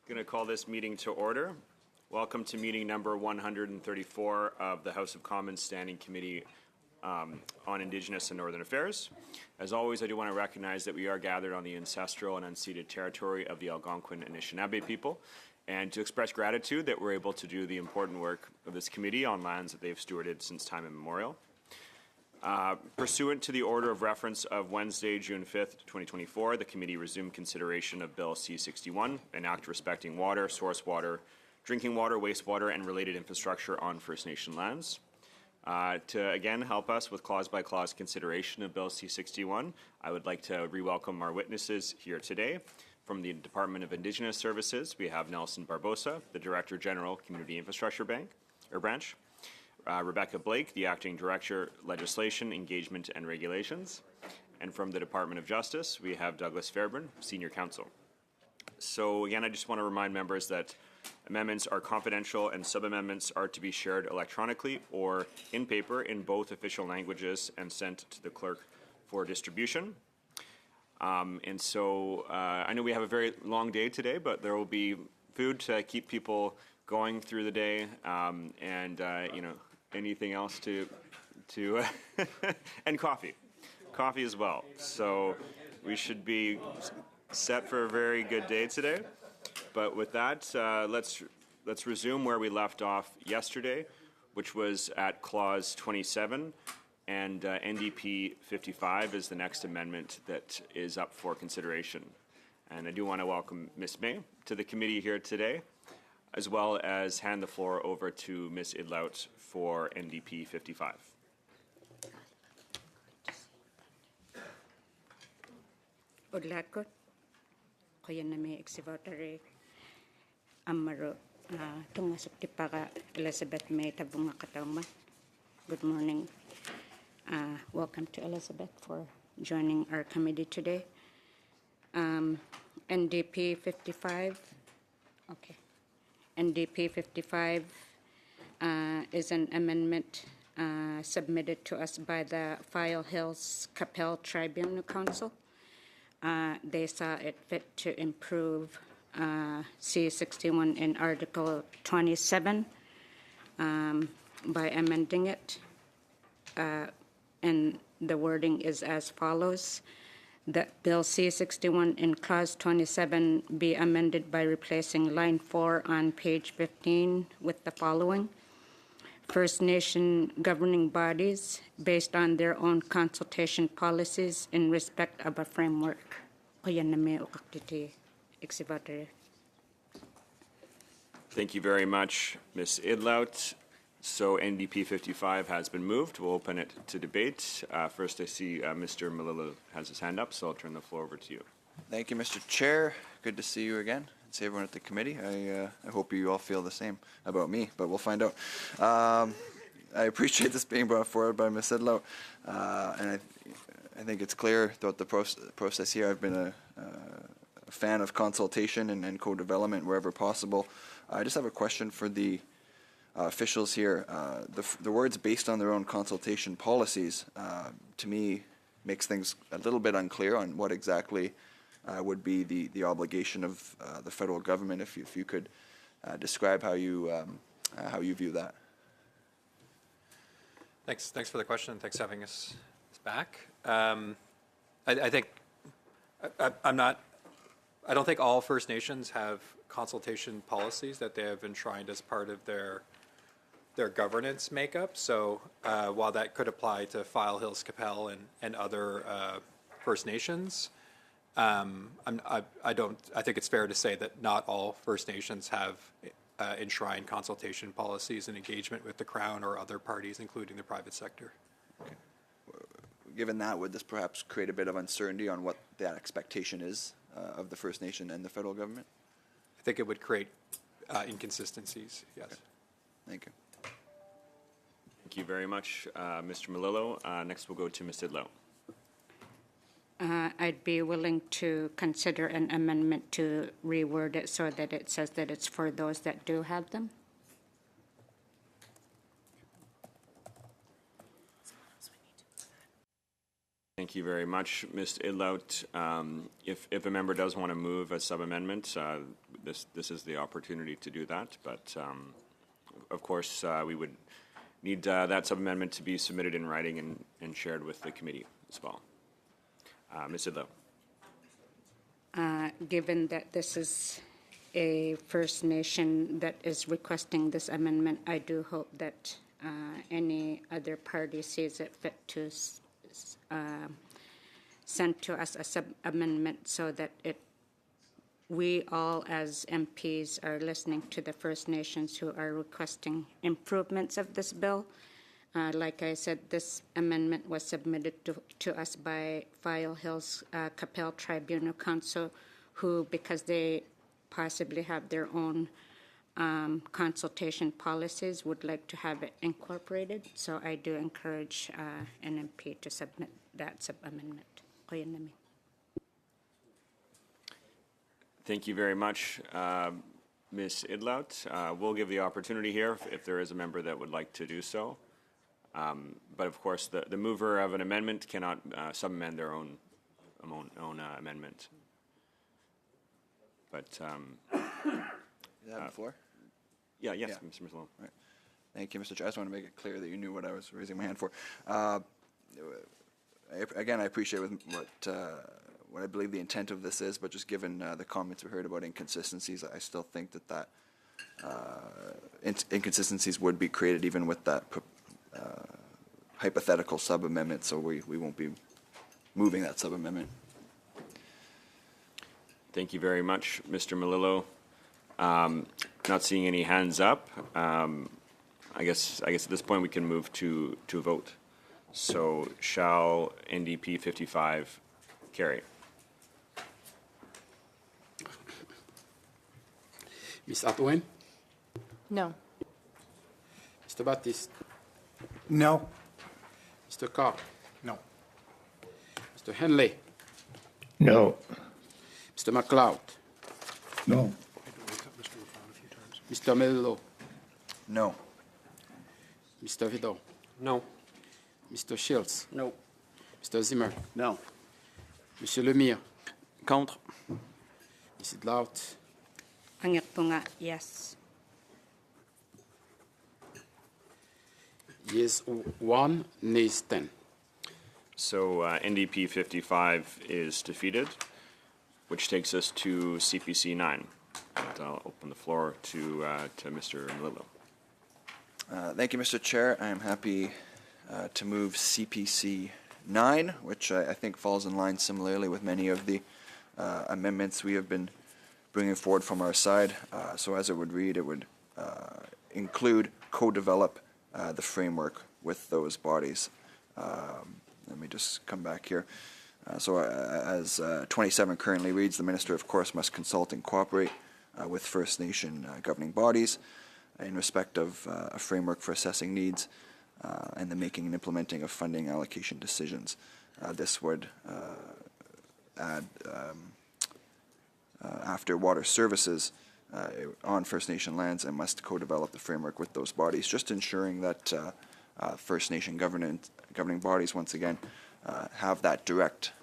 Going to call this meeting to order. Welcome to meeting number 134 of the House of Commons Standing Committee on Indigenous and Northern Affairs. As always, I do want to recognize that we are gathered on the ancestral and unceded territory of the Algonquin and Anishinaabe people, and to express gratitude that we're able to do the important work of this committee on lands that they've stewarded since time immemorial. Pursuant to the order of reference of Wednesday, June 5th, 2024, the committee resumed consideration of Bill C-61, an act respecting water, source water, drinking water, wastewater, and related infrastructure on First Nation lands. To again help us with clause-by-clause consideration of Bill C-61, I would like to re-welcome our witnesses here today. From the Department of Indigenous Services, we have Nelson Barbosa, the Director General, Community Infrastructure Branch. Rebecca Blake, the Acting Director, Legislation, Engagement and Regulations. And from the Department of Justice, we have Douglas Fairburn, Senior Counsel. So again, I just want to remind members that amendments are confidential and sub-amendments are to be shared electronically or in paper in both official languages and sent to the clerk for distribution. And so I know we have a very long day today, but there will be food to keep people going through the day, and you know, anything else to and coffee as well. So we should be set for a very good day today. But with that, let's resume where we left off yesterday, which was at clause 27, and NDP 55 is the next amendment that is up for consideration. And I do want to welcome Ms. May to the committee here today, as well as hand the floor over to Ms. Idlaut for NDP 55. Udlakot, koyan na may exhibitore, amaro, tungasok tipaka Elizabeth May tabunga katawma. Good morning. Welcome to Elizabeth for joining our committee today. NDP 55, okay. NDP 55 is an amendment submitted to us by the File Hills Qu'Appelle Tribunal Council. They saw it fit to improve C-61 in Article 27 by amending it. And the wording is as follows: that Bill C-61 in Clause 27 be amended by replacing line 4 on page 15 with the following: First Nation governing bodies, based on their own consultation policies in respect of a framework. Thank you very much, Ms. Idlaut. So NDP 55 has been moved. We'll open it to debate. First, I see Mr. Malillo has his hand up, so I'll turn the floor over to you. Thank you, Mr. Chair. Good to see you again. And see everyone at the committee. I hope you all feel the same about me, but we'll find out. I appreciate this being brought forward by Ms. Idlaut, and I think it's clear throughout the process here. I've been a fan of consultation and co-development wherever possible. I just have a question for the officials here. The words "based on their own consultation policies" to me makes things a little bit unclear on what exactly would be the obligation of the federal government. If you could describe how you view that. Thanks for the question. Thanks for having us back. I think I don't think all First Nations have consultation policies that they have enshrined as part of their governance makeup. So while that could apply to File Hills Qu'Appelle and other First Nations, I think it's fair to say that not all First Nations have enshrined consultation policies and engagement with the Crown or other parties, including the private sector. Okay. Given that, would this perhaps create a bit of uncertainty on what that expectation is of the First Nation and the federal government? I think it would create inconsistencies, yes. Okay. Thank you. Thank you very much, Mr. Malillo. Next, we'll go to Ms. Idlaut. I'd be willing to consider an amendment to reword it so that it says that it's for those that do have them. Thank you very much, Ms. Idlaut. If a member does want to move a sub-amendment, this is the opportunity to do that. But of course, we would need that sub-amendment to be submitted in writing and shared with the committee as well. Ms. Idlo. Given that this is a First Nation that is requesting this amendment, I do hope that any other party sees it fit to send to us a sub-amendment so that we all as MPs are listening to the First Nations who are requesting improvements of this bill. Like I said, this amendment was submitted to us by File Hills Capel Tribunal Council, who, because they possibly have their own consultation policies, would like to have it incorporated. So I do encourage an MP to submit that sub-amendment. Oyinami. Thank you very much, Ms. Idlout. We'll give the opportunity here if there is a member that would like to do so. But of course, the mover of an amendment cannot sub-amend their own amendment. But You have the floor? yes, Yeah. Mr. Malone. Right. Thank you, Mr. Chair. I just want to make it clear that you knew what I was raising my hand for. Again, I appreciate what I believe the intent of this is, but just given the comments we heard about inconsistencies, I still think that inconsistencies would be created even with that hypothetical sub-amendment, so we won't be moving that sub-amendment. Thank you very much, Mr. Melillo. Not seeing any hands up. I guess at this point we can move to a vote. So shall NDP 55 carry? Ms. Atwin? No. Mr. Baptiste? No. Mr. Carr? No. Mr. Henley? No. Mr. McLeod? No. Mr. Mello? No. Mr. Vidal? No. Mr. Shields? No. Mr. Zimmer? No. Monsieur Lemire? Contre. Ms. Idlout? Angekpunga, yes. Yes, 1, nays 10. So NDP 55 is defeated, which takes us to CPC 9. And I'll open the floor to Mr. Melillo. Thank you, Mr. Chair. I am happy to move CPC 9, which I think falls in line similarly with many of the amendments we have been bringing forward from our side. So as it would read, it would include co-develop the framework with those bodies. Let me just come back here. So as 27 currently reads, the Minister, of course, must consult and cooperate with First Nation governing bodies in respect of a framework for assessing needs and the making and implementing of funding allocation decisions. This would add, after water services on First Nation lands, and must co-develop the framework with those bodies, just ensuring that First Nation governing bodies, once again, have that direct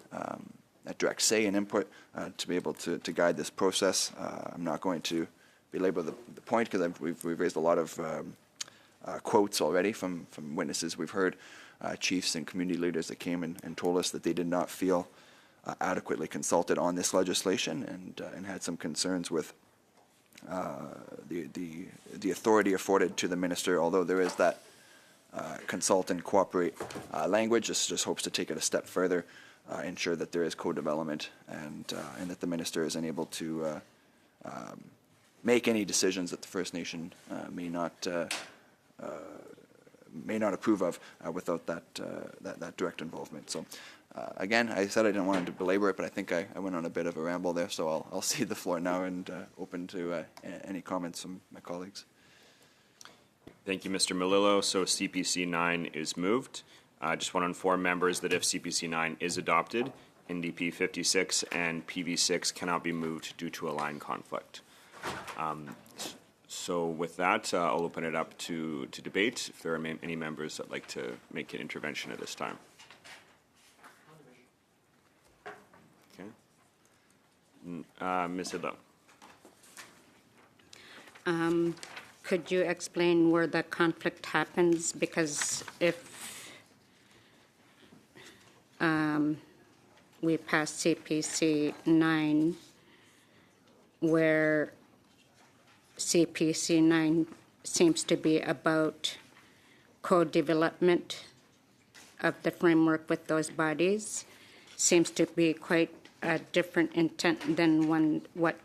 say and input to be able to guide this process. I'm not going to belabor the point because we've raised a lot of quotes already from witnesses we've heard, chiefs and community leaders that came and told us that they did not feel adequately consulted on this legislation and had some concerns with the authority afforded to the minister, although there is that consult and cooperate language. This just hopes to take it a step further, ensure that there is co-development and that the minister is unable to make any decisions that the First Nation may not approve of without that direct involvement. So again, I said I didn't want to belabor it, but I think I went on a bit of a ramble there, so I'll cede the floor now and open to any comments from my colleagues. Thank you, Mr. Melillo. So CPC 9 is moved. I just want to inform members that if CPC 9 is adopted, NDP 56 and PV 6 cannot be moved due to a line conflict. So with that, I'll open it up to debate if there are any members that like to make an intervention at this time. Okay. Ms. Idlo. Could you explain where the conflict happens? Because if we pass CPC 9, where CPC 9 seems to be about co-development of the framework with those bodies, seems to be quite a different intent than what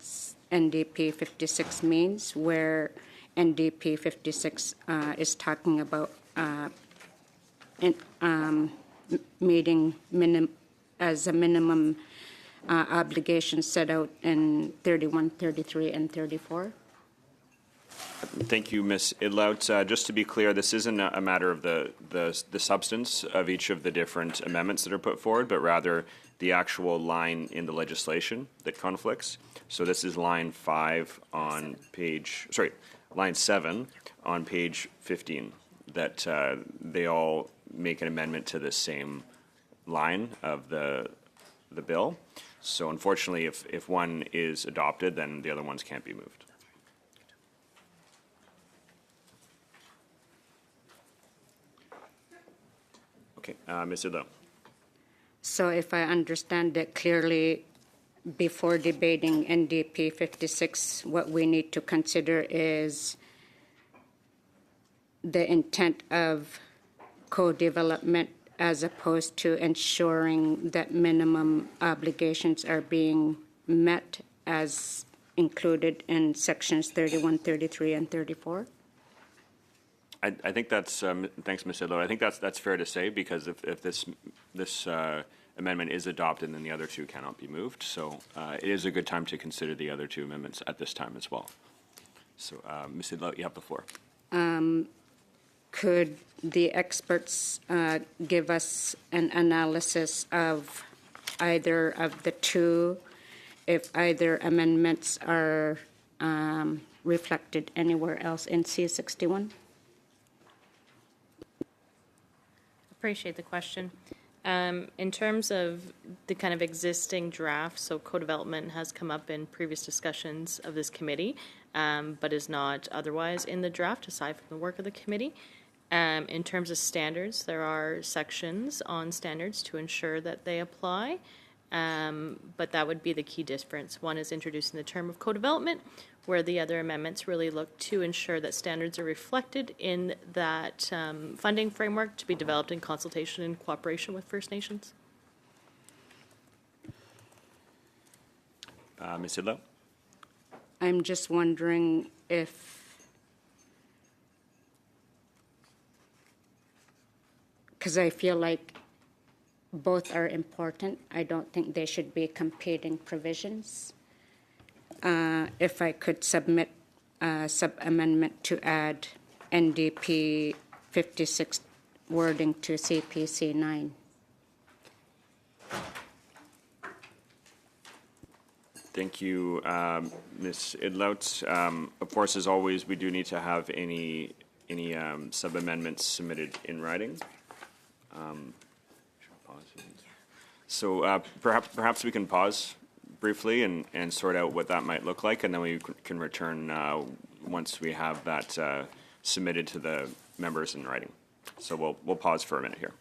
NDP 56 means, where NDP 56 is talking about meeting as a minimum obligation set out in 31, 33, and 34. Thank you, Ms. Idlout. Just to be clear, this isn't a matter of the substance of each of the different amendments that are put forward, but rather the actual line in the legislation that conflicts. So this is line 5 on page, sorry, line 7 on page 15, that they all make an amendment to the same line of the bill. So unfortunately, if one is adopted, then the other ones can't be moved. Okay, Ms. Idlout. So if I understand it clearly, before debating NDP 56, what we need to consider is the intent of co-development as opposed to ensuring that minimum obligations are being met as included in sections 31, 33, and 34? I think that's thanks, Ms. Idlow. I think that's fair to say, because if this amendment is adopted, then the other two cannot be moved. So it is a good time to consider the other two amendments at this time as well. So Ms. Idlow, you have the floor. Could the experts give us an analysis of either of the two, if either amendments are reflected anywhere else in C61? Appreciate the question. In terms of the kind of existing draft, so co-development has come up in previous discussions of this committee, but is not otherwise in the draft aside from the work of the committee. In terms of standards, there are sections on standards to ensure that they apply, but that would be the key difference. One is introducing the term of co-development, where the other amendments really look to ensure that standards are reflected in that funding framework to be developed in consultation and cooperation with First Nations. Ms. Idlow? I'm just wondering if, because I feel like both are important. I don't think they should be competing provisions. If I could submit a sub-amendment to add NDP 56 wording to CPC 9. Thank you, Ms. Idlout. Of course, as always, we do need to have any sub-amendments submitted in writing. So perhaps we can pause briefly and sort out what that might look like, and then we can return once we have that submitted to the members in writing. So we'll pause for a minute here.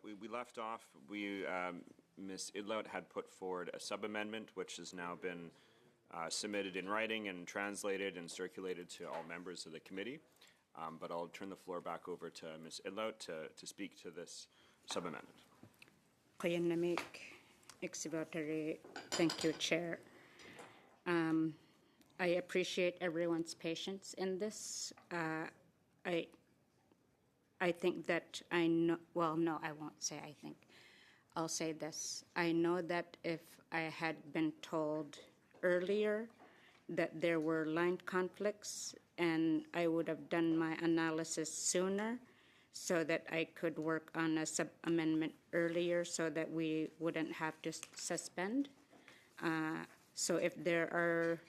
we left off, Ms. Idlout had put forward a sub-amendment, which has now been submitted in writing and translated and circulated to all members of the committee. But I'll turn the floor back over to Ms. Idlout to speak to this sub-amendment. Koyanamik, Exhibitory, thank you, Chair. I appreciate everyone's patience in this. I think that I know, well, no, I won't say I think. I'll say this. I know that if I had been told earlier that there were line conflicts, and I would have done my analysis sooner so that I could work on a sub-amendment earlier so that we wouldn't have to suspend. So if there are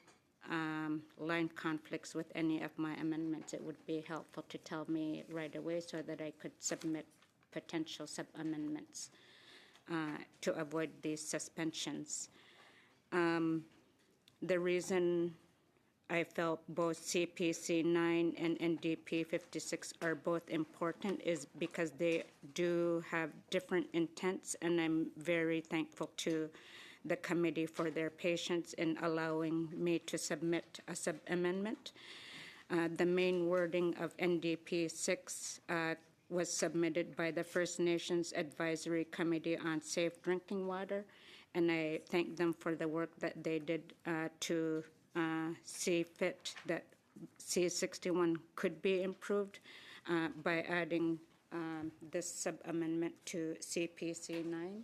line conflicts with any of my amendments, it would be helpful to tell me right away so that I could submit potential sub-amendments to avoid these suspensions. The reason I felt both CPC 9 and NDP 56 are both important is because they do have different intents, and I'm very thankful to the committee for their patience in allowing me to submit a sub-amendment. The main wording of NDP 6 was submitted by the First Nations Advisory Committee on Safe Drinking Water, and I thank them for the work that they did to see fit that C61 could be improved by adding this sub-amendment to CPC 9,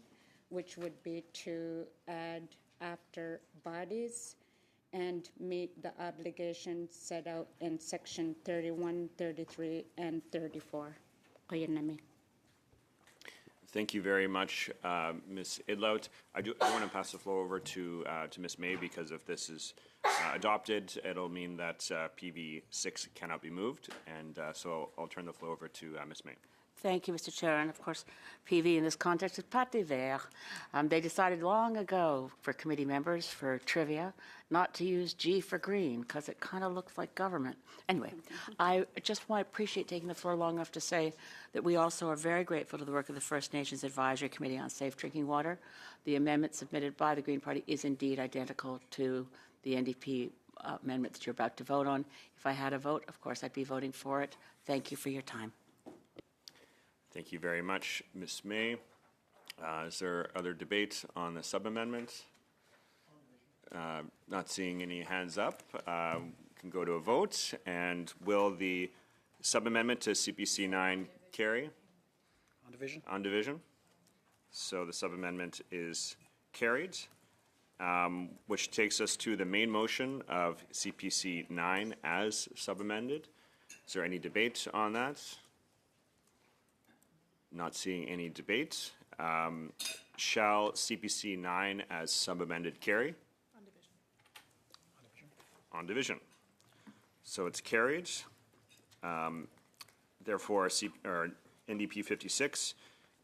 which would be to add after bodies and meet the obligations set out in Section 31, 33, and 34. Koyanami. Thank you very much, Ms. Idlout. I want to pass the floor over to Ms. May, because if this is adopted, it'll mean that PV 6 cannot be moved, and so I'll turn the floor over to Ms. May. Thank you, Mr. Chair. And of course, PV in this context is pâté vert. They decided long ago for committee members, for trivia, not to use G for green because it kind of looks like government. Anyway, I just want to appreciate taking the floor long enough to say that we also are very grateful to the work of the First Nations Advisory Committee on Safe Drinking Water. The amendment submitted by the Green Party is indeed identical to the NDP amendment that you're about to vote on. If I had a vote, of course, I'd be voting for it. Thank you for your time. Thank you very much, Ms. May. Is there other debate on the sub-amendment? Not seeing any hands up. Can go to a vote. And will the sub-amendment to CPC 9 carry? On division? On division. So the sub-amendment is carried, which takes us to the main motion of CPC 9 as sub-amended. Is there any debate on that? Not seeing any debate. Shall CPC 9 as sub-amended carry? On division. On division. So it's carried. Therefore, NDP 56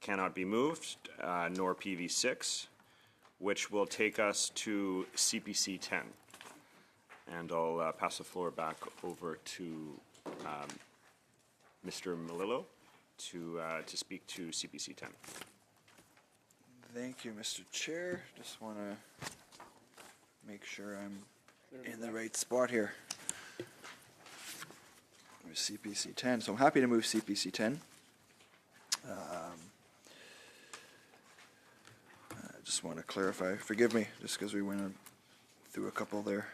cannot be moved, nor PV 6, which will take us to CPC 10. And I'll pass the floor back over to Mr. Melillo to speak to CPC 10. Thank you, Mr. Chair. Just want to make sure I'm in the right spot here. With CPC 10. So I'm happy to move CPC 10. I just want to clarify. Forgive me, just because we went through a couple there.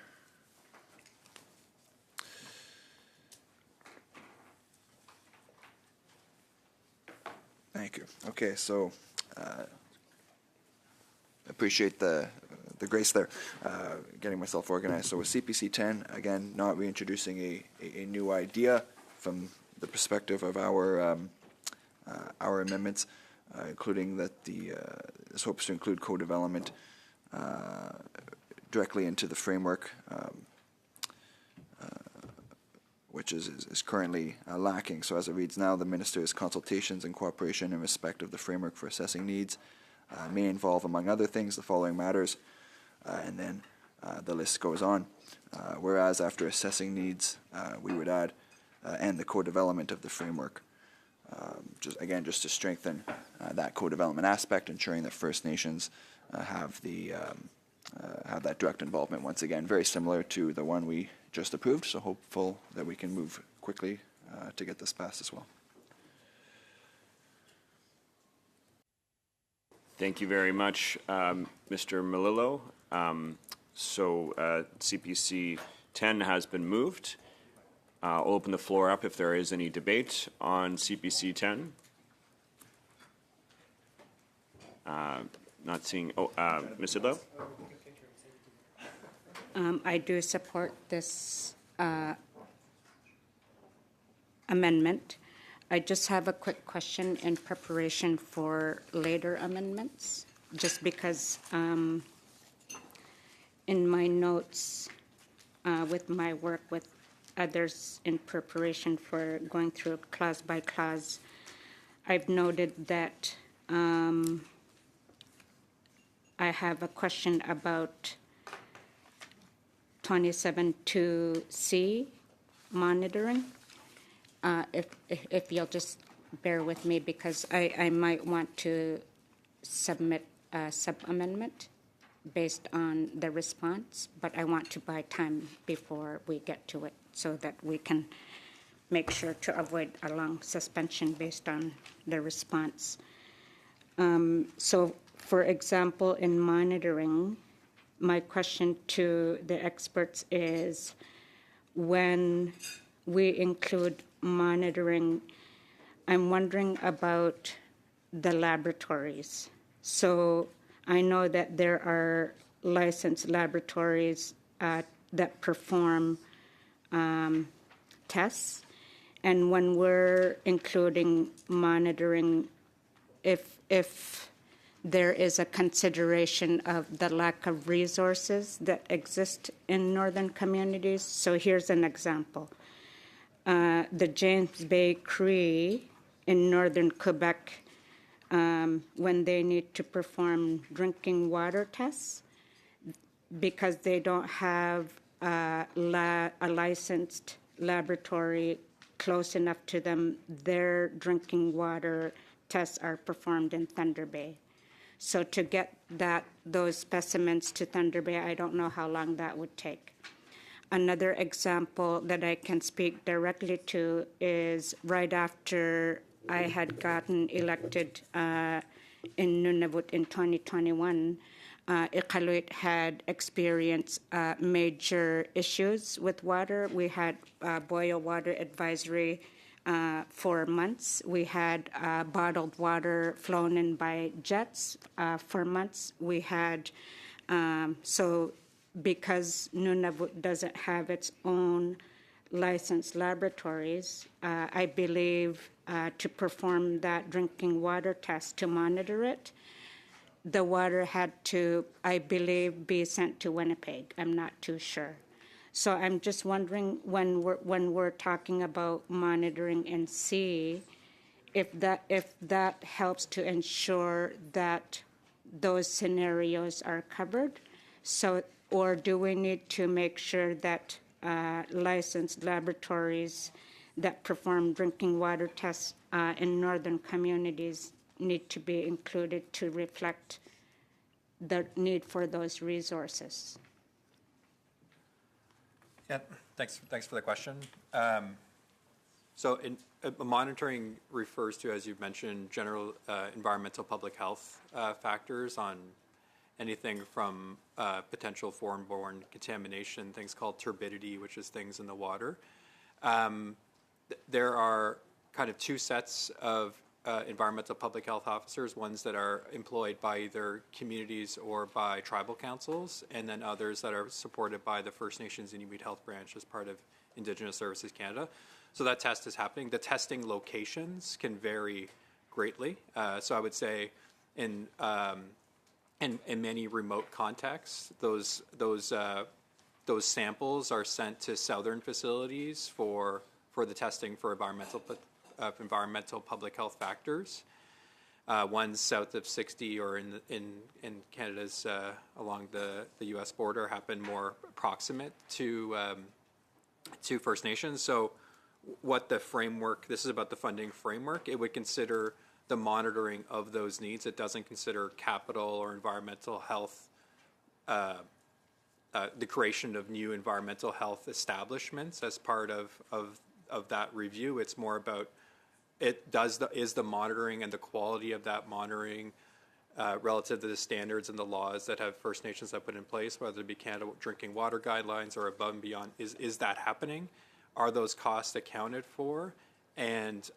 Thank you. Okay, so appreciate the grace there, getting myself organized. So with CPC 10, again, not reintroducing a new idea from the perspective of our amendments, including that this hopes to include co-development directly into the framework, which is currently lacking. So as it reads now, the Minister's consultations and cooperation in respect of the framework for assessing needs may involve, among other things, the following matters, and then the list goes on. Whereas after assessing needs, we would add, and the co-development of the framework. just to strengthen that co-development aspect, ensuring that First Nations have that direct involvement once again, very similar to the one we just approved. So hopeful that we can move quickly to get this passed as well. Thank you very much, Mr. Melillo. CPC 10 has been moved. I'll open the floor up if there is any debate on CPC 10. Not seeing. Ms. Idlow? I do support this amendment. I just have a quick question in preparation for later amendments, just because in my notes with my work with others in preparation for going through clause by clause, I've noted that I have a question about 27.2C monitoring. If you'll just bear with me, because I might want to submit a sub-amendment based on the response, but I want to buy time before we get to it so that we can make sure to avoid a long suspension based on the response. So, for example, in monitoring, my question to the experts is, when we include monitoring, I'm wondering about the laboratories. So I know that there are licensed laboratories that perform tests, and when we're including monitoring, if there is a consideration of the lack of resources that exist in northern communities. So here's an example. The James Bay Cree in northern Quebec, when they need to perform drinking water tests, because they don't have a licensed laboratory close enough to them, their drinking water tests are performed in Thunder Bay. So to get those specimens to Thunder Bay, I don't know how long that would take. Another example that I can speak directly to is right after I had gotten elected in Nunavut in 2021, Iqaluit had experienced major issues with water. We had boil water advisory for months. We had bottled water flown in by jets for months. We had, so because Nunavut doesn't have its own licensed laboratories, I believe to perform that drinking water test to monitor it, the water had to, I believe, be sent to Winnipeg. I'm not too sure. So I'm just wondering, when we're talking about monitoring and see, if that helps to ensure that those scenarios are covered. So, or do we need to make sure that licensed laboratories that perform drinking water tests in northern communities need to be included to reflect the need for those resources? Yeah, thanks for the question. So monitoring refers to, as you've mentioned, general environmental public health factors on anything from potential foreign-borne contamination, things called turbidity, which is things in the water. There are kind of two sets of environmental public health officers, ones that are employed by either communities or by tribal councils, and then others that are supported by the First Nations Inuit Health Branch as part of Indigenous Services Canada. So that test is happening. The testing locations can vary greatly. So I would say in many remote contexts, those samples are sent to southern facilities for the testing for environmental public health factors. Ones south of 60 or in Canada's along the U.S. border happen more proximate to First Nations. So what the framework, this is about the funding framework, it would consider the monitoring of those needs. It doesn't consider capital or environmental health, the creation of new environmental health establishments as part of that review. It's more about is the monitoring and the quality of that monitoring relative to the standards and the laws that have First Nations have put in place, whether it be Canada drinking water guidelines or above and beyond. Is that happening? Are those costs accounted for? And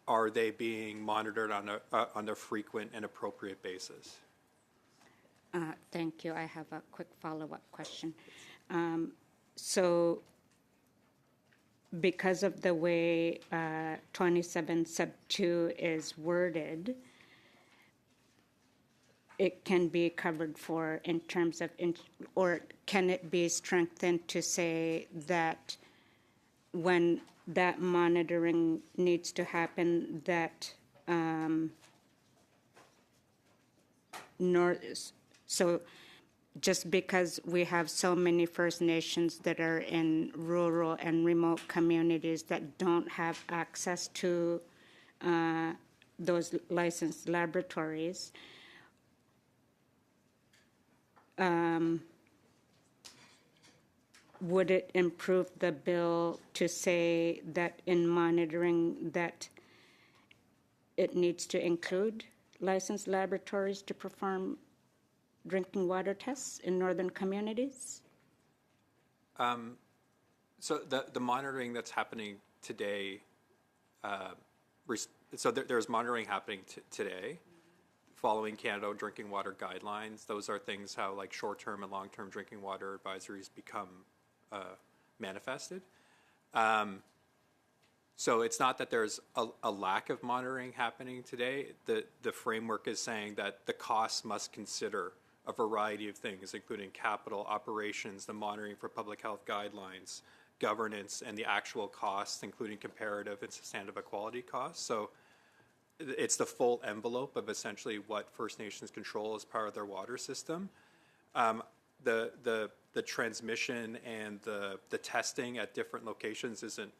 are they being monitored on a frequent and appropriate basis? Thank you. I have a quick follow-up question. So because of the way 27 sub 2 is worded, it can be covered for in terms of, or can it be strengthened to say that when that monitoring needs to happen, that so just because we have so many First Nations that are in rural and remote communities that don't have access to those licensed laboratories, would it improve the bill to say that in monitoring that it needs to include licensed laboratories to perform drinking water tests in northern communities? So the monitoring that's happening today, so there's monitoring happening today following Canada drinking water guidelines. Those are things how like short-term and long-term drinking water advisories become manifested. So it's not that there's a lack of monitoring happening today. The framework is saying that the costs must consider a variety of things, including capital, operations, the monitoring for public health guidelines, governance, and the actual costs, including comparative and substantive equality costs. So it's the full envelope of essentially what First Nations control as part of their water system. The transmission and the testing at different locations isn't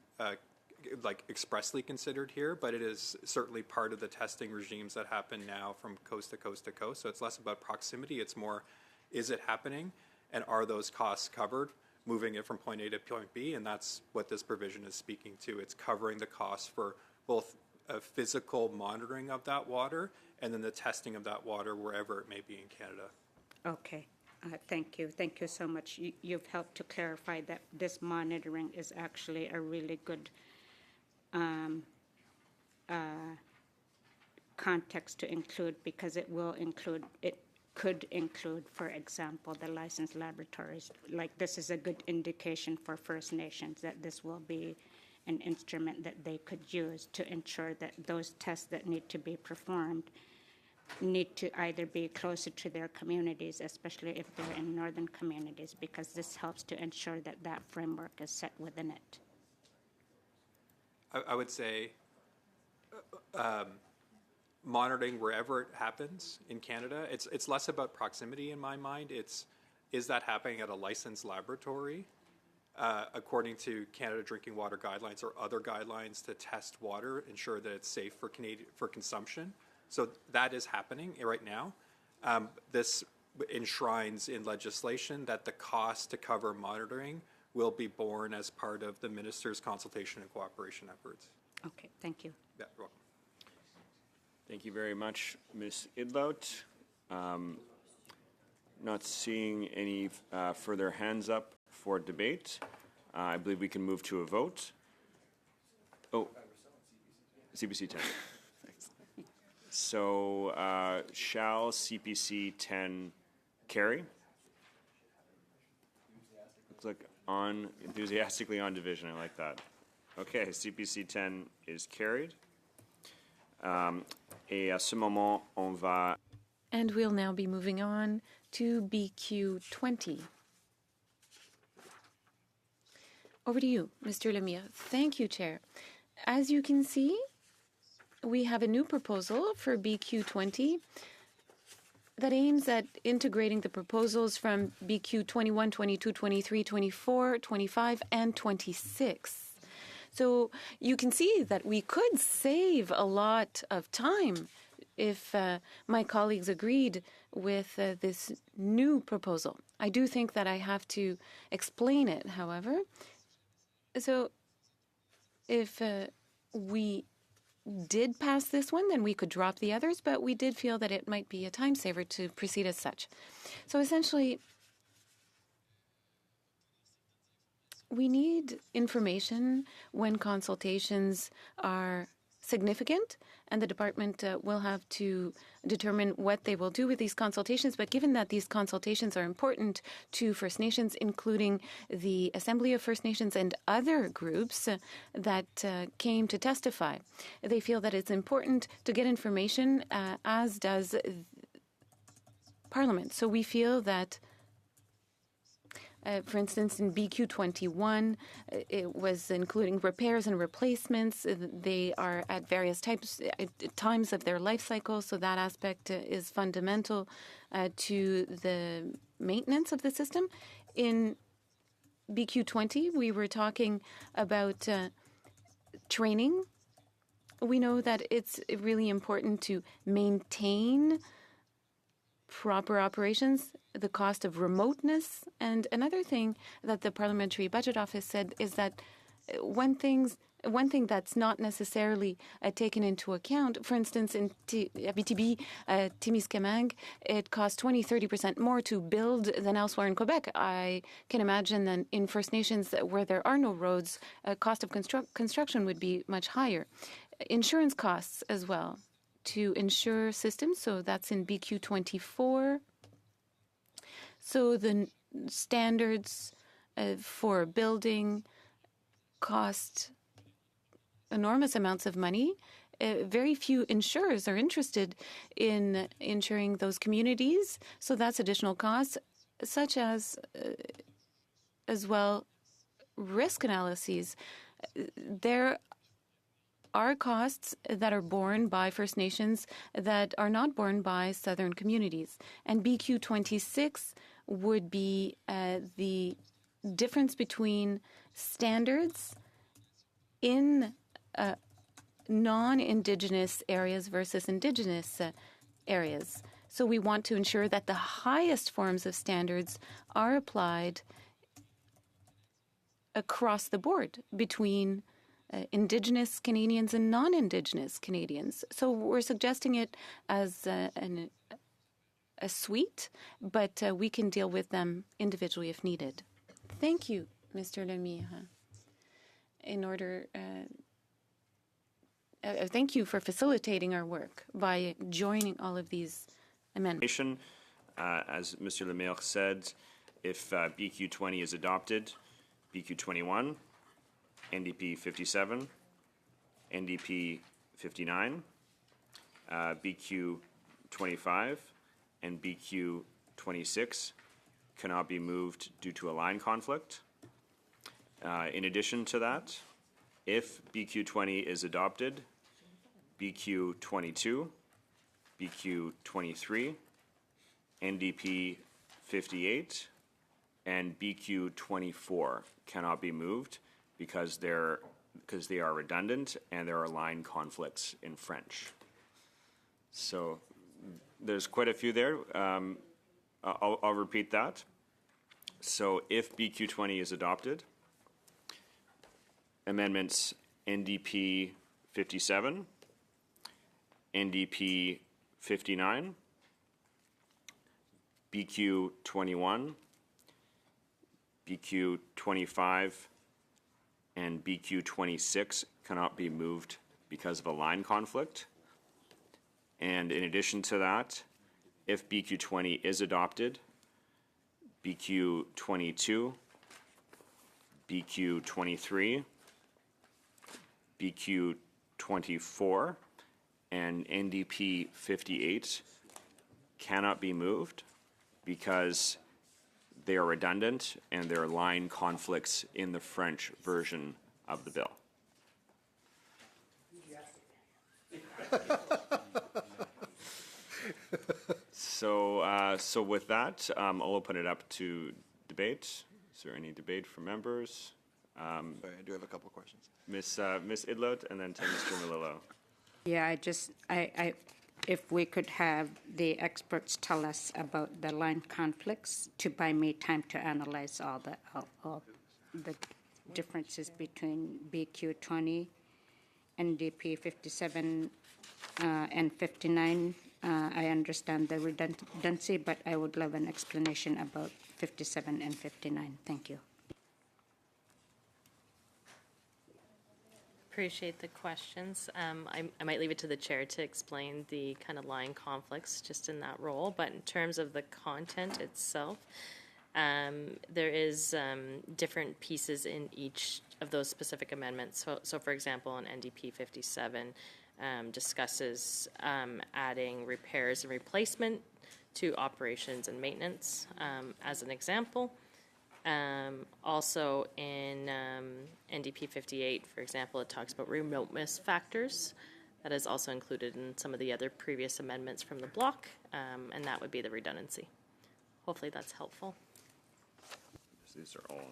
like expressly considered here, but it is certainly part of the testing regimes that happen now from coast to coast to coast. So it's less about proximity, it's more, is it happening? And are those costs covered, moving it from point A to point B? And that's what this provision is speaking to. It's covering the costs for both a physical monitoring of that water and then the testing of that water wherever it may be in Canada. Okay. Thank you. Thank you so much. You've helped to clarify that this monitoring is actually a really good context to include, because it could include, for example, the licensed laboratories. Like, this is a good indication for First Nations that this will be an instrument that they could use to ensure that those tests that need to be performed need to either be closer to their communities, especially if they're in northern communities, because this helps to ensure that that framework is set within it. I would say monitoring wherever it happens in Canada, it's less about proximity in my mind. Is that happening at a licensed laboratory according to Canada Drinking Water Guidelines or other guidelines to test water, ensure that it's safe for consumption? So that is happening right now. This enshrines in legislation that the cost to cover monitoring will be borne as part of the minister's consultation and cooperation efforts. Okay, thank you. Yeah, you're welcome. Thank you very much, Ms. Idlout. Not seeing any further hands up for debate. I believe we can move to a vote. Oh, CPC 10. So shall CPC 10 carry? Looks like enthusiastically on division. I like that. Okay, CPC 10 is carried. Et à ce moment, on va... And we'll now be moving on to BQ 20. Over to you, Mr. Lemire. Thank you, Chair. As you can see, we have a new proposal for BQ 20 that aims at integrating the proposals from BQ 21, 22, 23, 24, 25, and 26. So you can see that we could save a lot of time if my colleagues agreed with this new proposal. I do think that I have to explain it, however. So if we did pass this one, then we could drop the others, but we did feel that it might be a time saver to proceed as such. So essentially, we need information when consultations are significant, and the department will have to determine what they will do with these consultations. But given that these consultations are important to First Nations, including the Assembly of First Nations and other groups that came to testify, they feel that it's important to get information, as does Parliament. So we feel that for instance, in BQ 21, it was including repairs and replacements. They are at various times of their life cycle, so that aspect is fundamental to the maintenance of the system. In BQ 20, we were talking about training. We know that it's really important to maintain proper operations, the cost of remoteness. And another thing that the Parliamentary Budget Office said is that one thing that's not necessarily taken into account, for instance, in Abitibi, Témiscamingue, it costs 20-30% more to build than elsewhere in Quebec. I can imagine that in First Nations where there are no roads, cost of construction would be much higher. Insurance costs as well to insure systems, so that's in BQ 24. So the standards for building cost enormous amounts of money. Very few insurers are interested in insuring those communities, so that's additional costs, such as well risk analyses. There are costs that are borne by First Nations that are not borne by Southern communities. And BQ 26 would be the difference between standards in non-Indigenous areas versus Indigenous areas. So we want to ensure that the highest forms of standards are applied across the board between Indigenous Canadians and non-Indigenous Canadians. So we're suggesting it as a suite, but we can deal with them individually if needed. Thank you, Mr. Lemire. Thank you for facilitating our work by joining all of these amendments. As Mr. Lemire said, if BQ 20 is adopted, BQ 21, NDP 57, NDP 59, BQ 25, and BQ 26 cannot be moved due to a line conflict. In addition to that, if BQ 20 is adopted, BQ 22, BQ 23, NDP 58, and BQ 24 cannot be moved because they are redundant and there are line conflicts in French. So there's quite a few there. I'll repeat that. So if BQ 20 is adopted, amendments NDP 57, NDP 59, BQ 21, BQ 25, and BQ 26 cannot be moved because of a line conflict. And in addition to that, if BQ 20 is adopted, BQ 22, BQ 23, BQ 24, and NDP 58 cannot be moved because they are redundant and there are line conflicts in the French version of the bill. So with that, I'll open it up to debate. Is there any debate from members? Sorry, I do have a couple questions. Ms. Idlot, and then to Mr. Malillo. Yeah, if we could have the experts tell us about the line conflicts to buy me time to analyze all the differences between BQ 20, NDP 57, and 59. I understand the redundancy, but I would love an explanation about 57 and 59. Thank you. Appreciate the questions. I might leave it to the chair to explain the kind of line conflicts just in that role, but in terms of the content itself, there is different pieces in each of those specific amendments. So for example, in NDP 57 discusses adding repairs and replacement to operations and maintenance as an example. Also in NDP 58, for example, it talks about remoteness factors. That is also included in some of the other previous amendments from the block, and that would be the redundancy. Hopefully that's helpful. These are all.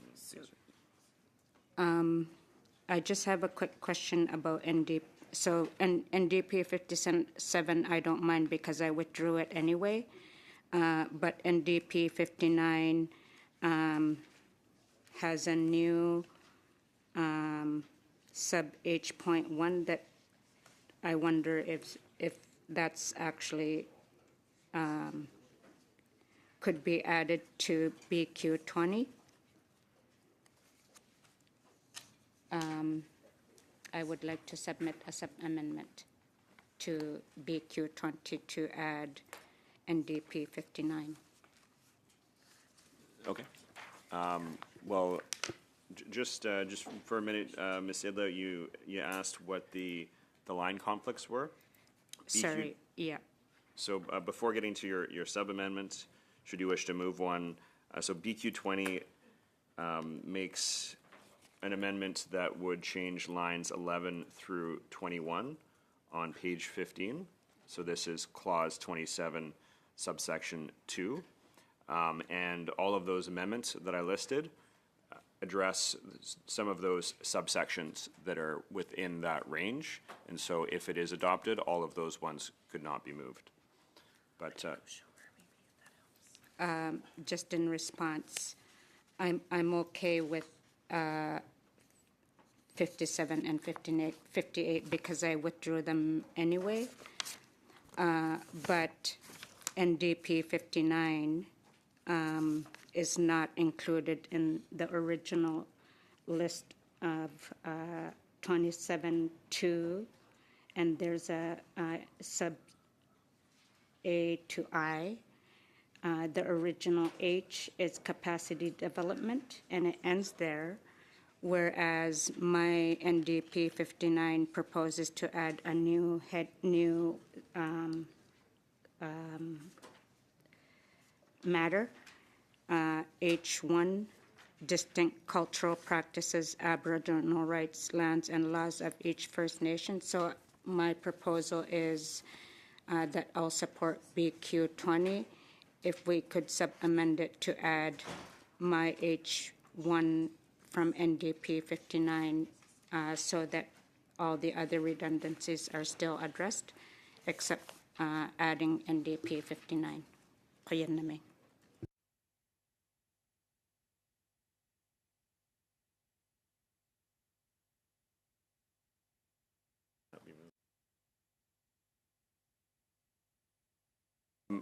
I just have a quick question about NDP. So NDP 57, I don't mind because I withdrew it anyway. But NDP 59 has a new sub H.1 that I wonder if that's actually could be added to BQ 20. I would like to submit a sub-amendment to BQ 20 to add NDP 59. Okay. Well, just for a minute, Ms. Idla, you asked what the line conflicts were? Sorry, yeah. So before getting to your sub-amendment, should you wish to move one, so BQ 20 makes an amendment that would change lines 11 through 21 on page 15. So this is clause 27, subsection 2. And all of those amendments that I listed address some of those subsections that are within that range. And so if it is adopted, all of those ones could not be moved. But Just in response, I'm okay with 57 and 58 because I withdrew them anyway. But NDP 59 is not included in the original list of 27.2, and there's a sub A to I. The original H is capacity development, and it ends there, whereas my NDP 59 proposes to add a new matter, H1, distinct cultural practices, Aboriginal rights, lands, and laws of each First Nation. So my proposal is that I'll support BQ 20 if we could sub-amend it to add my H1 from NDP 59 so that all the other redundancies are still addressed, except adding NDP 59. Qayyannami.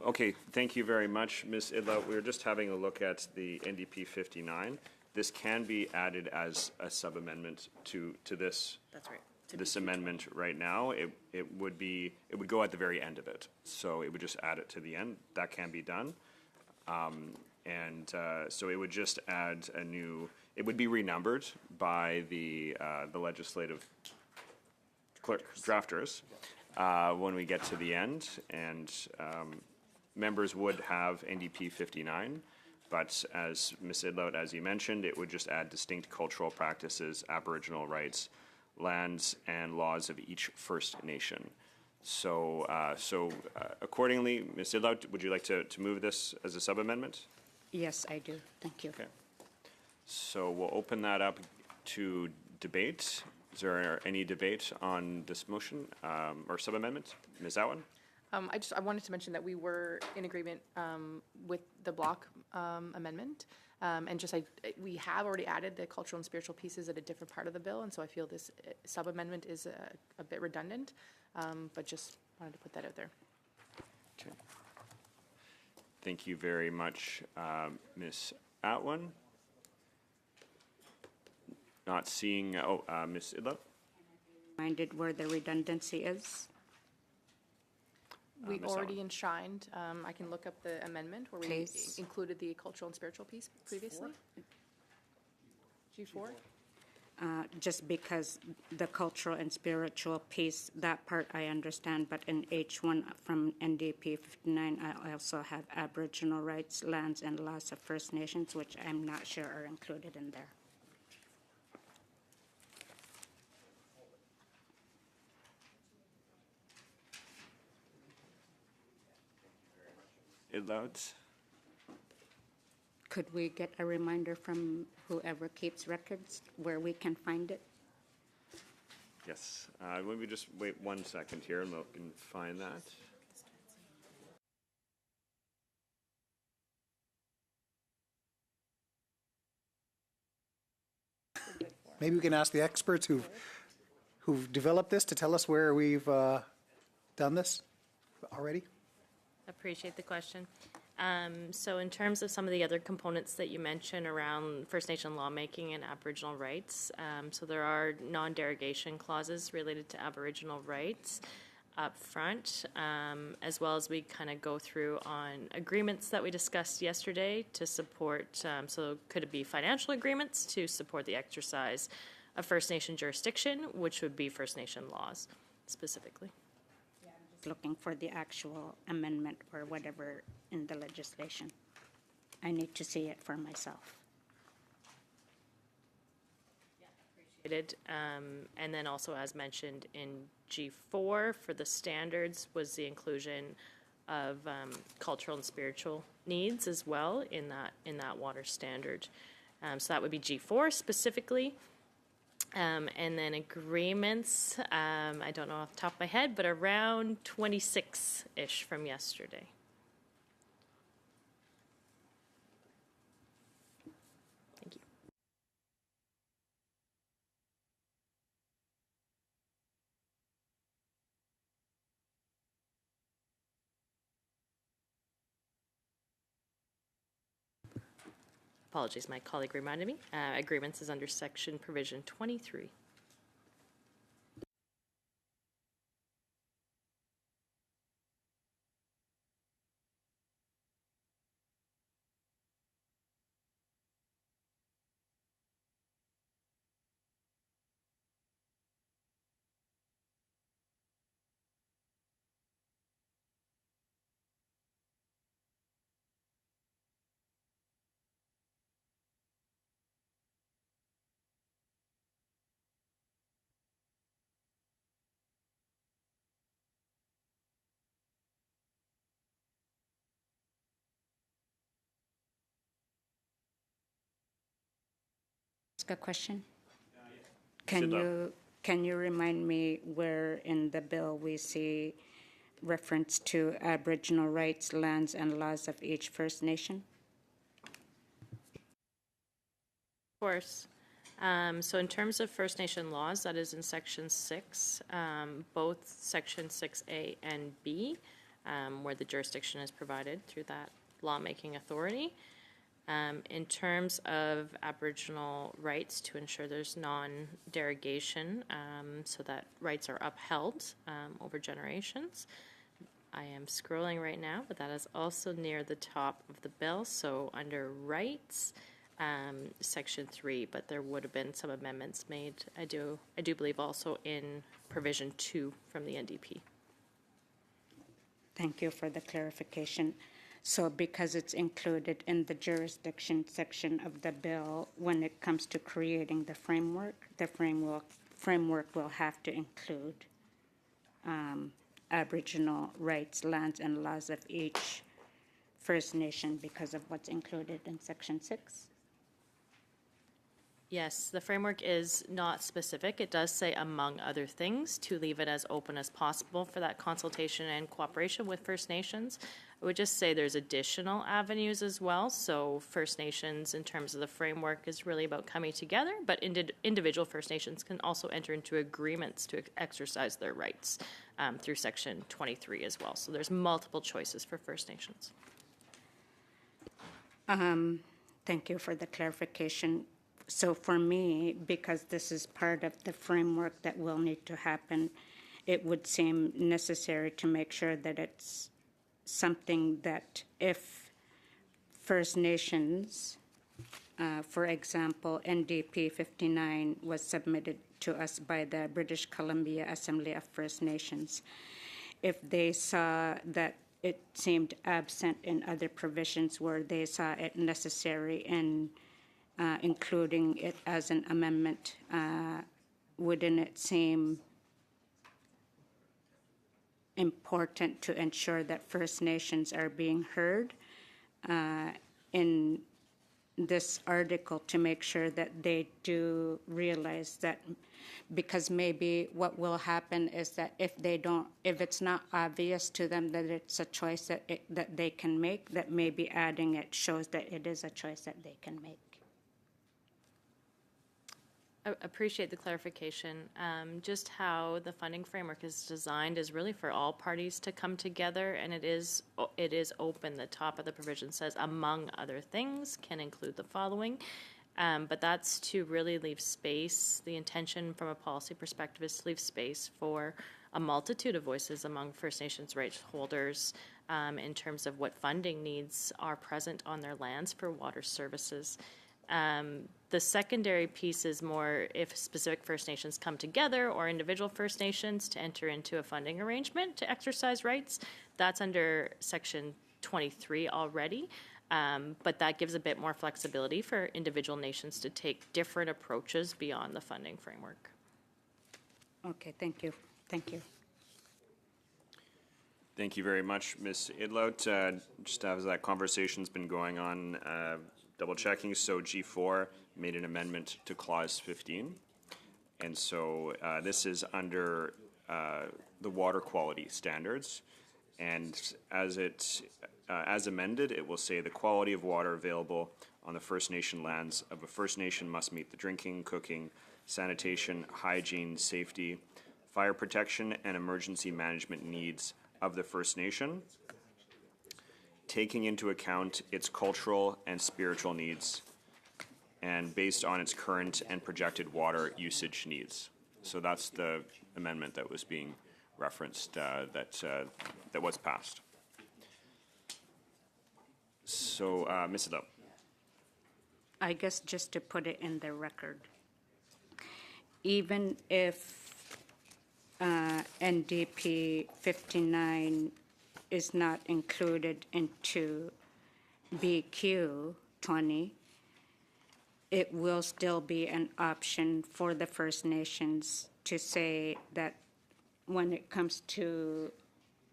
Okay, thank you very much, Ms. Idla. We were just having a look at the NDP 59. This can be added as a sub-amendment to this. That's right. This amendment right now. It would go at the very end of it. So it would just add it to the end. That can be done. So it would just add a new. It would be renumbered by the legislative drafters when we get to the end, and members would have NDP 59, but as Ms. Idlot, as you mentioned, it would just add distinct cultural practices, Aboriginal rights, lands, and laws of each First Nation. So, accordingly, Ms. Idlot, would you like to move this as a sub-amendment? Yes, I do. Thank you. Okay. So we'll open that up to debate. Is there any debate on this motion or sub-amendment? Ms. Atwood? I wanted to mention that we were in agreement with the block amendment. And we have already added the cultural and spiritual pieces at a different part of the bill. And so I feel this sub-amendment is a bit redundant, but just wanted to put that out there. Okay. Thank you very much, Ms. Atwood. Not seeing, Ms. Idlo? Reminded where the redundancy is? We Ms. already Allen. enshrined, I can look up the amendment where we Please. included the cultural and spiritual piece previously. G4? Just because the cultural and spiritual piece, that part I understand, but in H1 from NDP 59, I also have Aboriginal rights, lands, and laws of First Nations, which I'm not sure are included in there. Idlo? Could we get a reminder from whoever keeps records where we can find it? Yes. Maybe just wait 1 second here and look and find that. Maybe we can ask the experts who've developed this to tell us where we've done this already. Appreciate the question. So in terms of some of the other components that you mentioned around First Nation lawmaking and Aboriginal rights, so there are non-derogation clauses related to Aboriginal rights up front, as well as we kind of go through on agreements that we discussed yesterday to support, so could it be financial agreements to support the exercise of First Nation jurisdiction, which would be First Nation laws specifically. Looking for the actual amendment or whatever in the legislation. I need to see it for myself. And then also, as mentioned in G4 for the standards, was the inclusion of cultural and spiritual needs as well in that water standard. So that would be G4 specifically. And then agreements, I don't know off the top of my head, but around 26-ish from yesterday. Thank you. Apologies, my colleague reminded me. Agreements is under section provision 23. Ask a question? Sidla. Can you remind me where in the bill we see reference to Aboriginal rights, lands, and laws of each First Nation? Of course. So in terms of First Nation laws, that is in Section 6, both Section 6A and B, where the jurisdiction is provided through that lawmaking authority. In terms of Aboriginal rights, to ensure there's non-derogation, so that rights are upheld over generations. I am scrolling right now, but that is also near the top of the bill. So under rights, Section 3, but there would have been some amendments made. I do believe also in provision 2 from the NDP. Thank you for the clarification. So because it's included in the jurisdiction section of the bill, when it comes to creating the framework will have to include Aboriginal rights, lands, and laws of each First Nation because of what's included in Section 6? Yes, the framework is not specific. It does say among other things to leave it as open as possible for that consultation and cooperation with First Nations. I would just say there's additional avenues as well. So First Nations, in terms of the framework, is really about coming together, but individual First Nations can also enter into agreements to exercise their rights through Section 23 as well. So there's multiple choices for First Nations. Thank you for the clarification. So for me, because this is part of the framework that will need to happen, it would seem necessary to make sure that it's something that if First Nations, for example, NDP 59 was submitted to us by the British Columbia Assembly of First Nations, if they saw that it seemed absent in other provisions where they saw it necessary in including it as an amendment, wouldn't it seem important to ensure that First Nations are being heard in this article to make sure that they do realize that, because maybe what will happen is that if it's not obvious to them that it's a choice that they can make, that maybe adding it shows that it is a choice that they can make. I appreciate the clarification. Just how the funding framework is designed is really for all parties to come together, and it is open. The top of the provision says, among other things, can include the following. But that's to really leave space. The intention from a policy perspective is to leave space for a multitude of voices among First Nations rights holders in terms of what funding needs are present on their lands for water services. The secondary piece is more if specific First Nations come together or individual First Nations to enter into a funding arrangement to exercise rights. That's under Section 23 already, but that gives a bit more flexibility for individual nations to take different approaches beyond the funding framework. Okay, thank you. Thank you. Thank you very much, Ms. Idlout. Just as that conversation's been going on, double checking, so G4 made an amendment to clause 15. And so this is under the water quality standards. And as amended, it will say the quality of water available on the First Nation lands of a First Nation must meet the drinking, cooking, sanitation, hygiene, safety, fire protection, and emergency management needs of the First Nation, taking into account its cultural and spiritual needs, and based on its current and projected water usage needs. So that's the amendment that was being referenced that was passed. So, Ms. Idlout. I guess just to put it in the record, even if NDP 59 is not included into BQ 20, it will still be an option for the First Nations to say that when it comes to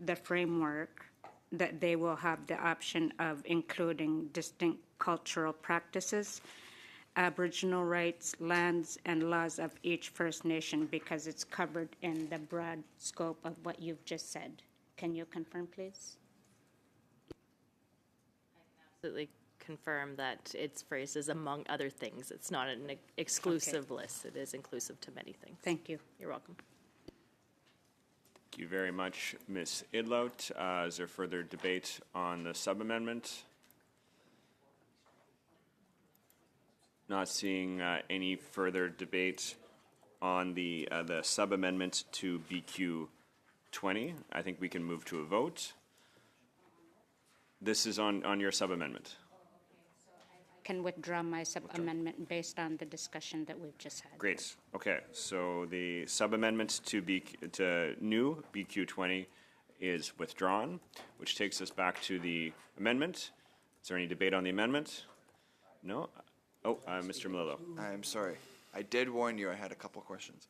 the framework, that they will have the option of including distinct cultural practices, Aboriginal rights, lands, and laws of each First Nation, because it's covered in the broad scope of what you've just said. Can you confirm, please? Absolutely confirm that its phrase is among other things. It's not an exclusive list. It is inclusive to many things. Thank you. You're welcome. Thank you very much, Ms. Idlout. Is there further debate on the sub-amendment? Not seeing any further debate on the sub-amendment to BQ 20. I think we can move to a vote. This is on your sub-amendment. Can withdraw my sub-amendment based on the discussion that we've just had. Great. Okay. So the sub-amendment to new BQ 20 is withdrawn, which takes us back to the amendment. Is there any debate on the amendment? No? Oh, Mr. Melillo. I'm sorry. I did warn you I had a couple questions.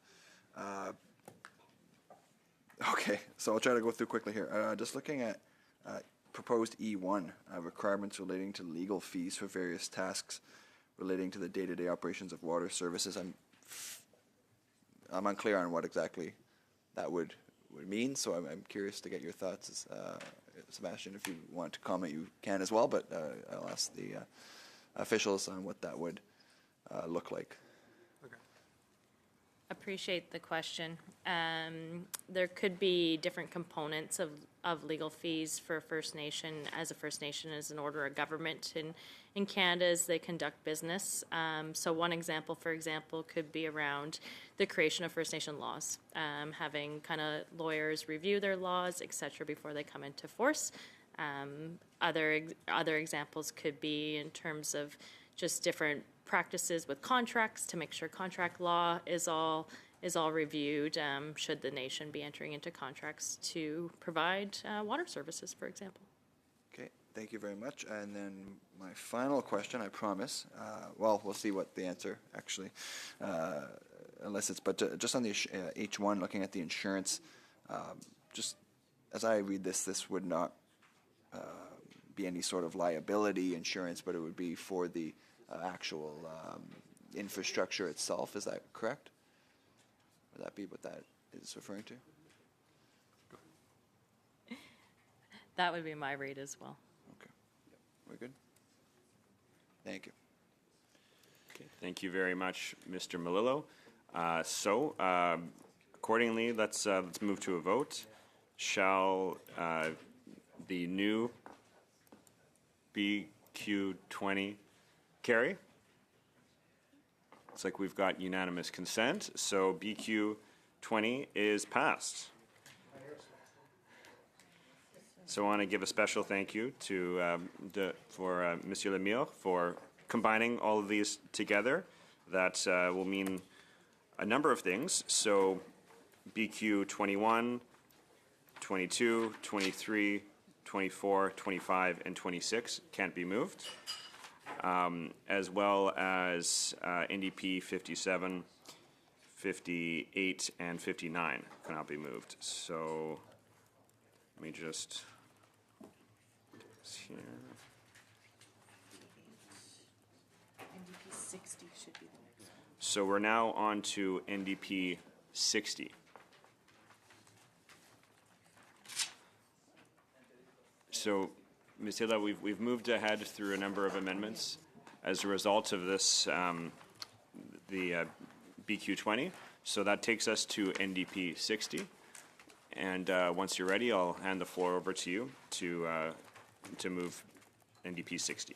Okay, so I'll try to go through quickly here. Just looking at proposed E1, requirements relating to legal fees for various tasks relating to the day-to-day operations of water services. I'm unclear on what exactly that would mean, so I'm curious to get your thoughts. Sebastian, if you want to comment, you can as well, but I'll ask the officials on what that would look like. Appreciate the question. There could be different components of legal fees for First Nation, as a First Nation is an order of government in Canada as they conduct business. So one example, for example, could be around the creation of First Nation laws, having kind of lawyers review their laws, et cetera, before they come into force. Other examples could be in terms of just different practices with contracts to make sure contract law is all reviewed, should the nation be entering into contracts to provide water services, for example. Okay, thank you very much. And then my final question, I promise. Well, we'll see what the answer actually elicits. But just on the H1, looking at the insurance, just as I read this would not be any sort of liability insurance, but it would be for the actual infrastructure itself. Is that correct? Would that be what that is referring to? That would be my read as well. Okay. We're good? Thank you. Okay, thank you very much, Mr. Melillo. Accordingly, let's move to a vote. Shall the new BQ20 carry? Looks like we've got unanimous consent, so BQ20 is passed. So I want to give a special thank you to Monsieur Lemire for combining all of these together. That will mean a number of things. So BQ 21, 22, 23, 24, 25, and 26 can't be moved, as well as NDP 57, 58, and 59 cannot be moved. So let me just here. NDP 60 should be the next one. So we're now on to NDP 60. So, Ms. Hilla, we've moved ahead through a number of amendments as a result of this, the BQ20. So that takes us to NDP 60. And once you're ready, I'll hand the floor over to you to move NDP 60.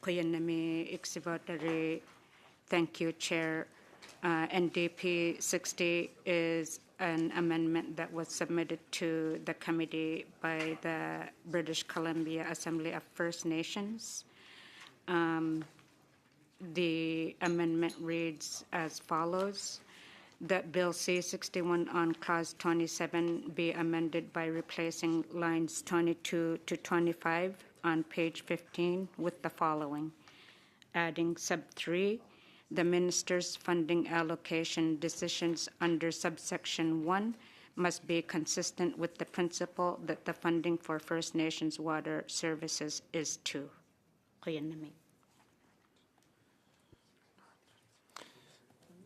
Kuyanami Ixivatari, thank you, Chair. NDP 60 is an amendment that was submitted to the committee by the British Columbia Assembly of First Nations. The amendment reads as follows: that Bill C-61 on Clause 27 be amended by replacing lines 22 to 25 on page 15 with the following: adding sub 3, the minister's funding allocation decisions under subsection 1 must be consistent with the principle that the funding for First Nations water services is to.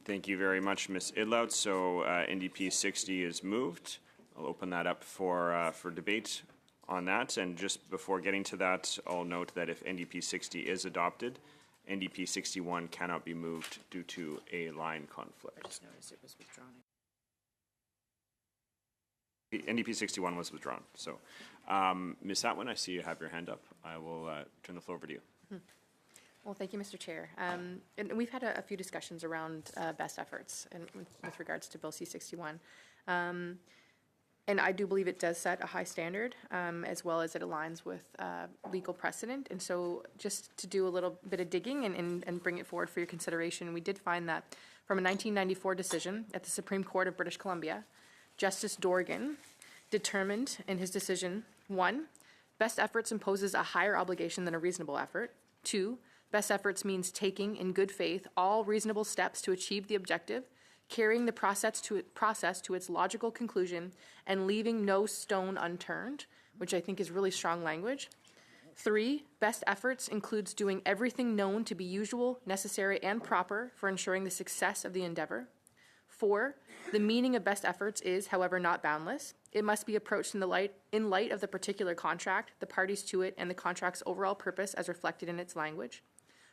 Thank you very much, Ms. Idlout. So NDP 60 is moved. I'll open that up for debate on that. And just before getting to that, I'll note that if NDP 60 is adopted, NDP 61 cannot be moved due to a line conflict. I just noticed it was withdrawn. NDP 61 was withdrawn. So, Ms. Atwin, I see you have your hand up. I will turn the floor over to you. Well, thank you, Mr. Chair. And we've had a few discussions around best efforts and with regards to Bill C-61. And I do believe it does set a high standard, as well as it aligns with legal precedent. And so just to do a little bit of digging and bring it forward for your consideration, we did find that from a 1994 decision at the Supreme Court of British Columbia, Justice Dorgan determined in his decision, 1, best efforts imposes a higher obligation than a reasonable effort. 2, best efforts means taking in good faith all reasonable steps to achieve the objective, carrying the process to its logical conclusion, and leaving no stone unturned, which I think is really strong language. 3, best efforts includes doing everything known to be usual, necessary, and proper for ensuring the success of the endeavor. 4, the meaning of best efforts is, however, not boundless. It must be approached in light of the particular contract, the parties to it, and the contract's overall purpose as reflected in its language.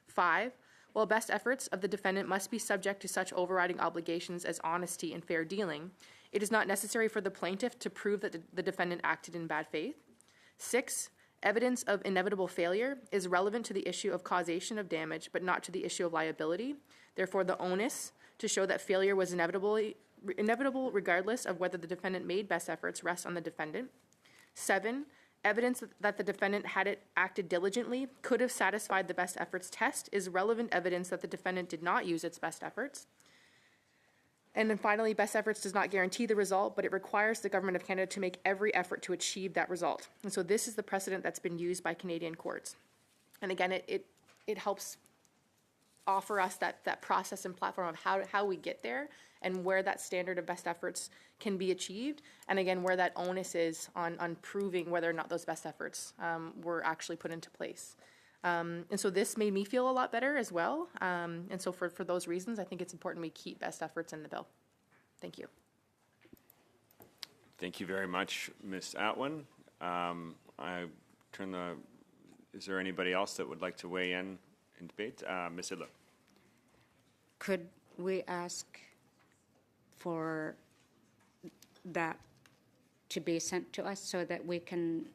5, while best efforts of the defendant must be subject to such overriding obligations as honesty and fair dealing, it is not necessary for the plaintiff to prove that the defendant acted in bad faith. 6, evidence of inevitable failure is relevant to the issue of causation of damage, but not to the issue of liability. Therefore, the onus to show that failure was inevitable regardless of whether the defendant made best efforts rests on the defendant. 7, evidence that the defendant, had it acted diligently, could have satisfied the best efforts test is relevant evidence that the defendant did not use its best efforts. And then finally, best efforts does not guarantee the result, but it requires the Government of Canada to make every effort to achieve that result. And so this is the precedent that's been used by Canadian courts. And again, it helps offer us that process and platform of how we get there and where that standard of best efforts can be achieved. And again, where that onus is on proving whether or not those best efforts were actually put into place. And so this made me feel a lot better as well. And so for those reasons, I think it's important we keep best efforts in the bill. Thank you. Thank you very much, Ms. Atwin. Is there anybody else that would like to weigh in debate? Ms. Idler. Could we ask for that to be sent to us so that we can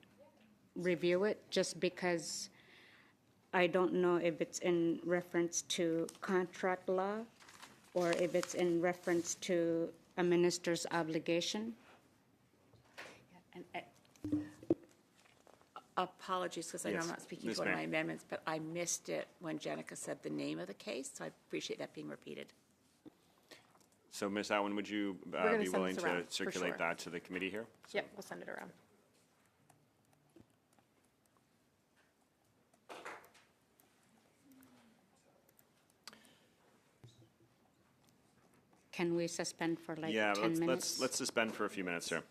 review it, just because I don't know if it's in reference to contract law or if it's in reference to a minister's obligation? Apologies, because I know Yes. I'm not speaking Ms. to one of May. my amendments, but I missed it when Jenica said the name of the case, so I appreciate that being repeated. So, Ms. Atwin, would you gonna be send willing this to around, for circulate sure. that to the committee here? Yep, we'll send it around. Can we suspend for like Yeah, 10 minutes? let's suspend for a few minutes here.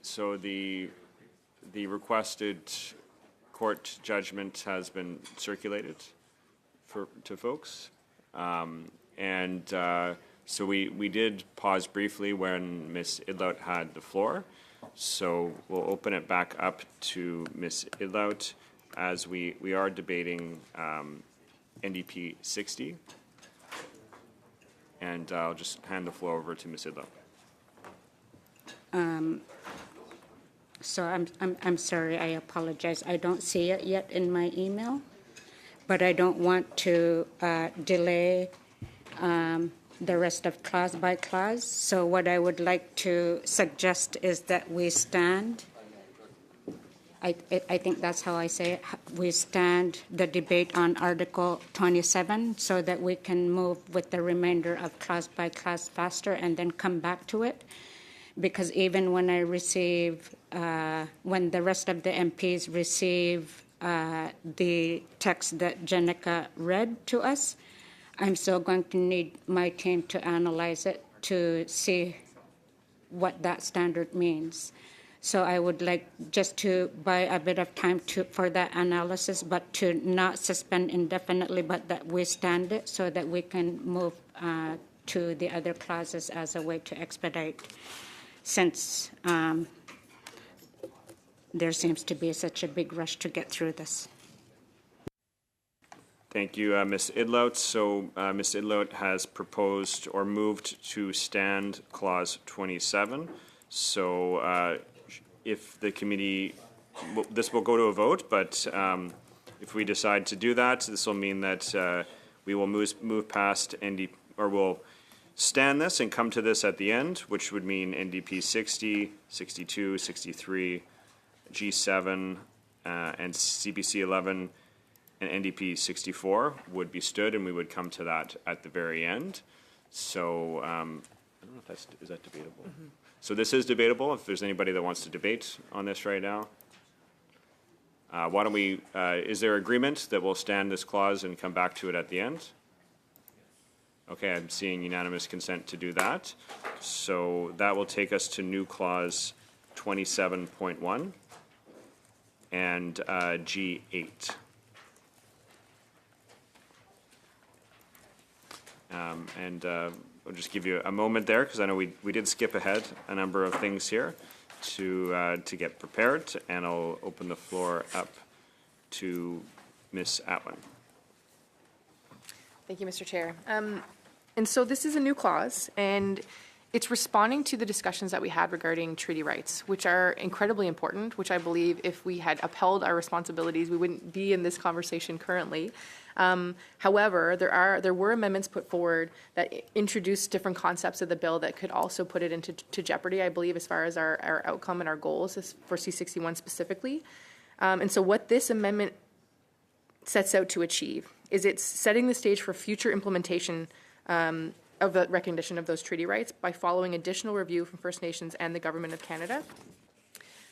So the requested court judgment has been circulated to folks. So we did pause briefly when Ms. Idlout had the floor. So we'll open it back up to Ms. Idlout as we are debating NDP 60. And I'll just hand the floor over to Ms. Idlout. So I'm sorry, I apologize. I don't see it yet in my email, but I don't want to delay the rest of clause by clause. So what I would like to suggest is that we stand. I think that's how I say it. We stand the debate on Article 27 so that we can move with the remainder of clause by clause faster and then come back to it. Because even when I receive, when the rest of the MPs receive the text that Jenica read to us, I'm still going to need my team to analyze it to see what that standard means. So I would like just to buy a bit of time for that analysis, but to not suspend indefinitely, but that we stand it so that we can move to the other clauses as a way to expedite, since there seems to be such a big rush to get through this. Thank you, Ms. Idlout. So Ms. Idlout has proposed or moved to stand Clause 27. So if the committee, this will go to a vote, but if we decide to do that, this will mean that we will move past NDP, or we'll stand this and come to this at the end, which would mean NDP 60, 62, 63, G7, and CPC 11, and NDP 64 would be stood, and we would come to that at the very end. So I don't know if is that debatable? Mm-hmm. So this is debatable. If there's anybody that wants to debate on this right now, why don't we? Is there agreement that we'll stand this clause and come back to it at the end? Okay, I'm seeing unanimous consent to do that. So that will take us to new clause 27.1 and G8. I'll just give you a moment there because I know we did skip ahead a number of things here to get prepared, and I'll open the floor up to Ms. Atwin. Thank you, Mr. Chair. And so this is a new clause, and it's responding to the discussions that we had regarding treaty rights, which are incredibly important, which I believe if we had upheld our responsibilities, we wouldn't be in this conversation currently. However, there were amendments put forward that introduced different concepts of the bill that could also put it into jeopardy, I believe, as far as our outcome and our goals for C61 specifically. And so what this amendment sets out to achieve is it's setting the stage for future implementation of the recognition of those treaty rights by following additional review from First Nations and the Government of Canada.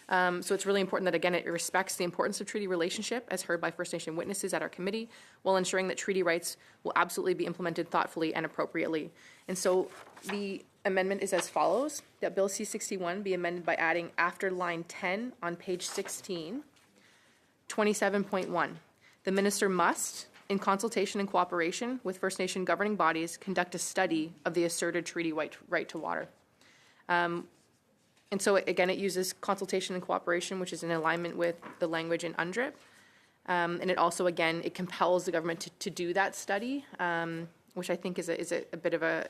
So it's really important that, again, it respects the importance of treaty relationship as heard by First Nation witnesses at our committee, while ensuring that treaty rights will absolutely be implemented thoughtfully and appropriately. And so the amendment is as follows, that Bill C61 be amended by adding after line 10 on page 16, 27.1. The minister must, in consultation and cooperation with First Nation governing bodies, conduct a study of the asserted treaty right to water. And so, again, it uses consultation and cooperation, which is in alignment with the language in UNDRIP. And it also, again, it compels the government to do that study, which I think is a bit of a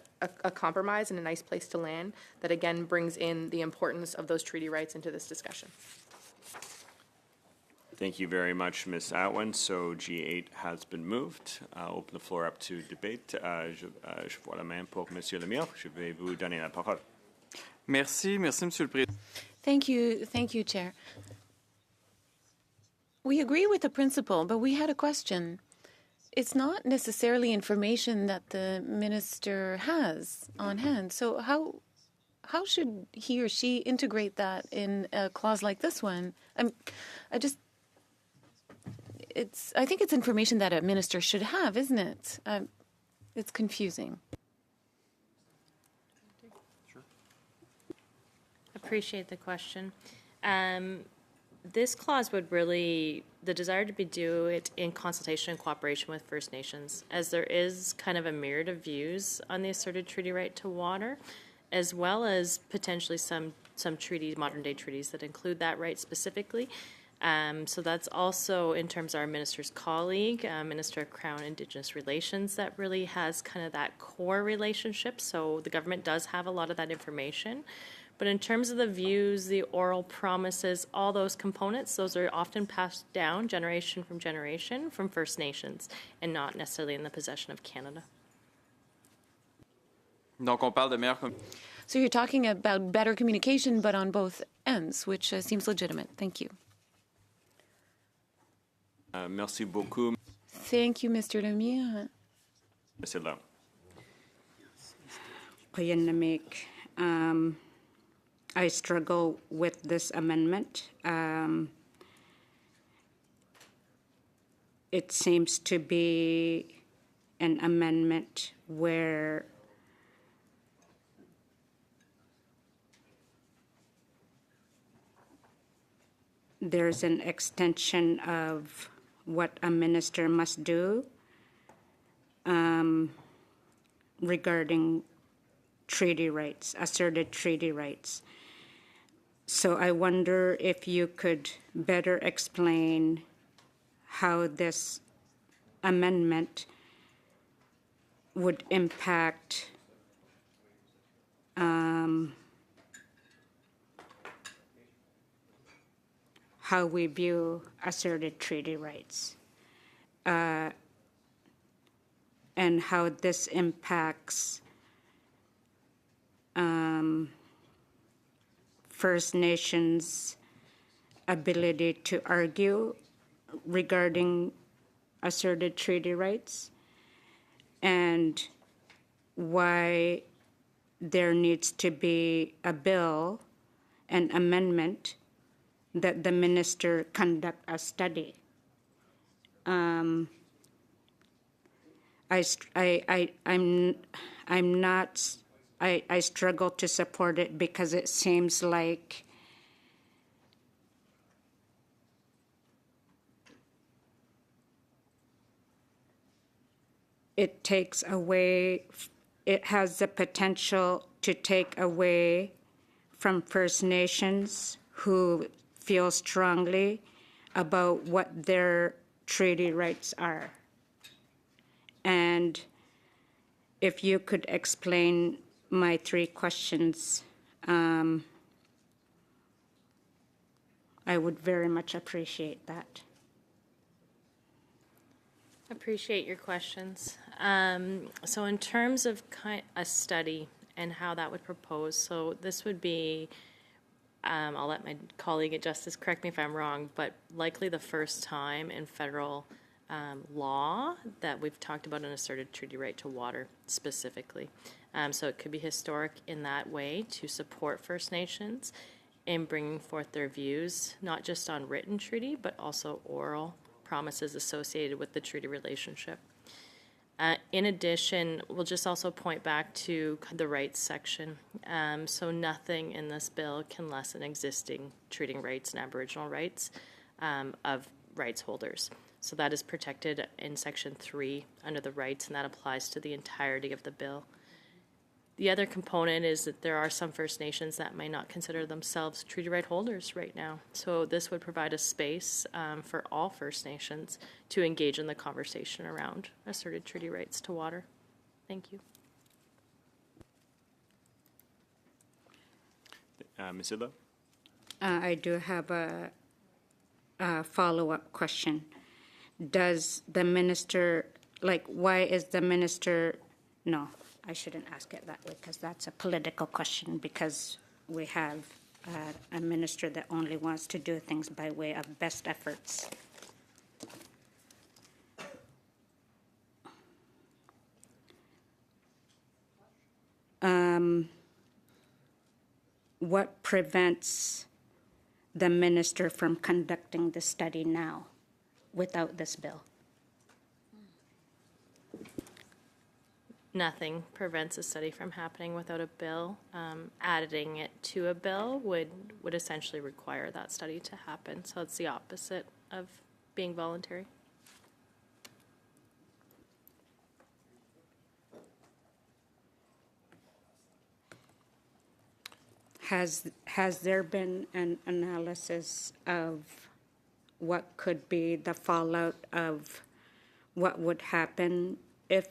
compromise and a nice place to land that, again, brings in the importance of those treaty rights into this discussion. Thank you very much, Ms. Atwin. So G8 has been moved. I'll open the floor up to debate. Je vois la main pour Monsieur Lemire. Je vais vous donner la parole. Merci, Monsieur le Président. Thank you, Chair. We agree with the principle, but we had a question. It's not necessarily information that the minister has on hand. So how should he or she integrate that in a clause like this one? I think it's information that a minister should have, isn't it? It's confusing. Appreciate the question. This clause would really, the desire to be do it in consultation and cooperation with First Nations, as there is kind of a myriad of views on the asserted treaty right to water, as well as potentially some treaties, modern day treaties that include that right specifically. So that's also in terms of our minister's colleague, Minister of Crown Indigenous Relations, that really has kind of that core relationship. So the government does have a lot of that information. But in terms of the views, the oral promises, all those components, those are often passed down generation from First Nations and not necessarily in the possession of Canada. Donc, on parle de So you're talking about better communication, but on both ends, which seems legitimate. Thank you. Merci beaucoup, Thank you, Mr. Lemire. Monsieur Lau. Koyanamik, I struggle with this amendment. It seems to be an amendment where there's an extension of what a minister must do regarding treaty rights, asserted treaty rights. So I wonder if you could better explain how this amendment would impact how we view asserted treaty rights, and how this impacts First Nations' ability to argue regarding asserted treaty rights, and why there needs to be a bill, an amendment, that the minister conduct a study. I'm not. I struggle to support it because it seems like it takes away, it has the potential to take away from First Nations who feel strongly about what their treaty rights are. And if you could explain my three questions, I would very much appreciate that. Appreciate your questions. So in terms of a study and how that would propose, so this would be, I'll let my colleague at Justice correct me if I'm wrong, but likely the first time in federal law that we've talked about an asserted treaty right to water specifically. So it could be historic in that way to support First Nations in bringing forth their views, not just on written treaty, but also oral promises associated with the treaty relationship. In addition, we'll just also point back to the rights section. So nothing in this bill can lessen existing treating rights and Aboriginal rights of rights holders. So that is protected in Section 3 under the rights, and that applies to the entirety of the bill. The other component is that there are some First Nations that may not consider themselves treaty right holders right now. So this would provide a space for all First Nations to engage in the conversation around asserted treaty rights to water. Thank you. Ms. Idlo? I do have a follow-up question. Does the minister, why is the minister, no, I shouldn't ask it that way because that's a political question, because we have a minister that only wants to do things by way of best efforts. What prevents the minister from conducting the study now without this bill? nothing prevents a study from happening without a bill. Adding it to a bill would essentially require that study to happen. So it's the opposite of being voluntary. Has there been an analysis of what could be the fallout of what would happen if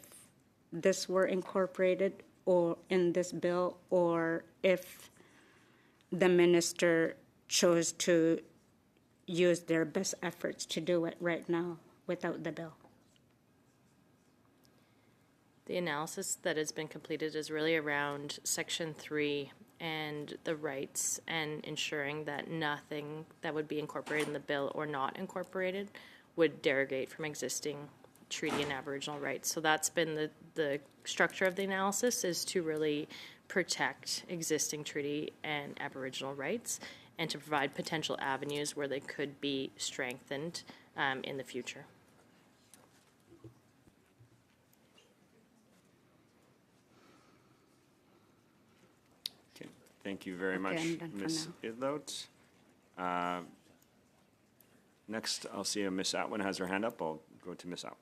this were incorporated or in this bill, or if the minister chose to use their best efforts to do it right now without the bill? The analysis that has been completed is really around Section 3 and the rights and ensuring that nothing that would be incorporated in the bill or not incorporated would derogate from existing treaty and Aboriginal rights. So that's been the structure of the analysis, is to really protect existing treaty and Aboriginal rights and to provide potential avenues where they could be strengthened in the future. Okay. Thank you very much, I'm done for Ms. Idlout. Next, I'll see Ms. Atwin has her hand up. I'll go to Ms. Atwin.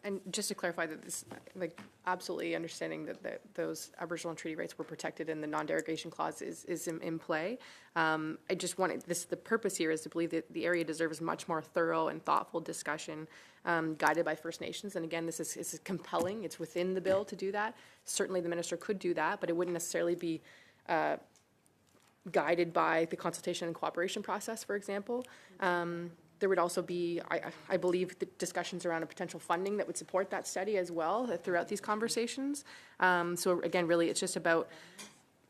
And just to clarify that this, like, absolutely understanding that those Aboriginal treaty rights were protected and the non-derogation clause is in play. I just wanted the purpose here is to believe that the area deserves much more thorough and thoughtful discussion guided by First Nations. And again, this is compelling. It's within the bill to do that. Certainly the minister could do that, but it wouldn't necessarily be guided by the consultation and cooperation process, for example. There would also be, I believe, the discussions around a potential funding that would support that study as well throughout these conversations. So again, really, it's just about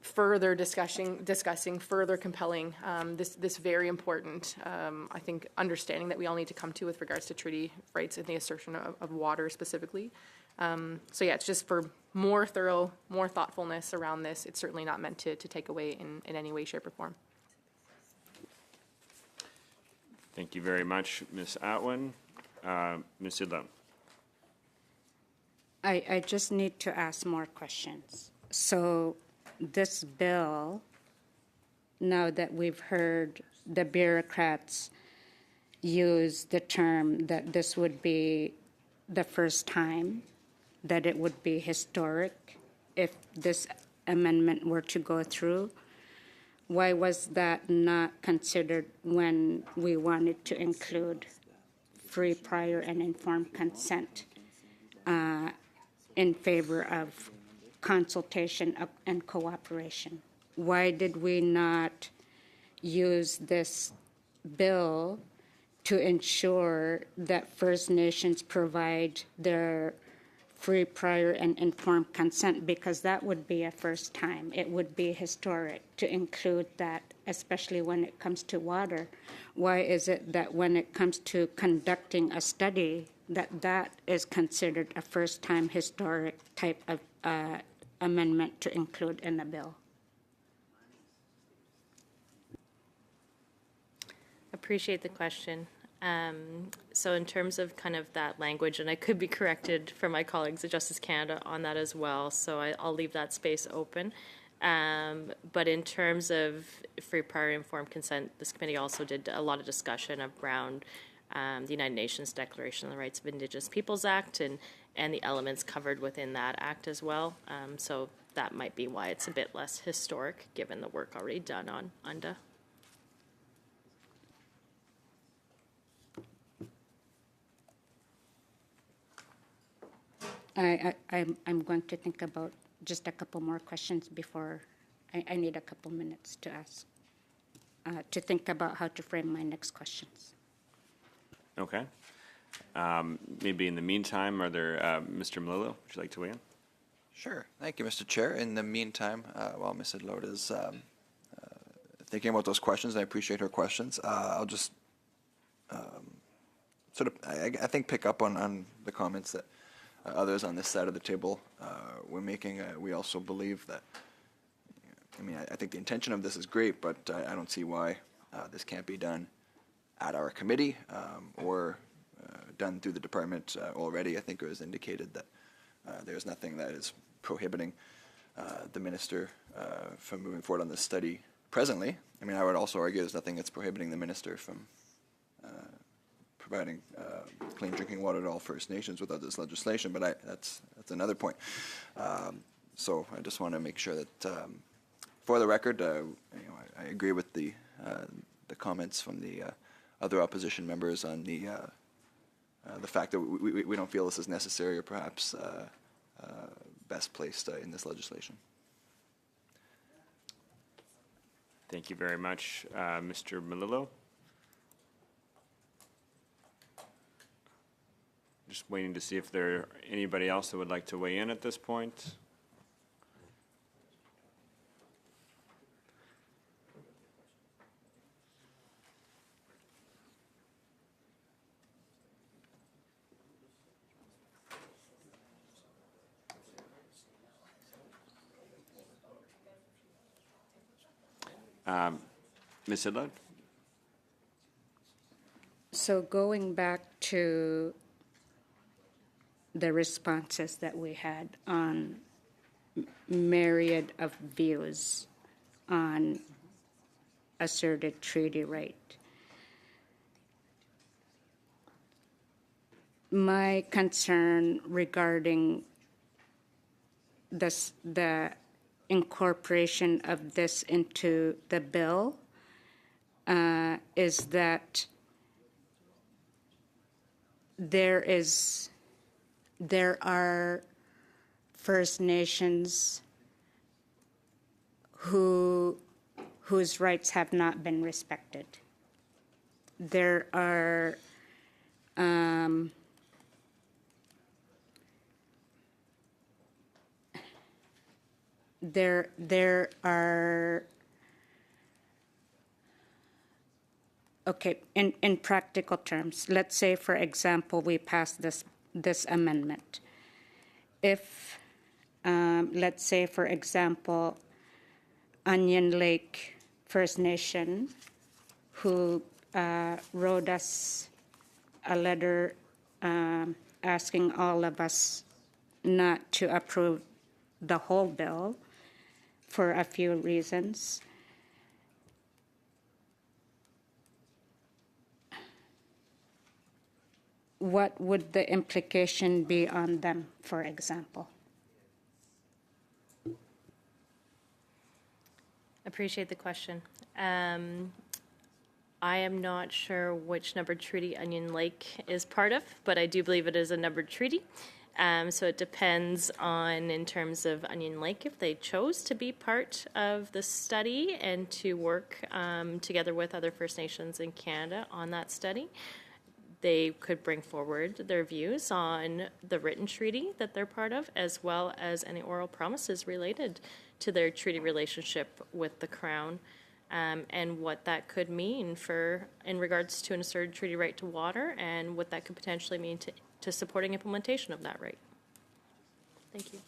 further discussing, further compelling this very important, I think, understanding that we all need to come to with regards to treaty rights and the assertion of water specifically. So yeah, it's just for more thorough, more thoughtfulness around this. It's certainly not meant to take away in any way, shape, or form. Thank you very much, Ms. Atwin. Ms. Idlout. I just need to ask more questions. So this bill, now that we've heard the bureaucrats use the term that this would be the first time, that it would be historic if this amendment were to go through, why was that not considered when we wanted to include free, prior, and informed consent in favor of consultation and cooperation? Why did we not use this bill to ensure that First Nations provide their free, prior, and informed consent? Because that would be a first time. It would be historic to include that, especially when it comes to water. Why is it that when it comes to conducting a study, that is considered a first-time historic type of amendment to include in the bill? Appreciate the question. So in terms of kind of that language, and I could be corrected from my colleagues at Justice Canada on that as well, so I'll leave that space open. But in terms of free, prior, informed consent, this committee also did a lot of discussion around the United Nations Declaration on the Rights of Indigenous Peoples Act and the elements covered within that act as well. So that might be why it's a bit less historic, given the work already done on UNDA. I'm going to think about just a couple more questions before I need a couple minutes to ask, to think about how to frame my next questions. Okay. Maybe in the meantime, are there, Mr. Malillo, would you like to weigh in? Sure. Thank you, Mr. Chair. In the meantime, while Ms. Idlout is thinking about those questions, I appreciate her questions, I'll just sort of, I think, pick up on the comments that others on this side of the table were making. We also believe that, I mean, I think the intention of this is great, but I don't see why this can't be done at our committee or done through the department already. I think it was indicated that There's nothing that is prohibiting the minister from moving forward on this study presently. I mean, I would also argue there's nothing that's prohibiting the minister from providing clean drinking water to all First Nations without this legislation, but that's another point. So I just want to make sure that, for the record, I agree with the comments from the other opposition members on the fact that we don't feel this is necessary or perhaps best placed in this legislation. Thank you very much. Mr. Melillo? Just waiting to see if there anybody else that would like to weigh in at this point. Ms. Idlot? So going back to the responses that we had on myriad of views on asserted treaty right. My concern regarding the incorporation of this into the bill is that there are First Nations whose rights have not been respected. There are there are okay, in practical terms, let's say, for example, we pass this amendment. If, let's say, for example, Onion Lake First Nation, who wrote us a letter asking all of us not to approve the whole bill for a few reasons. What would the implication be on them, for example? Appreciate the question. I am not sure which numbered treaty Onion Lake is part of, but I do believe it is a numbered treaty. So it depends on, in terms of Onion Lake, if they chose to be part of the study and to work together with other First Nations in Canada on that study. They could bring forward their views on the written treaty that they're part of, as well as any oral promises related to their treaty relationship with the Crown, and what that could mean in regards to an asserted treaty right to water, and what that could potentially mean to supporting implementation of that right. Thank you.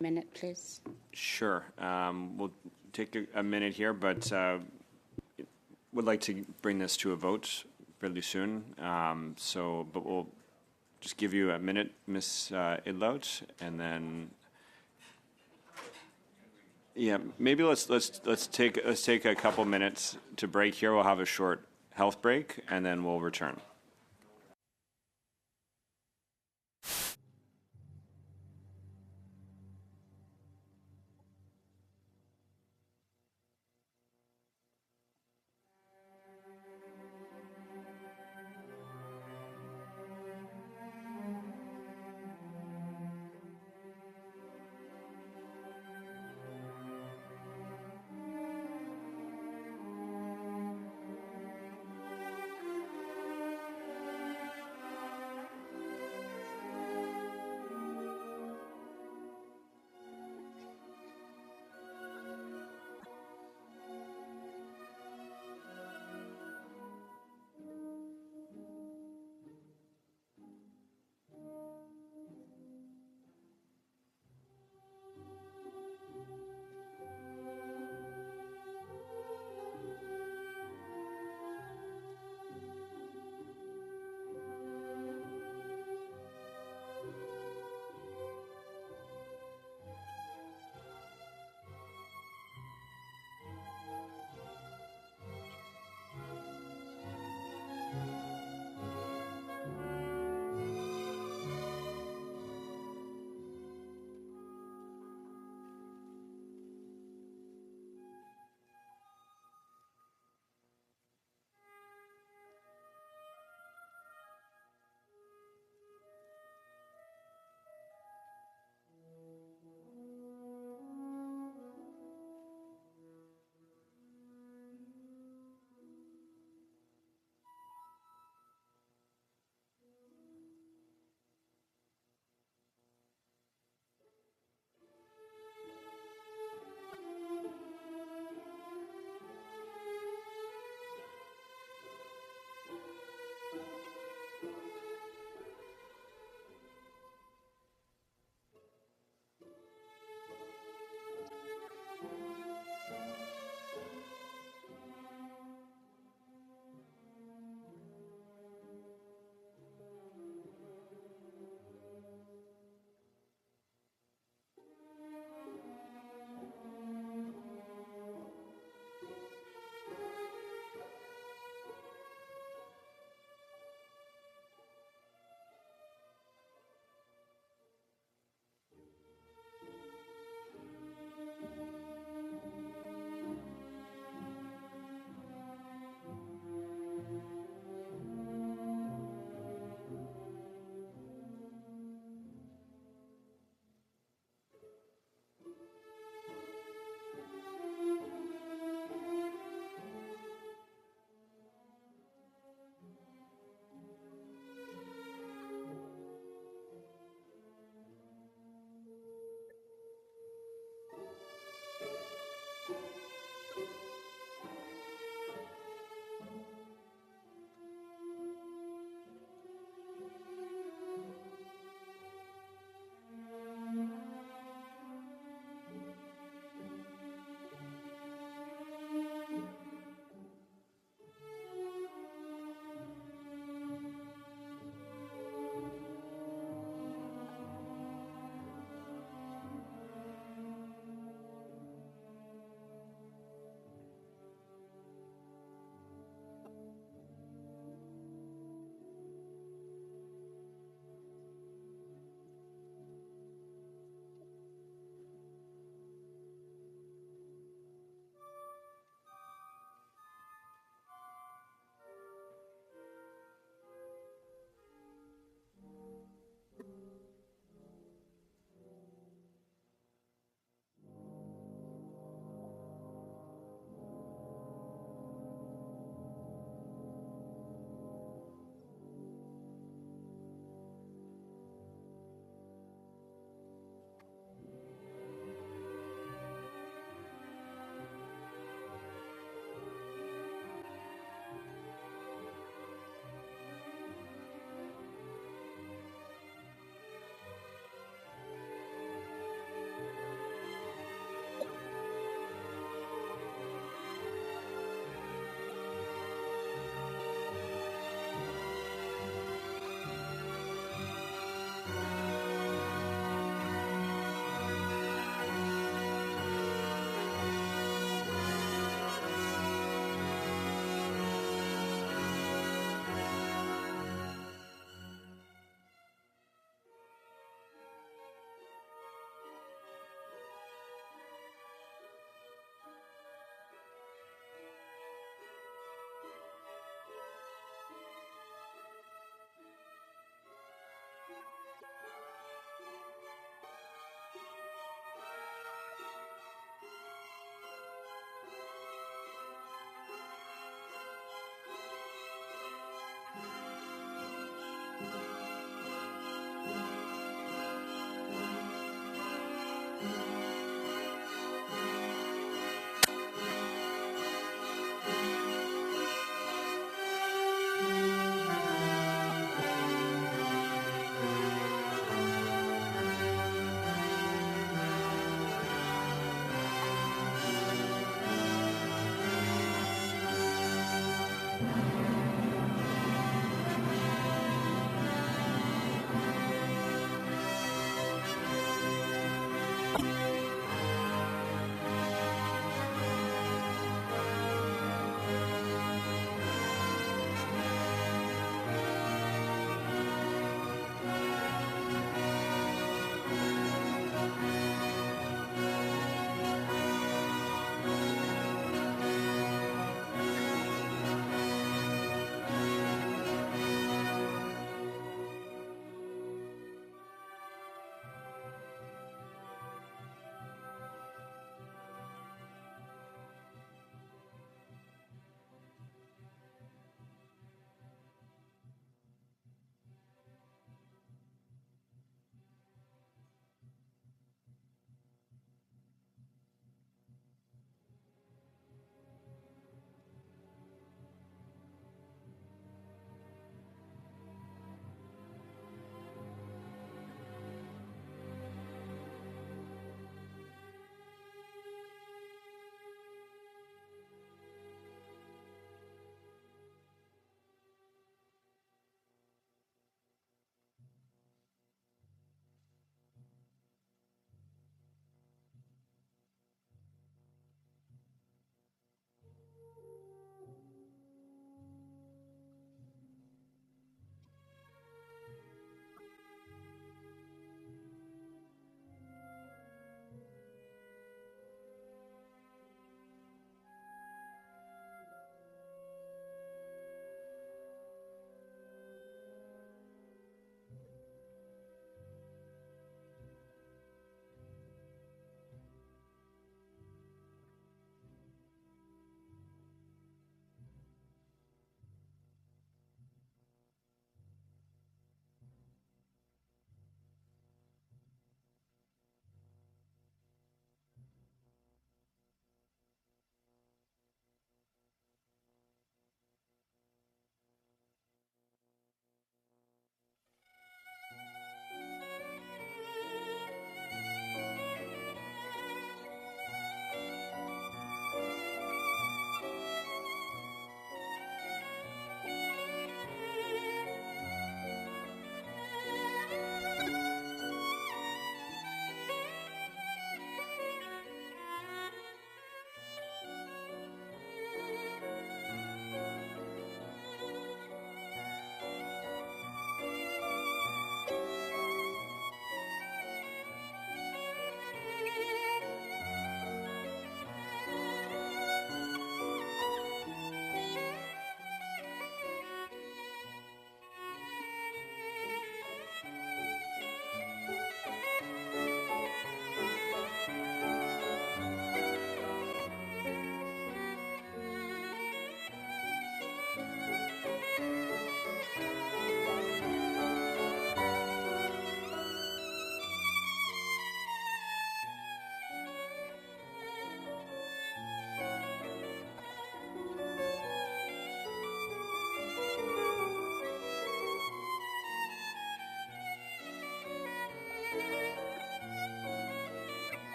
Minute, please. Sure. We'll take a minute here, but would like to bring this to a vote fairly soon. But we'll just give you a minute, Ms. Idlot, and then maybe let's take a couple minutes to break here. We'll have a short health break, and then we'll return.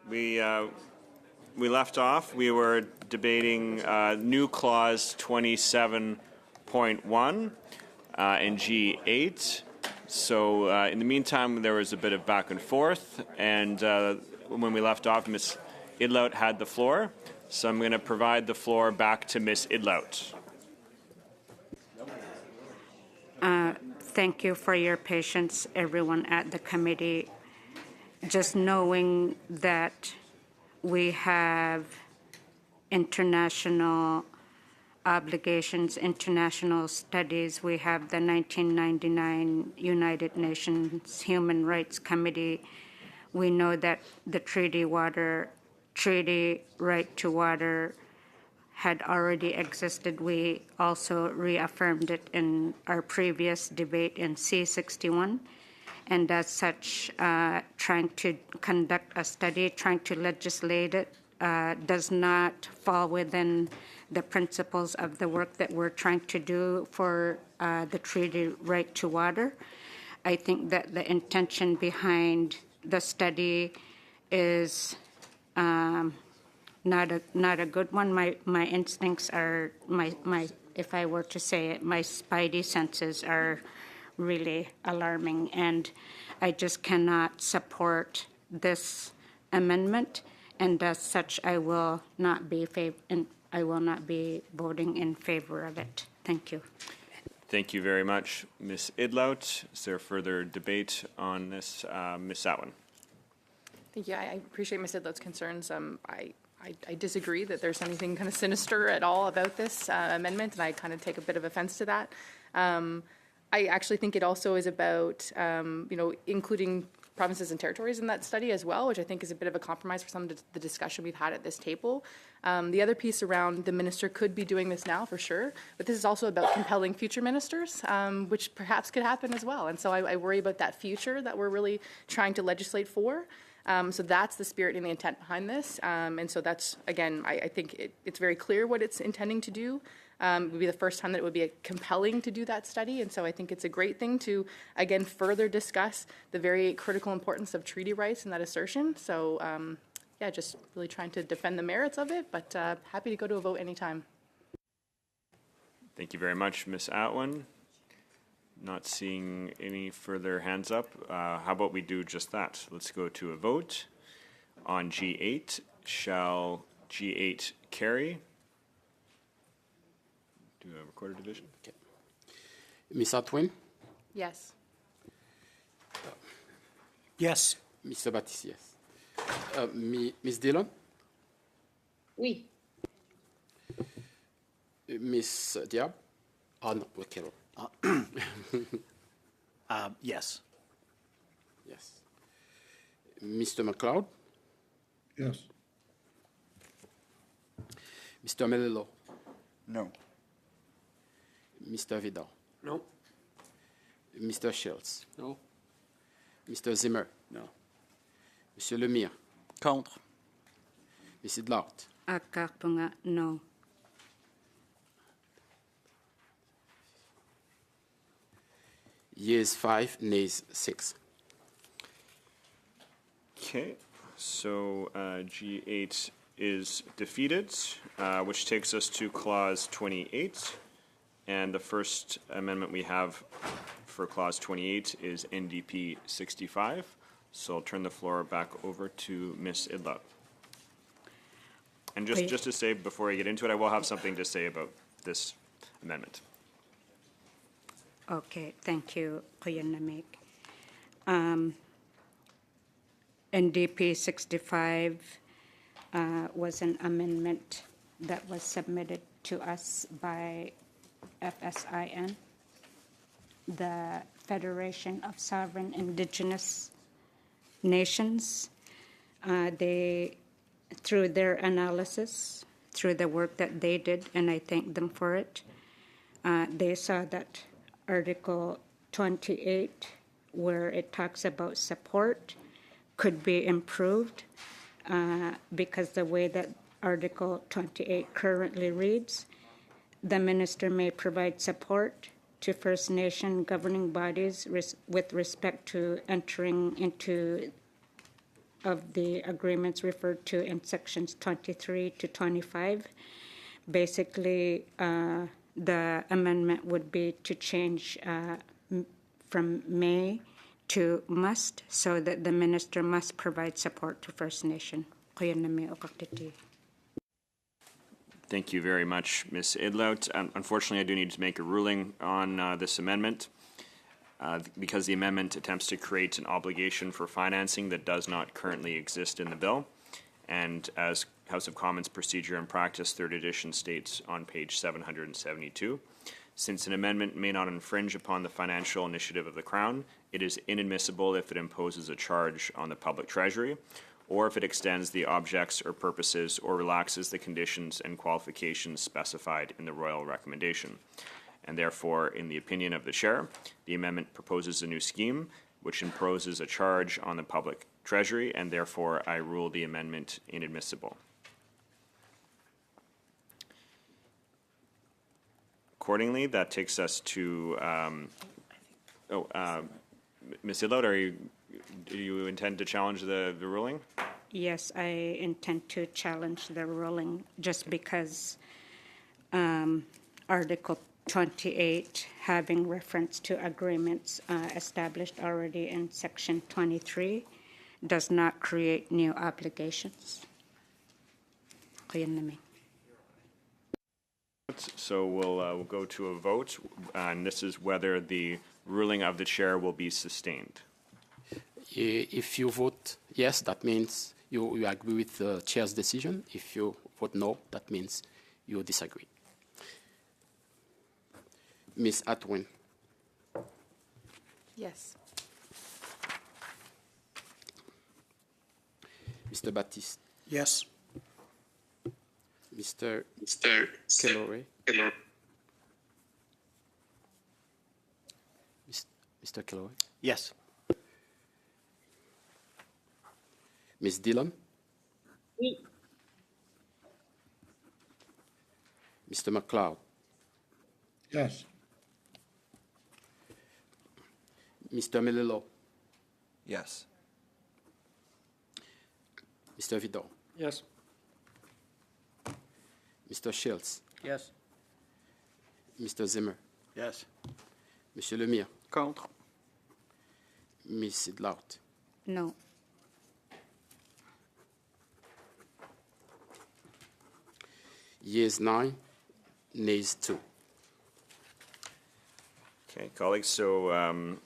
we left off, we were debating new clause 27.1 and G8. So in the meantime, there was a bit of back and forth, and when we left off, Ms. Idlout had the floor. So I'm going to provide the floor back to Ms. Idlout. Thank you for your patience, everyone at the committee. Just knowing that we have international obligations, international studies. We have the 1999 United Nations Human Rights Committee. We know that the treaty right to water had already existed. We also reaffirmed it in our previous debate in C61. And as such, trying to conduct a study, trying to legislate it, does not fall within the principles of the work that we're trying to do for the treaty right to water. I think that the intention behind the study is not a good one. My instincts are, if I were to say it, my spidey senses are really alarming, and I just cannot support this amendment, and as such, I will not be voting in favor of it. Thank you. Thank you very much, Ms. Idlout. Is there further debate on this? Ms. Atwin. Thank you. I appreciate Ms. Idloat's concerns. I disagree that there's anything kind of sinister at all about this amendment, and I kind of take a bit of offense to that. I actually think it also is about, including provinces and territories in that study as well, which I think is a bit of a compromise for some of the discussion we've had at this table. The other piece around the minister could be doing this now for sure, but this is also about compelling future ministers, which perhaps could happen as well. And so I worry about that future that we're really trying to legislate for. So that's the spirit and the intent behind this. And so that's, again, I think it's very clear what it's intending to do. It would be the first time that it would be compelling to do that study. And so I think it's a great thing to, again, further discuss the very critical importance of treaty rights and that assertion. So, yeah, just really trying to defend the merits of it, but happy to go to a vote anytime. Thank you very much, Ms. Atwin. Not seeing any further hands up. How about we do just that? Let's go to a vote on G8. Shall G8 carry? Do a recorder division? Okay. Ms. Atwin? Yes. Yes. Mr. Baptiste, yes. Ms. Dillon? Oui. Ms. Diab? No, okay. Yes. Yes. Mr. McLeod? Yes. Mr. Melillo? No. Mr. Vidal? No. Mr. Schultz? No. Mr. Zimmer? No. Monsieur Lemire? Contre. Ms. Idlout? Akapunga, no. Yeas 5, nays 6. Okay, so G8 is defeated, which takes us to Clause 28. And the first amendment we have for Clause 28 is NDP 65. So I'll turn the floor back over to Ms. Idlout. And just to say, before I get into it, I will have something to say about this amendment. Okay, thank you, Kuya Namik. NDP 65 was an amendment that was submitted to us by FSIN, the Federation of Sovereign Indigenous Nations. They, through their analysis, through the work that they did, and I thank them for it, they saw that Article 28, where it talks about support, could be improved because the way that Article 28 currently reads, the minister may provide support to First Nation governing bodies with respect to entering into of the agreements referred to in sections 23 to 25. Basically, the amendment would be to change from may to must, so that the minister must provide support to First Nation. Thank you very much, Ms. Idlout. Unfortunately, I do need to make a ruling on this amendment because the amendment attempts to create an obligation for financing that does not currently exist in the bill. And as House of Commons Procedure and Practice, 3rd edition states on page 772, since an amendment may not infringe upon the financial initiative of the Crown, it is inadmissible if it imposes a charge on the public treasury, or if it extends the objects or purposes or relaxes the conditions and qualifications specified in the royal recommendation. And therefore, in the opinion of the chair, the amendment proposes a new scheme which imposes a charge on the public treasury, and therefore I rule the amendment inadmissible. Accordingly, that takes us to, Ms. Idlout, do you intend to challenge the ruling? Yes, I intend to challenge the ruling just because Article 28, having reference to agreements established already in Section 23, does not create new obligations. So we'll go to a vote, and this is whether the ruling of the chair will be sustained. If you vote yes, that means you agree with the chair's decision. If you vote no, that means you disagree. Ms. Atwin. Yes. Mr. Baptiste. Yes. Mr. Kelloray. Mr. Kelloray. Yes. Ms. Dillon. Oui. Mr. McLeod. Yes. Mr. Melillo. Yes. Mr. Vidal. Yes. Mr. Shields. Yes. Mr. Zimmer. Yes. Monsieur Lemire. Contre. Ms. Idlout. No. Yeas 9, nays 2. Okay, colleagues, so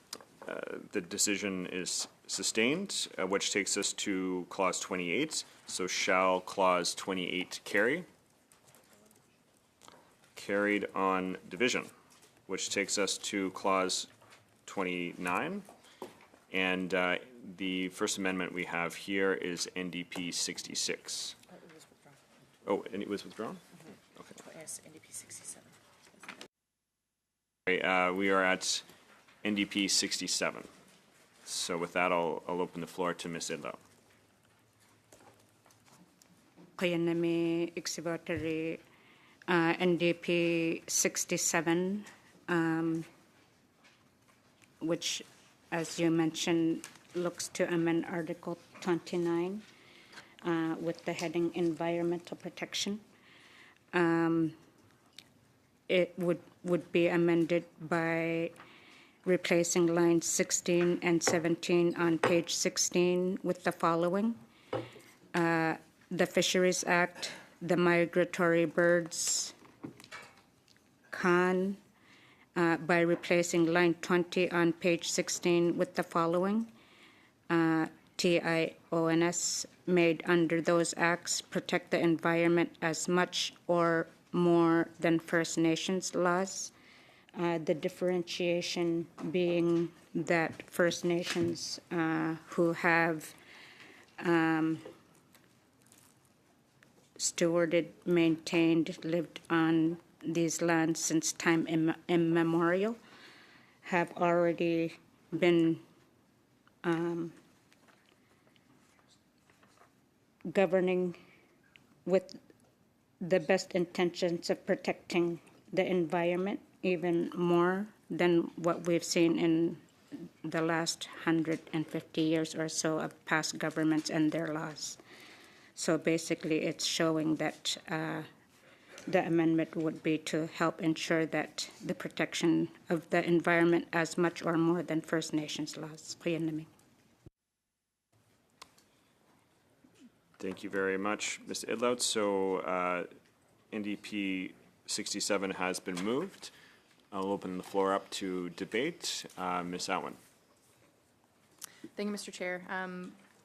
the decision is sustained, which takes us to Clause 28. So shall Clause 28 carry? Carried on division, which takes us to Clause 29. And the first amendment we have here is NDP 66. Oh, and it was withdrawn? Okay. Yes, NDP 67. Okay, we are at NDP 67. So with that, I'll open the floor to Ms. Idlout. Kayanami Exhibitory NDP 67, which, as you mentioned, looks to amend Article 29 with the heading Environmental Protection. It would be amended by replacing lines 16 and 17 on page 16 with the following. The Fisheries Act, the Migratory Birds Con, by replacing line 20 on page 16 with the following. TIONS made under those acts protect the environment as much or more than First Nations laws. The differentiation being that First Nations who have stewarded, maintained, lived on these lands since time immemorial have already been governing with the best intentions of protecting the environment even more than what we've seen in the last 150 years or so of past governments and their laws. So basically, it's showing that the amendment would be to help ensure that the protection of the environment as much or more than First Nations laws. Thank you very much, Ms. Idlout. So NDP 67 has been moved. I'll open the floor up to debate. Ms. Atwin. Thank you, Mr. Chair.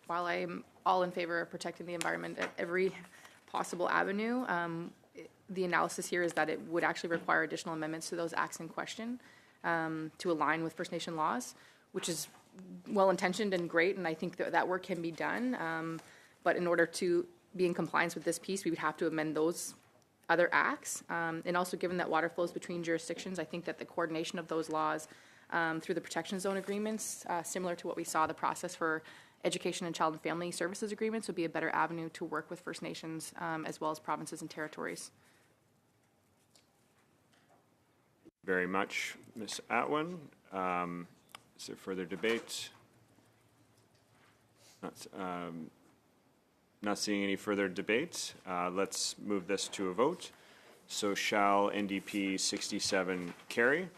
While I'm all in favor of protecting the environment at every possible avenue, the analysis here is that it would actually require additional amendments to those acts in question to align with First Nation laws, which is well-intentioned and great, and I think that work can be done. But in order to be in compliance with this piece, we would have to amend those other acts. And also, given that water flows between jurisdictions, I think that the coordination of those laws through the protection zone agreements, similar to what we saw the process for education and child and family services agreements, would be a better avenue to work with First Nations as well as provinces and territories. Very much, Ms. Atwin. Is there further debate? Not seeing any further debate. Let's move this to a vote. So shall NDP 67 carry?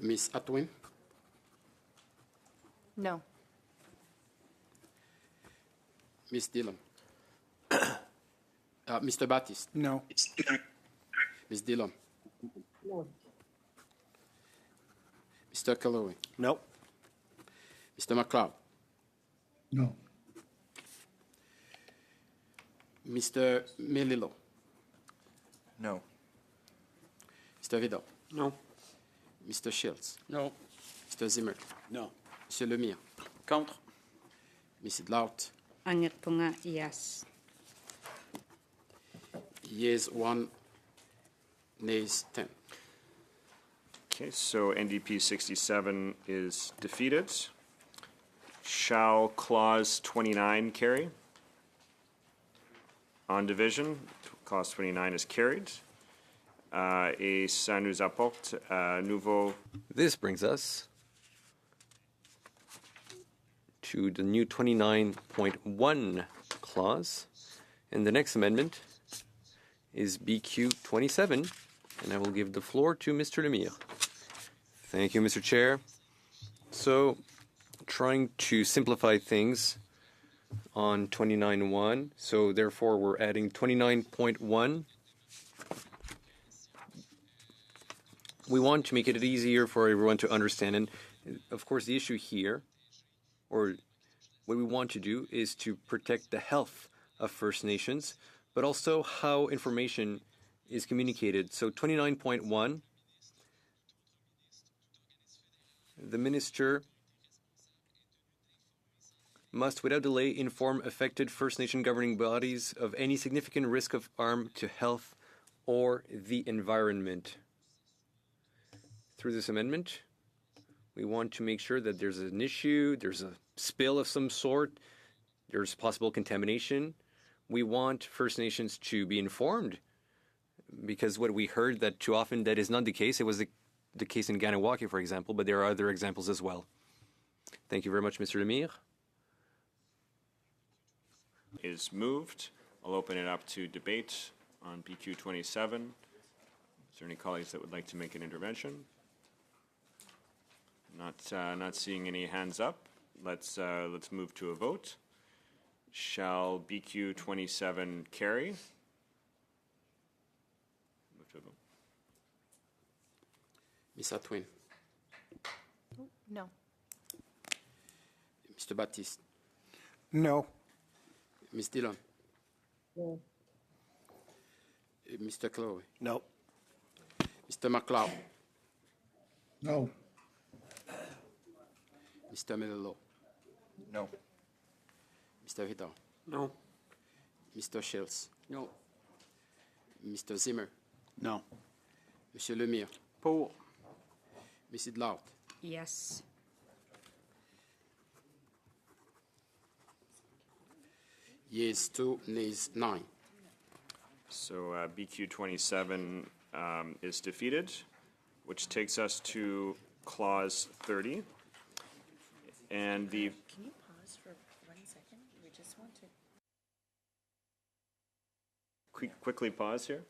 Ms. Atwin, No. Ms. Dillon, Mr. Baptiste, No. Ms. Dillon, No. Mr. Calloway, No. Mr. McLeod, No. Mr. Melillo, No. Mr. Vidal, No. Mr. Shields, No. Mr. Zimmer, No. Monsieur Lemire, Contre. Ms. Idlout, Anyat po nga, yes. yeas 1, nays 10. Okay, so NDP 67 is defeated. Shall clause 29 carry? On division, clause 29 is carried. Et ça nous apporte un nouveau. This brings us to the new 29.1 clause. And the next amendment is BQ 27. And I will give the floor to Mr. Lemire. Thank you, Mr. Chair. So, trying to simplify things on 29.1. So, therefore, we're adding 29.1. We want to make it easier for everyone to understand. And, of course, the issue here, or what we want to do, is to protect the health of First Nations, but also how information is communicated. So 29.1, the minister must, without delay, inform affected First Nation governing bodies of any significant risk of harm to health or the environment. Through this amendment, we want to make sure that there's an issue, there's a spill of some sort, there's possible contamination. We want First Nations to be informed, because what we heard that too often that is not the case. It was the case in Ganawaki, for example, but there are other examples as well. Thank you very much, Mr. Lemire. Is moved. I'll open it up to debate on BQ 27. Is there any colleagues that would like to make an intervention? Not seeing any hands up. Let's move to a vote. Shall BQ 27 carry? Move to a vote. Ms. Atwin, No. Mr. Baptiste, No. Ms. Dillon, No. Mr. Calloway, No. Mr. McLeod, No. Mr. Melillo, No. Mr. Vidal, No. Mr. Shields, No. Mr. Zimmer, No. Monsieur Lemire, Pour. Ms. Idlout, Yes. Yeas 2, nays 9. So BQ 27 is defeated, which takes us to clause 30. And the Can you pause for 1 second? We just want to. quickly pause here.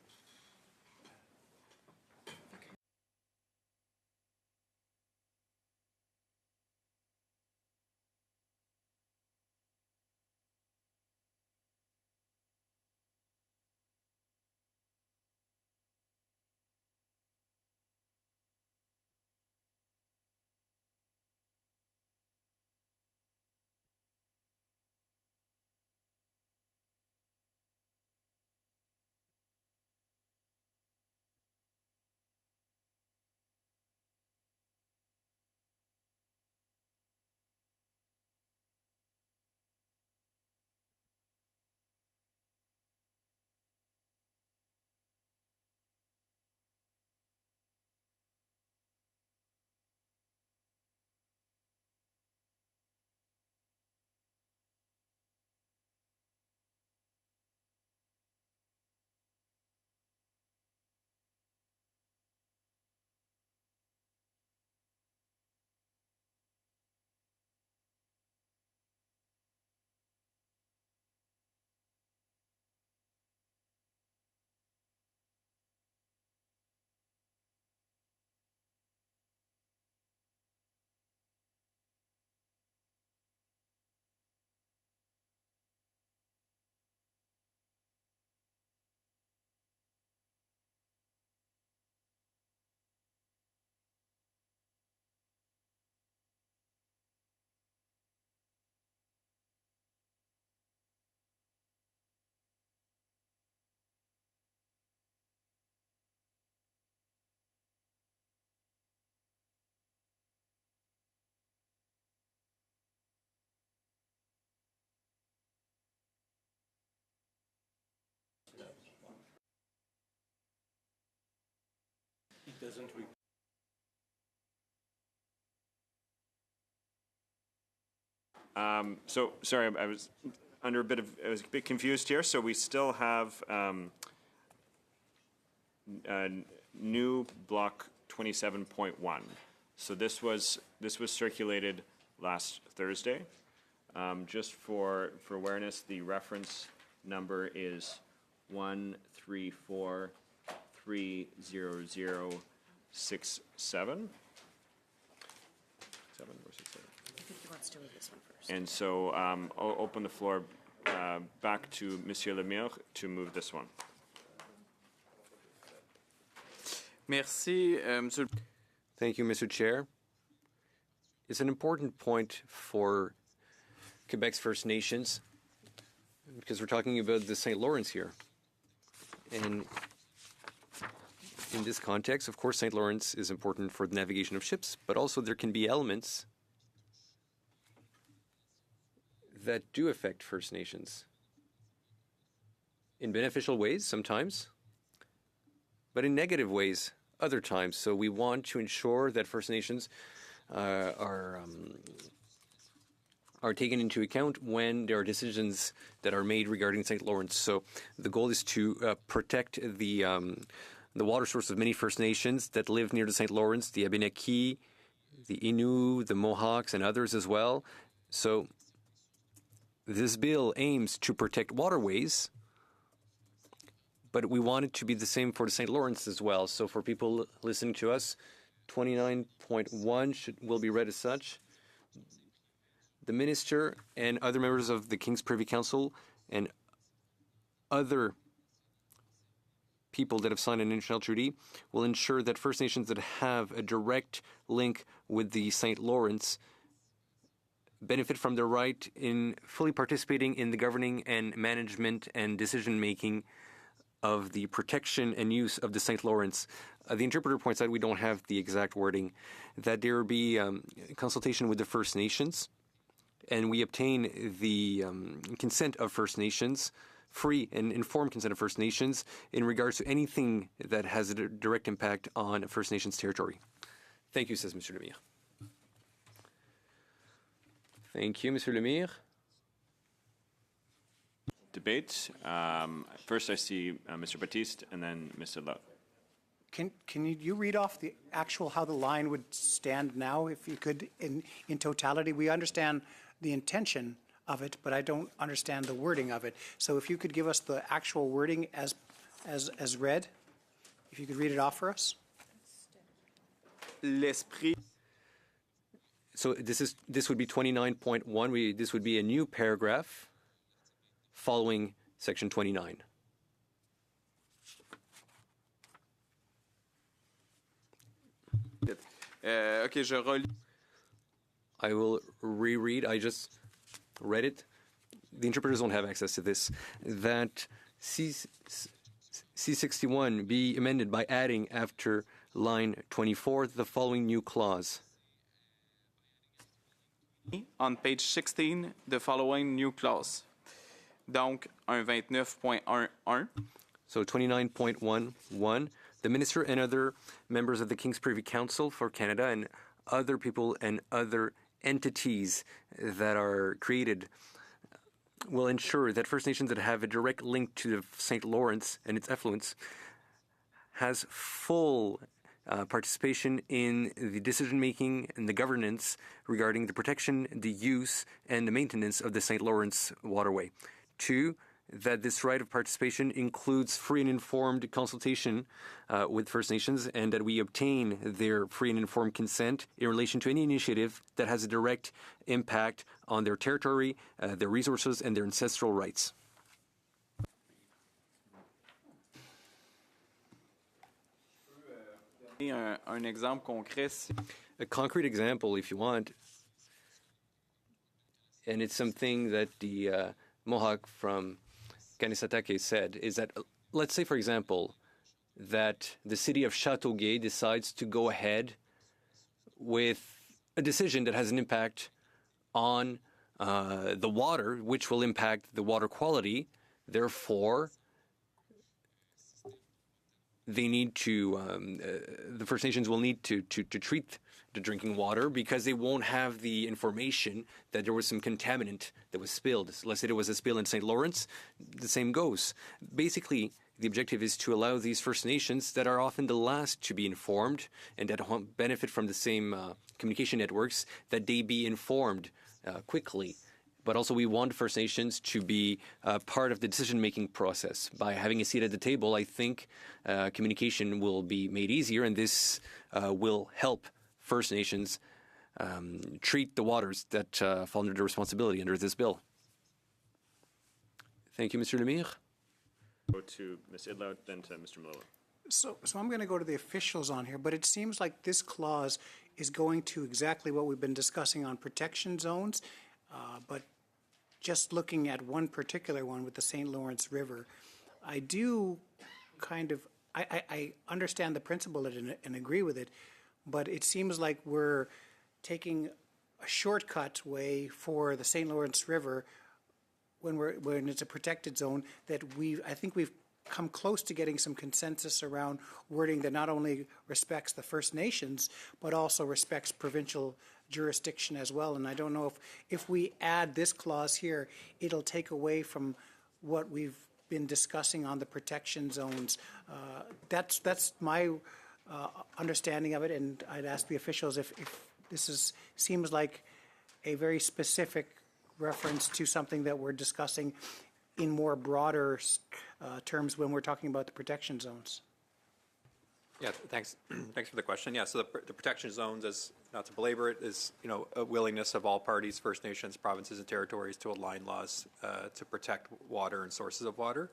So sorry, I was I was a bit confused here. So we still have new block 27.1. So this was circulated last Thursday. Just for awareness, the reference number is 1343067. 7 or 6, 7. I think he wants to read this one first. And so I'll open the floor back to Monsieur Lemire to move this one. Merci, Monsieur. Thank you, Mr. Chair. It's an important point for Quebec's First Nations because we're talking about the St. Lawrence here. And in this context, of course, St. Lawrence is important for the navigation of ships, but also there can be elements that do affect First Nations in beneficial ways sometimes, but in negative ways other times. So we want to ensure that First Nations are taken into account when there are decisions that are made regarding St. Lawrence. So the goal is to protect the water source of many First Nations that live near the St. Lawrence, the Abenaki, the Innu, the Mohawks, and others as well. So this bill aims to protect waterways, but we want it to be the same for the St. Lawrence as well. So for people listening to us, 29.1 will be read as such. The Minister and other members of the King's Privy Council and other people that have signed an international treaty will ensure that First Nations that have a direct link with the St. Lawrence benefit from their right in fully participating in the governing and management and decision-making of the protection and use of the St. Lawrence. The interpreter points out we don't have the exact wording, that there will be consultation with the First Nations, and we obtain the consent of First Nations, free and informed consent of First Nations in regards to anything that has a direct impact on First Nations territory. Thank you, says Mr. Lemire. Thank you, Mr. Lemire. debate. First, I see Mr. Batiste and then Ms. Sidlow. Can you read off the actual, how the line would stand now, if you could, in totality? We understand the intention of it, but I don't understand the wording of it. So if you could give us the actual wording as read, if you could read it off for us. L'esprit. So this would be 29.1. This would be a new paragraph following section 29. OK, je relis. I will reread. I just read it. The interpreters don't have access to this. That C61 be amended by adding after line 24 the following new clause. On page 16, the following new clause. Donc, un 29.11. So 29.11, the minister and other members of the King's Privy Council for Canada and other people and other entities that are created will ensure that First Nations that have a direct link to the St. Lawrence and its effluents has full participation in the decision-making and the governance regarding the protection, the use, and the maintenance of the St. Lawrence waterway. 2, that this right of participation includes free and informed consultation with First Nations, and that we obtain their free and informed consent in relation to any initiative that has a direct impact on their territory, their resources, and their ancestral rights. Un exemple concret. A concrete example, if you want, and it's something that the Mohawk from Kanisatake said, is that, let's say, for example, that the city of Châteauguay decides to go ahead with a decision that has an impact on the water, which will impact the water quality. Therefore, they need to, the First Nations will need to treat the drinking water because they won't have the information that there was some contaminant that was spilled. Let's say there was a spill in St. Lawrence, the same goes. Basically, the objective is to allow these First Nations that are often the last to be informed and that benefit from the same communication networks, that they be informed quickly. But also we want First Nations to be part of the decision-making process. By having a seat at the table, I think communication will be made easier, and this will help First Nations treat the waters that fall under their responsibility under this bill. Thank you, Mr. Lemire. Go to Ms. Idlow, then to Mr. Malolo. So I'm going to go to the officials on here, but it seems like this clause is going to exactly what we've been discussing on protection zones, but just looking at one particular one with the St. Lawrence River, I do kind of, I understand the principle and agree with it, but it seems like we're taking a shortcut way for the St. Lawrence River when it's a protected zone that I think we've come close to getting some consensus around wording that not only respects the First Nations, but also respects provincial jurisdiction as well. And I don't know if we add this clause here, it'll take away from what we've been discussing on the protection zones. That's my understanding of it, and I'd ask the officials if this seems like a very specific reference to something that we're discussing in more broader terms when we're talking about the protection zones. Yeah, thanks. Thanks for the question. Yeah, so the protection zones, as not to belabor it, is a willingness of all parties, First Nations, provinces, and territories to align laws to protect water and sources of water,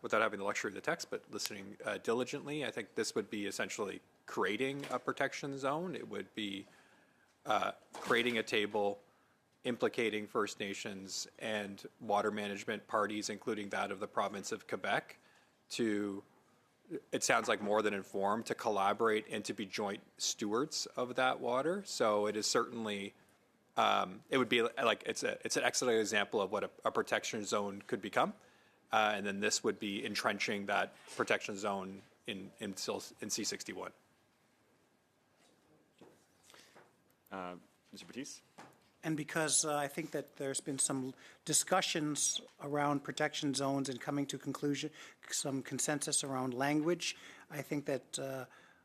without having the luxury of the text, but listening diligently. I think this would be essentially creating a protection zone. It would be creating a table implicating First Nations and water management parties, including that of the province of Quebec, to, it sounds like more than inform, to collaborate and to be joint stewards of that water. So it is certainly, it would be like, it's an excellent example of what a protection zone could become. And then this would be entrenching that protection zone in C61. Mr. Batiste? And because I think that there's been some discussions around protection zones and coming to conclusion, some consensus around language, I think that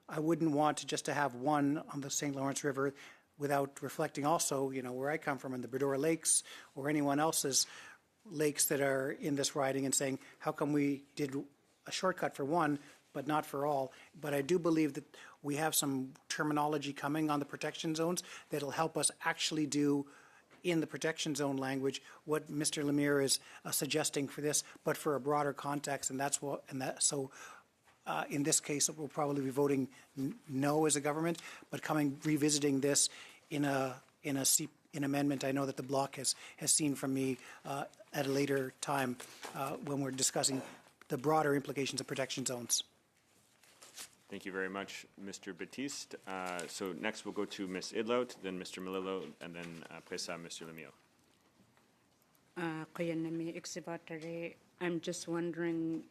I wouldn't want to just to have one on the St. Lawrence River without reflecting also, you know, where I come from in the Bredora Lakes or anyone else's lakes that are in this riding and saying, how come we did a shortcut for one but not for all? But I do believe that we have some terminology coming on the protection zones that'll help us actually do in the protection zone language what Mr. Lemire is suggesting for this, but for a broader context, and that's what, and that, so in this case, we'll probably be voting no as a government, but revisiting this in an amendment I know that the bloc has seen from me at a later time when we're discussing the broader implications of protection zones. Thank you very much, Mr. Batiste. So next we'll go to Ms. Idlout, then Mr. Melillo, and then après ça, Mr. Lemieux. I'm just wondering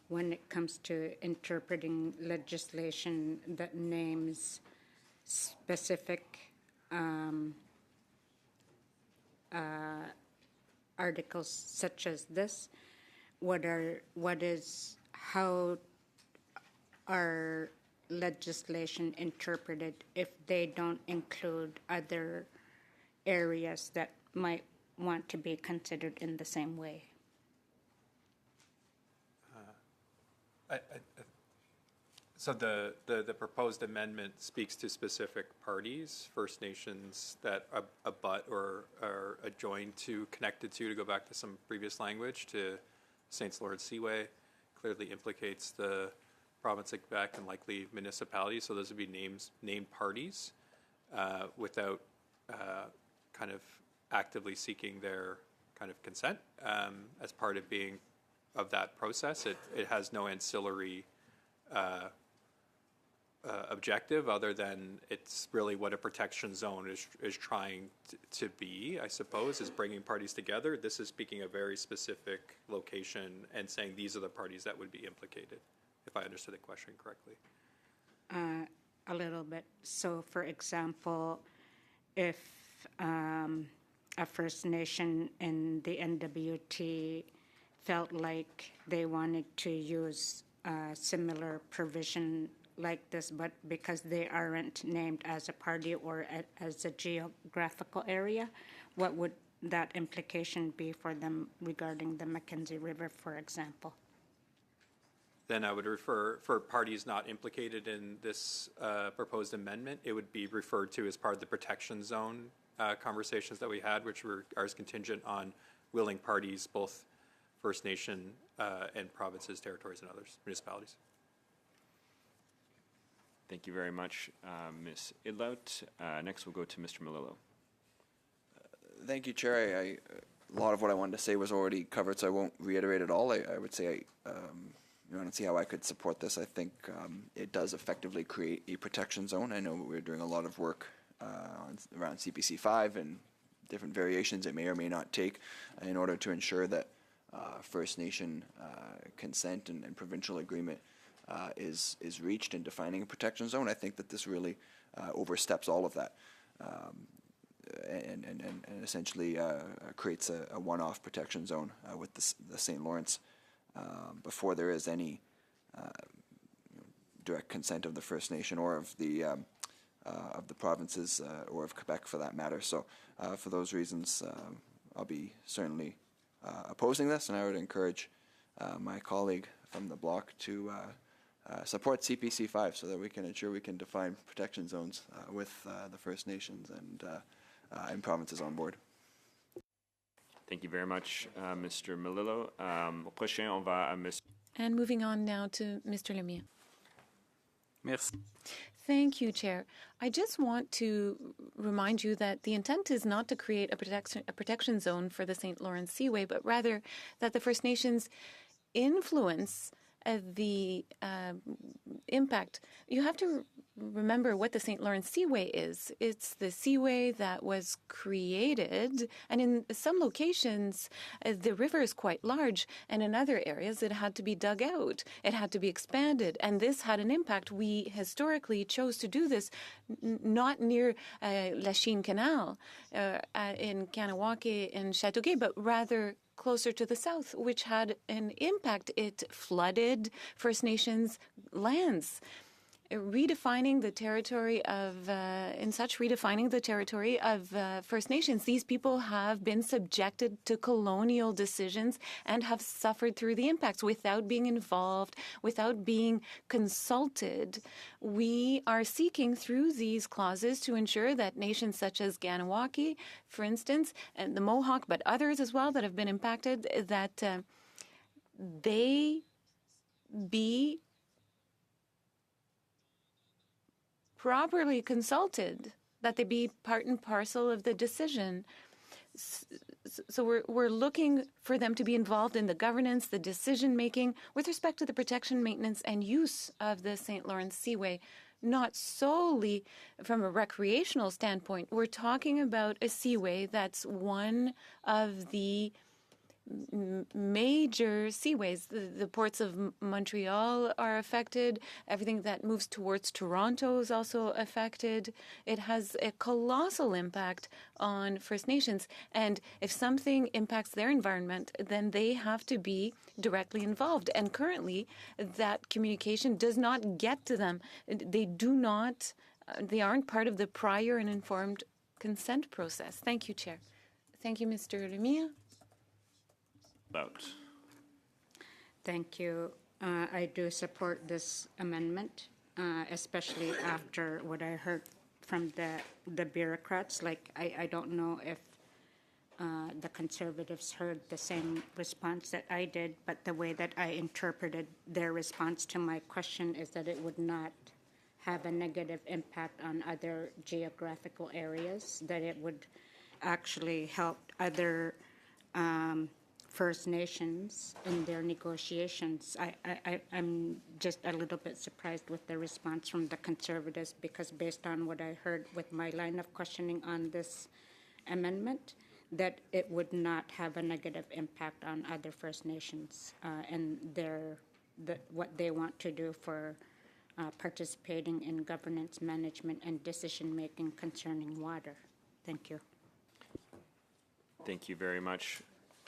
when it comes to interpreting legislation that names specific articles such as this, how are legislation interpreted if they don't include other areas that might want to be considered in the same way? So the proposed amendment speaks to specific parties, First Nations that abut or are adjoined to, connected to go back to some previous language, to St. Lawrence Seaway, clearly implicates the province of Quebec and likely municipalities. So those would be named parties without kind of actively seeking their kind of consent as part of being of that process. It has no ancillary objective other than it's really what a protection zone is trying to be, I suppose, is bringing parties together. This is speaking a very specific location and saying these are the parties that would be implicated, if I understood the question correctly. A little bit. So, for example, if a First Nation in the NWT felt like they wanted to use a similar provision like this, but because they aren't named as a party or as a geographical area, what would that implication be for them regarding the Mackenzie River, for example? Then I would refer, for parties not implicated in this proposed amendment, it would be referred to as part of the protection zone conversations that we had, which are contingent on willing parties, both First Nation and provinces, territories, and others, municipalities. Thank you very much, Ms. Idlout. Next, we'll go to Mr. Melillo. Thank you, Chair. A lot of what I wanted to say was already covered, so I won't reiterate it all. I would say you want to see how I could support this. I think it does effectively create a protection zone. I know we're doing a lot of work around CPC 5 and different variations it may or may not take in order to ensure that First Nation consent and provincial agreement is reached in defining a protection zone. I think that this really oversteps all of that and essentially creates a one-off protection zone with the St. Lawrence before there is any direct consent of the First Nation or of the provinces or of Quebec for that matter. So for those reasons, I'll be certainly opposing this, and I would encourage my colleague from the bloc to support CPC 5 so that we can ensure we can define protection zones with the First Nations and provinces on board. Thank you very much, Mr. Melillo. Au prochain, on va à Ms. And moving on now to Mr. Lemieux. Merci. Thank you, Chair. I just want to remind you that the intent is not to create a protection zone for the St. Lawrence Seaway, but rather that the First Nations influence the impact, you have to remember what the St. Lawrence Seaway is. It's the seaway that was created, and in some locations, the river is quite large, and in other areas, it had to be dug out. It had to be expanded, and this had an impact. We historically chose to do this not near Lachine Canal in Kahnawake and Chateauguay, but rather closer to the south, which had an impact. It flooded First Nations lands. Redefining the territory of, redefining the territory of First Nations, these people have been subjected to colonial decisions and have suffered through the impacts without being involved, without being consulted. We are seeking through these clauses to ensure that nations such as Kahnawake, for instance, and the Mohawk, but others as well that have been impacted, that they be properly consulted, that they be part and parcel of the decision. So we're looking for them to be involved in the governance, the decision making with respect to the protection, maintenance, and use of the St. Lawrence Seaway, not solely from a recreational standpoint. We're talking about a seaway that's one of the major seaways. The ports of Montreal are affected. Everything that moves towards Toronto is also affected. It has a colossal impact on First Nations. And if something impacts their environment, then they have to be directly involved. And currently, that communication does not get to them. They aren't part of the prior and informed consent process. Thank you, Chair. Thank you, Mr. Lemire. Thank you. I do support this amendment, especially after what I heard from the bureaucrats. Like, I don't know if the Conservatives heard the same response that I did, but the way that I interpreted their response to my question is that it would not have a negative impact on other geographical areas, that it would actually help other First Nations in their negotiations. I'm just a little bit surprised with the response from the Conservatives, because based on what I heard with my line of questioning on this amendment, that it would not have a negative impact on other First Nations and what they want to do for participating in governance, management, and decision-making concerning water. Thank you. Thank you very much,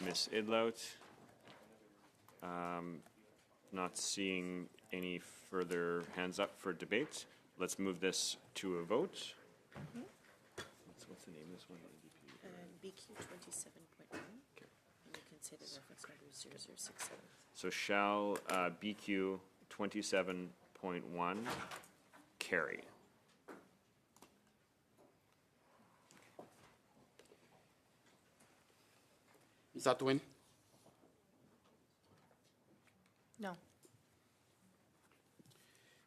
Ms. Idlout. Not seeing any further hands up for debate. Let's move this to a vote. What's the name of this one? BQ 27.1. Okay. And you can say the reference number is 0067. So shall BQ 27.1 carry? Ms. Atwin? No.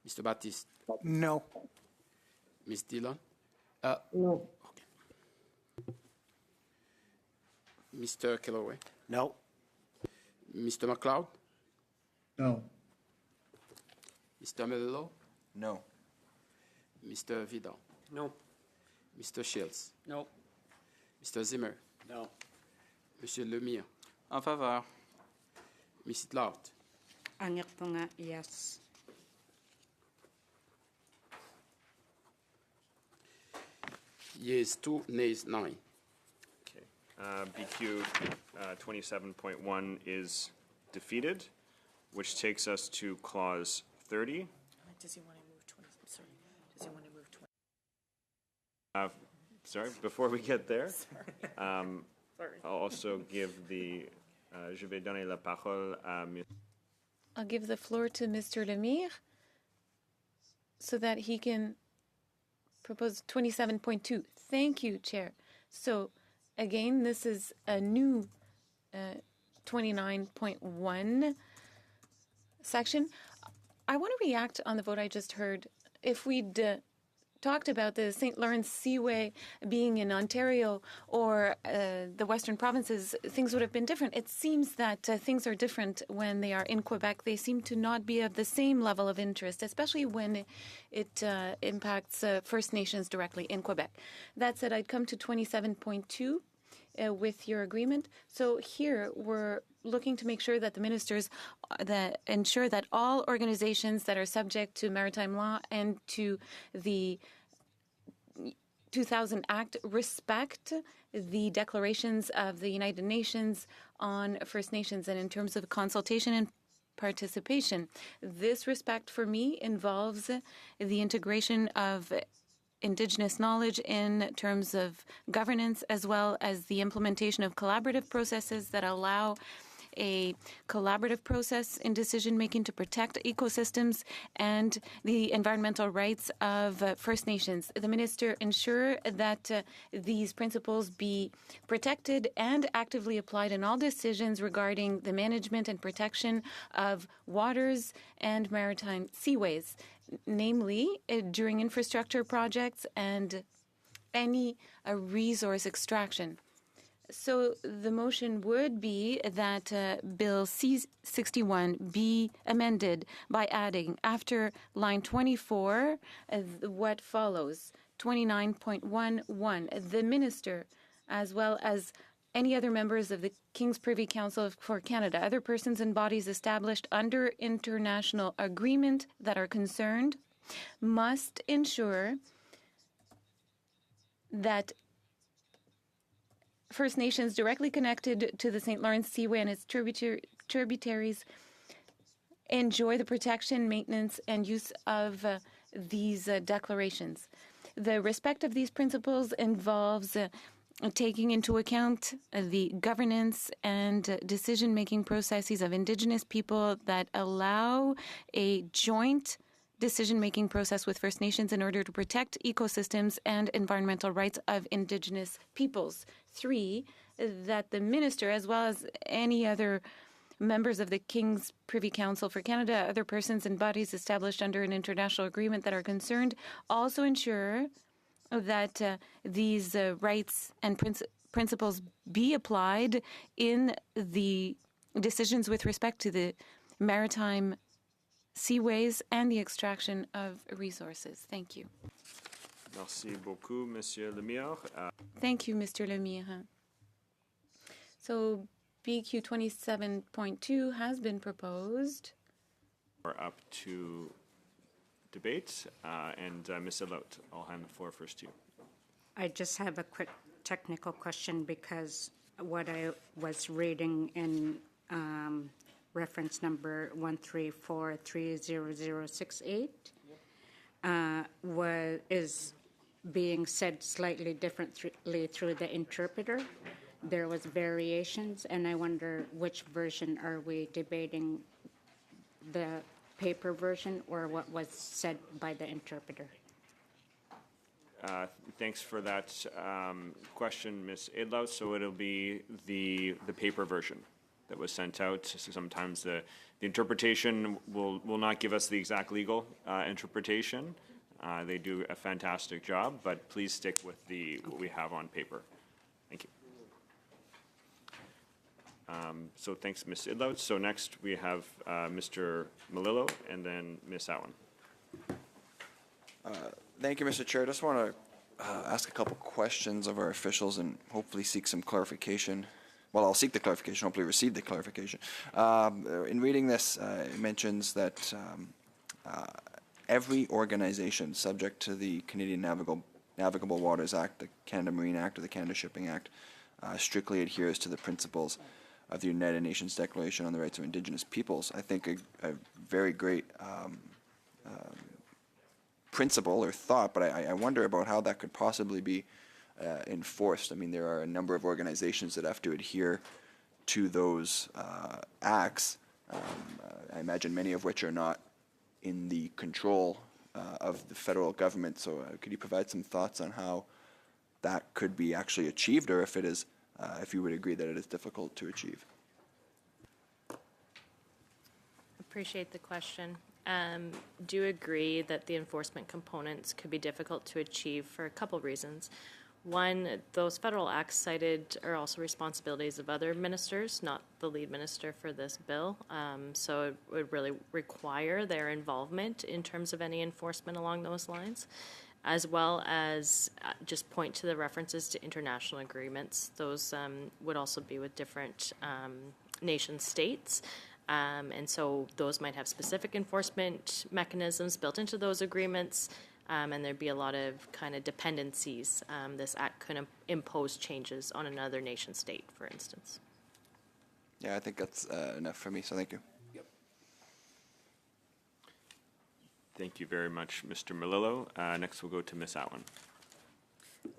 Mr. Baptiste? No. Ms. Dillon? No. Okay. Mr. Kellaway? No. Mr. McLeod? No. Mr. Mello? No. Mr. Vidal? No. Mr. Shields? No. Mr. Zimmer? No. Monsieur Lemire? En faveur. Ms. Idlout? Angek po nga, yes. Yes, 2, nays 9. Okay. BQ 27.1 is defeated, which takes us to clause 30. Does he want to move 20? Sorry. Does he want to move 20? Sorry, before we get there, Sorry. I'll also give the, je vais donner la parole à Ms. I'll give the floor to Mr. Lemire so that he can propose 27.2. Thank you, Chair. So, again, this is a new 29.1 section. I want to react on the vote I just heard. If we'd talked about the St. Lawrence Seaway being in Ontario or the Western provinces, things would have been different. It seems that things are different when they are in Quebec. They seem to not be of the same level of interest, especially when it impacts First Nations directly in Quebec. That said, I'd come to 27.2 with your agreement. So here we're looking to make sure that the ministers that ensure that all organizations that are subject to maritime law and to the 2000 Act respect the declarations of the United Nations on First Nations and in terms of consultation and participation. This respect for me involves the integration of Indigenous knowledge in terms of governance, as well as the implementation of collaborative processes that allow a collaborative process in decision-making to protect ecosystems and the environmental rights of First Nations. The minister ensure that these principles be protected and actively applied in all decisions regarding the management and protection of waters and maritime seaways, namely during infrastructure projects and any resource extraction. So the motion would be that Bill C-61 be amended by adding, after line 24, what follows, 29.11. The minister, as well as any other members of the King's Privy Council for Canada, other persons and bodies established under international agreement that are concerned, must ensure that First Nations directly connected to the St. Lawrence Seaway and its tributaries enjoy the protection, maintenance, and use of these declarations. The respect of these principles involves taking into account the governance and decision-making processes of Indigenous people that allow a joint decision-making process with First Nations in order to protect ecosystems and environmental rights of Indigenous peoples. 3, that the minister, as well as any other members of the King's Privy Council for Canada, other persons and bodies established under an international agreement that are concerned, also ensure that these rights and principles be applied in the decisions with respect to the maritime seaways and the extraction of resources. Thank you. Merci beaucoup, Monsieur Lemire. Thank you, Mr. Lemire. So BQ 27.2 has been proposed. We're up to debate, and Ms. Adlaut, I'll hand the floor first to you. I just have a quick technical question because what I was reading in reference number 134300068 is being said slightly differently through the interpreter. There was variations, and I wonder which version are we debating, the paper version or what was said by the interpreter? Thanks for that question, Ms. Adlaut. So it'll be the paper version that was sent out. So sometimes the interpretation will not give us the exact legal interpretation. They do a fantastic job, but please stick with what we have on paper. Thank you. So thanks, Ms. Idlaut. So next we have Mr. Melillo and then Ms. Owen. Thank you, Mr. Chair. I just want to ask a couple questions of our officials and hopefully seek some clarification. Well, I'll seek the clarification, hopefully receive the clarification. In reading this, it mentions that every organization subject to the Canadian Navigable Waters Act, the Canada Marine Act, or the Canada Shipping Act, strictly adheres to the principles of the United Nations Declaration on the Rights of Indigenous Peoples. I think a very great principle or thought, but I wonder about how that could possibly be enforced. I mean, there are a number of organizations that have to adhere to those acts. I imagine many of which are not in the control of the federal government. So could you provide some thoughts on how that could be actually achieved, or if it is, if you would agree that it is difficult to achieve? Appreciate the question. do agree that the enforcement components could be difficult to achieve for a couple reasons. One, those federal acts cited are also responsibilities of other ministers, not the lead minister for this bill. So it would really require their involvement in terms of any enforcement along those lines, as well as just point to the references to international agreements. Those would also be with different nation states. And so those might have specific enforcement mechanisms built into those agreements. And there'd be a lot of kind of dependencies. This act could impose changes on another nation state, for instance. Yeah, I think that's enough for me, so thank you. Thank you very much, Mr. Melillo. Next, we'll go to Ms. Atwin.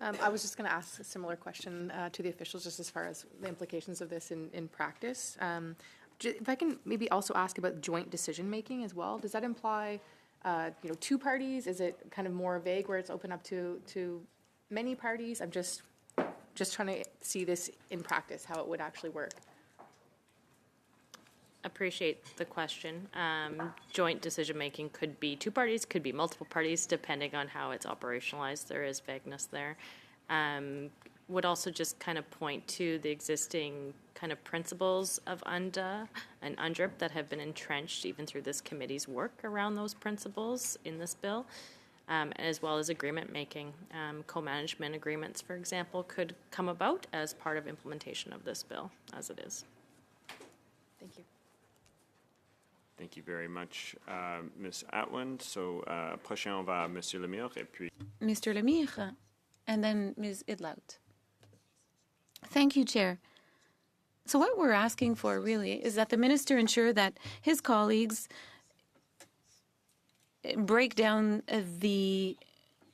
I was just going to ask a similar question to the officials, just as far as the implications of this in practice. If I can maybe also ask about joint decision-making as well. Does that imply two parties? Is it kind of more vague where it's open up to many parties? I'm just trying to see this in practice, how it would actually work. Appreciate the question. Joint decision-making could be two parties, could be multiple parties, depending on how it's operationalized. There is vagueness there. Would also just kind of point to the existing kind of principles of UNDA and UNDRIP that have been entrenched even through this committee's work around those principles in this bill, as well as agreement making. Co-management agreements, for example, could come about as part of implementation of this bill, as it is. Thank you. Thank you very much, Ms. Atwin. So, prochain, on va à Monsieur Lemire, et puis... Mr. Lemire, and then Ms. Idlout. Thank you, Chair. So what we're asking for, really, is that the minister ensure that his colleagues break down the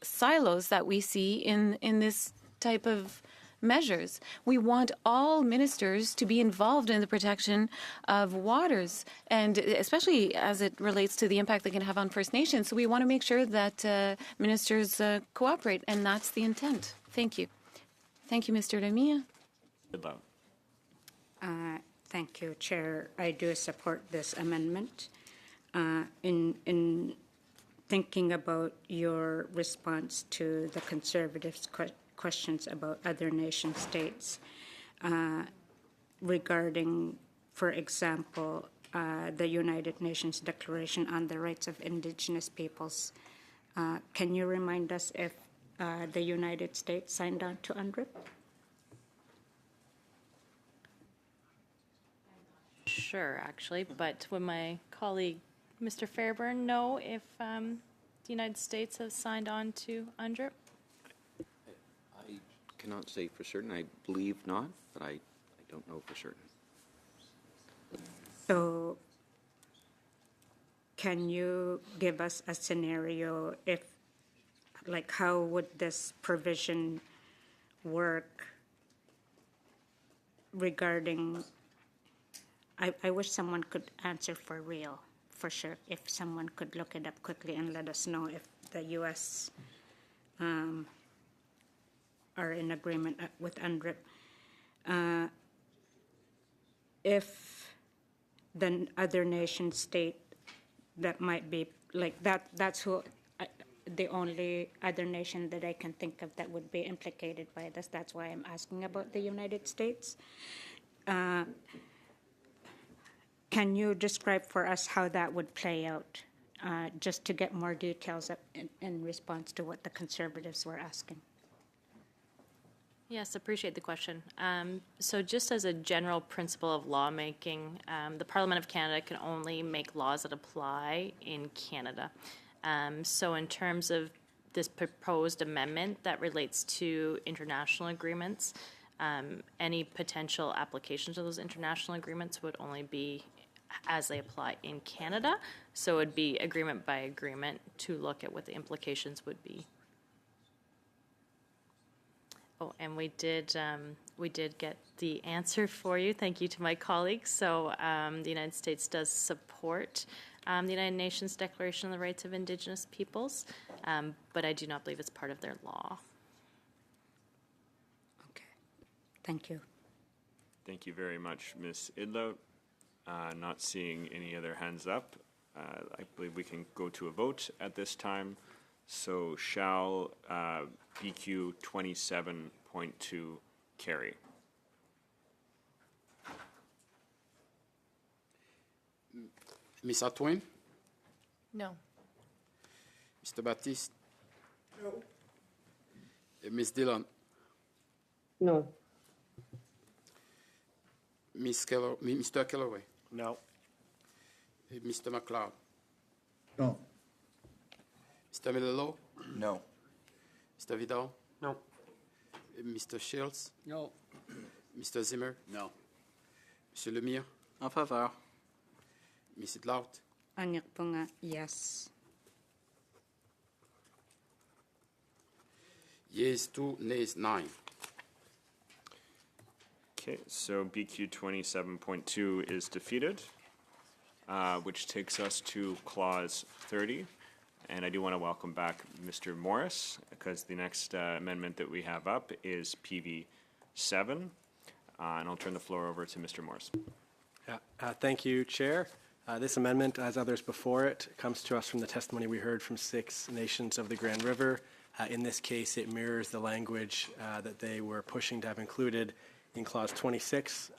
silos that we see in this type of measures. We want all ministers to be involved in the protection of waters, and especially as it relates to the impact they can have on First Nations. So we want to make sure that ministers cooperate, and that's the intent. Thank you. Thank you, Mr. Lemire. Thank you, Chair. I do support this amendment. In thinking about your response to the Conservatives' questions about other nation states regarding, for example, the United Nations Declaration on the Rights of Indigenous Peoples, can you remind us if the United States signed on to UNDRIP? Sure, actually, but would my colleague, Mr. Fairburn, know if the United States has signed on to UNDRIP? I cannot say for certain. I believe not, but I don't know for certain. So can you give us a scenario if, like, how would this provision work regarding, I wish someone could answer for real, for sure, if someone could look it up quickly and let us know if the U.S. Are in agreement with UNDRIP. If the other nation state that might be, like, that's who, the only other nation that I can think of that would be implicated by this. That's why I'm asking about the United States. Can you describe for us how that would play out, just to get more details in response to what the Conservatives were asking? Yes, appreciate the question. So just as a general principle of lawmaking, the Parliament of Canada can only make laws that apply in Canada. So in terms of this proposed amendment that relates to international agreements, any potential applications of those international agreements would only be as they apply in Canada. So it would be agreement by agreement to look at what the implications would be. Oh, and we did get the answer for you. Thank you to my colleagues. So the United States does support the United Nations Declaration on the Rights of Indigenous Peoples, but I do not believe it's part of their law. Okay. Thank you. Thank you very much, Ms. Idlout. Not seeing any other hands up. I believe we can go to a vote at this time. So shall BQ 27.2 carry? Ms. Atwin, No. Mr. Baptiste, Ms. Dillon, No. Mr. Kellaway, No. Mr. McLeod, No. Mr. Melillo, No. Mr. Vidal, No. Mr. Shields, No. Mr. Zimmer, No. Monsieur Lemire, En faveur. Ms. Idlaut, Anyak po nga, yes. Yeas 2, nays 9. Okay, so BQ 27.2 is defeated, which takes us to clause 30. And I do want to welcome back Mr. Morris, because the next amendment that we have up is PV 7. And I'll turn the floor over to Mr. Morris. Thank you, Chair. This amendment, as others before it, comes to us from the testimony we heard from 6 nations of the Grand River. In this case, it mirrors the language that they were pushing to have included in Clause 26,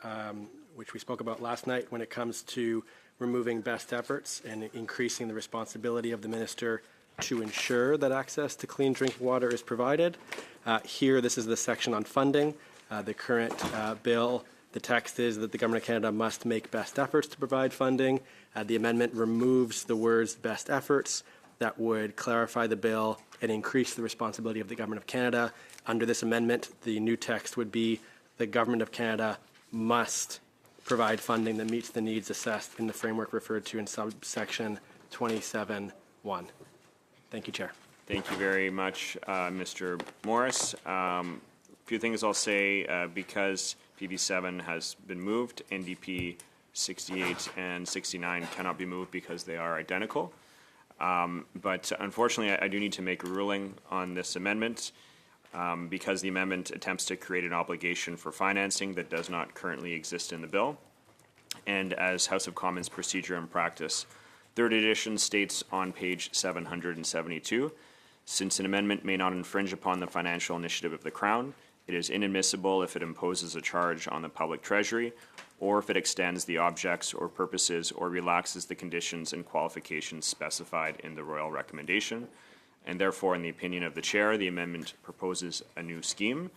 which we spoke about last night when it comes to removing best efforts and increasing the responsibility of the minister to ensure that access to clean drinking water is provided. Here, this is the section on funding. The current bill, the text is that the Government of Canada must make best efforts to provide funding. The amendment removes the words best efforts. That would clarify the bill and increase the responsibility of the Government of Canada. Under this amendment, the new text would be the Government of Canada must provide funding that meets the needs assessed in the framework referred to in subsection 27.1. Thank you, Chair. Thank you very much, Mr. Morris. A few things I'll say, because PV7 has been moved, NDP 68 and 69 cannot be moved because they are identical. But unfortunately, I do need to make a ruling on this amendment because the amendment attempts to create an obligation for financing that does not currently exist in the bill. And as House of Commons procedure and practice, 3rd edition states on page 772, since an amendment may not infringe upon the financial initiative of the Crown, it is inadmissible if it imposes a charge on the public treasury or if it extends the objects or purposes or relaxes the conditions and qualifications specified in the royal recommendation. And therefore, in the opinion of the chair, the amendment proposes a new scheme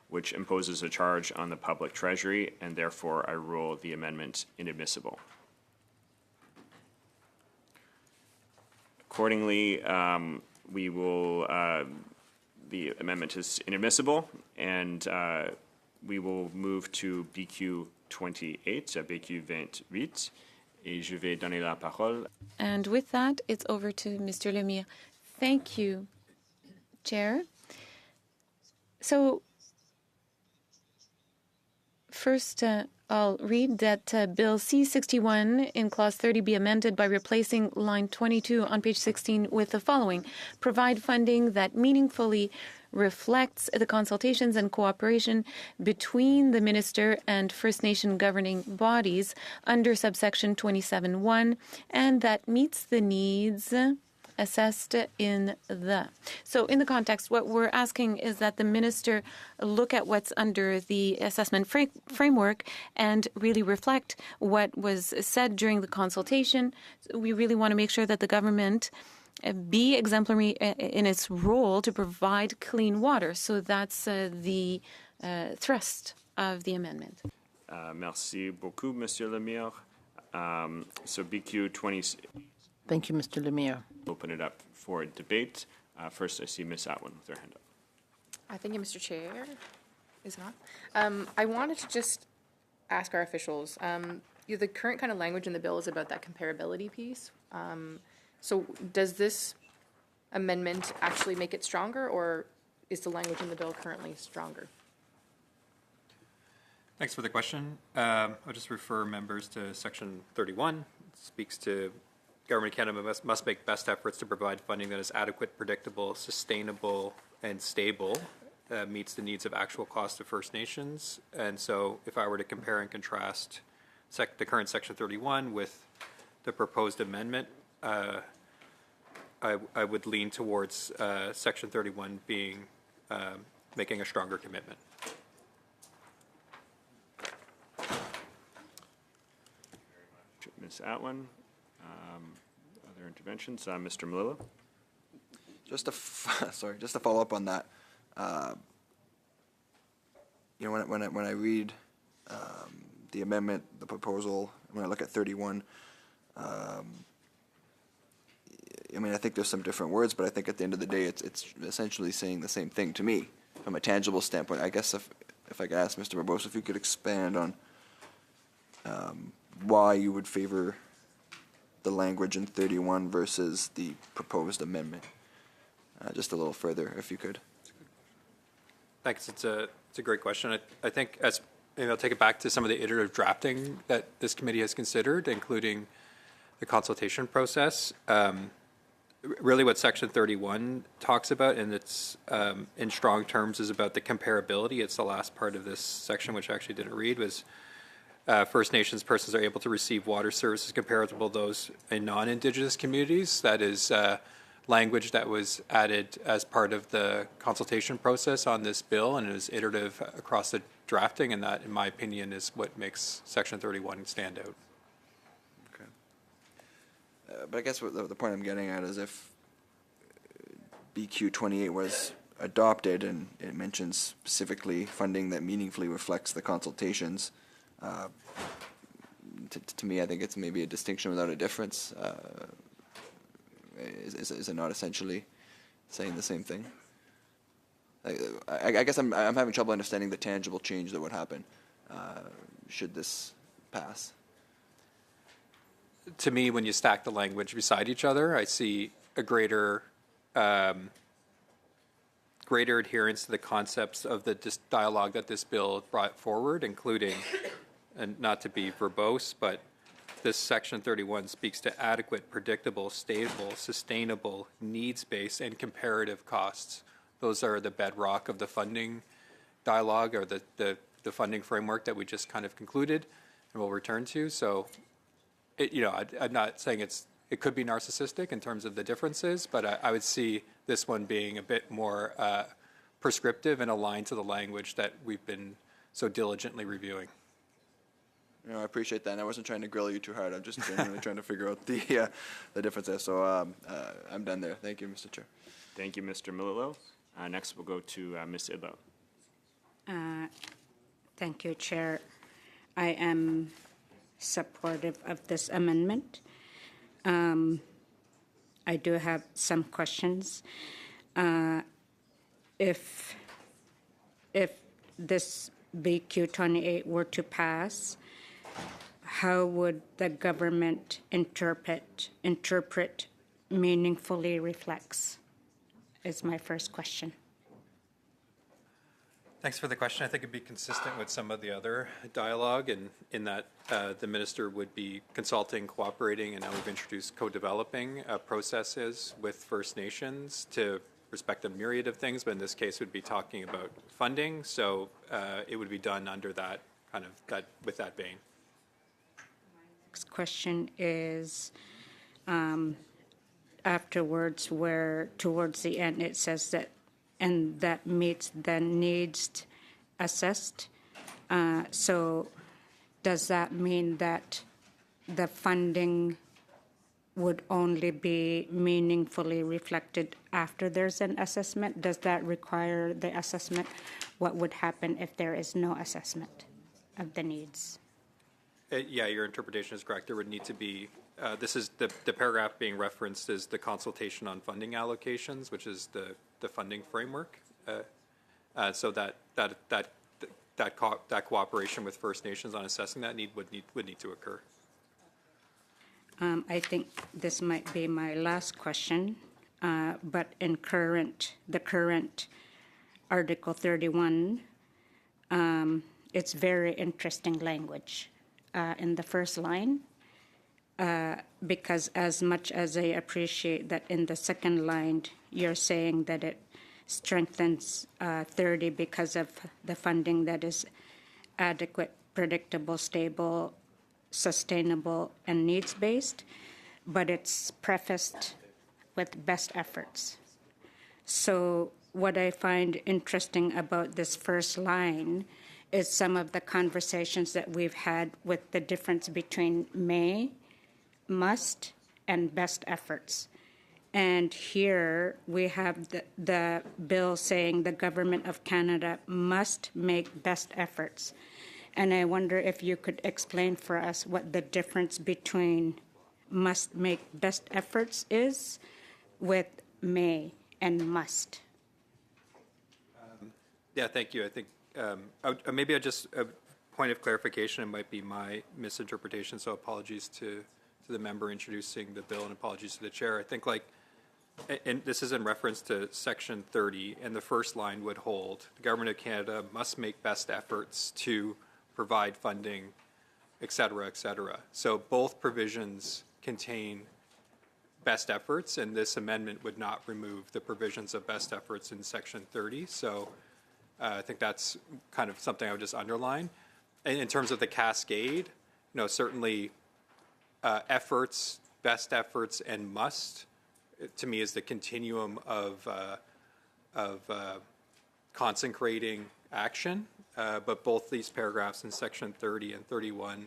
which imposes a charge on the public treasury, and therefore I rule the amendment inadmissible. Accordingly, we will, the amendment is inadmissible, and we will move to BQ 28, BQ 28, et je vais donner la parole. And with that, it's over to Mr. Lemire. Thank you, Chair. So, first, I'll read that Bill C-61 in Clause 30 be amended by replacing line 22 on page 16 with the following. Provide funding that meaningfully reflects the consultations and cooperation between the Minister and First Nation governing bodies under subsection 27.1 and that meets the needs assessed in the. So in the context, what we're asking is that the minister look at what's under the assessment framework and really reflect what was said during the consultation. We really want to make sure that the government be exemplary in its role to provide clean water. So that's the thrust of the amendment. Merci beaucoup, Monsieur Lemire. So BQ 20. Thank you, Mr. Lemire. Open it up for debate. First, I see Ms. Atwin with her hand up. Thank you, Mr. Chair. Is it on? I wanted to just ask our officials, the current kind of language in the bill is about that comparability piece. So does this amendment actually make it stronger, or is the language in the bill currently stronger? Thanks for the question. I'll just refer members to section 31. It speaks to Government of Canada must make best efforts to provide funding that is adequate, predictable, sustainable, and stable, meets the needs of actual cost of First Nations. And so if I were to compare and contrast the current section 31 with the proposed amendment, I would lean towards Section 31 being, making a stronger commitment. Ms. Atwin, other interventions? Mr. Malillo? Just to sorry, just to follow up on that. You know, when I read the amendment, the proposal, when I look at 31, I mean, I think there's some different words, but I think at the end of the day, it's essentially saying the same thing to me from a tangible standpoint. I guess if I could ask Mr. Barbosa if you could expand on why you would favor the language in 31 versus the proposed amendment. Just a little further, if you could. Thanks. It's a great question. I think as maybe I'll take it back to some of the iterative drafting that this committee has considered, including the consultation process. Really, what Section 31 talks about, and it's in strong terms, is about the comparability. It's the last part of this section, which I actually didn't read, was First Nations persons are able to receive water services comparable to those in non-Indigenous communities. That is language that was added as part of the consultation process on this bill, and it is iterative across the drafting, and that, in my opinion, is what makes Section 31 stand out. Okay. But I guess what the point I'm getting at is if BQ 28 was adopted and it mentions specifically funding that meaningfully reflects the consultations, to me, I think it's maybe a distinction without a difference. Is it not essentially saying the same thing? I guess I'm having trouble understanding the tangible change that would happen should this pass. To me, when you stack the language beside each other, I see a greater adherence to the concepts of the dialogue that this bill brought forward, including, and not to be verbose, but this Section 31 speaks to adequate, predictable, stable, sustainable, needs-based, and comparative costs. Those are the bedrock of the funding dialogue, or the funding framework that we just kind of concluded and we'll return to. So, I'm not saying it could be narcissistic in terms of the differences, but I would see this one being a bit more prescriptive and aligned to the language that we've been so diligently reviewing. I appreciate that, and I wasn't trying to grill you too hard. I'm just genuinely trying to figure out the differences. So I'm done there. Thank you, Mr. Chair. Thank you, Mr. Malillo. Next, we'll go to Ms. Idlo. Thank you, Chair. I am supportive of this amendment. I do have some questions. If this BQ 28 were to pass, how would the government interpret meaningfully reflects? Is my first question. Thanks for the question. I think it'd be consistent with some of the other dialogue, and in that the minister would be consulting, cooperating, and now we've introduced co-developing processes with First Nations to respect a myriad of things, but in this case would be talking about funding. So it would be done under that kind of with that vein. Next question is afterwards, where towards the end it says that, and that meets the needs assessed. So does that mean that the funding would only be meaningfully reflected after there's an assessment? Does that require the assessment? What would happen if there is no assessment of the needs? Yeah, your interpretation is correct. There would need to be, this is the paragraph being referenced is the consultation on funding allocations, which is the funding framework. So that cooperation with First Nations on assessing that need would need to occur. I think this might be my last question, but in the current Article 31, it's very interesting language in the first line, because as much as I appreciate that in the second line, you're saying that it strengthens 30 because of the funding that is adequate, predictable, stable, sustainable, and needs-based. but it's prefaced with best efforts. So what I find interesting about this first line is some of the conversations that we've had with the difference between may, must, and best efforts. And here we have the bill saying the Government of Canada must make best efforts. And I wonder if you could explain for us what the difference between must make best efforts is with may and must. Yeah, thank you. I think maybe I just a point of clarification. It might be my misinterpretation, so apologies to the member introducing the bill and apologies to the chair. I think and this is in reference to Section 30, and the first line would hold, the Government of Canada must make best efforts to provide funding, et cetera, et cetera. So both provisions contain best efforts, and this amendment would not remove the provisions of best efforts in Section 30. So I think that's kind of something I would just underline. And in terms of the cascade, certainly efforts, best efforts, and must, to me, is the continuum of consecrating action. But both these paragraphs in Section 30 and 31,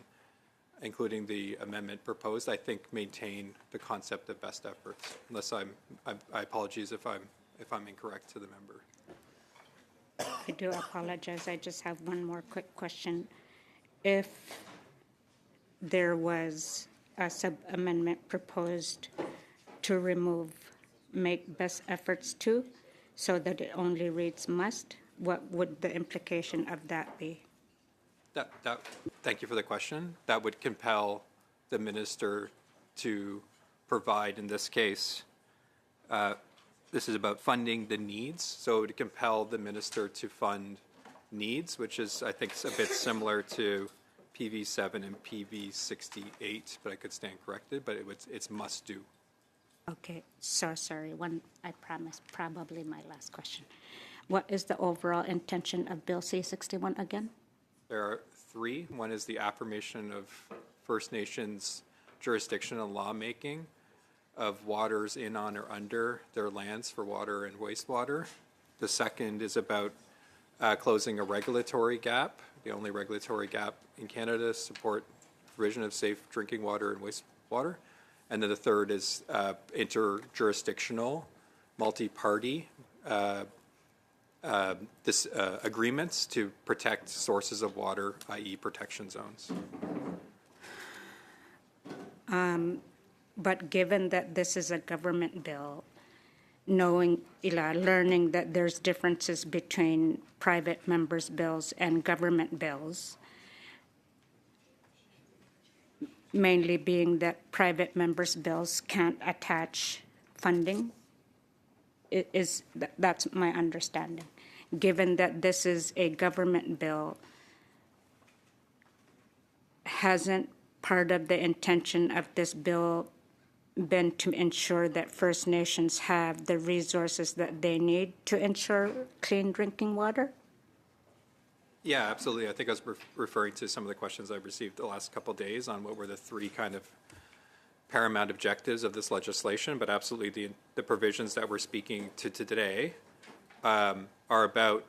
including the amendment proposed, I think maintain the concept of best efforts. Unless I apologize if I'm incorrect to the member. I do apologize. I just have one more quick question. If there was a sub-amendment proposed to remove make best efforts to, so that it only reads must, what would the implication of that be? Thank you for the question. That would compel the minister to provide, in this case, this is about funding the needs, so it would compel the minister to fund needs, which is, I think, a bit similar to PV 7 and PV 68, but I could stand corrected, but it's must do. Okay, so sorry, I promise, probably my last question. What is the overall intention of Bill C-61 again? There are three. One is the affirmation of First Nations jurisdiction and lawmaking of waters in, on, or under their lands for water and wastewater. The second is about closing a regulatory gap, the only regulatory gap in Canada to support provision of safe drinking water and wastewater. And then the third is interjurisdictional, multi-party agreements to protect sources of water, i.e. protection zones. But given that this is a government bill, learning that there's differences between private members' bills and government bills, mainly being that private members' bills can't attach funding, that's my understanding. Given that this is a government bill, hasn't part of the intention of this bill been to ensure that First Nations have the resources that they need to ensure clean drinking water? Yeah, absolutely. I think I was referring to some of the questions I've received the last couple of days on what were the three kind of paramount objectives of this legislation, but absolutely the provisions that we're speaking to today are about,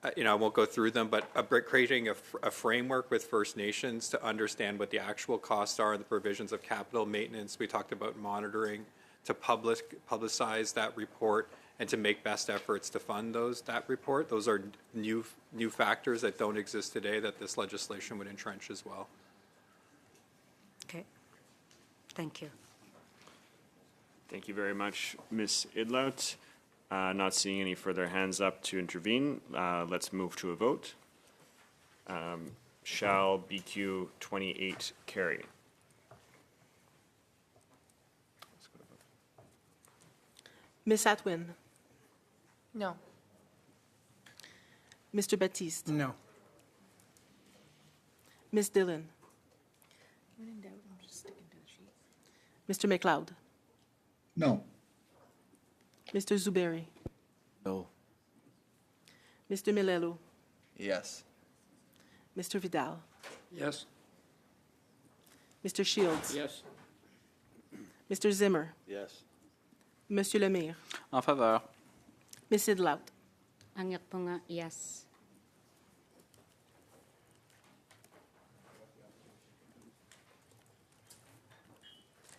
I won't go through them, but creating a framework with First Nations to understand what the actual costs are and the provisions of capital maintenance. We talked about monitoring, to publicize that report, and to make best efforts to fund that report. Those are new factors that don't exist today that this legislation would entrench as well. Okay. Thank you. Thank you very much, Ms. Idlout. Not seeing any further hands up to intervene. Let's move to a vote. Shall BQ 28 carry? Ms. Atwin? No. Mr. Baptiste? No. Ms. Dillon? When in doubt, I'm just sticking to the sheet. Mr. McLeod? No. Mr. Zuberi? No. Mr. Milelu? Yes. Mr. Vidal? Yes. Mr. Shields? Yes. Mr. Zimmer, Yes. Monsieur Lemire, En faveur. Ms. Sidlaut, Ang yak po nga, yes.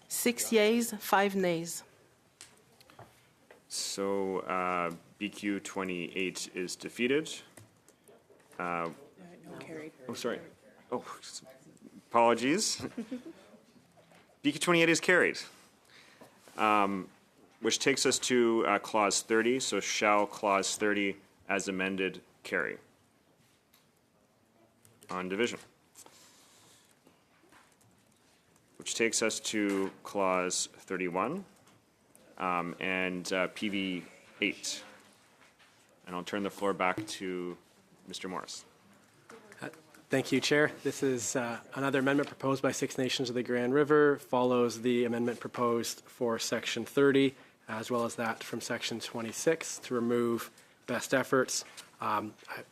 six yeas, 5 nays. So BQ 28 is defeated. No, carried. Oh, sorry. Oh, apologies. BQ 28 is carried. Which takes us to Clause 30. So shall Clause 30 as amended carry on division? Which takes us to Clause 31 and PV 8. And I'll turn the floor back to Mr. Morris. Thank you, Chair. This is another amendment proposed by Six Nations of the Grand River, follows the amendment proposed for Section 30, as well as that from Section 26 to remove best efforts.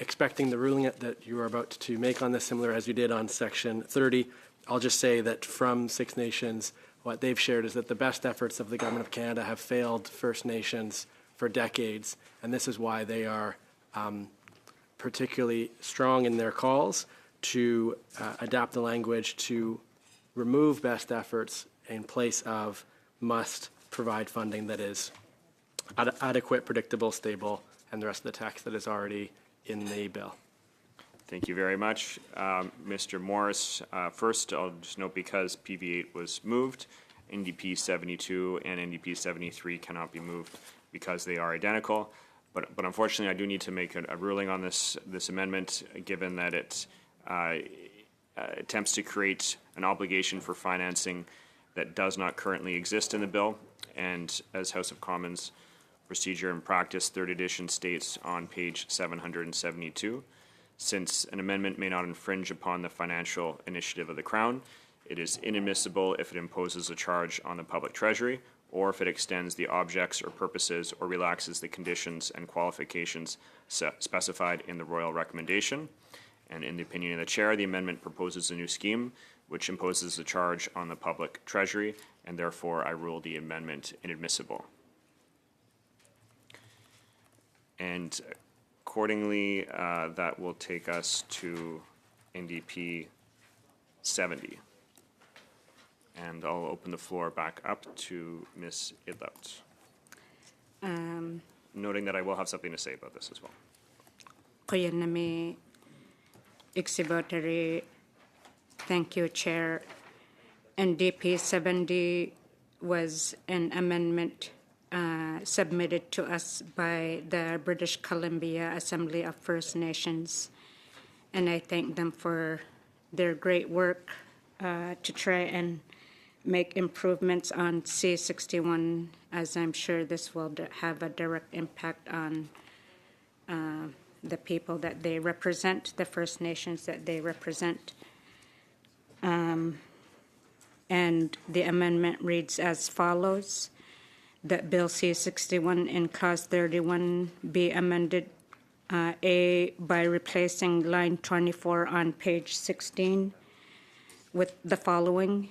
Expecting the ruling that you are about to make on this, similar as you did on Section 30, I'll just say that from Six Nations, what they've shared is that the best efforts of the Government of Canada have failed First Nations for decades, and this is why they are particularly strong in their calls to adapt the language to remove best efforts in place of must provide funding that is adequate, predictable, stable, and the rest of the text that is already in the bill. Thank you very much. Mr. Morris, first, I'll just note because PV8 was moved, NDP 72 and NDP 73 cannot be moved because they are identical. But unfortunately, I do need to make a ruling on this amendment, given that it attempts to create an obligation for financing that does not currently exist in the bill. And as House of Commons Procedure and Practice, 3rd edition states on page 772, since an amendment may not infringe upon the financial initiative of the Crown, it is inadmissible if it imposes a charge on the public treasury, or if it extends the objects or purposes or relaxes the conditions and qualifications specified in the royal recommendation. And in the opinion of the chair, the amendment proposes a new scheme which imposes a charge on the public treasury, and therefore I rule the amendment inadmissible. And accordingly, that will take us to NDP 70. And I'll open the floor back up to Ms. Idlout. Noting that I will have something to say about this as well. Kuya nami exhibitory. Thank you, Chair. NDP 70 was an amendment submitted to us by the British Columbia Assembly of First Nations, and I thank them for their great work to try and make improvements on C61, as I'm sure this will have a direct impact on the people that they represent, the First Nations that they represent. And the amendment reads as follows: that Bill C61 in Clause 31 be amended A, by replacing line 24 on page 16 with the following.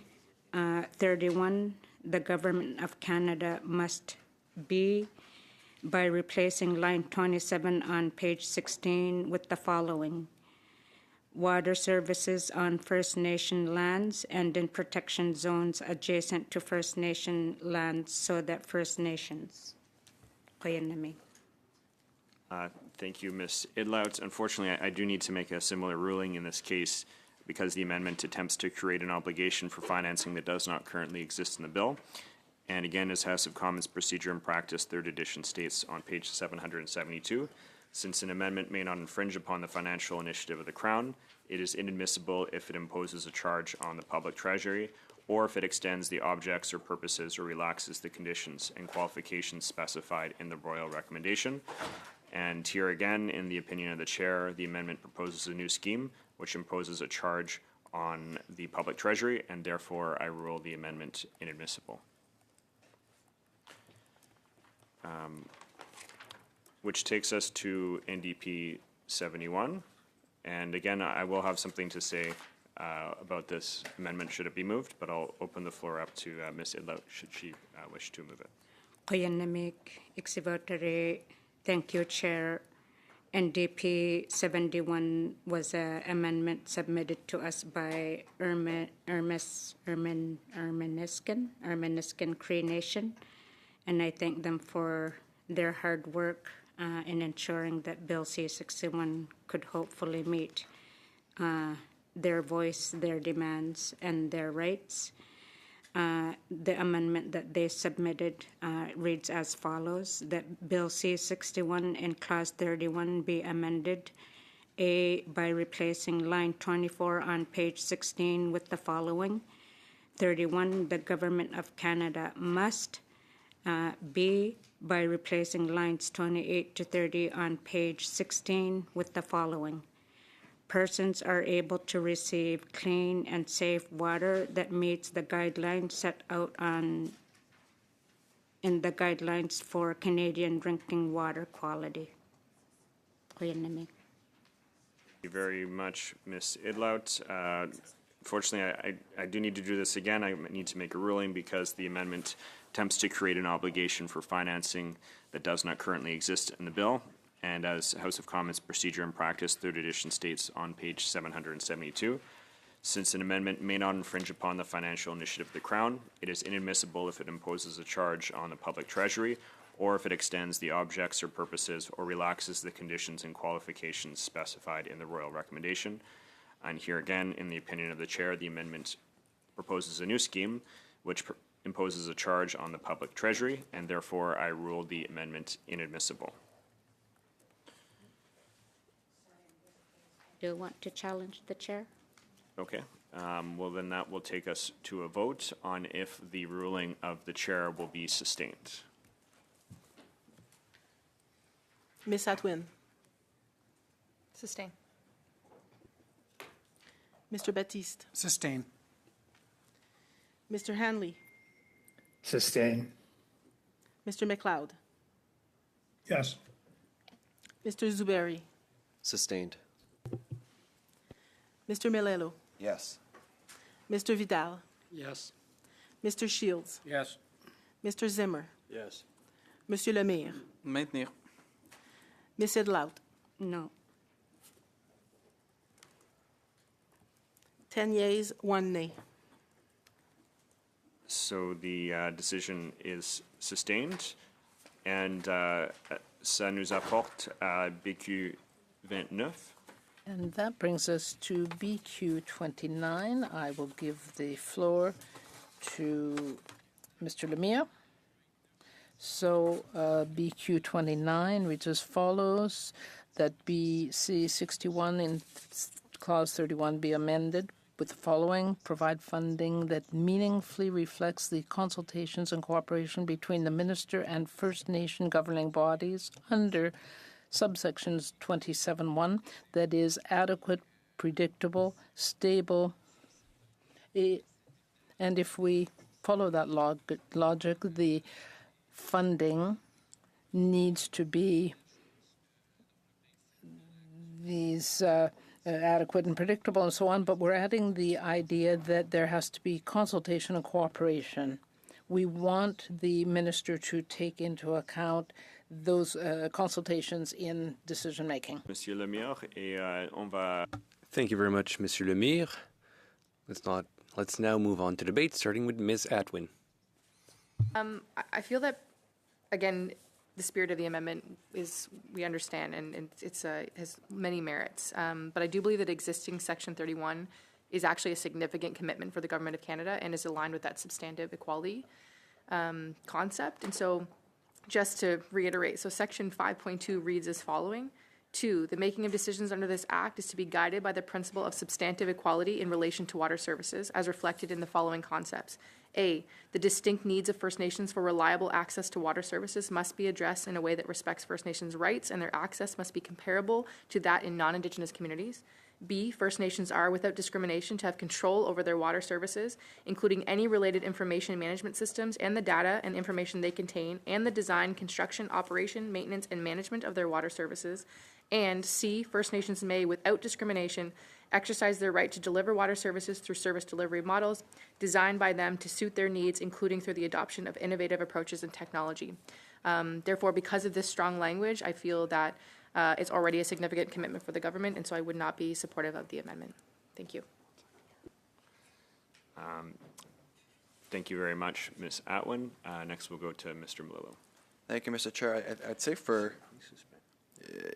31, the Government of Canada must be, by replacing line 27 on page 16 with the following. Water services on First Nation lands and in protection zones adjacent to First Nation lands so that First Nations. Thank you, Ms. Idlout. Unfortunately, I do need to make a similar ruling in this case because the amendment attempts to create an obligation for financing that does not currently exist in the bill. And again, as House of Commons Procedure and Practice, 3rd edition states on page 772, since an amendment may not infringe upon the financial initiative of the Crown, it is inadmissible if it imposes a charge on the public treasury, or if it extends the objects or purposes or relaxes the conditions and qualifications specified in the royal recommendation. And here again, in the opinion of the chair, the amendment proposes a new scheme which imposes a charge on the public treasury, and therefore I rule the amendment inadmissible. Which takes us to NDP 71. And again, I will have something to say about this amendment should it be moved, but I'll open the floor up to Ms. Idlout should she wish to move it. Kuyanamik, Ixivotere, thank you, Chair. NDP 71 was an amendment submitted to us by Ermeniscan Cree Nation, and I thank them for their hard work in ensuring that Bill C-61 could hopefully meet their voice, their demands, and their rights. The amendment that they submitted reads as follows, that Bill C-61 in Clause 31 be amended, A, by replacing line 24 on page 16 with the following. 31, the Government of Canada must, B, by replacing lines 28 to 30 on page 16 with the following. Persons are able to receive clean and safe water that meets the guidelines set out in the guidelines for Canadian drinking water quality. Thank you very much, Ms. Idlout. Fortunately, I do need to do this again. I need to make a ruling because the amendment attempts to create an obligation for financing that does not currently exist in the bill. And as House of Commons Procedure and Practice, 3rd edition states on page 772, since an amendment may not infringe upon the financial initiative of the Crown, it is inadmissible if it imposes a charge on the public treasury or if it extends the objects or purposes or relaxes the conditions and qualifications specified in the royal recommendation. And here again, in the opinion of the chair, the amendment proposes a new scheme which imposes a charge on the public treasury, and therefore I rule the amendment inadmissible. Do you want to challenge the chair? Okay. Well, then that will take us to a vote on if the ruling of the chair will be sustained. Ms. Atwin. Sustain. Mr. Baptiste. Sustain. Mr. Hanley. Sustain. Mr. McLeod. Yes. Mr. Zuberi. Sustained. Mr. Melelo. Yes. Mr. Vidal. Yes. Mr. Shields. Yes. Mr. Zimmer. Yes. Monsieur Lemire. Maintenir. Ms. Idlout. No. 10 yeas, 1 nay. So the decision is sustained, and ça nous apporte à BQ 29. And that brings us to BQ 29. I will give the floor to Mr. Lemire. So BQ 29 reads as follows, that BC 61 in Clause 31 be amended with the following: provide funding that meaningfully reflects the consultations and cooperation between the Minister and First Nation governing bodies under subsections 27.1, that is adequate, predictable, stable, and if we follow that logic, the funding needs to be these adequate and predictable and so on, but we're adding the idea that there has to be consultation and cooperation. We want the minister to take into account those consultations in decision making. Monsieur Lemire, et on va. Thank you very much, Mr. Lemire. Let's now move on to debate, starting with Ms. Atwin. I feel that, again, the spirit of the amendment is, we understand, and it's has many merits. But I do believe that existing Section 31 is actually a significant commitment for the Government of Canada and is aligned with that substantive equality concept. And so, just to reiterate, so Section 5.2 reads as following. 2, the making of decisions under this Act is to be guided by the principle of substantive equality in relation to water services, as reflected in the following concepts. A, the distinct needs of First Nations for reliable access to water services must be addressed in a way that respects First Nations rights, and their access must be comparable to that in non-Indigenous communities. B, First Nations are, without discrimination, to have control over their water services, including any related information management systems and the data and information they contain, and the design, construction, operation, maintenance, and management of their water services. And C, First Nations may, without discrimination, exercise their right to deliver water services through service delivery models designed by them to suit their needs, including through the adoption of innovative approaches and technology. Therefore, because of this strong language, I feel that it's already a significant commitment for the government, and so I would not be supportive of the amendment. Thank you. Thank you very much, Ms. Atwin. Next, we'll go to Mr. Melillo. Thank you, Mr. Chair. I'd say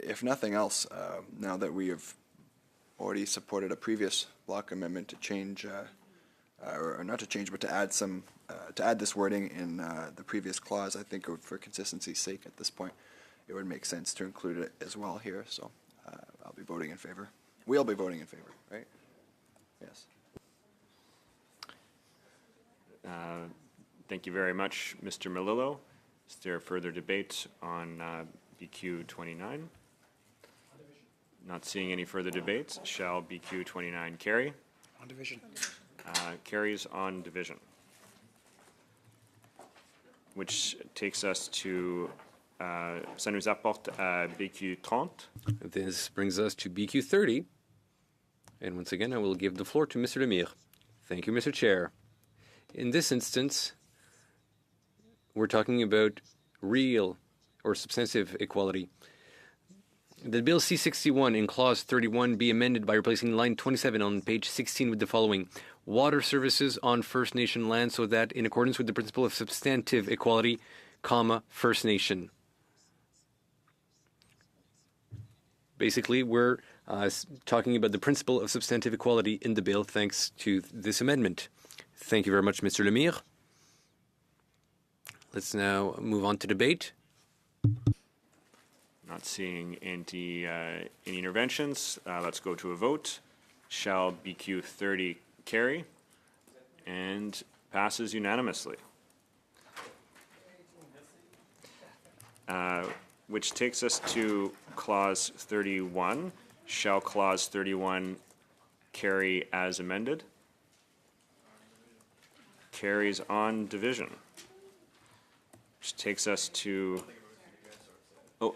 if nothing else, now that we have already supported a previous block amendment to change, or not to change, but to add this wording in the previous clause, I think for consistency's sake at this point, it would make sense to include it as well here. So I'll be voting in favor. We'll be voting in favor, right? Yes. Thank you very much, Mr. Melillo. Is there further debate on BQ 29? Not seeing any further debates. Shall BQ 29 carry? On division. Carries on division. Which takes us to, ça nous apporte à BQ 30. This brings us to BQ 30. And once again, I will give the floor to Mr. Lemire. Thank you, Mr. Chair. In this instance, we're talking about real or substantive equality. The Bill C-61 in Clause 31 be amended by replacing line 27 on page 16 with the following: water services on First Nation land, so that in accordance with the principle of substantive equality, comma, First Nation. Basically, we're talking about the principle of substantive equality in the bill thanks to this amendment. Thank you very much, Mr. Lemire. Let's now move on to debate. Not seeing any interventions. Let's go to a vote. Shall BQ 30 carry? And passes unanimously. Which takes us to Clause 31. Shall Clause 31 carry as amended? Carries on division. Which takes us to... Oh,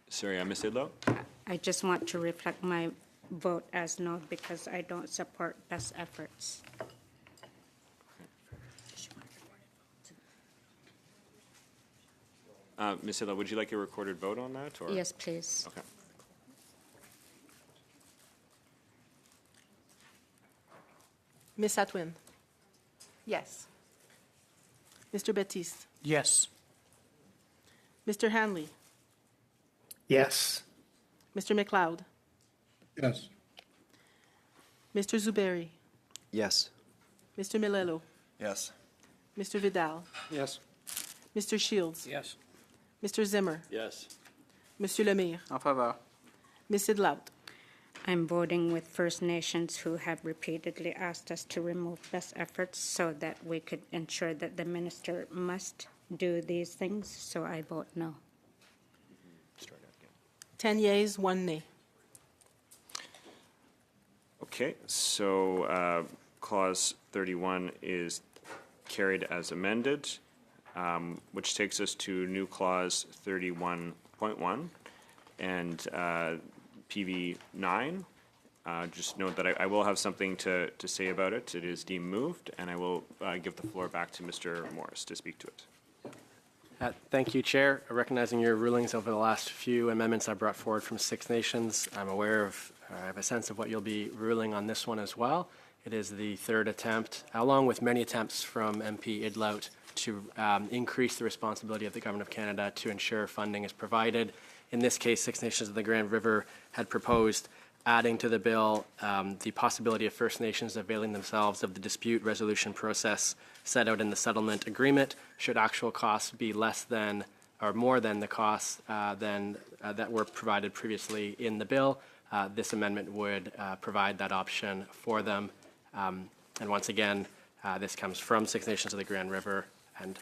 sorry, Ms. Idlo? I just want to reflect my vote as no because I don't support best efforts. Ms. Idlo, would you like a recorded vote on that? Or? Yes, please. Okay. Ms. Atwin. Yes. Mr. Baptiste. Yes. Mr. Hanley. Yes. Mr. McLeod. Yes. Mr. Zuberi. Yes. Mr. Melillo. Yes. Mr. Vidal. Yes. Mr. Shields. Yes. Mr. Zimmer. Yes. Monsieur Lemire. En faveur. Ms. Sidlaut. I'm voting with First Nations who have repeatedly asked us to remove best efforts so that we could ensure that the minister must do these things, so I vote no. 10 yeas, 1 nay. Okay, so Clause 31 is carried as amended, which takes us to new Clause 31.1 and PV 9. Just note that I will have something to say about it. It is deemed moved, and I will give the floor back to Mr. Morris to speak to it. Thank you, Chair. Recognizing your rulings over the last few amendments I brought forward from Six Nations, I'm aware of, I have a sense of what you'll be ruling on this one as well. It is the third attempt, along with many attempts from MP Idlaut, to increase the responsibility of the Government of Canada to ensure funding is provided. In this case, Six Nations of the Grand River had proposed adding to the bill the possibility of First Nations availing themselves of the dispute resolution process set out in the settlement agreement should actual costs be less than or more than the costs that were provided previously in the bill. This amendment would provide that option for them. And once again, this comes from Six Nations of the Grand River and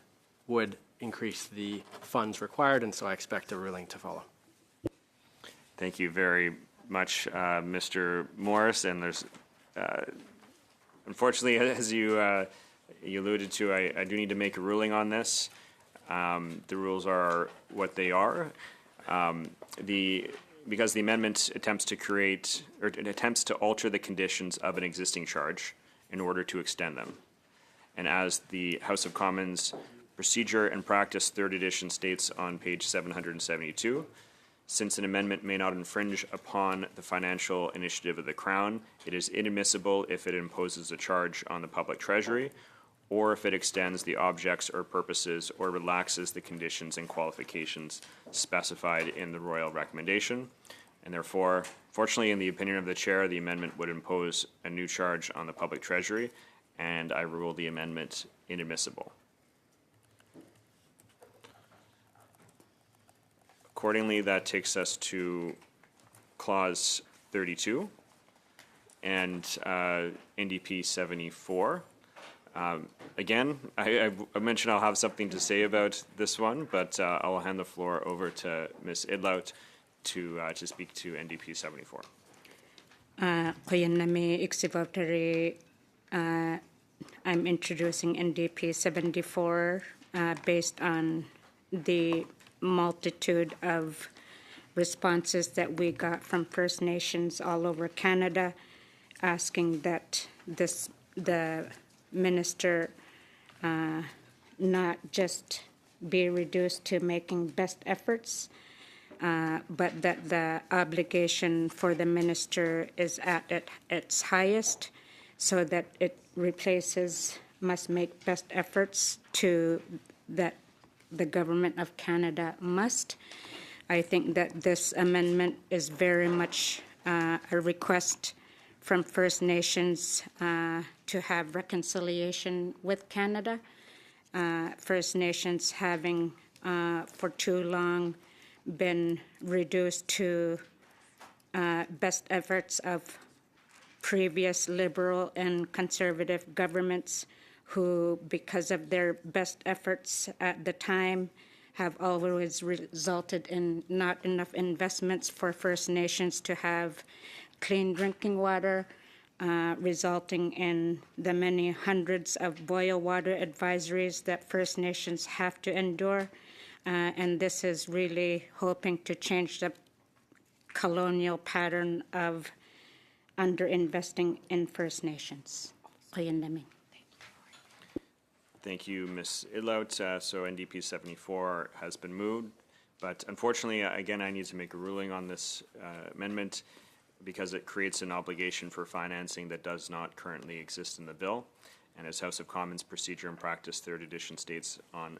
would increase the funds required, and so I expect a ruling to follow. Thank you very much, Mr. Morris. And there's, unfortunately, as you alluded to, I do need to make a ruling on this. The rules are what they are. The because the amendment attempts to create, or it attempts to alter the conditions of an existing charge in order to extend them. And as the House of Commons Procedure and Practice 3rd edition states on page 772, since an amendment may not infringe upon the financial initiative of the Crown, it is inadmissible if it imposes a charge on the public treasury, or if it extends the objects or purposes or relaxes the conditions and qualifications specified in the royal recommendation. And therefore, fortunately, in the opinion of the chair, the amendment would impose a new charge on the public treasury, and I rule the amendment inadmissible. Accordingly, that takes us to clause 32 and NDP 74. Again, I mentioned I'll have something to say about this one, but I'll hand the floor over to Ms. Idlout to speak to NDP 74. I'm introducing NDP 74 based on the multitude of responses that we got from First Nations all over Canada, asking that the minister not just be reduced to making best efforts, but that the obligation for the minister is at its highest, so that it must make best efforts to that the government of Canada must. I think that this amendment is very much a request from First Nations to have reconciliation with Canada. First Nations having for too long been reduced to best efforts of previous Liberal and Conservative governments who, because of their best efforts at the time, have always resulted in not enough investments for First Nations to have clean drinking water, resulting in the many hundreds of boil water advisories that First Nations have to endure. And this is really hoping to change the colonial pattern of underinvesting in First Nations. Thank you, Ms. Idlout. So NDP 74 has been moved, but unfortunately, again, I need to make a ruling on this amendment because it creates an obligation for financing that does not currently exist in the bill. And as House of Commons Procedure and Practice 3rd edition states on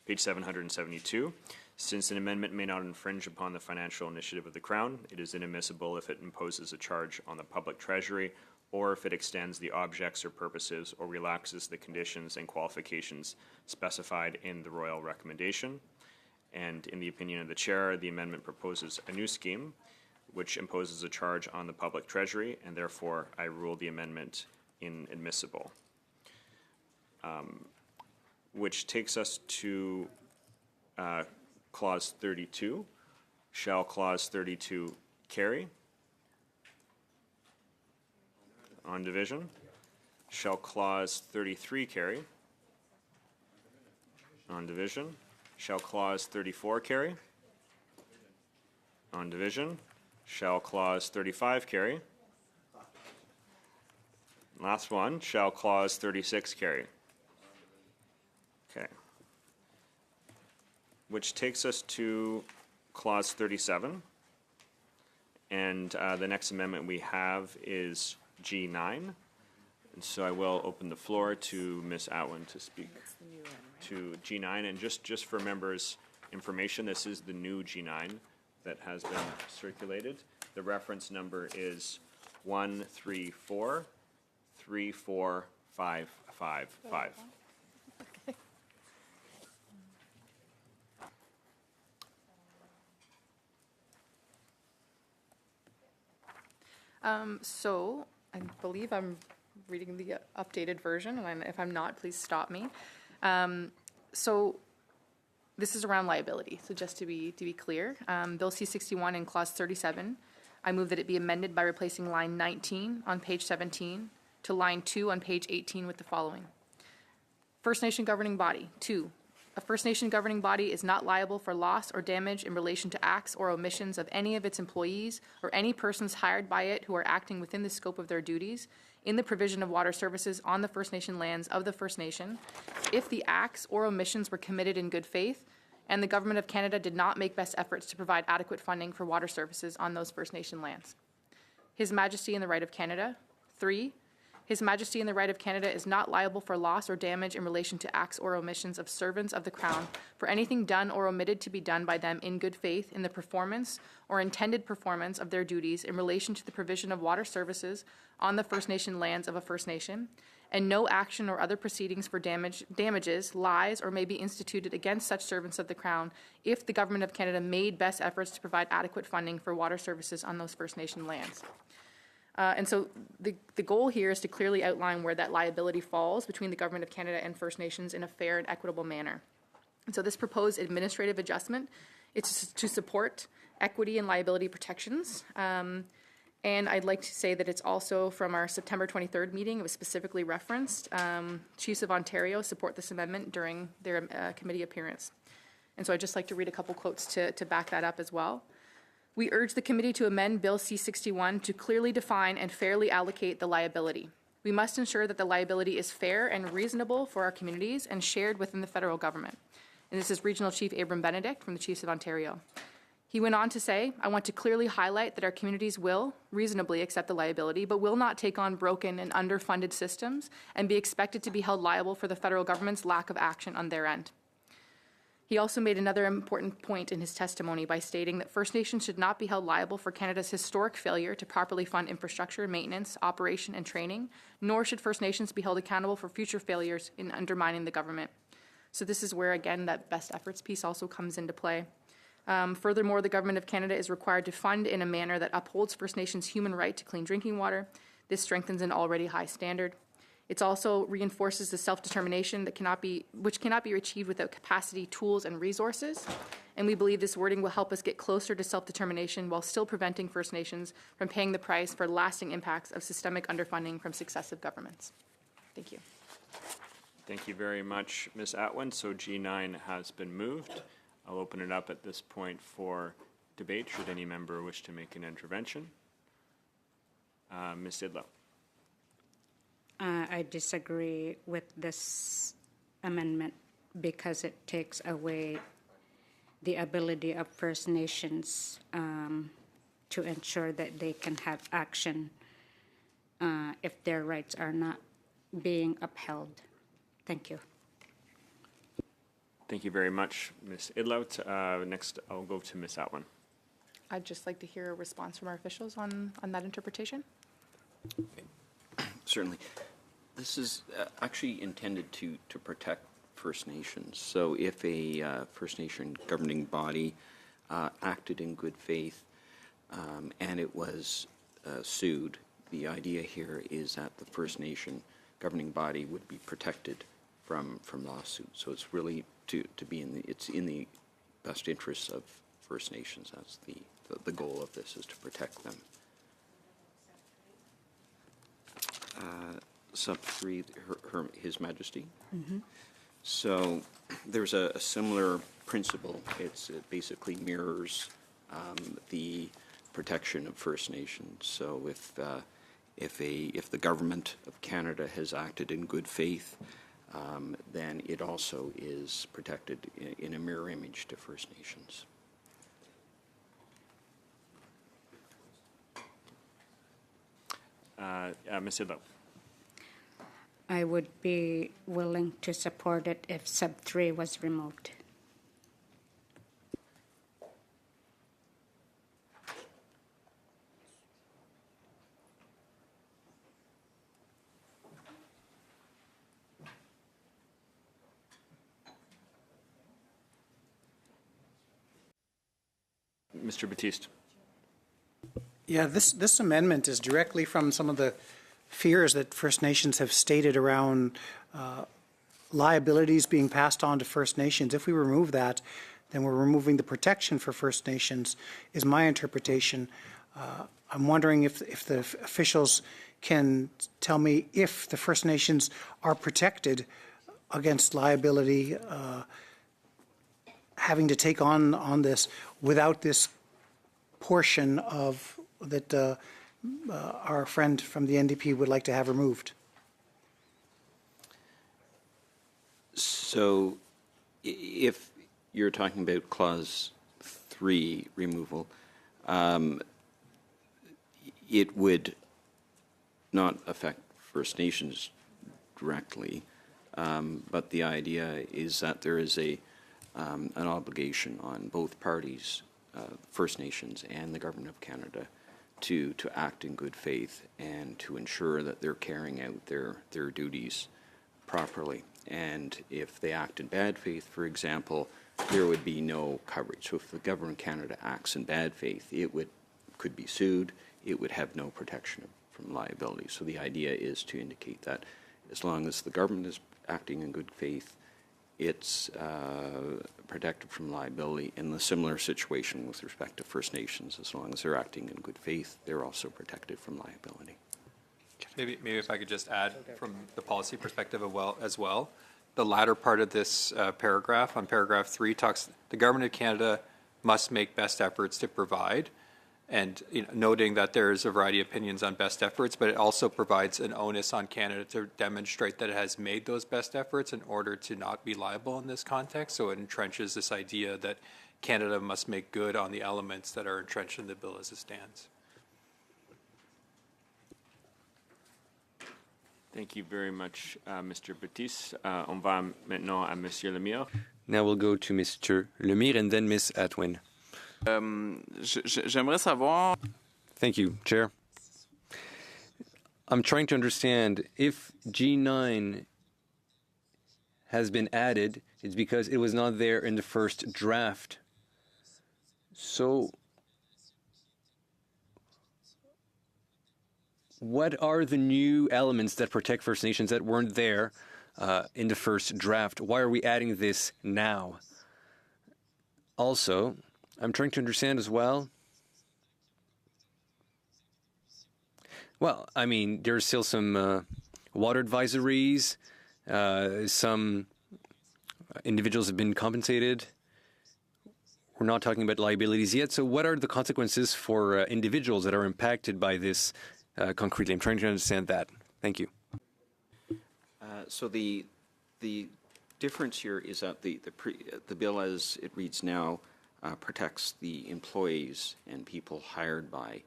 page 772, since an amendment may not infringe upon the financial initiative of the Crown, it is inadmissible if it imposes a charge on the public treasury or if it extends the objects or purposes or relaxes the conditions and qualifications specified in the royal recommendation. And in the opinion of the chair, the amendment proposes a new scheme which imposes a charge on the public treasury, and therefore I rule the amendment inadmissible. Which takes us to clause 32. Shall clause 32 carry? On division. Shall clause 33 carry? On division. Shall clause 34 carry? On division. Shall clause 35 carry? Last one. Shall clause 36 carry? Okay. Which takes us to clause 37. And the next amendment we have is G9. And so I will open the floor to Ms. Atwin to speak to G9. And just for members' information, this is the new G9 that has been circulated. The reference number is 134-34555. So I believe I'm reading the updated version, and if I'm not, please stop me. So this is around liability. So just to be clear, Bill C-61 in clause 37, I move that it be amended by replacing line 19 on page 17 to line 2 on page 18 with the following. First Nation governing body, 2, A First Nation governing body is not liable for loss or damage in relation to acts or omissions of any of its employees or any persons hired by it who are acting within the scope of their duties in the provision of water services on the First Nation lands of the First Nation, if the acts or omissions were committed in good faith and the Government of Canada did not make best efforts to provide adequate funding for water services on those First Nation lands. His Majesty and the Right of Canada. 3, His Majesty and the Right of Canada is not liable for loss or damage in relation to acts or omissions of servants of the Crown for anything done or omitted to be done by them in good faith in the performance or intended performance of their duties in relation to the provision of water services on the First Nation lands of a First Nation, and no action or other proceedings for damages, lies, or may be instituted against such servants of the Crown if the Government of Canada made best efforts to provide adequate funding for water services on those First Nation lands. And so the goal here is to clearly outline where that liability falls between the Government of Canada and First Nations in a fair and equitable manner. And so this proposed administrative adjustment, it's to support equity and liability protections. And I'd like to say that it's also from our September 23rd meeting. It was specifically referenced. Chiefs of Ontario support this amendment during their committee appearance. And so I'd just like to read a couple quotes to back that up as well. We urge the committee to amend Bill C-61 to clearly define and fairly allocate the liability. We must ensure that the liability is fair and reasonable for our communities and shared within the federal government. And this is Regional Chief Abram Benedict from the Chiefs of Ontario. He went on to say, I want to clearly highlight that our communities will reasonably accept the liability, but will not take on broken and underfunded systems and be expected to be held liable for the federal government's lack of action on their end. He also made another important point in his testimony by stating that First Nations should not be held liable for Canada's historic failure to properly fund infrastructure, maintenance, operation, and training, nor should First Nations be held accountable for future failures in undermining the government. So this is where, again, that best efforts piece also comes into play. Furthermore, the Government of Canada is required to fund in a manner that upholds First Nations' human right to clean drinking water. This strengthens an already high standard. It also reinforces the self-determination which cannot be achieved without capacity, tools, and resources. And we believe this wording will help us get closer to self-determination while still preventing First Nations from paying the price for lasting impacts of systemic underfunding from successive governments. Thank you. Thank you very much, Ms. Atwin. So G9 has been moved. I'll open it up at this point for debate, should any member wish to make an intervention. Ms. Sidlow. I disagree with this amendment because it takes away the ability of First Nations to ensure that they can have action if their rights are not being upheld. Thank you. Thank you very much, Ms. Idlout. Next, I'll go to Ms. Atwin. I'd just like to hear a response from our officials on that interpretation. Certainly. This is actually intended to protect First Nations. So if a First Nation governing body acted in good faith and it was sued, the idea here is that the First Nation governing body would be protected from lawsuit. So it's really to be in the best interests of First Nations. That's the goal of this, is to protect them. Sub 3, His Majesty. Mm-hmm. So there's a similar principle. It basically mirrors the protection of First Nations. So if the government of Canada has acted in good faith, then it also is protected in a mirror image to First Nations. Ms. Idlow. I would be willing to support it if sub 3 was removed. Mr. Batiste. Yeah, this amendment is directly from some of the fears that First Nations have stated around liabilities being passed on to First Nations. If we remove that, then we're removing the protection for First Nations, is my interpretation. I'm wondering if the officials can tell me if the First Nations are protected against liability having to take on this without this portion of that our friend from the NDP would like to have removed. So if you're talking about Clause 3 removal, it would not affect First Nations directly, but the idea is that there is an obligation on both parties, First Nations and the Government of Canada, to act in good faith and to ensure that they're carrying out their duties properly. And if they act in bad faith, for example, there would be no coverage. So if the Government of Canada acts in bad faith, it could be sued. It would have no protection from liability. So the idea is to indicate that as long as the government is acting in good faith, it's protected from liability. In the similar situation with respect to First Nations, as long as they're acting in good faith, they're also protected from liability. Maybe if I could just add from the policy perspective as well. The latter part of this paragraph, on paragraph 3, talks the Government of Canada must make best efforts to provide, and noting that there's a variety of opinions on best efforts, but it also provides an onus on Canada to demonstrate that it has made those best efforts in order to not be liable in this context. So it entrenches this idea that Canada must make good on the elements that are entrenched in the bill as it stands. Thank you very much, Mr. Baptiste. On va maintenant à Monsieur Lemire. Now we'll go to Mr. Lemire and then Ms. Atwin. J'aimerais savoir. Thank you, Chair. I'm trying to understand if G9 has been added, it's because it was not there in the first draft. So what are the new elements that protect First Nations that weren't there in the first draft? Why are we adding this now? Also, I'm trying to understand as well. Well, I mean, there's still some water advisories. Some individuals have been compensated. We're not talking about liabilities yet. So what are the consequences for individuals that are impacted by this concretely? I'm trying to understand that. Thank you. So the difference here is that the bill as it reads now protects the employees and people hired by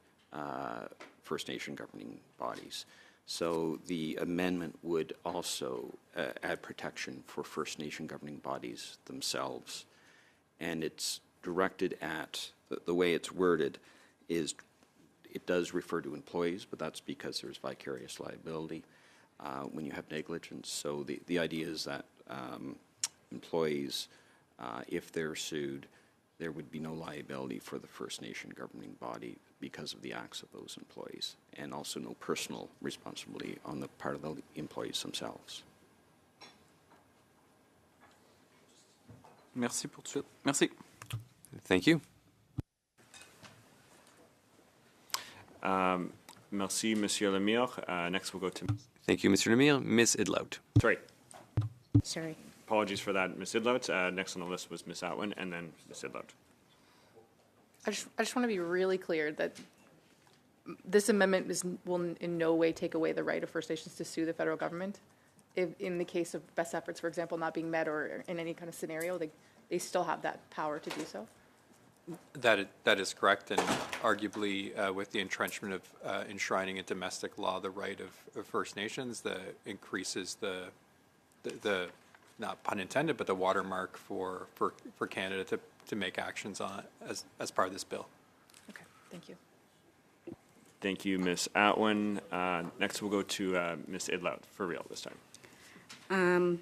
First Nation governing bodies. So the amendment would also add protection for First Nation governing bodies themselves. And it's directed at, the way it's worded is, it does refer to employees, but that's because there's vicarious liability when you have negligence. So the idea is that employees, if they're sued, there would be no liability for the First Nation governing body because of the acts of those employees, and also no personal responsibility on the part of the employees themselves. Merci pour tout de suite. Merci. Thank you. Merci, Monsieur Lemire. Next, we'll go to... Thank you, Mr. Lemire. Ms. Idlout. Sorry. Apologies for that, Ms. Idlout. Next on the list was Ms. Atwin, and then Ms. Idlout. I just want to be really clear that this amendment will in no way take away the right of First Nations to sue the federal government. If, in the case of best efforts, for example, not being met, or in any kind of scenario, they still have that power to do so. That is correct, and arguably with the entrenchment of enshrining in domestic law the right of First Nations, that increases the not pun intended, but the watermark for Canada to make actions on as part of this bill. Okay, thank you. Thank you, Ms. Atwin. Next, we'll go to Ms. Idlout, for real this time.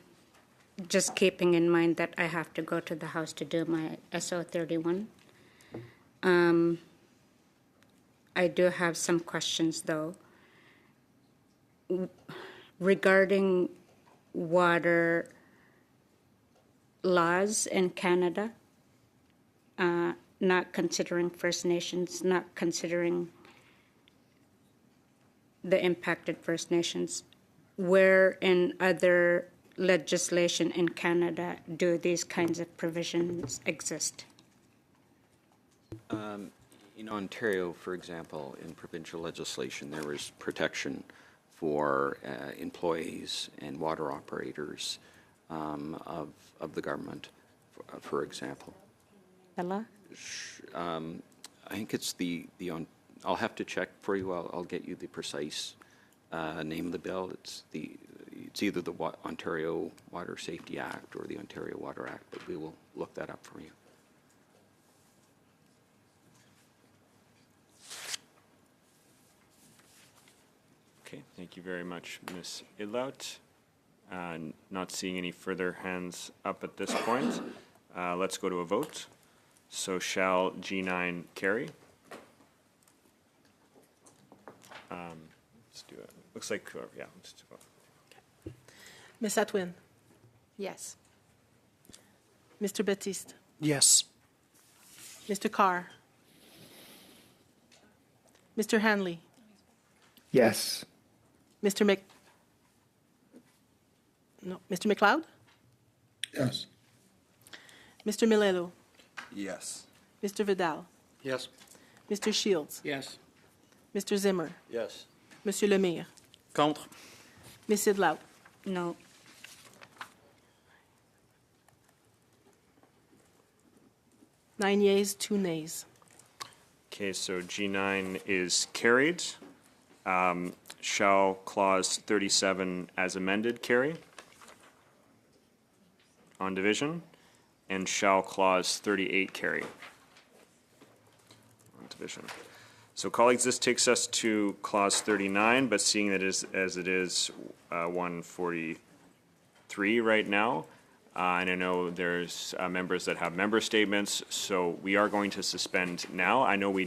Just keeping in mind that I have to go to the House to do my SO 31. I do have some questions, though, regarding water laws in Canada, not considering First Nations, not considering the impacted First Nations, where in other legislation in Canada do these kinds of provisions exist? In Ontario, for example, in provincial legislation, there is protection for employees and water operators of the government, for example. Ella? I think it's I'll have to check for you. I'll get you the precise name of the bill. It's either the Ontario Water Safety Act or the Ontario Water Act, but we will look that up for you. Okay, thank you very much, Ms. Idlout. Not seeing any further hands up at this point. Let's go to a vote. So shall G9 carry? Let's do it. Looks like, yeah, let's do it. Ms. Atwin, Yes. Mr. Baptiste, Yes. Mr. Carr, Mr. Hanley, Yes. Mr. McLeod, Yes. Mr. Milelo, Yes. Mr. Vidal, Yes. Mr. Shields, Yes. Mr. Zimmer, Yes. Monsieur Lemire, Contre. Ms. Idlout. No. Nine yeas, 2 nays. Okay, so G9 is carried. Shall clause 37 as amended carry on division? And shall clause 38 carry on division? So colleagues, this takes us to clause 39, but seeing that as it is 143 right now, and I know there's members that have member statements, so we are going to suspend now. I know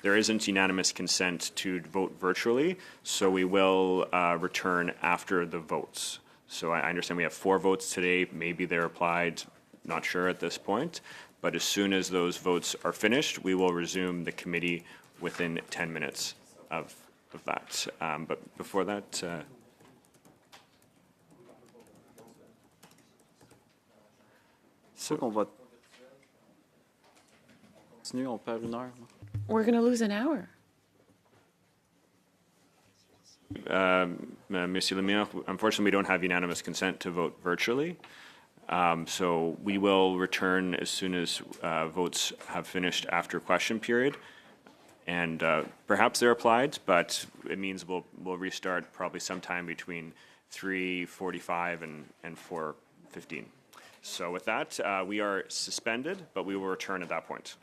there isn't unanimous consent to vote virtually, so we will return after the votes. So I understand we have 4 votes today. Maybe they're applied, not sure at this point. But as soon as those votes are finished, we will resume the committee within 10 minutes of that. But before that, C'est qu'on va continuer, on perd 1 heure. We're going to lose an hour. Monsieur Lemire, unfortunately, we don't have unanimous consent to vote virtually. So we will return as soon as votes have finished after question period. And perhaps they're applied, but it means we'll restart probably sometime between 3:45 and 4:15. So with that, we are suspended, but we will return at that point.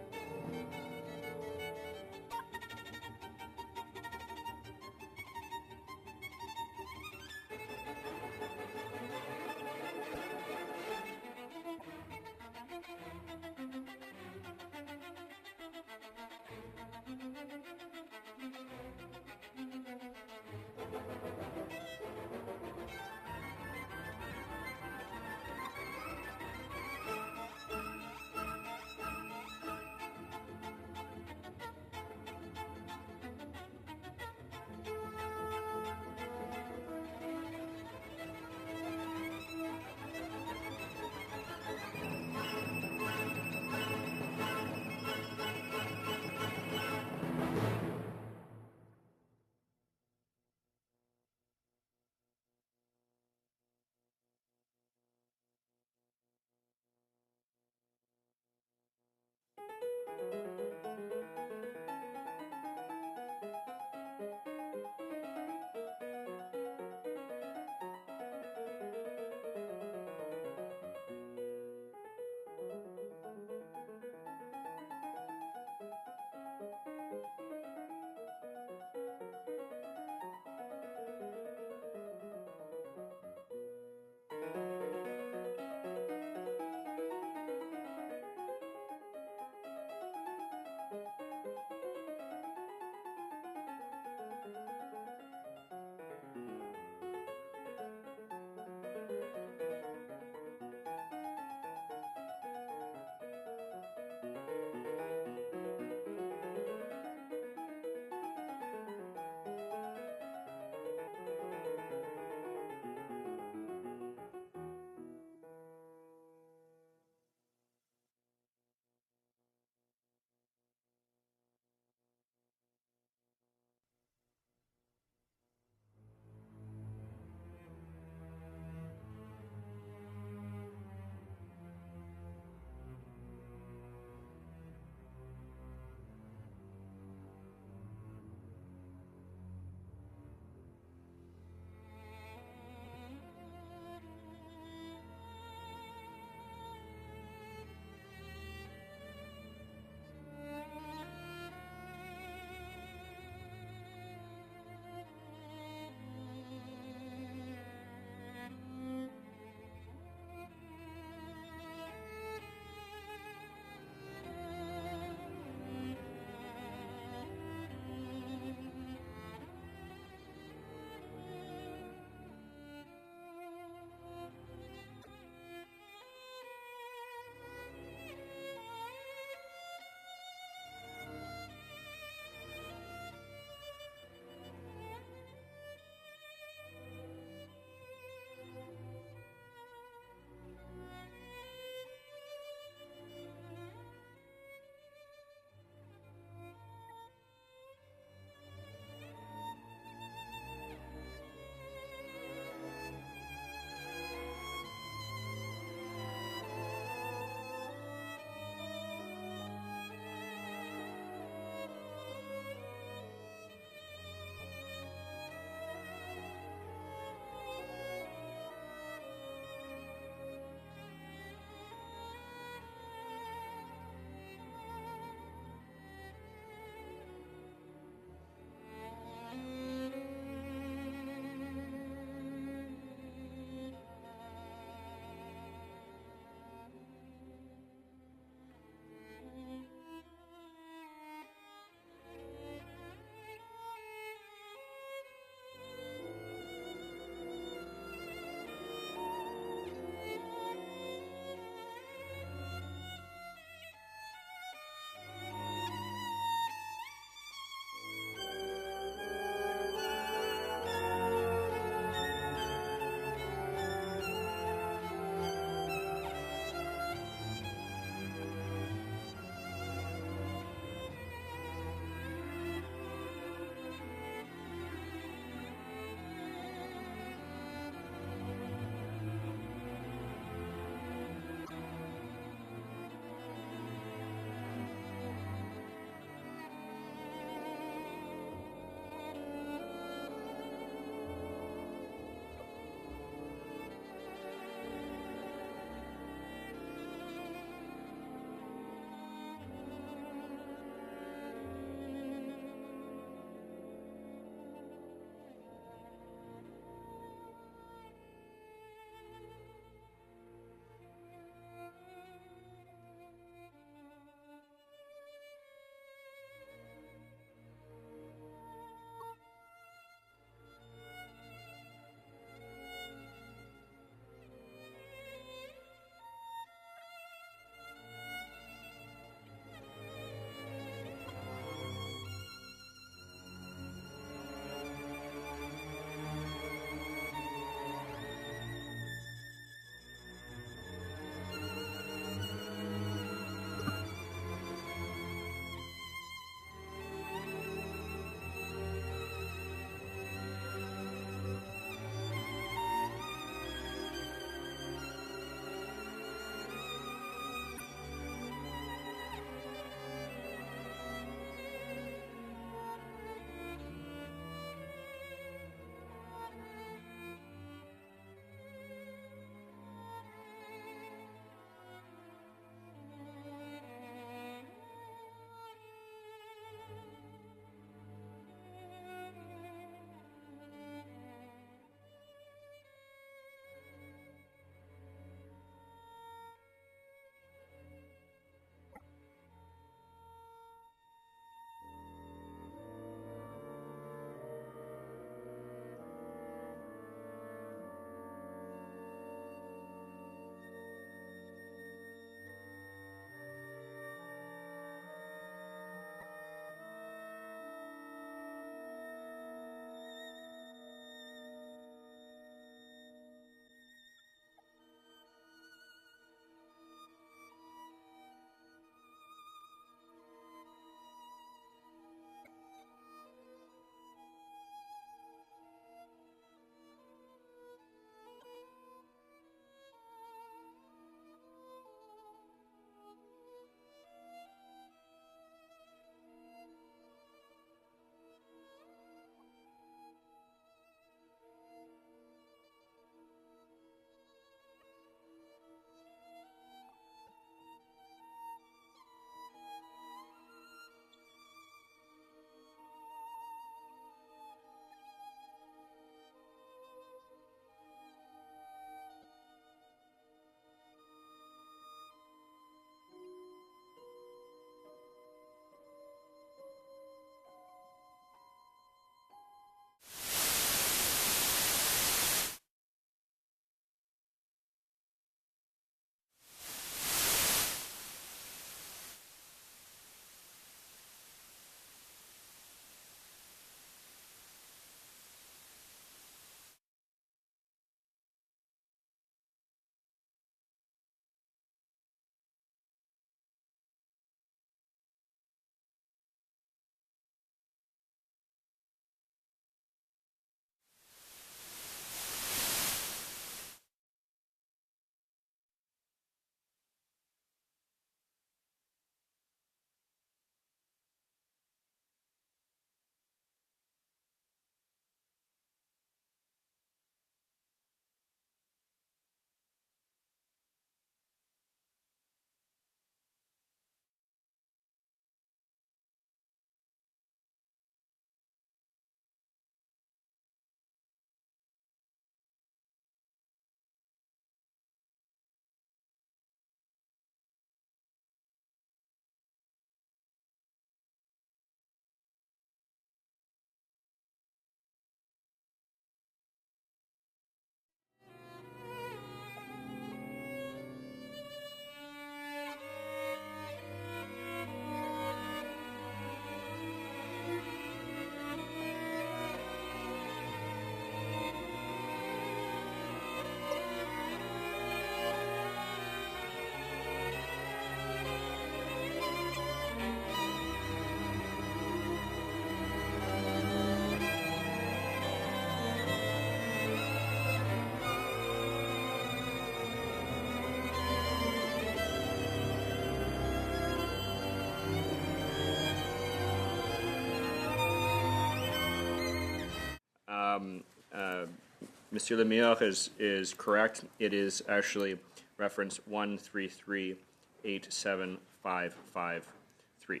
Monsieur Lemire is correct. It is actually reference 133875553.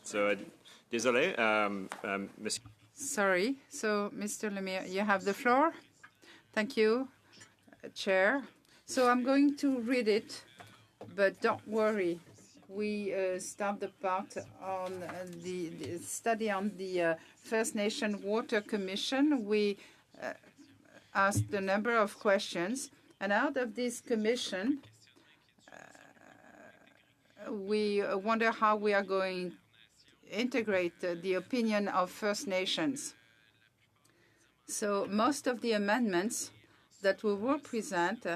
So, désolé, Monsieur. Sorry. So, Mr. Lemire, you have the floor. Thank you, Chair. So I'm going to read it, but don't worry. We stopped the part on the study on the First Nation Water Commission. We asked a number of questions, and out of this commission, we wonder how we are going to integrate the opinion of First Nations. So most of the amendments that we will present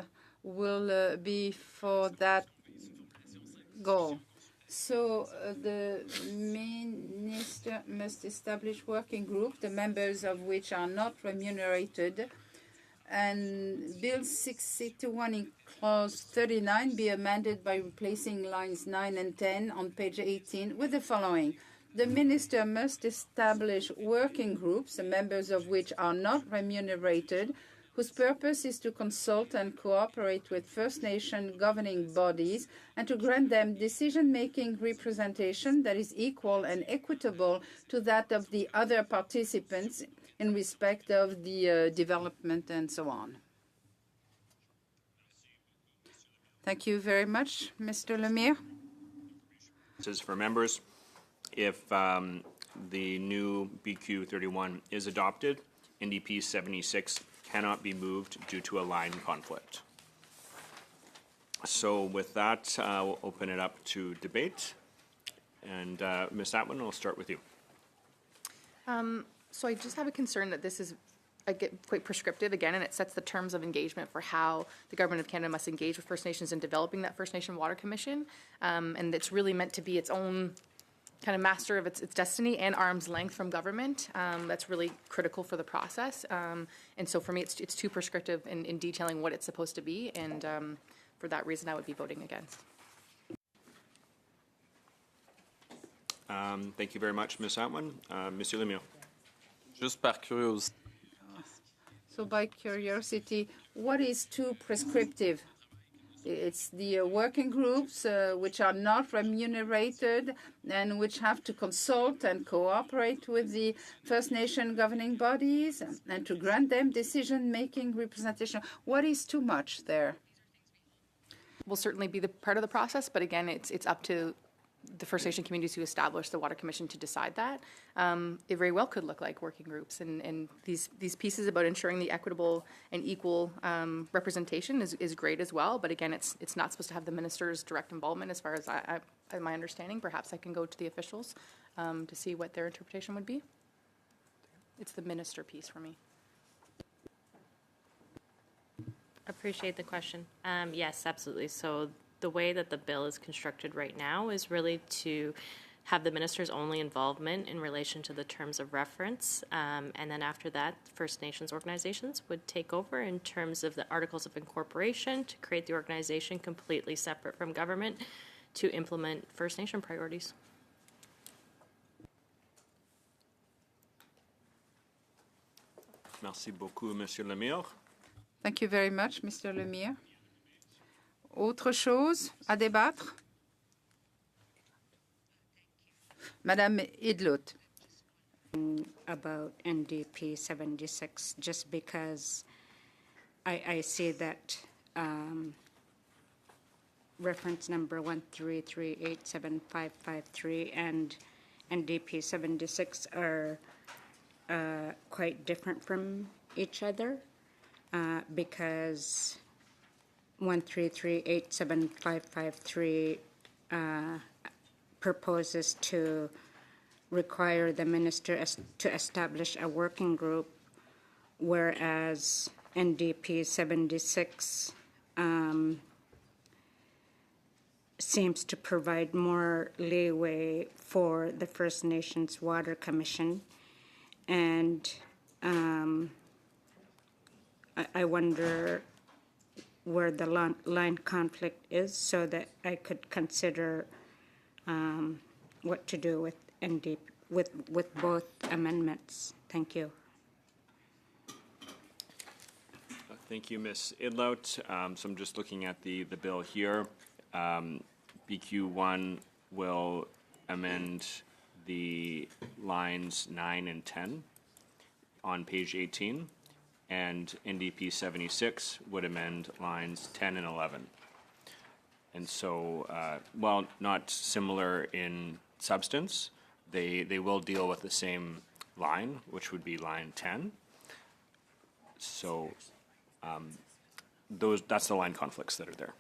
will be for that goal. So the minister must establish working group, the members of which are not remunerated, and Bill 661 in clause 39 be amended by replacing lines 9 and 10 on page 18 with the following. The minister must establish working groups, the members of which are not remunerated, whose purpose is to consult and cooperate with First Nation governing bodies and to grant them decision-making representation that is equal and equitable to that of the other participants in respect of the development and so on. Thank you very much, Mr. Lemire. This is for members. If the new BQ 31 is adopted, NDP 76 cannot be moved due to a line conflict. So with that, we'll open it up to debate. And Ms. Atwood, I'll start with you. So I just have a concern that this is quite prescriptive again, and it sets the terms of engagement for how the Government of Canada must engage with First Nations in developing that First Nation Water Commission. And it's really meant to be its own kind of master of its destiny and arm's length from government. That's really critical for the process. And so for me, it's too prescriptive in detailing what it's supposed to be. And for that reason, I would be voting against. Thank you very much, Ms. Atwood. Monsieur Lemieux. Juste par curiosité. So by curiosity, what is too prescriptive? It's the working groups which are not remunerated and which have to consult and cooperate with the First Nation governing bodies and to grant them decision-making representation. What is too much there? Will certainly be the part of the process, but again, it's up to the First Nation communities who establish the Water Commission to decide that. It very well could look like working groups, and these pieces about ensuring the equitable and equal representation is great as well. But again, it's not supposed to have the minister's direct involvement, as far as my understanding. Perhaps I can go to the officials to see what their interpretation would be. It's the minister piece for me. Appreciate the question. Yes, absolutely. So the way that the bill is constructed right now is really to have the minister's only involvement in relation to the terms of reference. And then after that, First Nations organizations would take over in terms of the articles of incorporation to create the organization completely separate from government to implement First Nation priorities. Merci beaucoup, Monsieur Lemire. Thank you very much, Mr. Lemire. Autre chose à débattre? Madame Idlot. About NDP 76, just because I see that reference number 133875553 and NDP 76 are quite different from each other because 133875553 proposes to require the minister to establish a working group, whereas NDP 76 seems to provide more leeway for the First Nations Water Commission. And I wonder where the line conflict is so that I could consider what to do with NDP with both amendments. Thank you. Thank you, Ms. Idlout. So I'm just looking at the bill here. BQ1 will amend the lines 9 and 10 on page 18, and NDP 76 would amend lines 10 and 11. And so, while not similar in substance, they will deal with the same line, which would be line 10. So that's the line conflicts that are there.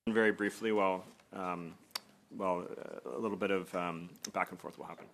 Very briefly, a little bit of back and forth will happen.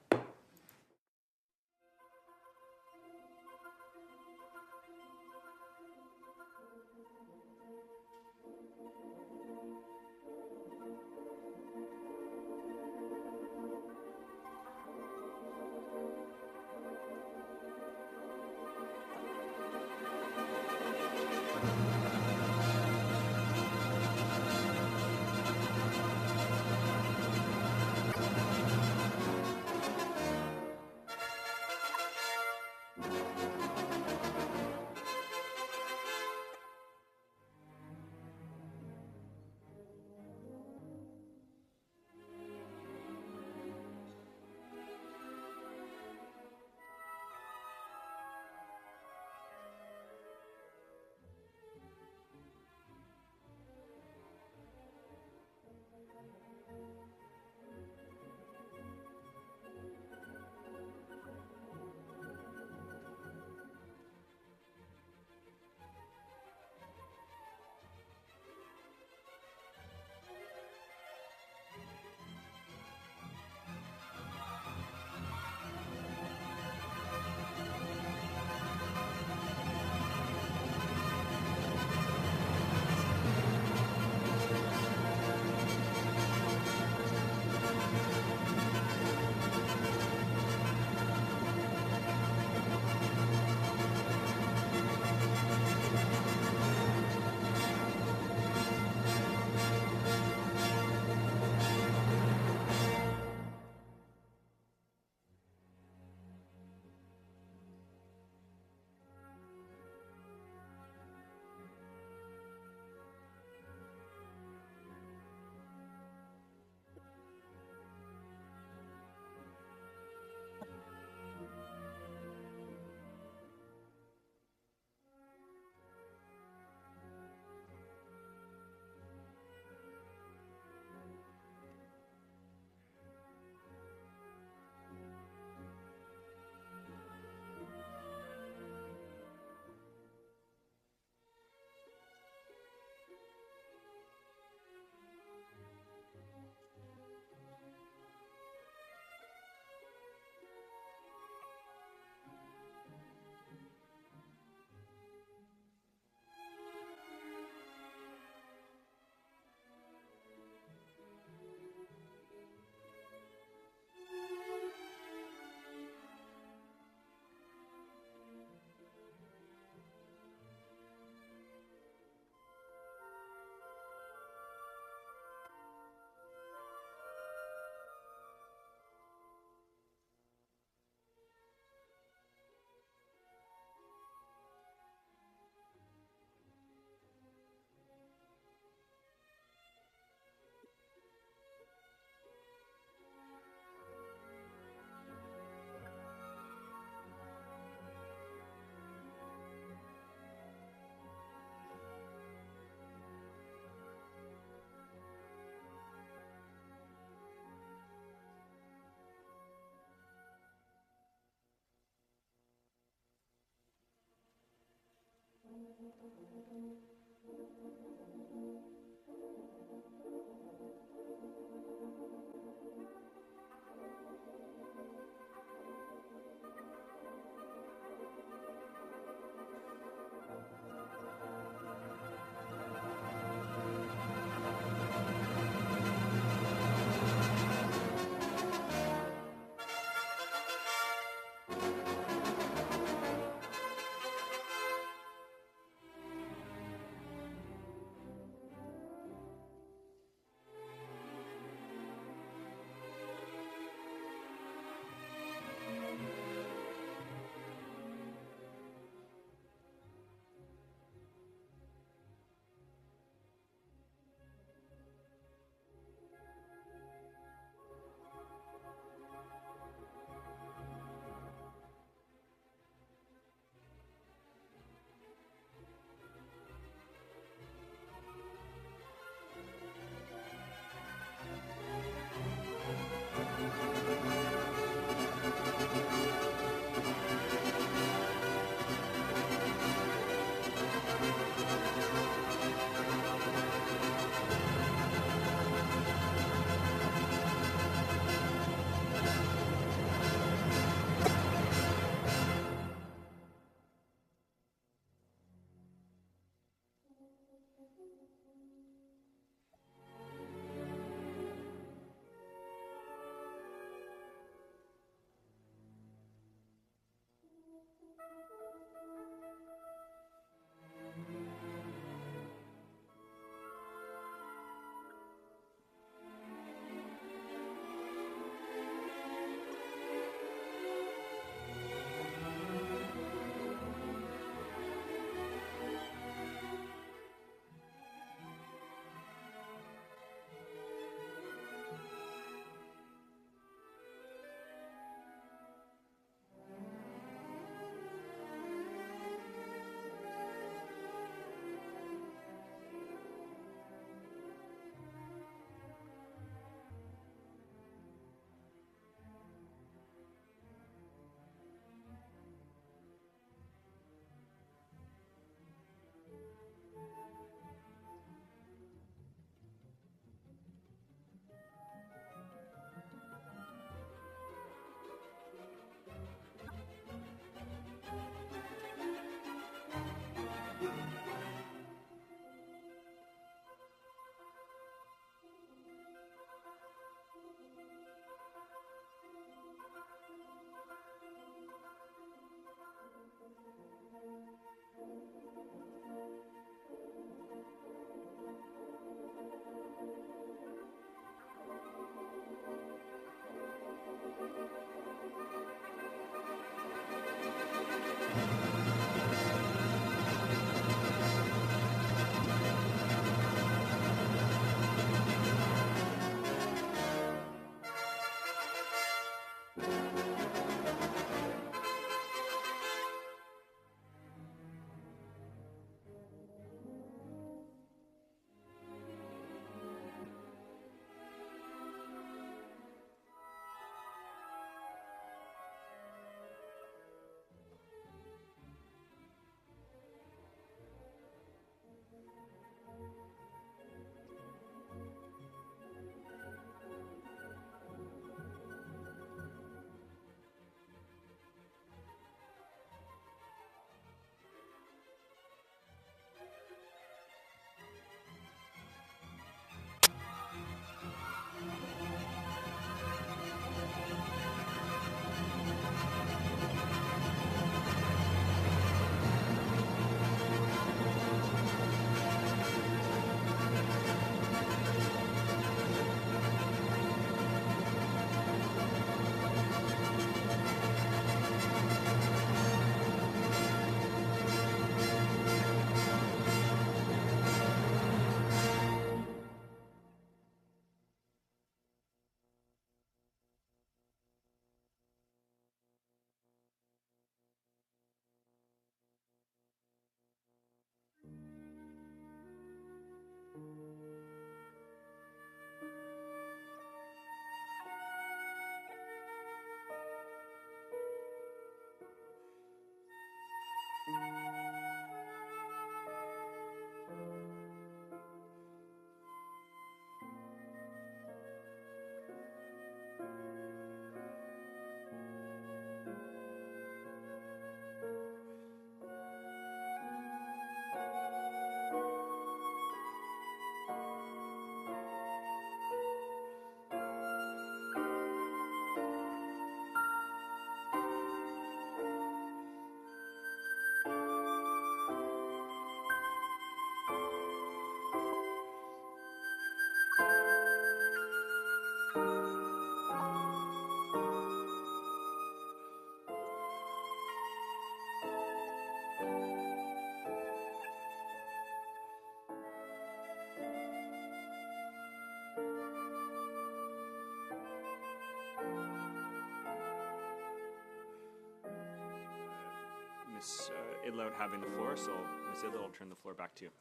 Ms. Idlout having the floor, so Ms. Idlout, I'll turn the floor back to you.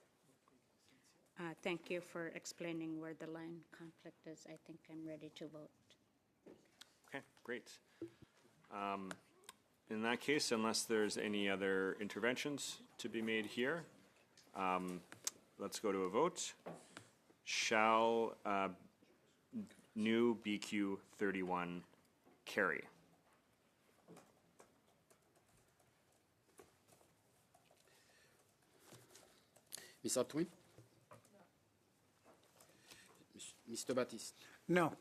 Thank you for explaining where the line conflict is. I think I'm ready to vote. Okay, great. In that case, unless there's any other interventions to be made here, let's go to a vote. Shall new BQ 31 carry? Ms. Atwin? Mr. Baptiste? No.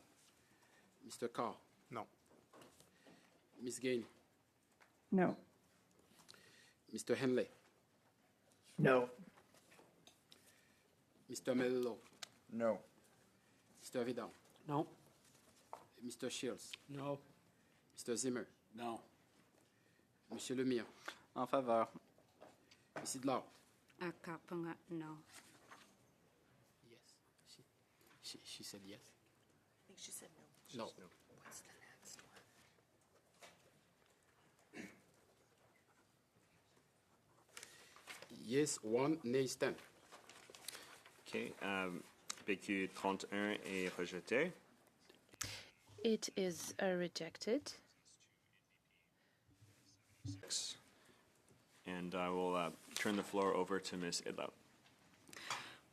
Mr. Carr? No. Ms. Gainey? No. Mr. Henley? No. Mr. Mello? No. Mr. Vidal? No. Mr. Shields? No. Mr. Zimmer? No. Monsieur Lemire? En faveur. Ms. Idlout? Kapunga, no. Yes. She said yes. I think she said no. No. What's the next one? Yes, 1, nays 10. Okay, BQ 31 est rejeté. It is rejected. And I will turn the floor over to Ms. Idlout.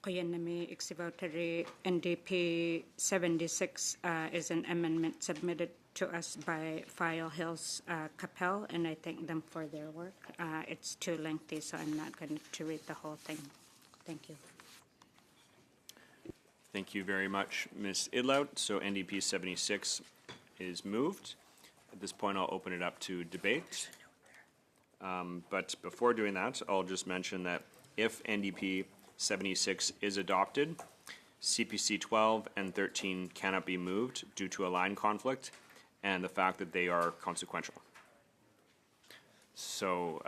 Koyanami Exhibitory NDP 76 is an amendment submitted to us by File Hills Capel, and I thank them for their work. It's too lengthy, so I'm not going to read the whole thing. Thank you. Thank you very much, Ms. Idlout. So NDP 76 is moved. At this point, I'll open it up to debate. But before doing that, I'll just mention that if NDP 76 is adopted, CPC 12 and 13 cannot be moved due to a line conflict and the fact that they are consequential. So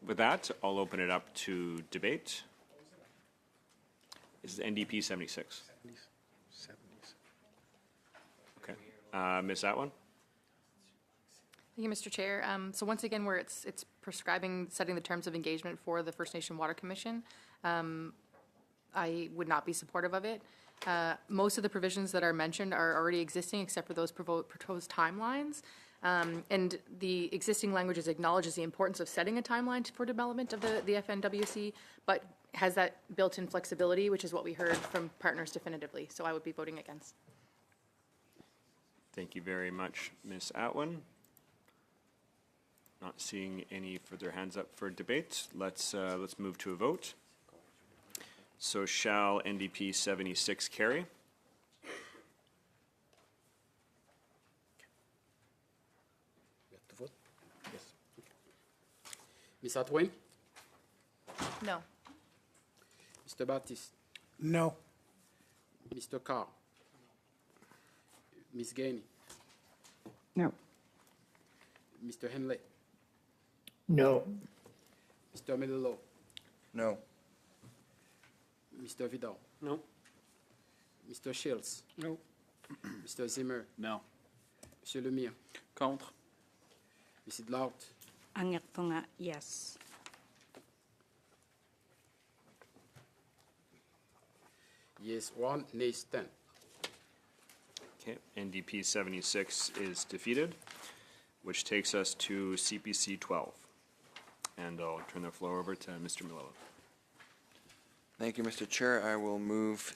with that, I'll open it up to debate. This is NDP 76. Okay. Ms. Atwin? Thank you, Mr. Chair. So once again, where it's prescribing, setting the terms of engagement for the First Nation Water Commission, I would not be supportive of it. Most of the provisions that are mentioned are already existing, except for those proposed timelines. And the existing languages acknowledges the importance of setting a timeline for development of the FNWC, but has that built-in flexibility, which is what we heard from partners definitively. So I would be voting against. Thank you very much, Ms. Atwin. Not seeing any further hands up for debate. Let's move to a vote. So shall NDP 76 carry? You have to vote? Yes. Okay. Ms. Atwin? No. Mr. Baptiste? No. Mr. Carr? Ms. Gainey? No. Mr. Henley? No. Mr. Mello? No. Mr. Vidal? No. Mr. Shields? No. Mr. Zimmer? No. Monsieur Lemire? Contre. Ms. Idlout? Angakpunga, yes. Yes, 1, nays 10. Okay, NDP 76 is defeated, which takes us to CPC 12. And I'll turn the floor over to Mr. Melillo. Thank you, Mr. Chair. I will move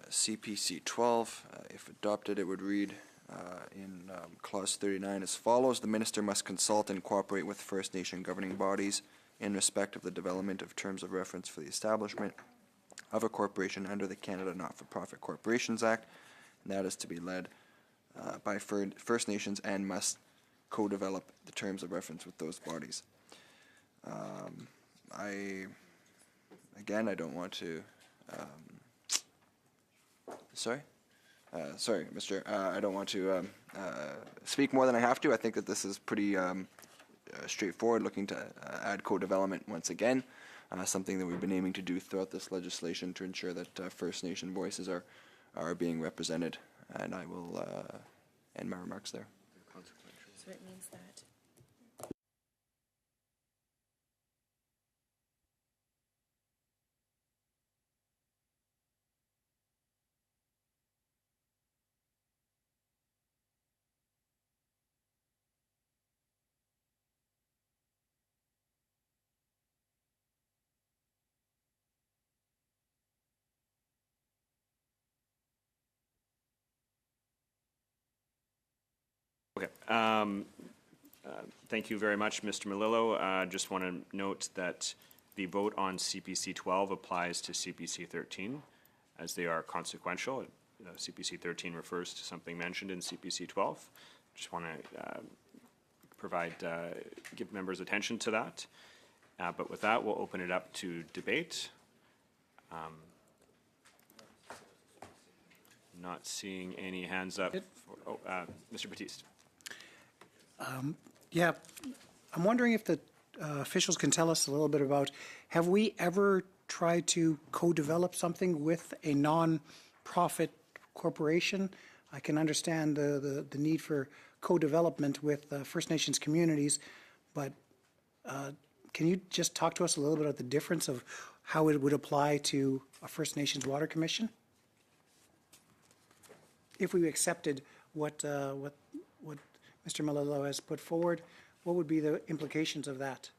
CPC 12. If adopted, it would read in Clause 39 as follows. The Minister must consult and cooperate with First Nation governing bodies in respect of the development of terms of reference for the establishment of a corporation under the Canada Not-for-Profit Corporations Act, and that is to be led by First Nations and must co-develop the terms of reference with those bodies. I don't want to, sorry, Mr. I don't want to speak more than I have to. I think that this is pretty straightforward, looking to add co-development once again, something that we've been aiming to do throughout this legislation to ensure that First Nation voices are being represented. And I will end my remarks there. So it means that Okay. Thank you very much, Mr. Melillo. Just want to note that the vote on CPC 12 applies to CPC 13, as they are consequential. CPC 13 refers to something mentioned in CPC 12. Just want to give members attention to that. But with that, we'll open it up to debate. Not seeing any hands up. Mr. Batiste. Yeah, I'm wondering if the officials can tell us a little bit about, have we ever tried to co-develop something with a non-profit corporation? I can understand the need for co-development with First Nations communities, but can you just talk to us a little bit about the difference of how it would apply to a First Nations Water Commission? If we accepted what Mr. Melillo has put forward, what would be the implications of that?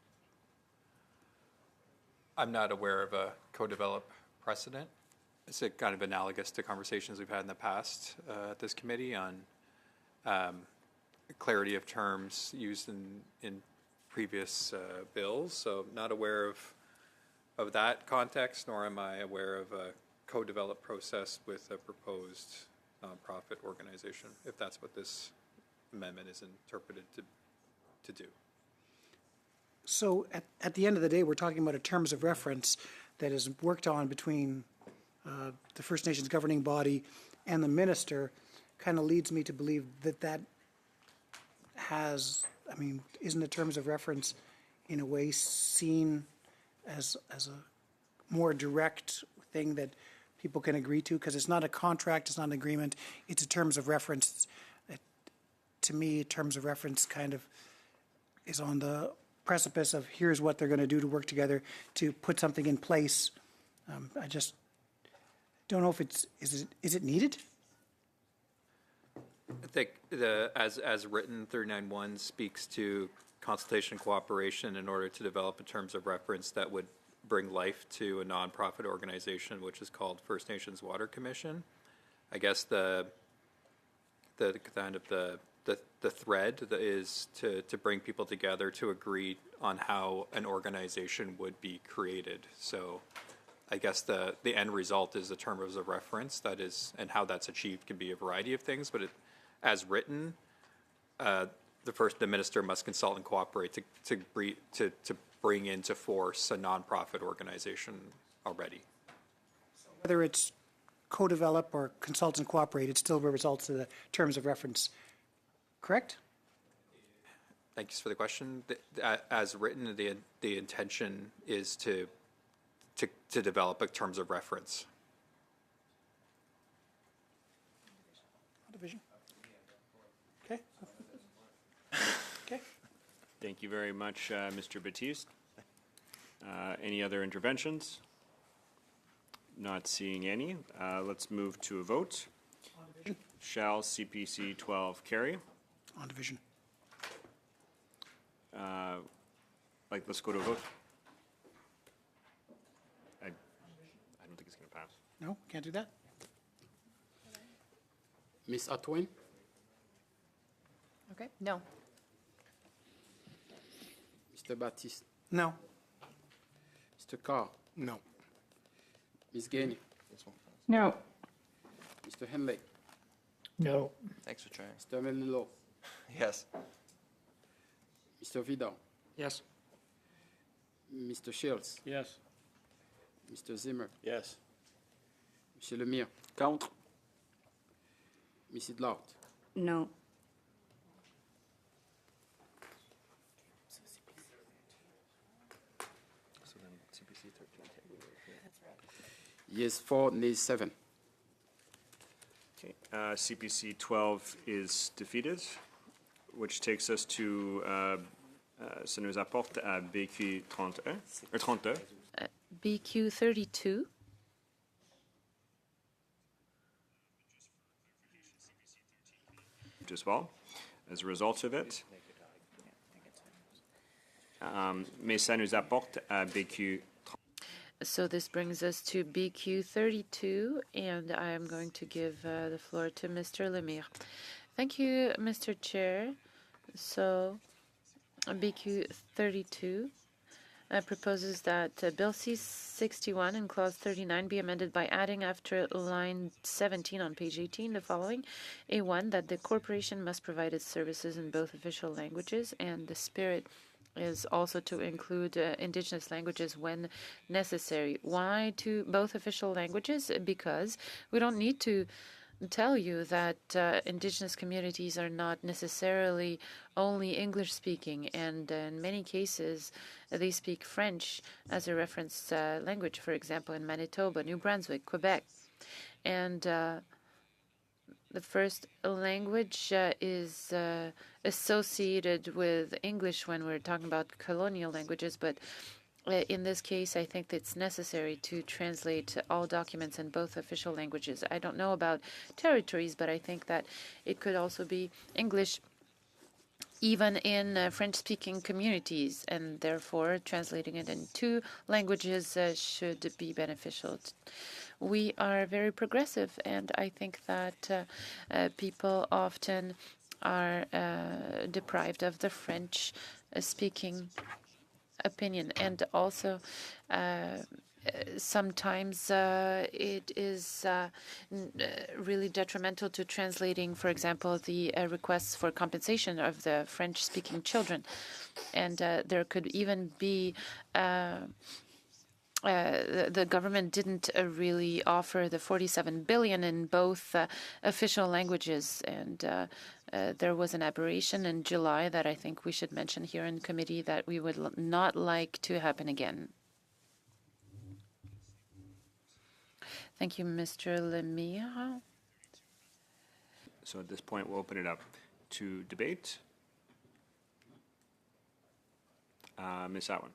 I'm not aware of a co-develop precedent. It's kind of analogous to conversations we've had in the past at this committee on clarity of terms used in previous bills. So not aware of that context, nor am I aware of a co-develop process with a proposed nonprofit organization, if that's what this amendment is interpreted to do. So at the end of the day, we're talking about a terms of reference that is worked on between the First Nations governing body and the minister. Kind of leads me to believe that isn't the terms of reference in a way seen as a more direct thing that people can agree to, because it's not a contract, it's not an agreement, it's a terms of reference. To me, terms of reference kind of is on the precipice of here's what they're going to do to work together to put something in place. I just don't know if is it needed? I think as written, 39.1 speaks to consultation and cooperation in order to develop a terms of reference that would bring life to a nonprofit organization, which is called First Nations Water Commission. I guess the kind of the thread that is to bring people together to agree on how an organization would be created. So I guess the end result is the terms of reference that is, and how that's achieved can be a variety of things, but as written, the minister must consult and cooperate to bring into force a nonprofit organization already. Whether it's co-develop or consult and cooperate, it still results in the terms of reference. Correct? Thanks for the question. As written, the intention is to develop a terms of reference. Division. Okay. Okay. Thank you very much, Mr. Batiste. Any other interventions? Not seeing any. Let's move to a vote. Shall CPC 12 carry? On division. Let's go to a vote. I don't think it's going to pass. No, can't do that. Ms. Atwin? Okay, no. Mr. Baptiste? No. Mr. Carr? No. Ms. Gainey? No. Mr. Henley? No. Thanks for trying. Mr. Melillo? Yes. Mr. Vidal? Yes. Mr. Shields? Yes. Mr. Zimmer? Yes. Monsieur Lemire? Contre. Mrs. Lout? No. Yes, 4, nays 7. Okay. CPC 12 is defeated, which takes us to, ça nous apporte à BQ 32. BQ 32. As well. As a result of it, mais ça nous apporte à BQ 30. So this brings us to BQ 32, and I am going to give the floor to Mr. Lemire. Thank you, Mr. Chair. So, BQ 32 proposes that Bill C-61 in Clause 39 be amended by adding after line 17 on page 18 the following. A1, that the corporation must provide its services in both official languages, and the spirit is also to include Indigenous languages when necessary. Why to both official languages? Because we don't need to tell you that Indigenous communities are not necessarily only English speaking, and in many cases they speak French as a reference language, for example, in Manitoba, New Brunswick, Quebec. And the first language is associated with English when we're talking about colonial languages, but in this case, I think that it's necessary to translate all documents in both official languages. I don't know about territories, but I think that it could also be English even in French-speaking communities, and therefore translating it in two languages should be beneficial. We are very progressive, and I think that people often are deprived of the French-speaking opinion, and also sometimes it is really detrimental to translating, for example, the requests for compensation of the French-speaking children, and there could even be the government didn't really offer the 47 billion in both official languages, and there was an aberration in July that I think we should mention here in committee that we would not like to happen again. Thank you, Mr. Lemire. So at this point, we'll open it up to debate. Ms. Atwin.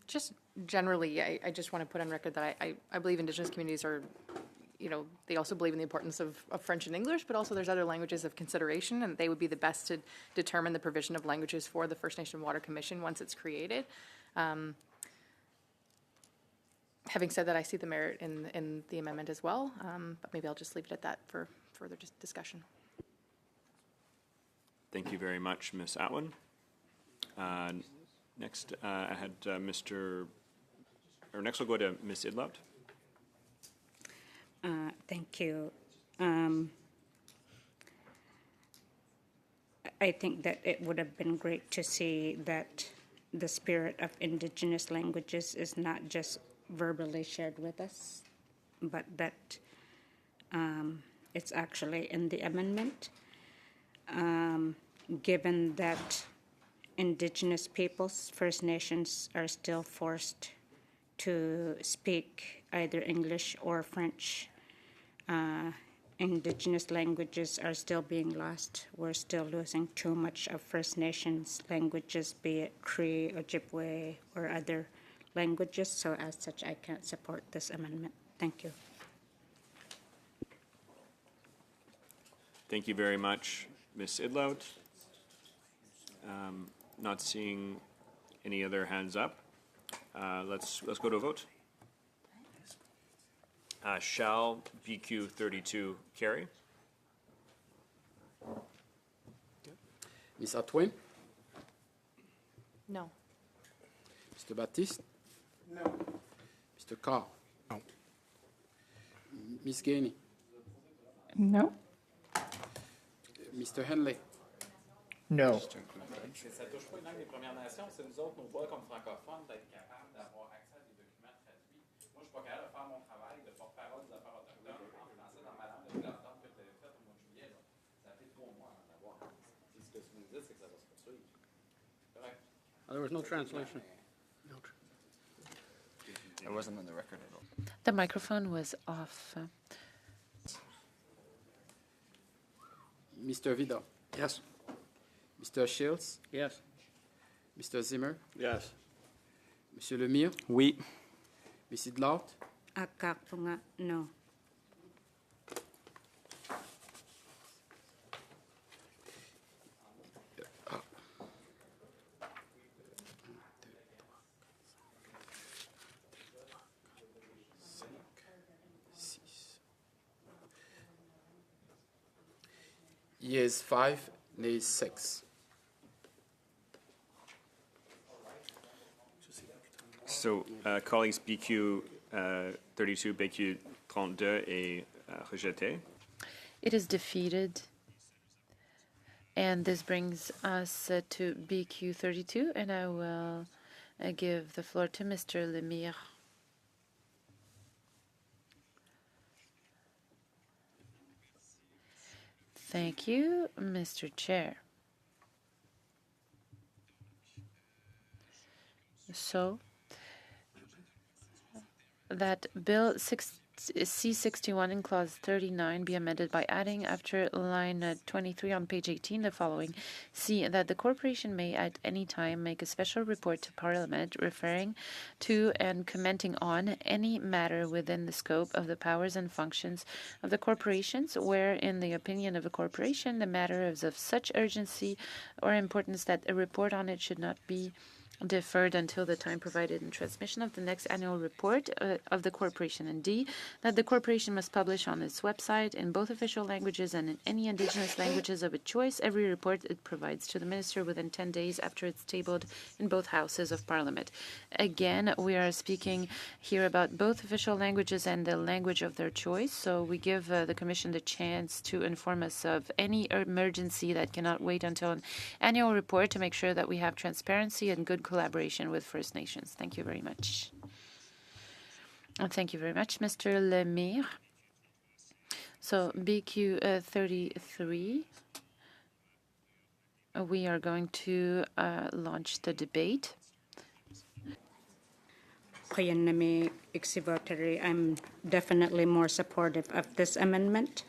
Just generally, I just want to put on record that I believe Indigenous communities are, they also believe in the importance of French and English, but also there's other languages of consideration, and they would be the best to determine the provision of languages for the First Nation Water Commission once it's created. Having said that, I see the merit in the amendment as well, but maybe I'll just leave it at that for further discussion. Thank you very much, Ms. Atwin. Next, I had next we'll go to Ms. Idlout. Thank you. I think that it would have been great to see that the spirit of Indigenous languages is not just verbally shared with us, but that it's actually in the amendment. Given that Indigenous peoples, First Nations, are still forced to speak either English or French, Indigenous languages are still being lost. We're still losing too much of First Nations languages, be it Cree, Ojibwe, or other languages. So as such, I can't support this amendment. Thank you. Thank you very much, Ms. Idlout. Not seeing any other hands up. Let's go to a vote. Shall BQ 32 carry? Ms. Atwin? No. Mr. Baptiste? No. Mr. Carr? No. Ms. Gainey? No. Mr. Henley? No. Ça touche pas une langue des Premières Nations, c'est nous autres, nos voix comme francophones, d'être capables d'avoir accès à des documents traduits. Moi, je suis pas capable de faire mon travail de porte-parole des affaires autochtones en français dans ma langue depuis l'entente que tu avais faite au mois de juillet. Là. Ça fait 3 mois à en avoir. Si ce que tu nous dis, c'est que ça va se poursuivre. Correct. There was no translation. It wasn't on the record at all. The microphone was off. Mr. Vidal? Yes. Mr. Shields? Yes. Mr. Zimmer? Yes. Monsieur Lemire? Oui. Ms. Idlout? Akapunga, no. Yeas 5, nays 6. So, colleagues, BQ 32, BQ 32 est rejeté. It is defeated. And this brings us to BQ 32, and I will give the floor to Mr. Lemire. Thank you, Mr. Chair. So, that Bill C-61 in Clause 39 be amended by adding after line 23 on page 18 the following. C, that the corporation may at any time make a special report to Parliament referring to and commenting on any matter within the scope of the powers and functions of the corporations where, in the opinion of a corporation, the matter is of such urgency or importance that a report on it should not be deferred until the time provided in transmission of the next annual report of the corporation. And D, that the corporation must publish on its website in both official languages and in any indigenous languages of its choice every report it provides to the minister within 10 days after it's tabled in both houses of parliament. Again, we are speaking here about both official languages and the language of their choice, so we give the commission the chance to inform us of any emergency that cannot wait until an annual report to make sure that we have transparency and good collaboration with First Nations. Thank you very much. And thank you very much, Mr. Lemire. So BQ 33, we are going to launch the debate. I'm definitely more supportive of this amendment,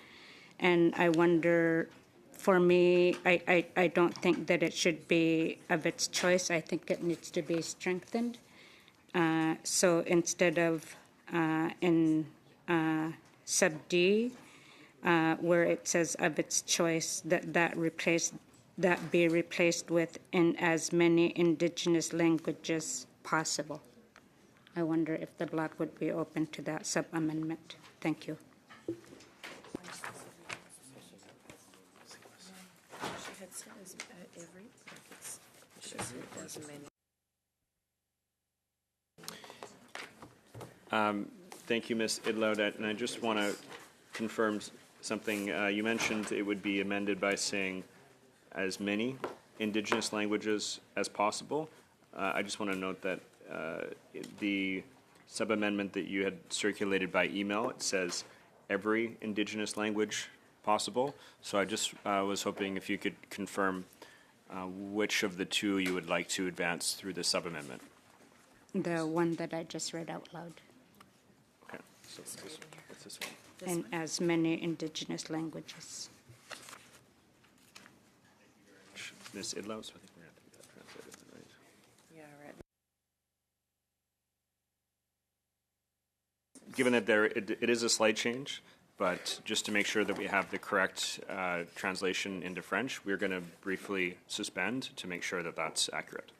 and I wonder, for me, I don't think that it should be of its choice. I think it needs to be strengthened. So instead of in sub D, where it says of its choice, that be replaced with in as many Indigenous languages possible. I wonder if the bloc would be open to that sub-amendment. Thank you. Thank you, Ms. Idlow. And I just want to confirm something. You mentioned it would be amended by saying as many Indigenous languages as possible. I just want to note that the sub-amendment that you had circulated by email, it says every Indigenous language possible. So I just was hoping if you could confirm which of the two you would like to advance through the sub-amendment. The one that I just read out loud. Okay, so what's this one? In as many Indigenous languages. Ms. Idlow, so I think we're going to have to get that translated, right? Yeah, right. Given that it is a slight change, but just to make sure that we have the correct translation into French, we're going to briefly suspend to make sure that that's accurate.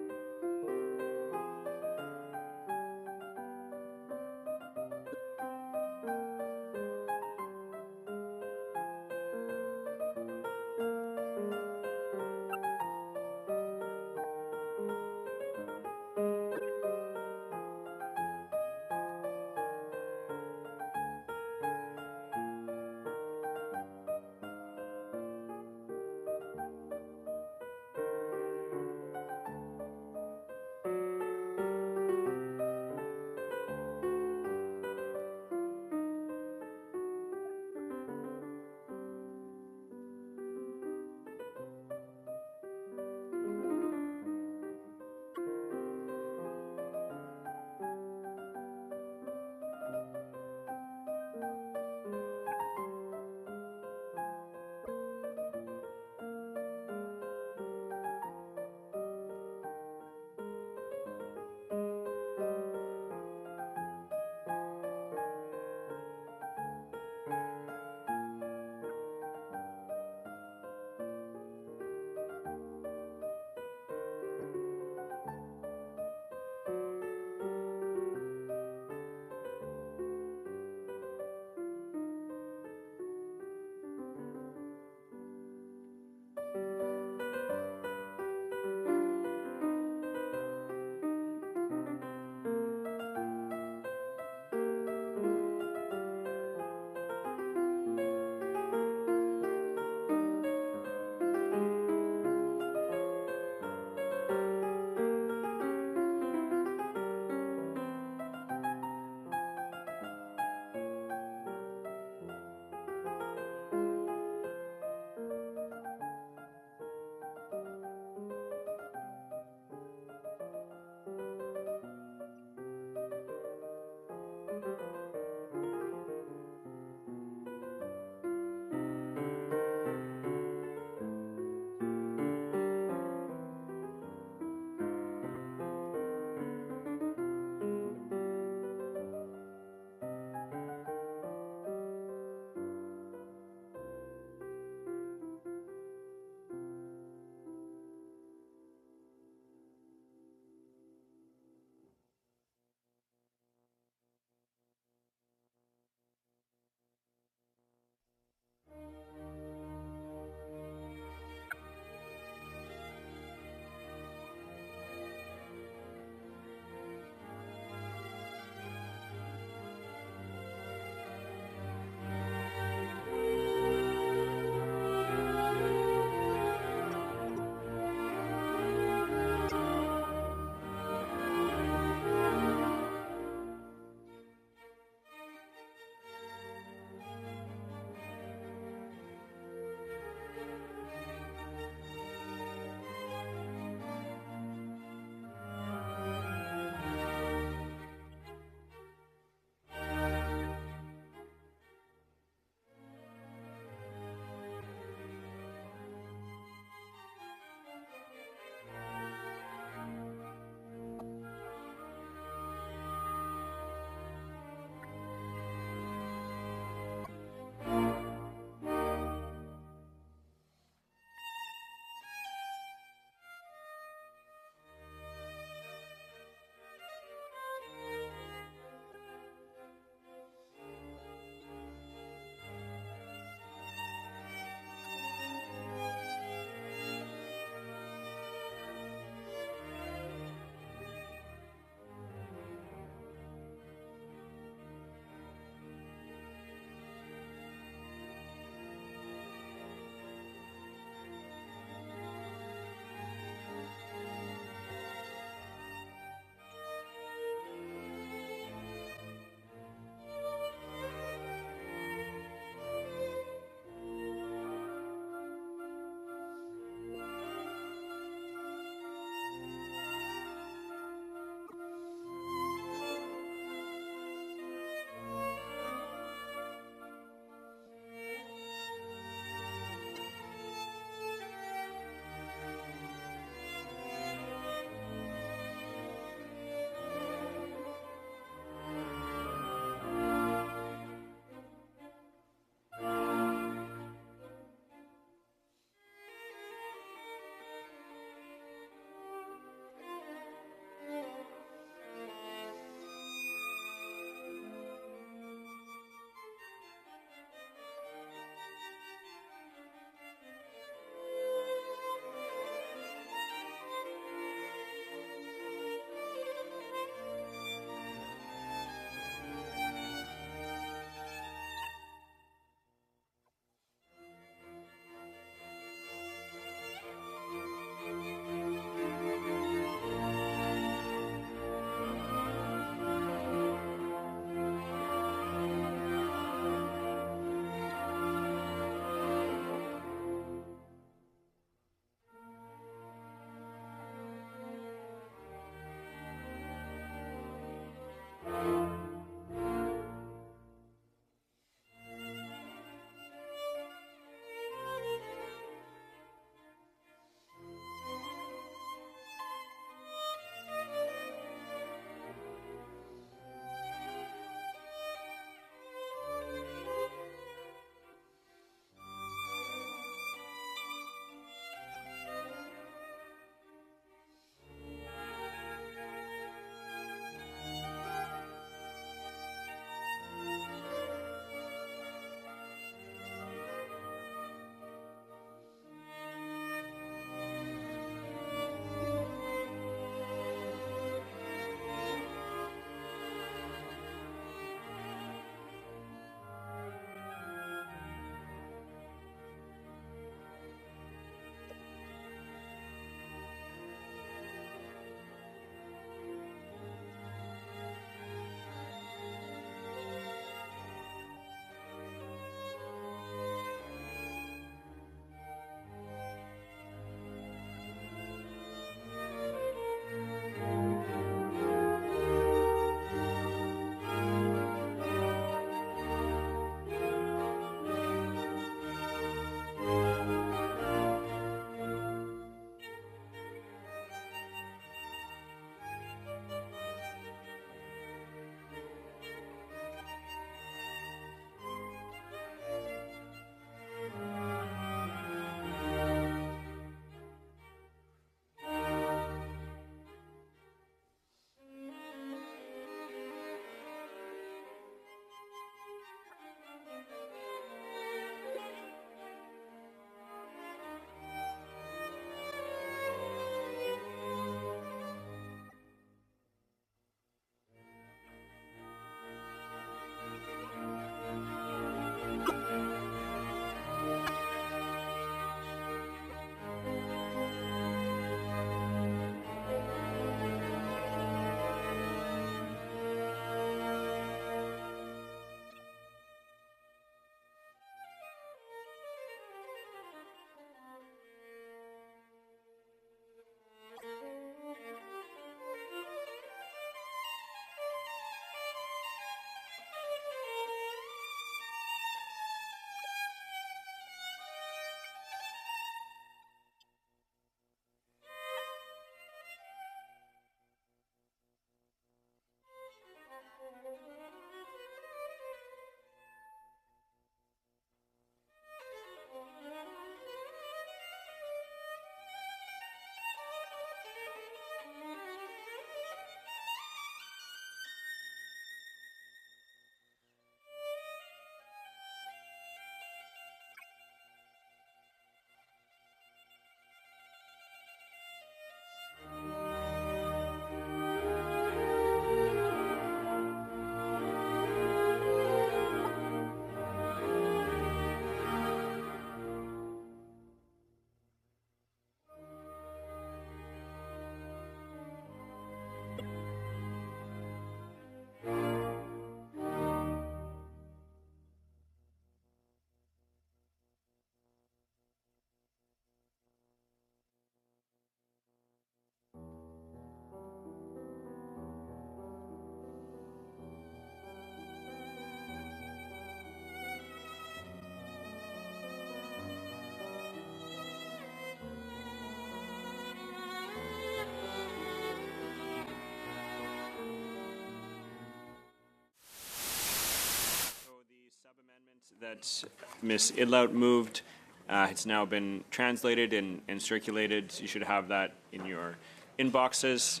that Ms. Idlout moved. It's now been translated and circulated. You should have that in your inboxes.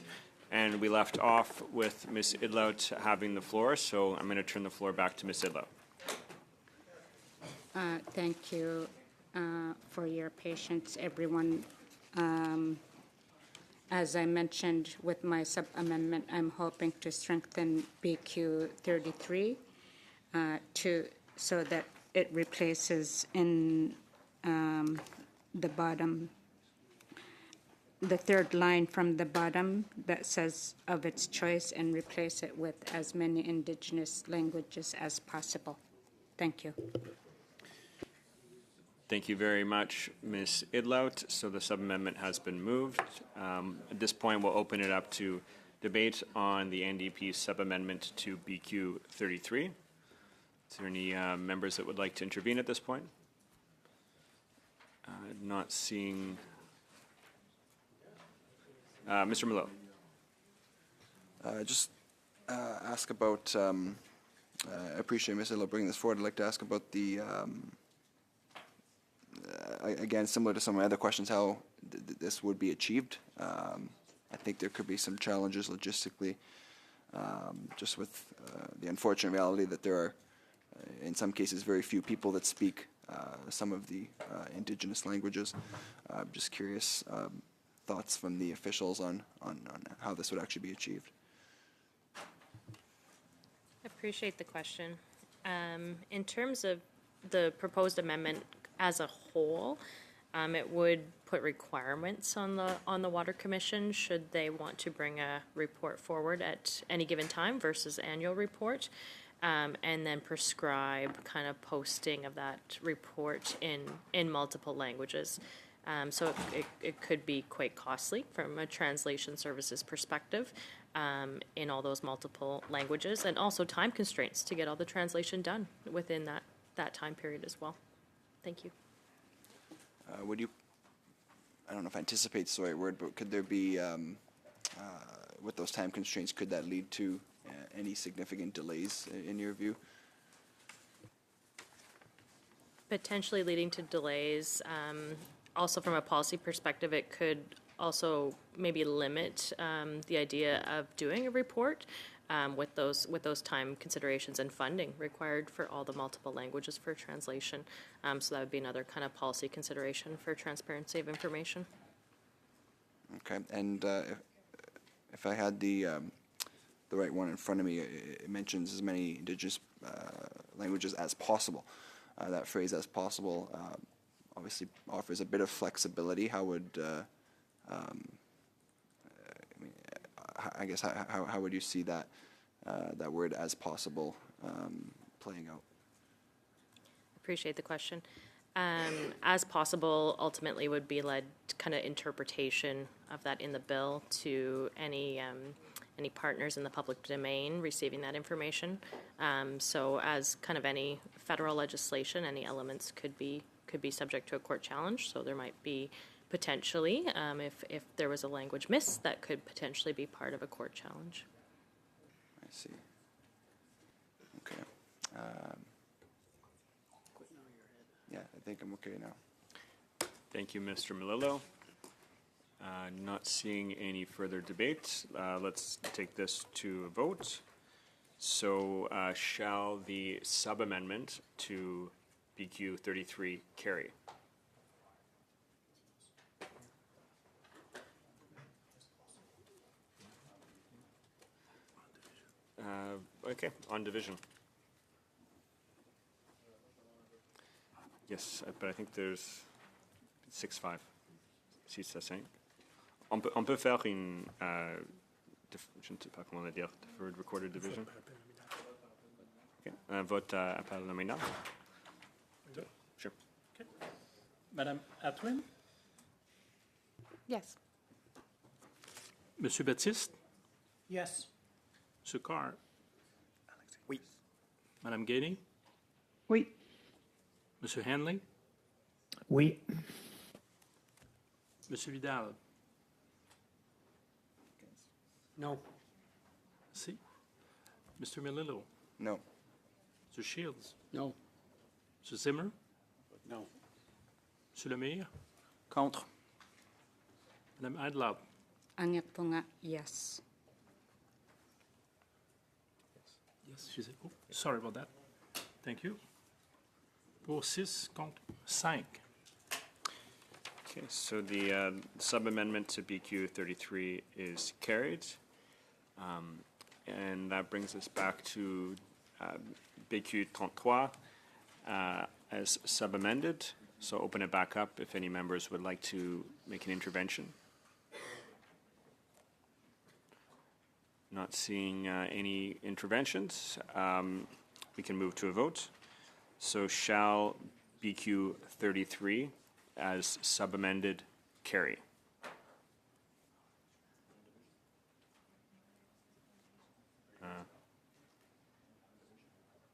And we left off with Ms. Idlout having the floor, so I'm going to turn the floor back to Ms. Idlout. Thank you for your patience, everyone. As I mentioned with my sub-amendment, I'm hoping to strengthen BQ 33 so that it replaces in the bottom, the third line from the bottom that says of its choice, and replace it with as many indigenous languages as possible. Thank you. Thank you very much, Ms. Idlout. So the sub-amendment has been moved. At this point, we'll open it up to debate on the NDP sub-amendment to BQ 33. Is there any members that would like to intervene at this point? Not seeing. Mr. Malone. Just ask about, I appreciate Ms. Idlout bringing this forward. I'd like to ask about the, again, similar to some of my other questions, how this would be achieved. I think there could be some challenges logistically, just with the unfortunate reality that there are, in some cases, very few people that speak some of the indigenous languages. I'm just curious, thoughts from the officials on how this would actually be achieved. I appreciate the question. In terms of the proposed amendment as a whole, it would put requirements on the Water Commission should they want to bring a report forward at any given time versus annual report, and then prescribe kind of posting of that report in multiple languages. So it could be quite costly from a translation services perspective in all those multiple languages, and also time constraints to get all the translation done within that time period as well. Thank you. Would you, I don't know if anticipate's the right word, but could there be, with those time constraints, could that lead to any significant delays in your view? Potentially leading to delays. Also, from a policy perspective, it could also maybe limit the idea of doing a report with those time considerations and funding required for all the multiple languages for translation. So that would be another kind of policy consideration for transparency of information. Okay, and if I had the right one in front of me, it mentions as many indigenous languages as possible. That phrase "as possible" obviously offers a bit of flexibility. How would I guess how would you see that that word "as possible" playing out? Appreciate the question. As possible, ultimately would be led kind of interpretation of that in the bill to any partners in the public domain receiving that information. So as kind of any federal legislation, any elements could be subject to a court challenge. So there might be potentially, if there was a language miss, that could potentially be part of a court challenge. I see. Okay. Yeah, I think I'm okay now. Thank you, Mr. Melillo. Not seeing any further debate. Let's take this to a vote. So shall the sub-amendment to BQ 33 carry? Okay, on division. Yes, but I think there's 6-5. 6-5. On peut faire une, je ne sais pas comment le dire, deferred recorded division. Okay. Un vote appel nominal. Sure. Okay. Madame Atwin? Yes. Monsieur Baptiste? Yes. Monsieur Carr? Oui. Madame Gainey? Oui. Monsieur Hanley? Oui. Monsieur Vidal? No. Si. Mr. Melillo? No. Mr. Shields? No. Monsieur Zimmer? No. Monsieur Lemire? Contre. Madame Adlaub? Ang po nga, yes. Yes, she said, oh, sorry about that. Thank you. Pour 6 contre 5. Okay, so the sub-amendment to BQ 33 is carried. And that brings us back to BQ 33 as sub-amended. So open it back up if any members would like to make an intervention. Not seeing any interventions, we can move to a vote. So shall BQ 33 as sub-amended carry?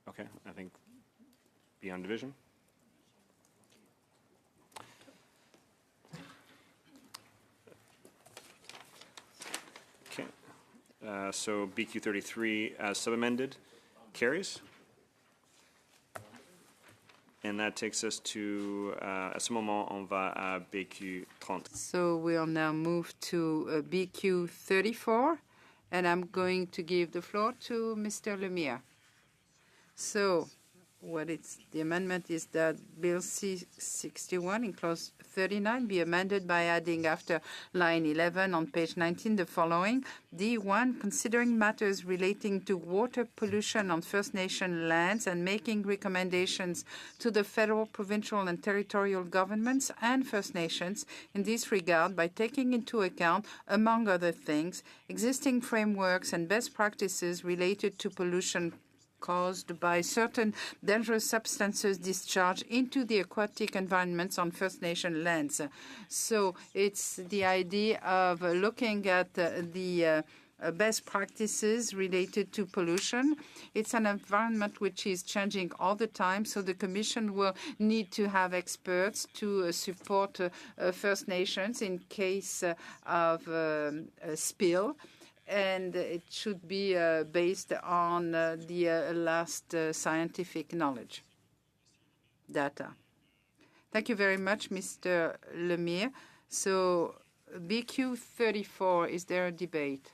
Okay, I think beyond division. Okay, so BQ 33 as sub-amended carries. And that takes us to, à ce moment, on va à BQ 30. So we'll now move to BQ 34, and I'm going to give the floor to Mr. Lemire. So the amendment is that Bill C-61 in clause 39 be amended by adding after line 11 on page 19 the following: D1, considering matters relating to water pollution on First Nation lands and making recommendations to the federal, provincial, and territorial governments and First Nations in this regard by taking into account, among other things, existing frameworks and best practices related to pollution caused by certain dangerous substances discharged into the aquatic environments on First Nation lands. So it's the idea of looking at the best practices related to pollution. It's an environment which is changing all the time, so the Commission will need to have experts to support First Nations in case of a spill. And it should be based on the last scientific knowledge, data. Thank you very much, Mr. Lemire. So BQ 34, is there a debate?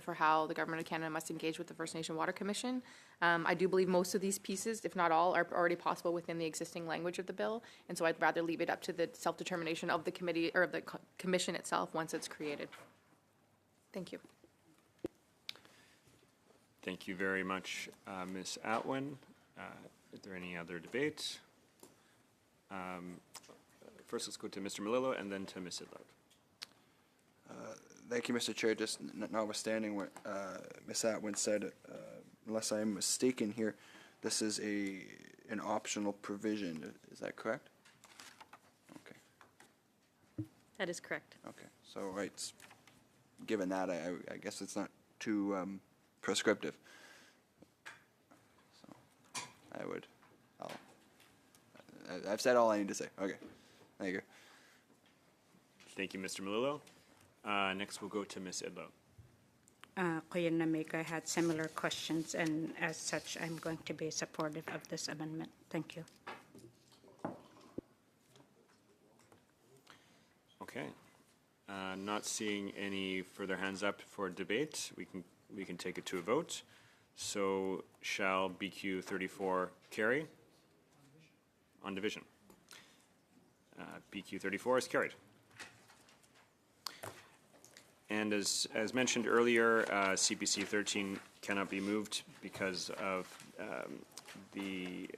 For how the Government of Canada must engage with the First Nation Water Commission. I do believe most of these pieces, if not all, are already possible within the existing language of the bill, and so I'd rather leave it up to the self-determination of the committee or of the commission itself once it's created. Thank you. Thank you very much, Ms. Atwin. Is there any other debate? First, let's go to Mr. Melillo and then to Ms. Sidlout. Thank you, Mr. Chair. Just notwithstanding what Ms. Atwin said, unless I'm mistaken here, this is an optional provision. Is that correct? Okay. That is correct. Okay. So, right. Given that, I guess it's not too prescriptive. So, I've said all I need to say. Okay. Thank you. Thank you, Mr. Melillo. Next, we'll go to Ms. Idlo. Kuya Namik, I had similar questions, and as such, I'm going to be supportive of this amendment. Thank you. Okay. Not seeing any further hands up for debate, we can take it to a vote. So, shall BQ 34 carry? On division. BQ 34 is carried. And as mentioned earlier, CPC 13 cannot be moved because of the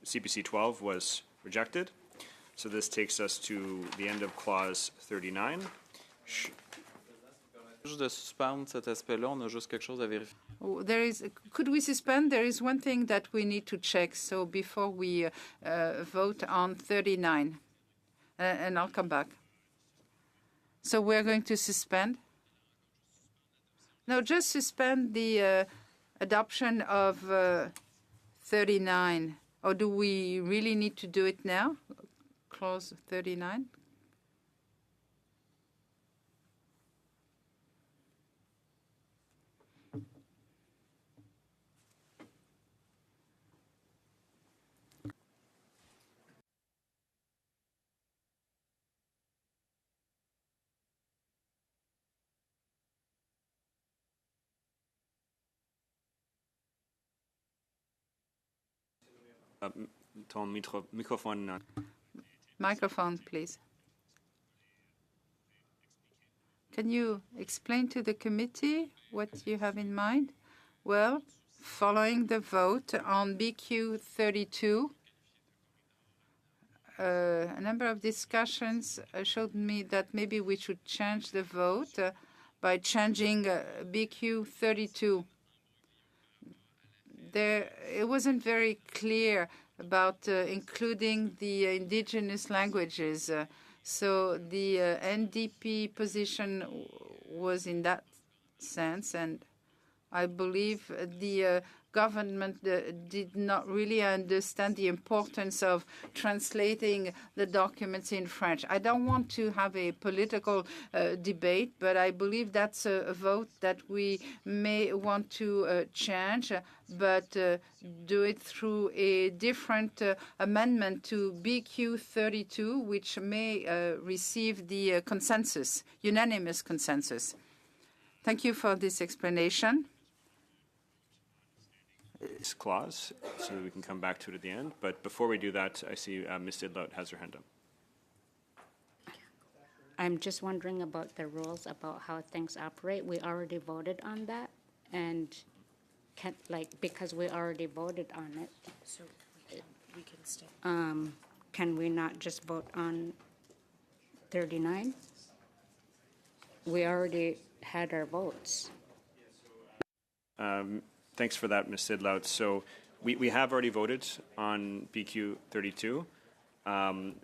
CPC 12 was rejected. So this takes us to the end of clause 39. Juste de suspendre cet aspect-là, on a juste quelque chose à vérifier. Could we suspend? There is one thing that we need to check. So before we vote on 39, and I'll come back. So we're going to suspend? No, just suspend the adoption of 39. Or do we really need to do it now? Clause 39? Ton microphone. Microphone, please. Can you explain to the committee what you have in mind? Well, following the vote on BQ 32, a number of discussions showed me that maybe we should change the vote by changing BQ 32. It wasn't very clear about including the indigenous languages. So the NDP position was in that sense, and I believe the government did not really understand the importance of translating the documents in French. I don't want to have a political debate, but I believe that's a vote that we may want to change, but do it through a different amendment to BQ 32, which may receive the consensus, unanimous consensus. Thank you for this explanation. This clause, so we can come back to it at the end. But before we do that, I see Ms. Sidlout has her hand up. I'm just wondering about the rules about how things operate. We already voted on that, and because we already voted on it. So we can stay. Can we not just vote on 39? We already had our votes. Thanks for that, Ms. Sidlout. So we have already voted on BQ 32.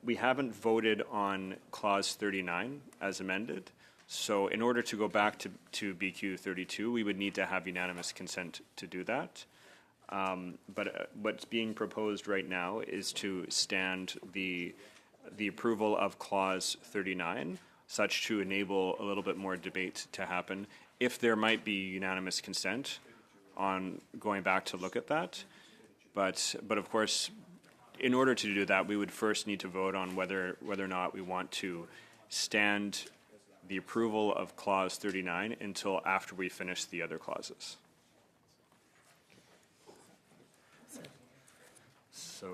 We haven't voted on Clause 39 as amended. So in order to go back to BQ 32, we would need to have unanimous consent to do that. But what's being proposed right now is to stand the approval of Clause 39, such to enable a little bit more debate to happen. If there might be unanimous consent on going back to look at that. But of course, in order to do that, we would first need to vote on whether or not we want to stand the approval of Clause 39 until after we finish the other clauses. So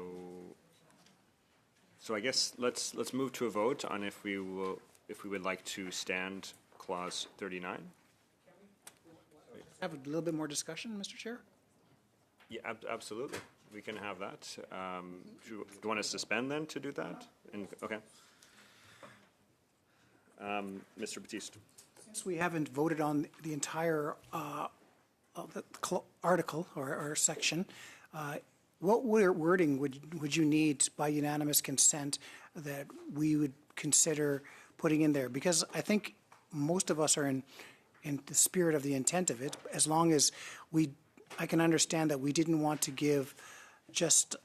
I guess let's move to a vote on if we would like to stand Clause 39. Have a little bit more discussion, Mr. Chair? Yeah, absolutely. We can have that. Do you want to suspend then to do that? Okay. Mr. Batiste. Since we haven't voted on the entire of the article or section, what wording would you need by unanimous consent that we would consider putting in there? Because I think most of us are in the spirit of the intent of it, as long as I can understand that we didn't want to give just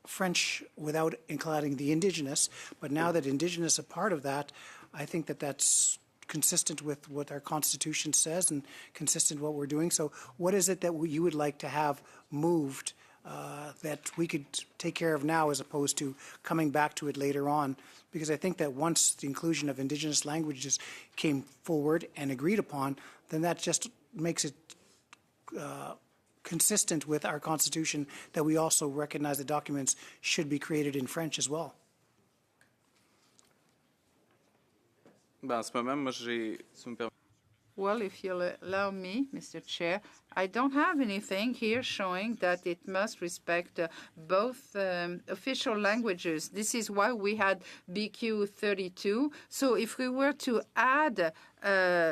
French without including the Indigenous, but now that Indigenous is a part of that, I think that that's consistent with what our Constitution says and consistent with what we're doing. So what is it that you would like to have moved that we could take care of now as opposed to coming back to it later on? Because I think that once the inclusion of Indigenous languages came forward and agreed upon, then that just makes it consistent with our Constitution that we also recognize the documents should be created in French as well. Well, if you'll allow me, Mr. Chair, I don't have anything here showing that it must respect both official languages. This is why we had BQ 32. So if we were to add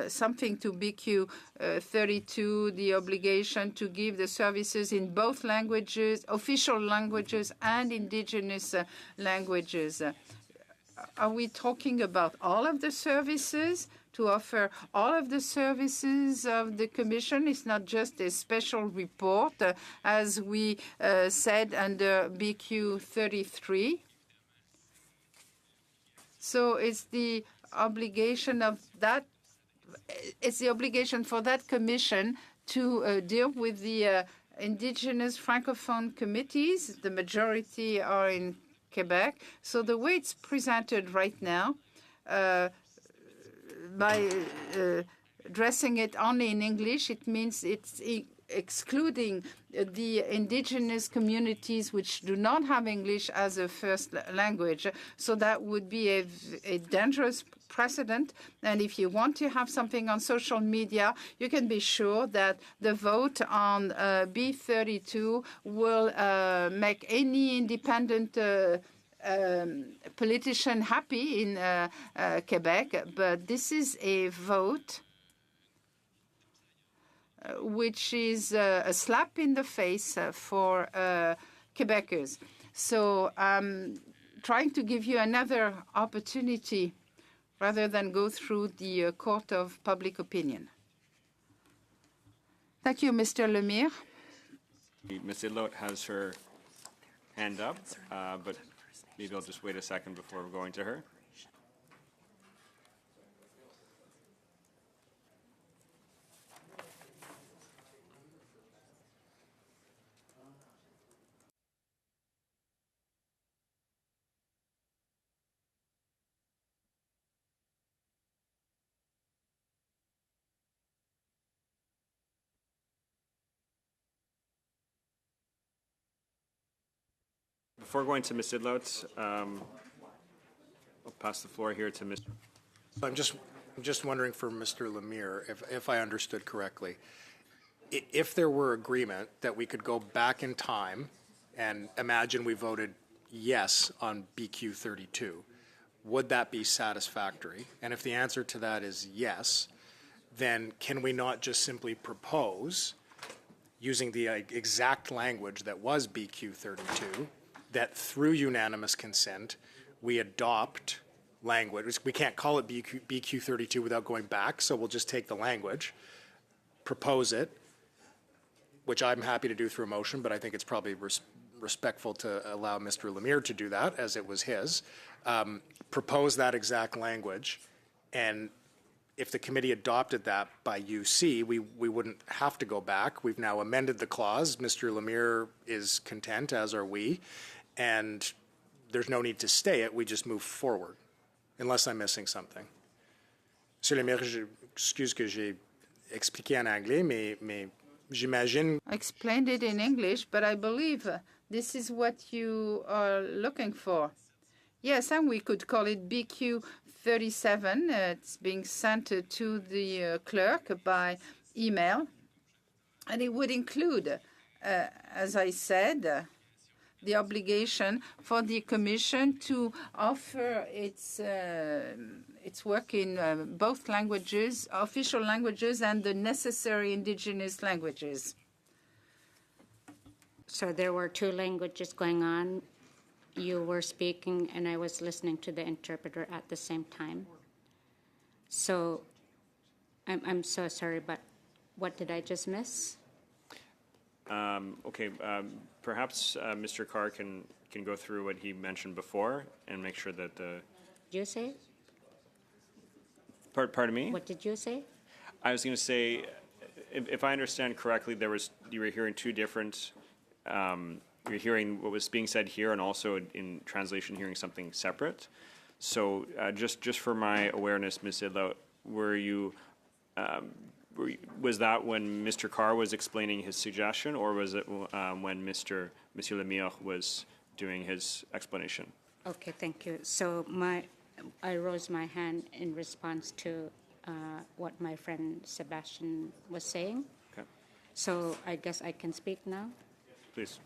something to BQ 32, the obligation to give the services in both languages, official languages and Indigenous languages, are we talking about all of the services? To offer all of the services of the Commission? It's not just a special report, as we said under BQ 33. So it's the obligation of that. It's the obligation for that Commission to deal with the Indigenous Francophone committees. The majority are in Quebec. So the way it's presented right now, by addressing it only in English, it means it's excluding the indigenous communities which do not have English as a first language. So that would be a dangerous precedent. And if you want to have something on social media, you can be sure that the vote on B32 will make any independent politician happy in Quebec. But this is a vote which is a slap in the face for Quebecers. So I'm trying to give you another opportunity rather than go through the court of public opinion. Thank you, Mr. Lemire. Ms. Idlote has her hand up, but maybe I'll just wait a second before going to her. Before going to Ms. Idlote, I'll pass the floor here to Mr. I'm just wondering for Mr. Lemire, if I understood correctly, if there were agreement that we could go back in time and imagine we voted yes on BQ 32, would that be satisfactory? And if the answer to that is yes, then can we not just simply propose, using the exact language that was BQ 32, that through unanimous consent, we adopt language. We can't call it BQ 32 without going back, so we'll just take the language, propose it, which I'm happy to do through a motion, but I think it's probably respectful to allow Mr. Lemire to do that, as it was his. Propose that exact language, and if the committee adopted that by UC, we wouldn't have to go back. We've now amended the clause. Mr. Lemire is content, as are we, and there's no need to stay it. We just move forward, unless I'm missing something. Monsieur Lemire, excuse que j'ai expliqué en anglais, mais j'imagine. I explained it in English, but I believe this is what you are looking for. Yes, and we could call it BQ 37. It's being sent to the clerk by email, and it would include, as I said, the obligation for the Commission to offer its work in both languages, official languages, and the necessary indigenous languages. So there were two languages going on. You were speaking, and I was listening to the interpreter at the same time. So I'm so sorry, but what did I just miss? Okay, perhaps Mr. Carr can go through what he mentioned before and make sure that the. Did you say? Pardon me? What did you say? I was going to say, if I understand correctly, you were hearing two different. You're hearing what was being said here, and also in translation, hearing something separate. So, just for my awareness, Ms. Idlote, was that when Mr. Carr was explaining his suggestion, or was it when Monsieur Lemire was doing his explanation? Okay, thank you. So I rose my hand in response to what my friend Sebastian was saying. Okay. So I guess I can speak now. Please.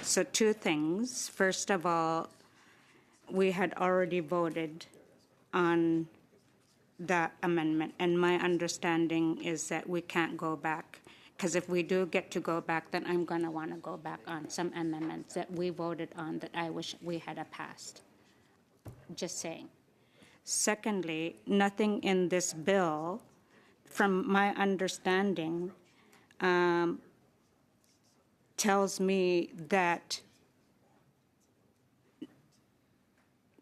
So two things. First of all, we had already voted on that amendment, and my understanding is that we can't go back, because if we do get to go back, then I'm going to want to go back on some amendments that we voted on that I wish we had passed. Just saying. Secondly, nothing in this bill, from my understanding, tells me that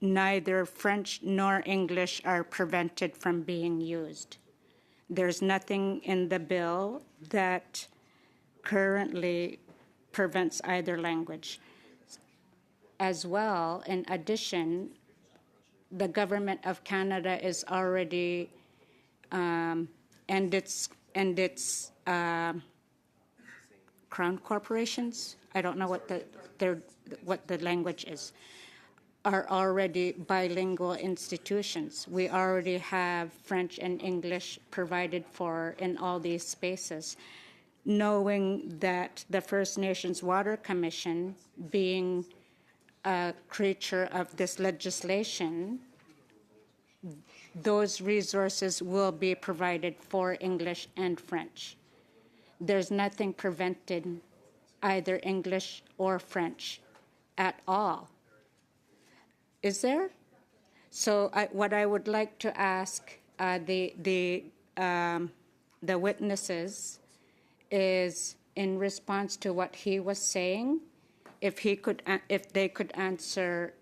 neither French nor English are prevented from being used. There's nothing in the bill that currently prevents either language. As well, in addition, the government of Canada is already, and its crown corporations, I don't know what the language is, are already bilingual institutions. We already have French and English provided for in all these spaces. Knowing that the First Nations Water Commission, being a creature of this legislation, those resources will be provided for English and French. There's nothing preventing either English or French at all. Is there? So what I would like to ask the witnesses is, in response to what he was saying, if they could answer.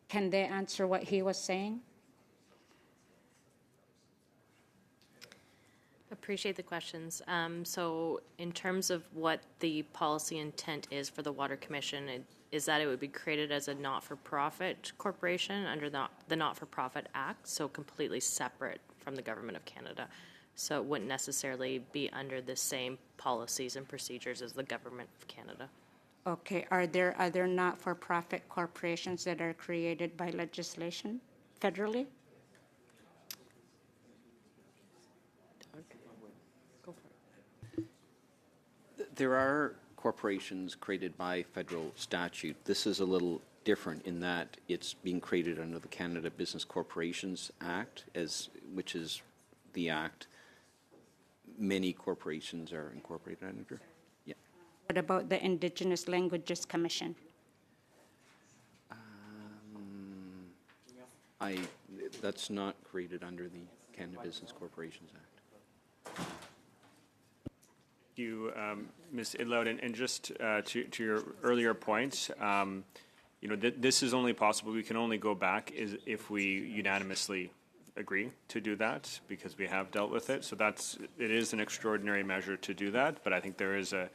Can they answer what he was saying? Appreciate the questions. So in terms of what the policy intent is for the Water Commission, is that it would be created as a not-for-profit corporation under the Not-for-Profit Act, so completely separate from the Government of Canada. So it wouldn't necessarily be under the same policies and procedures as the Government of Canada. Okay, are there other not-for-profit corporations that are created by legislation federally? Go for it. There are corporations created by federal statute. This is a little different in that it's being created under the Canada Business Corporations Act, which is the act many corporations are incorporated under. Yeah. What about the Indigenous Languages Commission? That's not created under the Canada Business Corporations Act. Thank you, Ms. Idlout, and just to your earlier point, this is only possible. We can only go back if we unanimously agree to do that, because we have dealt with it. So it is an extraordinary measure to do that, but I think there is a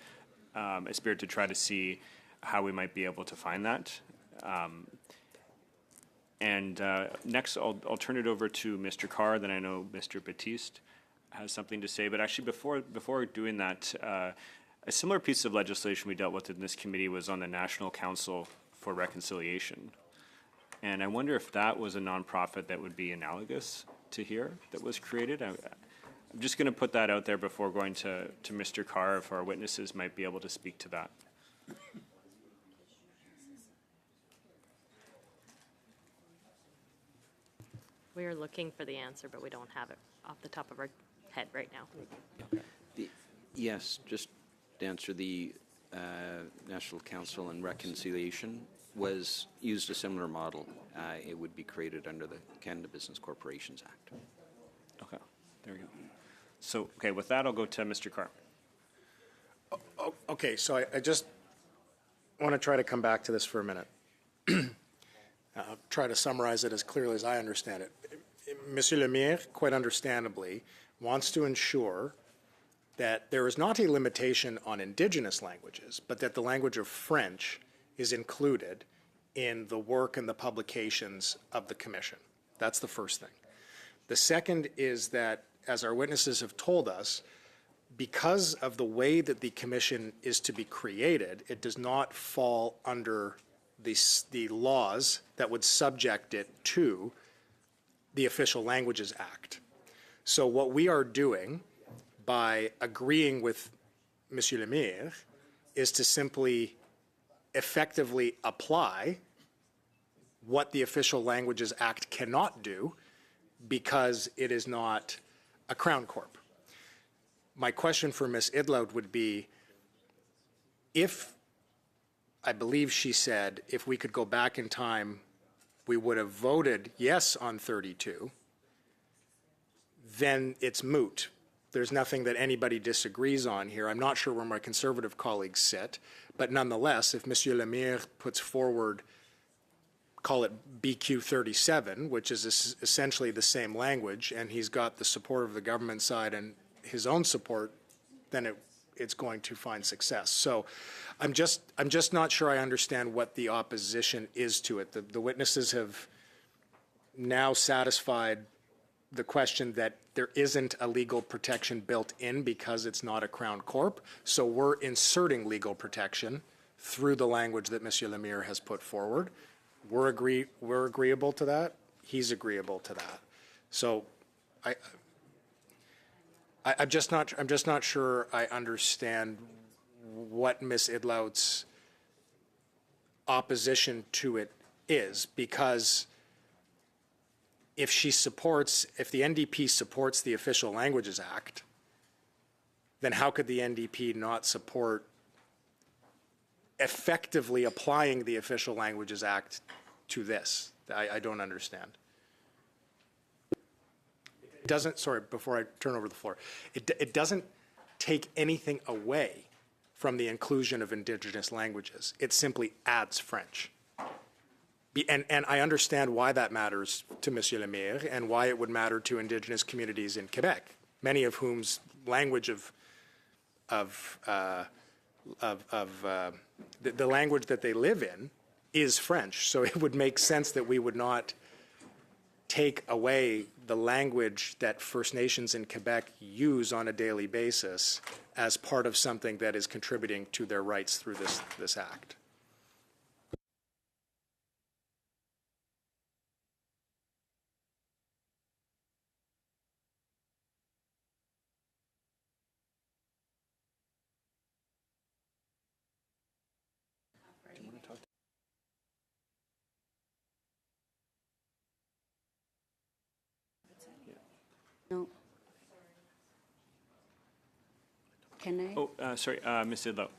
spirit to try to see how we might be able to find that. Next, I'll turn it over to Mr. Carr. Then I know Mr. Batiste has something to say. But actually, before doing that, a similar piece of legislation we dealt with in this committee was on the National Council for Reconciliation. And I wonder if that was a nonprofit that would be analogous to here that was created. I'm just going to put that out there before going to Mr. Carr, if our witnesses might be able to speak to that. We are looking for the answer, but we don't have it off the top of our head right now. Yes, just to answer, the National Council and Reconciliation was used a similar model. It would be created under the Canada Business Corporations Act. Okay, there we go. So, okay, with that, I'll go to Mr. Carr. Okay, so I just want to try to come back to this for a minute. Try to summarize it as clearly as I understand it. Monsieur Lemire, quite understandably, wants to ensure that there is not a limitation on Indigenous languages, but that the language of French is included in the work and the publications of the Commission. That's the first thing. The second is that, as our witnesses have told us, because of the way that the Commission is to be created, it does not fall under the laws that would subject it to the Official Languages Act. So what we are doing by agreeing with Monsieur Lemire is to simply effectively apply what the Official Languages Act cannot do because it is not a Crown Corp. My question for Ms. Idlout would be, if, I believe she said, if we could go back in time, we would have voted yes on 32, then it's moot. There's nothing that anybody disagrees on here. I'm not sure where my Conservative colleagues sit, but nonetheless, if Monsieur Lemire puts forward, call it BQ 37, which is essentially the same language, and he's got the support of the government side and his own support, then it's going to find success. So I'm just not sure I understand what the opposition is to it. The witnesses have now satisfied the question that there isn't a legal protection built in because it's not a Crown Corp. So we're inserting legal protection through the language that Monsieur Lemire has put forward. We're agreeable to that. He's agreeable to that. So I'm just not sure I understand what Ms. Idlout's opposition to it is, because if the NDP supports the Official Languages Act, then how could the NDP not support effectively applying the Official Languages Act to this? I don't understand. It doesn't, sorry, before I turn over the floor, it doesn't take anything away from the inclusion of Indigenous languages. It simply adds French. And I understand why that matters to Monsieur Lemire and why it would matter to Indigenous communities in Quebec, many of whom's language the language that they live in is French. So it would make sense that we would not take away the language that First Nations in Quebec use on a daily basis as part of something that is contributing to their rights through this act. No. Can I? Oh, sorry, Ms. Idlout.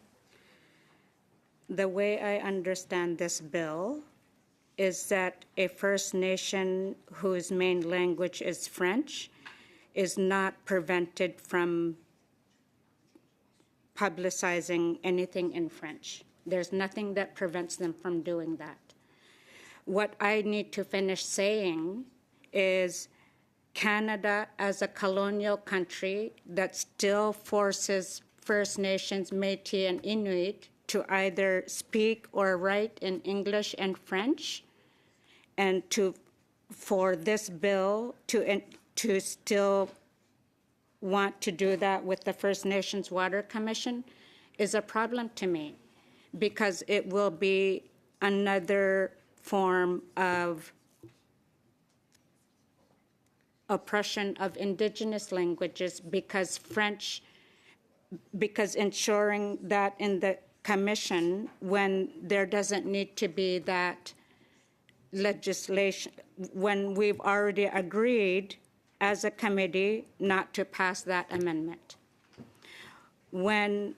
The way I understand this bill is that a First Nation whose main language is French is not prevented from publicizing anything in French. There's nothing that prevents them from doing that. What I need to finish saying is Canada, as a colonial country that still forces First Nations, Métis, and Inuit to either speak or write in English and French, and for this bill to still want to do that with the First Nations Water Commission is a problem to me, because it will be another form of oppression of Indigenous languages, because ensuring that in the commission, when there doesn't need to be that legislation, when we've already agreed as a committee not to pass that amendment. When,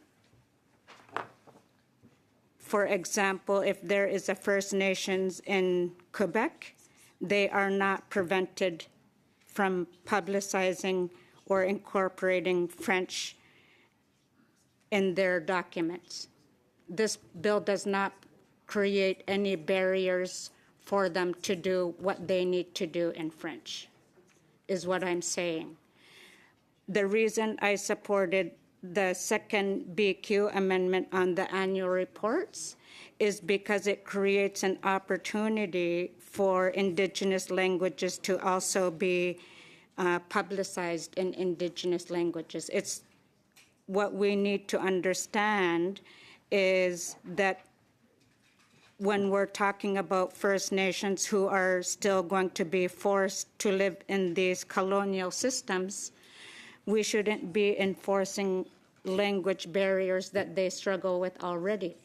for example, if there is a First Nations in Quebec, they are not prevented from publicizing or incorporating French in their documents. This bill does not create any barriers for them to do what they need to do in French, is what I'm saying. The reason I supported the second BQ amendment on the annual reports is because it creates an opportunity for Indigenous languages to also be publicized in Indigenous languages. It's what we need to understand is that when we're talking about First Nations who are still going to be forced to live in these colonial systems, we shouldn't be enforcing language barriers that they struggle with already.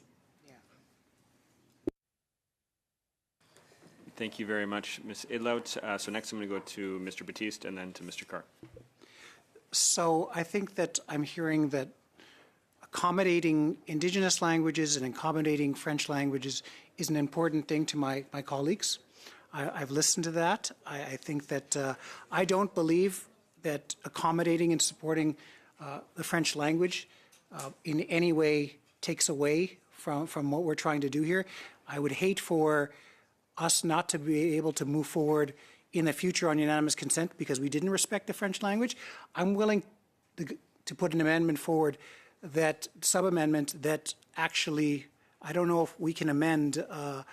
Thank you very much, Ms. Idlout. So next I'm going to go to Mr. Batiste and then to Mr. Carr. So I think that I'm hearing that accommodating Indigenous languages and accommodating French languages is an important thing to my colleagues. I've listened to that. I think that I don't believe that accommodating and supporting the French language in any way takes away from what we're trying to do here. I would hate for us not to be able to move forward in the future on unanimous consent because we didn't respect the French language. I'm willing to put an amendment forward, that sub-amendment that actually, I don't know if we can amend the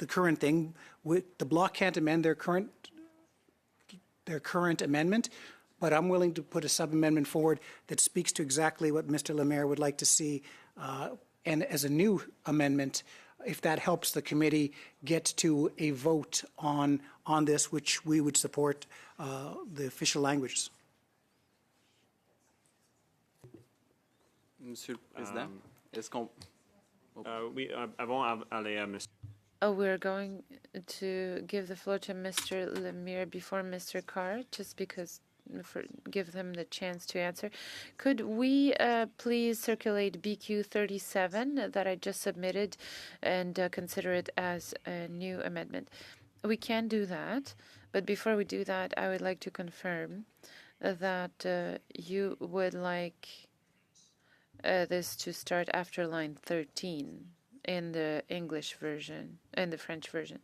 the current thing. The bloc can't amend their current amendment, but I'm willing to put a sub-amendment forward that speaks to exactly what Mr. Lemire would like to see, and as a new amendment, if that helps the committee get to a vote on this, which we would support the official languages. Monsieur le Président, est-ce qu'on... Oui, avant aller à Mr. Oh, we're going to give the floor to Mr. Lemire before Mr. Carr, just because give them the chance to answer. Could we please circulate BQ 37 that I just submitted and consider it as a new amendment? We can do that, but before we do that, I would like to confirm that you would like this to start after line 13 in the English version, in the French version.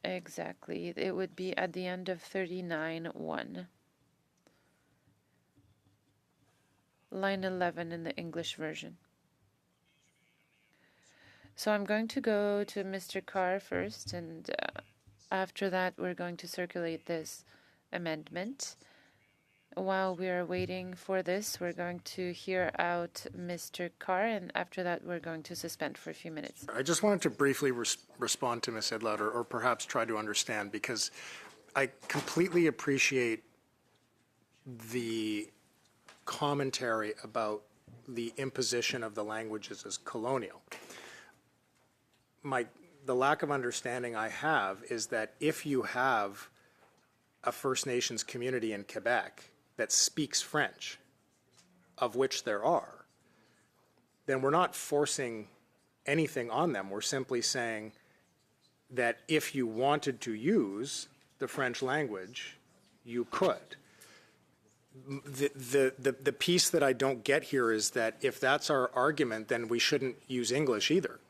Exactly. It would be at the end of 39.1. Line 11 in the English version. So I'm going to go to Mr. Carr first, and after that we're going to circulate this amendment. While we are waiting for this, we're going to hear out Mr. Carr, and after that we're going to suspend for a few minutes. I just wanted to briefly respond to Ms. Edlout, or perhaps try to understand, because I completely appreciate the commentary about the imposition of the languages as colonial. The lack of understanding I have is that if you have a First Nations community in Quebec that speaks French, of which there are, then we're not forcing anything on them. We're simply saying that if you wanted to use the French language, you could. The piece that I don't get here is that if that's our argument, then we shouldn't use English either.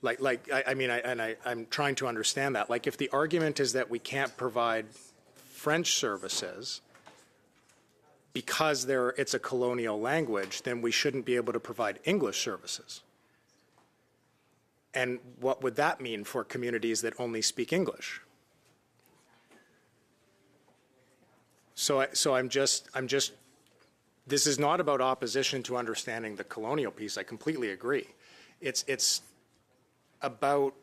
I'm trying to understand that. Like, if the argument is that we can't provide French services because it's a colonial language, then we shouldn't be able to provide English services. And what would that mean for communities that only speak English? So I'm just, this is not about opposition to understanding the colonial piece. I completely agree. It's about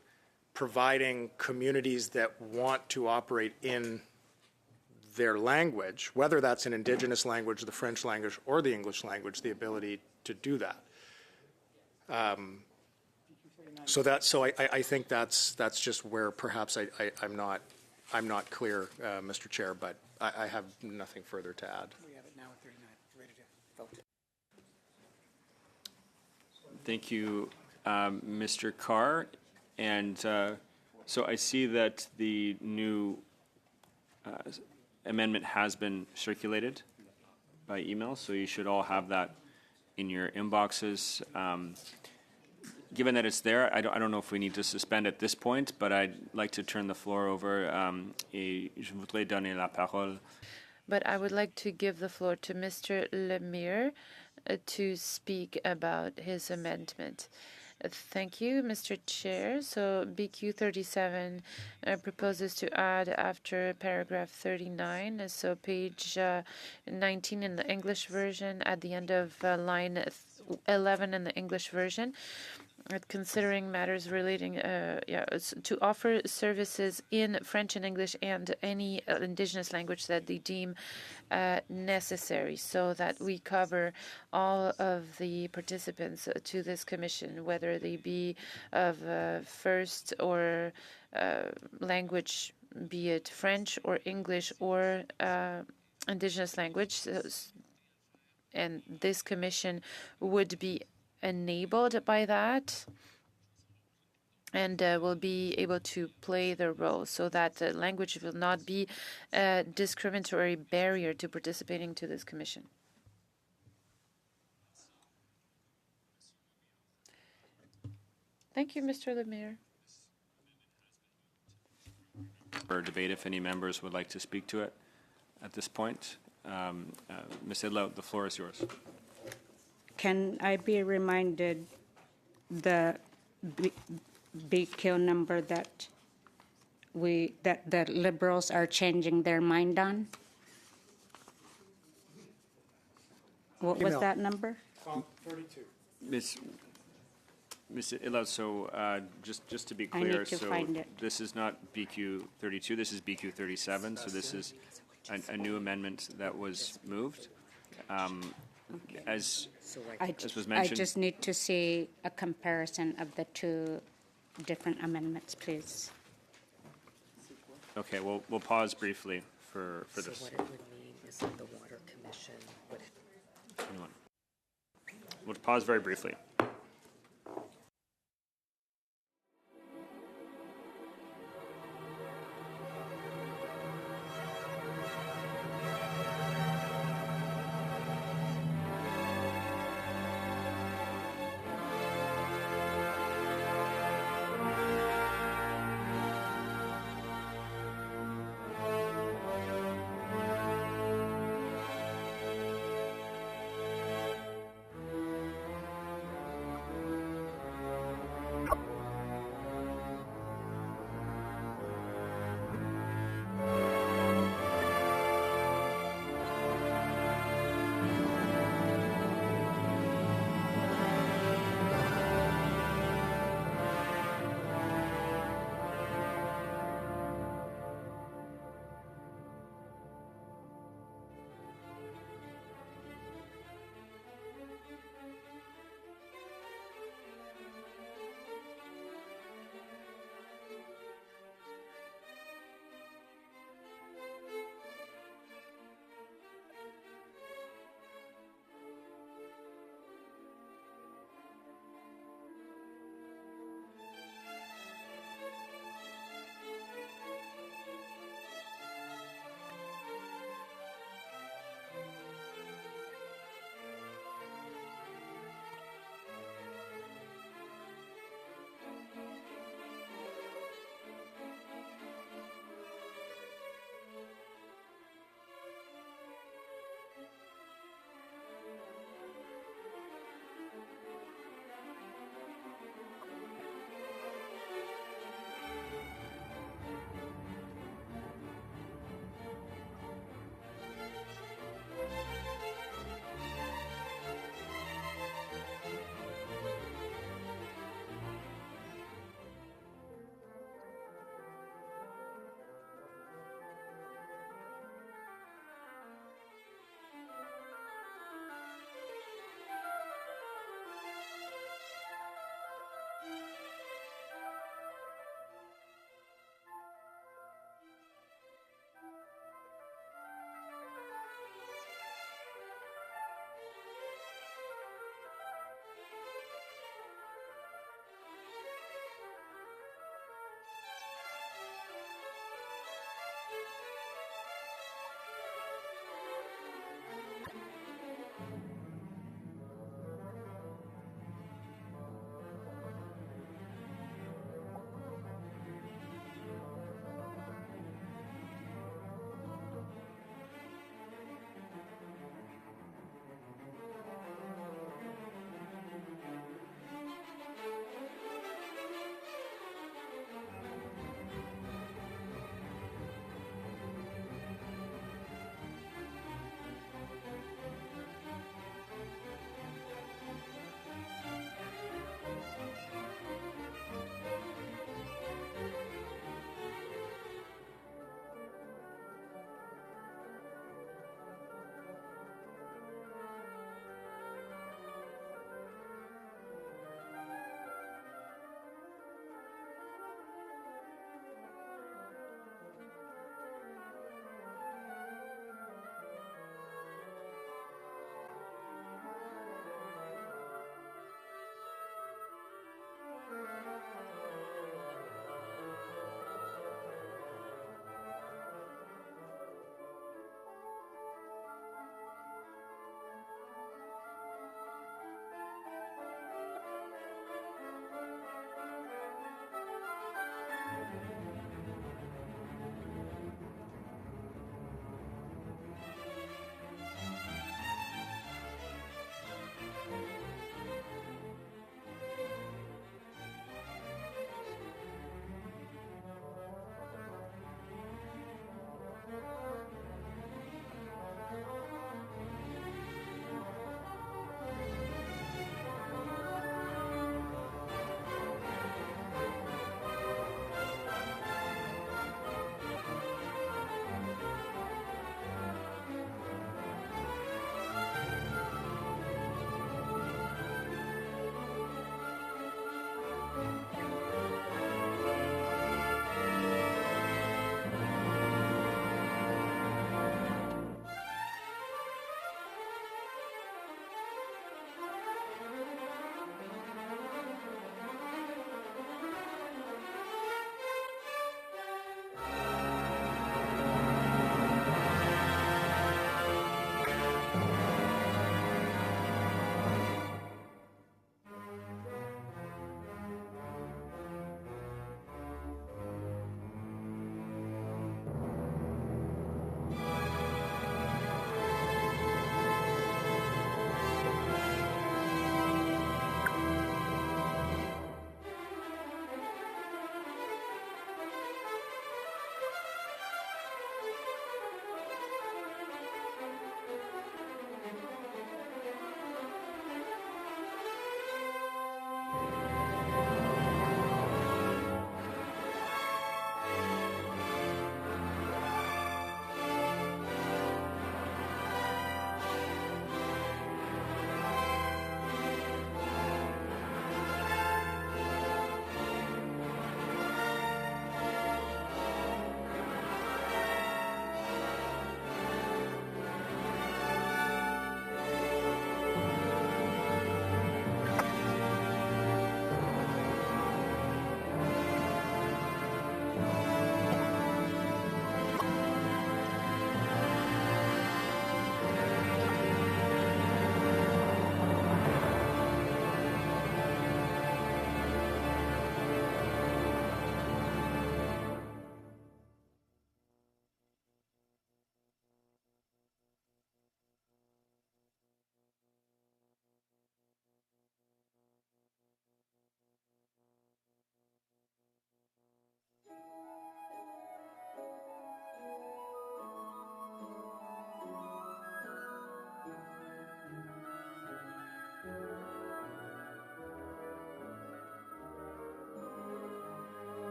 providing communities that want to operate in their language, whether that's an Indigenous language, the French language, or the English language, the ability to do that. So I think that's just where perhaps I'm not clear, Mr. Chair, but I have nothing further to add. We have it now at 39. Ready to vote. Thank you, Mr. Carr. And so I see that the new amendment has been circulated by email, so you should all have that in your inboxes. Given that it's there, I don't know if we need to suspend at this point, but I'd like to turn the floor over. Et je voudrais donner la parole. But I would like to give the floor to Mr. Lemire to speak about his amendment. Thank you, Mr. Chair. So BQ 37 proposes to add after paragraph 39, so page 19 in the English version, at the end of line 11 in the English version, considering matters relating to offer services in French and English and any Indigenous language that they deem necessary, so that we cover all of the participants to this commission, whether they be of first or language, be it French or English or Indigenous language. And this commission would be enabled by that, and will be able to play their role, so that language will not be a discriminatory barrier to participating to this commission. Thank you, Mr. Lemire. For debate, if any members would like to speak to it at this point. Ms. Edlout, the floor is yours. Can I be reminded the BQ number that the Liberals are changing their mind on? What was Email. that number? 32. Ms. Illouz, so just to be I need clear, to so find it. this is not BQ 32, this is BQ 37, so this is a new amendment that was moved. As was I mentioned. just need to see a comparison of the two different amendments, please. Okay, we'll pause briefly for So this. what it would mean is that the Water Commission would Hang on. We'll pause very briefly.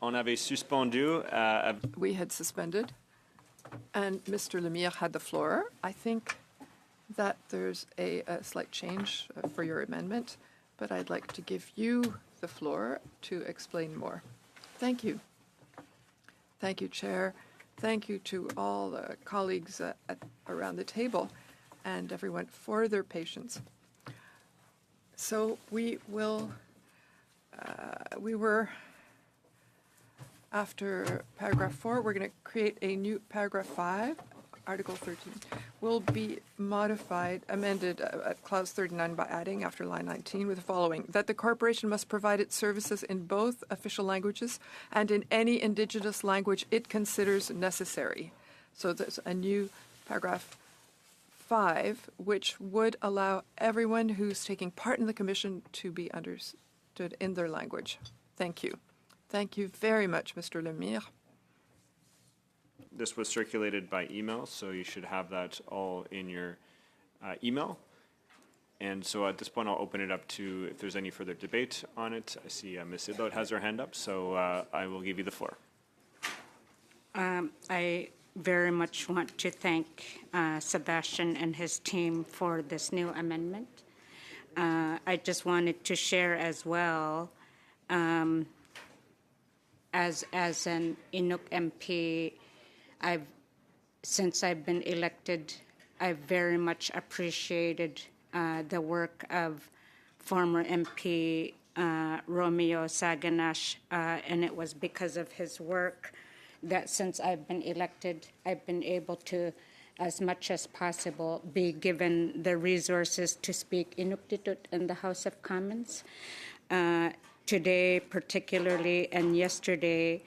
on avait suspendu. We had suspended, and Mr. Lemire had the floor. I think that there's a slight change for your amendment, but I'd like to give you the floor to explain more. Thank you. Thank you, Chair. Thank you to all the colleagues around the table and everyone for their patience. So we were after paragraph 4, we're going to create a new paragraph 5. Article 13 will be modified, amended at clause 39 by adding after line 19 with the following: that the corporation must provide its services in both official languages and in any indigenous language it considers necessary. So there's a new paragraph 5, which would allow everyone who's taking part in the commission to be understood in their language. Thank you. Thank you very much, Mr. Lemire. This was circulated by email, so you should have that all in your email. And so at this point, I'll open it up to if there's any further debate on it. I see Ms. Idlout has her hand up, so I will give you the floor. I very much want to thank Sebastian and his team for this new amendment. I just wanted to share as well, as an Inuk MP, since I've been elected, I've very much appreciated the work of former MP Romeo Saganash, and it was because of his work that since I've been elected, I've been able to, as much as possible, be given the resources to speak Inuktitut in the House of Commons. Today, particularly, and yesterday,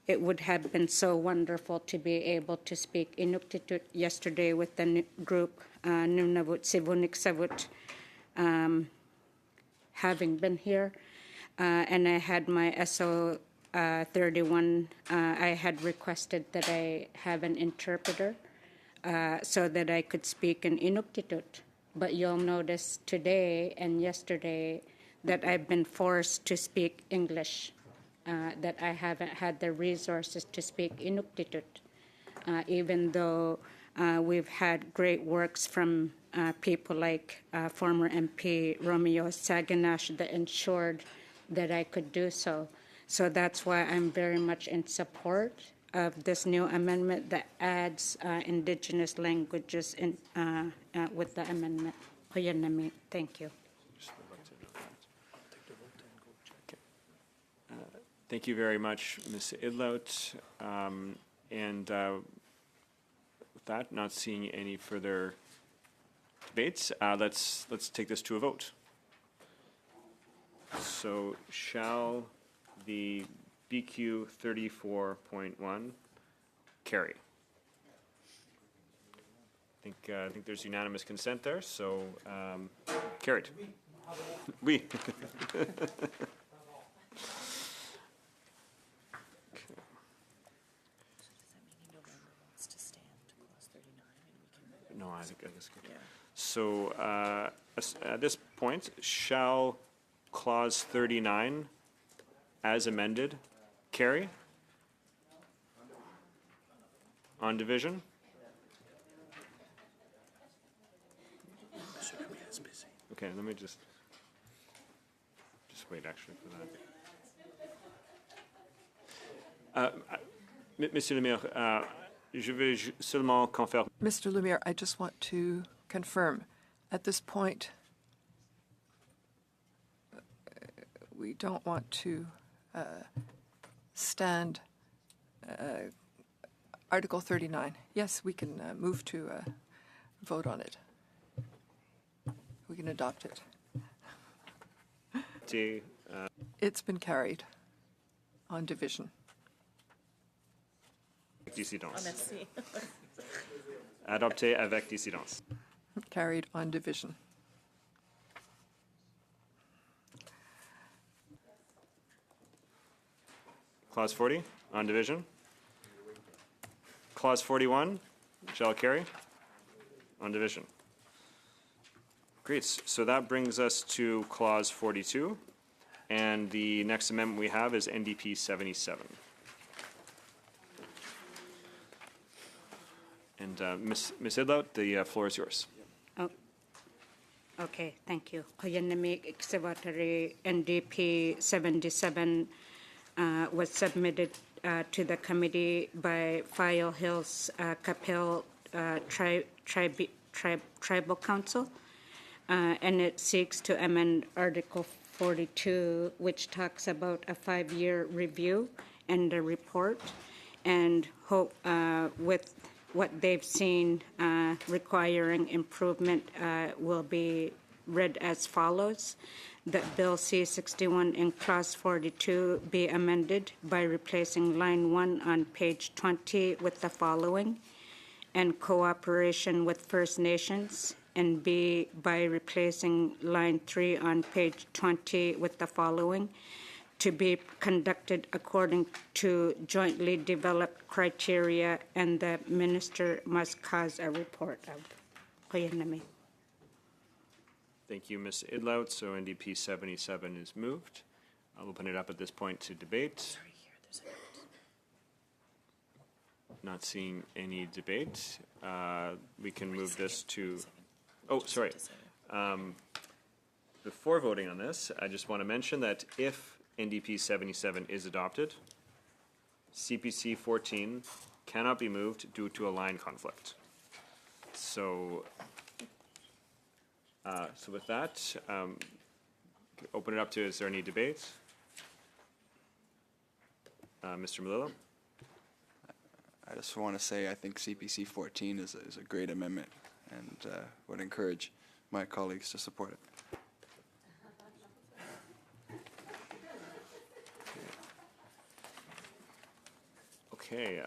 it would have been so wonderful to be able to speak Inuktitut yesterday with the group Nunavut Sivunik Savut, having been here. And I had my SO 31, I had requested that I have an interpreter so that I could speak in Inuktitut. But you'll notice today and yesterday that I've been forced to speak English, that I haven't had the resources to speak Inuktitut, even though we've had great works from people like former MP Romeo Saganash that ensured that I could do so. So that's why I'm very much in support of this new amendment that adds indigenous languages in, with the amendment. Thank you. Thank you very much, Ms. Idlout. And with that, not seeing any further debates, let's take this to a vote. So shall the BQ 34.1 carry? I think there's unanimous consent there, so carried. Oui. No, I think that's good. Yeah. So at this point, shall clause 39 as amended carry on division? Okay, let me just wait actually for that. Monsieur le Maire, je vais seulement confirmer. Mr. Lemire, I just want to confirm, at this point, we don't want to stand Article 39. Yes, we can move to vote on it. We can adopt it. It's been carried on division. Dissidence. Adopté avec dissidence. Carried on division. Clause 40 on division. Clause 41 shall carry on division. Great. So that brings us to clause 42. And the next amendment we have is NDP 77. And Ms. Idlout, the floor is yours. Oh, okay, thank you. Koyanami Excavatory NDP 77 was submitted to the committee by File Hills Capel Tribal Council, and it seeks to amend Article 42, which talks about a 5-year review and a report, and hope with what they've seen requiring improvement will be read as follows. That Bill C-61 in Clause 42 be amended by replacing line 1 on page 20 with the following, and cooperation with First Nations, and B, by replacing line 3 on page 20 with the following, to be conducted according to jointly developed criteria, and the minister must cause a report of. Koyanami. Thank you, Ms. Idlout. So NDP 77 is moved. I'll open it up at this point to debate. Not seeing any debate. We can move this to, oh, sorry. Before voting on this, I just want to mention that if NDP 77 is adopted, CPC 14 cannot be moved due to a line conflict. So, so with that, open it up to, is there any debate? Mr. Melillo? I just want to say I think CPC 14 is a great amendment, and would encourage my colleagues to support it. Okay,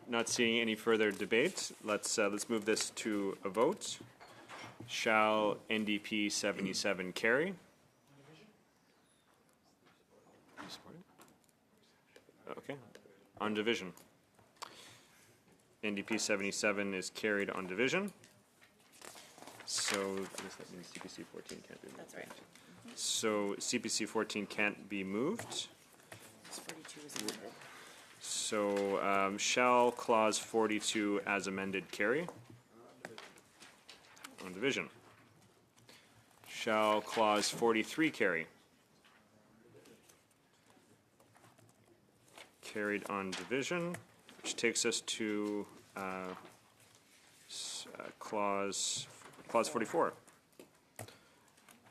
not seeing any further debate. Let's move this to a vote. Shall NDP 77 carry? Okay, on division. NDP 77 is carried on division. So I guess that means CPC 14 can't be moved. That's right. So CPC 14 can't be moved. 42 is amended. So shall clause 42 as amended carry? On division. Shall clause 43 carry? Carried on division, which takes us to clause 44.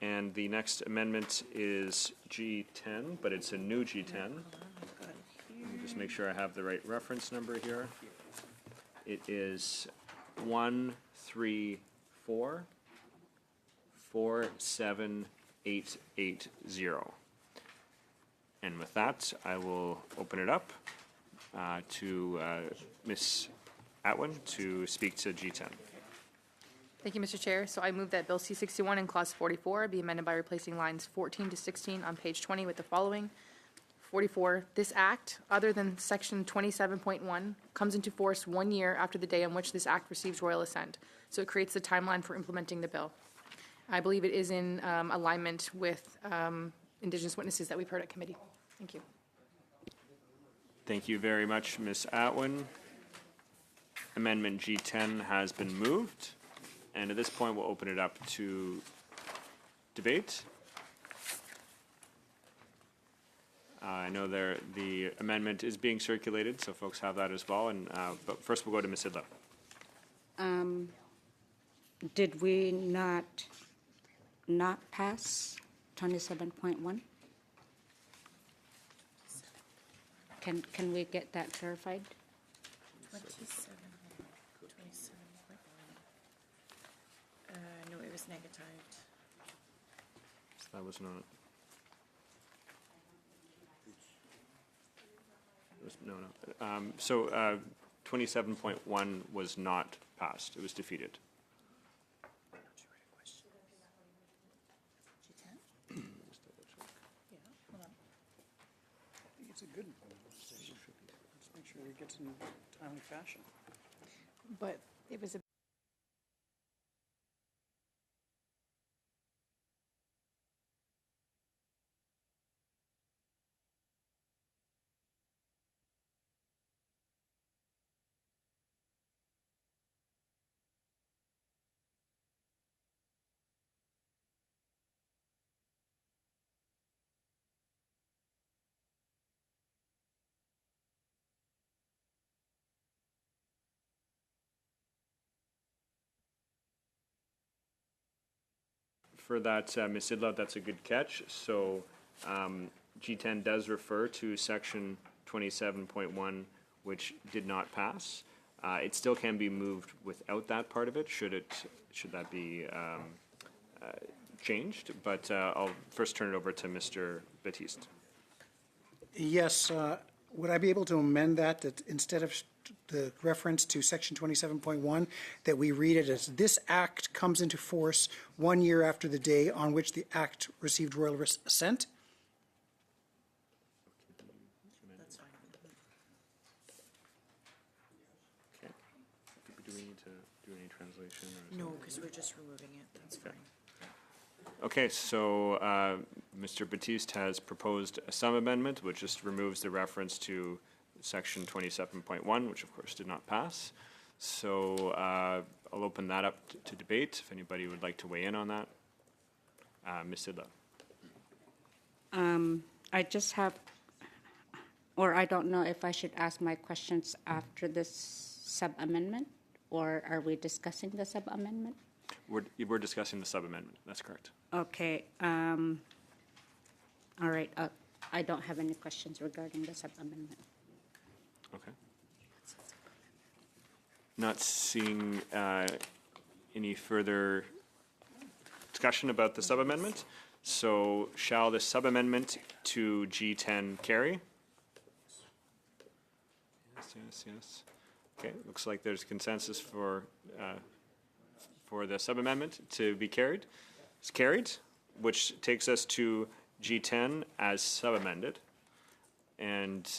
And the next amendment is G10, but it's a new G10. Let me just make sure I have the right reference number here. It is 1344780. And with that, I will open it up to Ms. Atwin to speak to G10. Thank you, Mr. Chair. So I move that Bill C-61 in Clause 44 be amended by replacing lines 14 to 16 on page 20 with the following. 44, this act, other than section 27.1, comes into force 1 year after the day on which this act receives royal assent. So it creates the timeline for implementing the bill. I believe it is in alignment with Indigenous witnesses that we've heard at committee. Thank you. Thank you very much, Ms. Atwin. Amendment G10 has been moved. And at this point, we'll open it up to debate. I know the amendment is being circulated, so folks have that as well. And but first, we'll go to Ms. Idlow. Did we not pass 27.1? Can we get that clarified? 27.1. No, it was negatived. So that was not. No. So 27.1 was not passed. It was defeated. I think it's a good implementation. Let's make sure it gets in a timely fashion. But it was a for that, Ms. Sidlow. That's a good catch. So G10 does refer to section 27.1, which did not pass. It still can be moved without that part of it, should that be changed. But I'll first turn it over to Mr. Batiste. Yes, would I be able to amend that instead of the reference to section 27.1, that we read it as this act comes into force 1 year after the day on which the act received royal assent? That's fine. Okay. Do we need to do any translation? Or No, because we're just removing it. That's fine. Okay, so Mr. Batiste has proposed a sum amendment, which just removes the reference to section 27.1, which of course did not pass. So I'll open that up to debate, if anybody would like to weigh in on that. Ms. Sidlow. I just have, or I don't know if I should ask my questions after this sub-amendment, or are we discussing the sub-amendment? We're discussing the sub-amendment, that's correct. Okay. All right. I don't have any questions regarding the sub-amendment. Okay. Not seeing any further discussion about the sub-amendment. So shall the sub-amendment to G10 carry? Yes, yes, yes. Okay, looks like there's consensus for the sub-amendment to be carried. It's carried, which takes us to G10 as sub-amended. And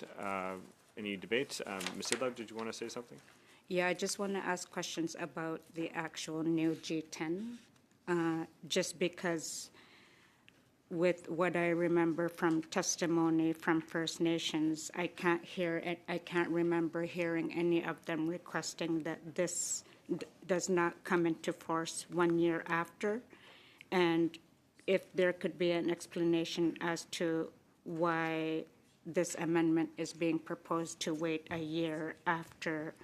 any debate? Ms. Sidlow, did you want to say something? Yeah, I just want to ask questions about the actual new G10, just because with what I remember from testimony from First Nations, I can't remember hearing any of them requesting that this does not come into force 1 year after. And if there could be an explanation as to why this amendment is being proposed to wait a year after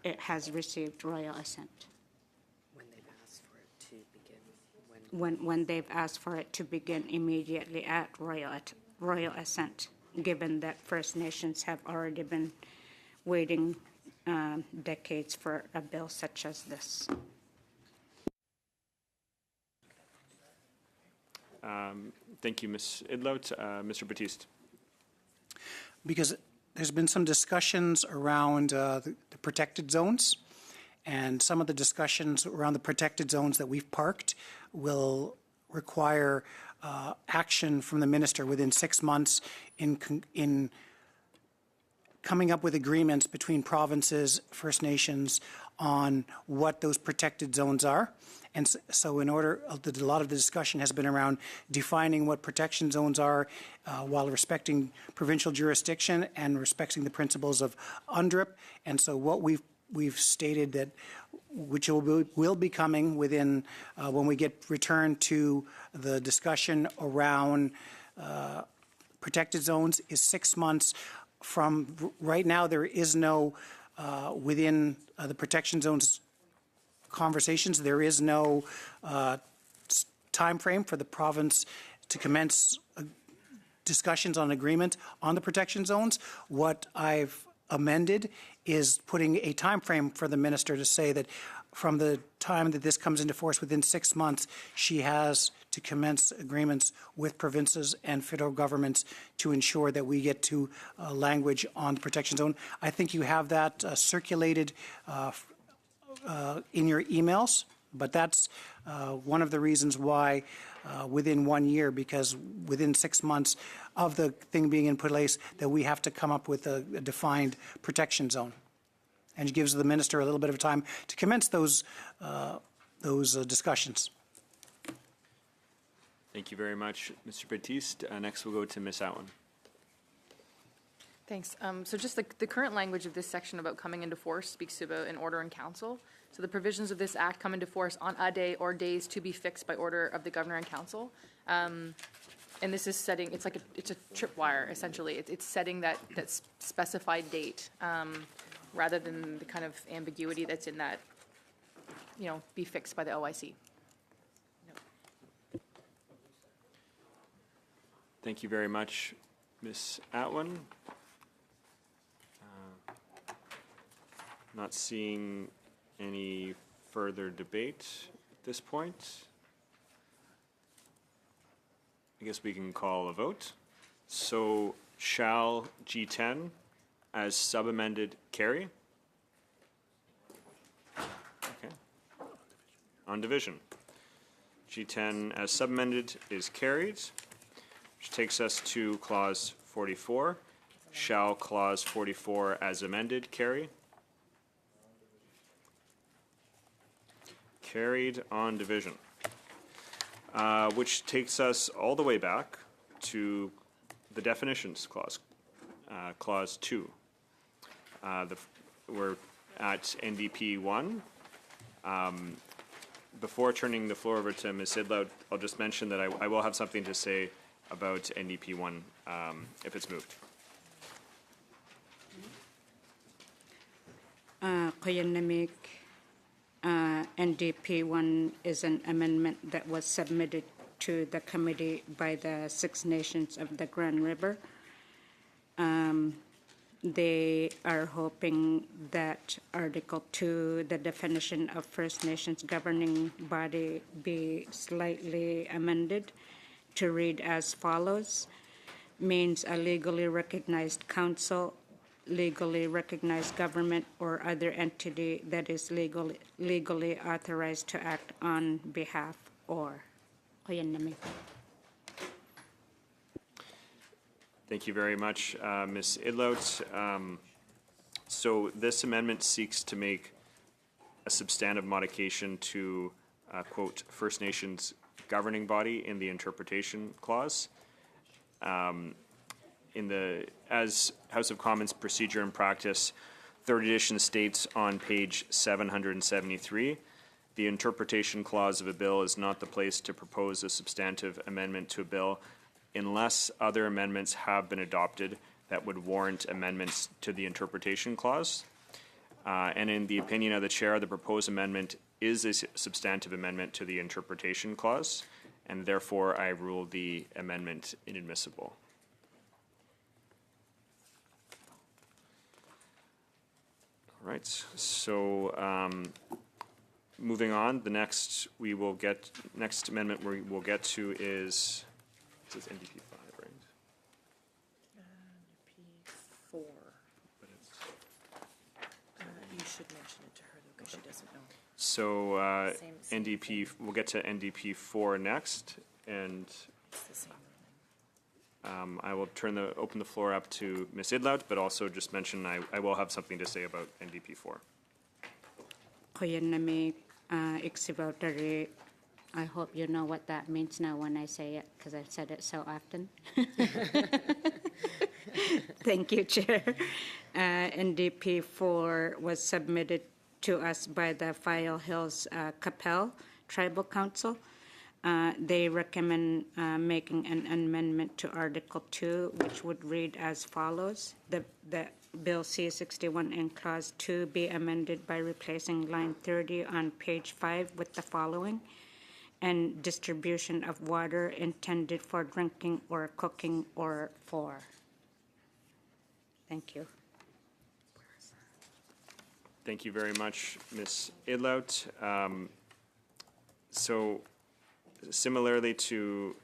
it has received royal assent. When they've asked for it to begin. When they've asked for it to begin immediately at royal assent, given that First Nations have already been waiting decades for a bill such as this. Thank you, Ms. Idlout. Mr. Batiste. Because there's been some discussions around the protected zones, and some of the discussions around the protected zones that we've parked will require action from the minister within 6 months in coming up with agreements between provinces, First Nations, on what those protected zones are. And so in order, a lot of the discussion has been around defining what protection zones are while respecting provincial jurisdiction and respecting the principles of UNDRIP. And so what we've stated that, which will be coming within, when we get returned to the discussion around protected zones, is 6 months from, right now there is no, within the protection zones conversations, there is no time frame for the province to commence discussions on agreement on the protection zones. What I've amended is putting a time frame for the minister to say that from the time that this comes into force within 6 months, she has to commence agreements with provinces and federal governments to ensure that we get to language on the protection zone. I think you have that circulated in your emails, but that's one of the reasons why within 1 year, because within 6 months of the thing being in place, that we have to come up with a defined protection zone. And it gives the minister a little bit of time to commence those discussions. Thank you very much, Mr. Batiste. Next, we'll go to Ms. Atwin. Thanks. So just the current language of this section about coming into force speaks about an order in council. So the provisions of this act come into force on a day or days to be fixed by order of the governor and council. And this is setting, it's a tripwire, essentially. It's setting that specified date rather than the kind of ambiguity that's in that, be fixed by the OIC. Thank you very much, Ms. Atwin. Not seeing any further debate at this point. I guess we can call a vote. So shall G10 as sub-amended carry? Okay. On division. G10 as sub-amended is carried, which takes us to clause 44. Shall clause 44 as amended carry? Carried on division. Which takes us all the way back to the definitions clause, clause 2. We're at NDP 1. Before turning the floor over to Ms. Idlout, I'll just mention that I will have something to say about NDP 1 if it's moved. Koyanamik, NDP 1 is an amendment that was submitted to the committee by the Six Nations of the Grand River. They are hoping that Article 2, the definition of First Nations governing body, be slightly amended to read as follows. Means a legally recognized council, legally recognized government, or other entity that is legally authorized to act on behalf or. Thank you very much, Ms. Idlout. So this amendment seeks to make a substantive modification to, quote, First Nations governing body in the interpretation clause. As House of Commons procedure and practice, third edition states on page 773, the interpretation clause of a bill is not the place to propose a substantive amendment to a bill unless other amendments have been adopted that would warrant amendments to the interpretation clause. And in the opinion of the chair, the proposed amendment is a substantive amendment to the interpretation clause, and therefore I rule the amendment inadmissible. All right, so moving on, the next amendment we will get to is, this is NDP 5, right? NDP 4. You should mention it to her, though, because she doesn't know. So Same NDP, we'll get to NDP 4 next, and It's the same. I will open the floor up to Ms. Idlout, but also just mention I will have something to say about NDP 4. Koyanamik, Ixivautari. I hope you know what that means now when I say it, because I've said it so often. Thank you, Chair. NDP 4 was submitted to us by the File Hills Capel Tribal Council. They recommend making an amendment to Article 2, which would read as follows. The Bill C-61 in Clause 2 be amended by replacing line 30 on page 5 with the following. And distribution of water intended for drinking or cooking or for. Thank you. Thank you very much, Ms. Idlout. So similarly to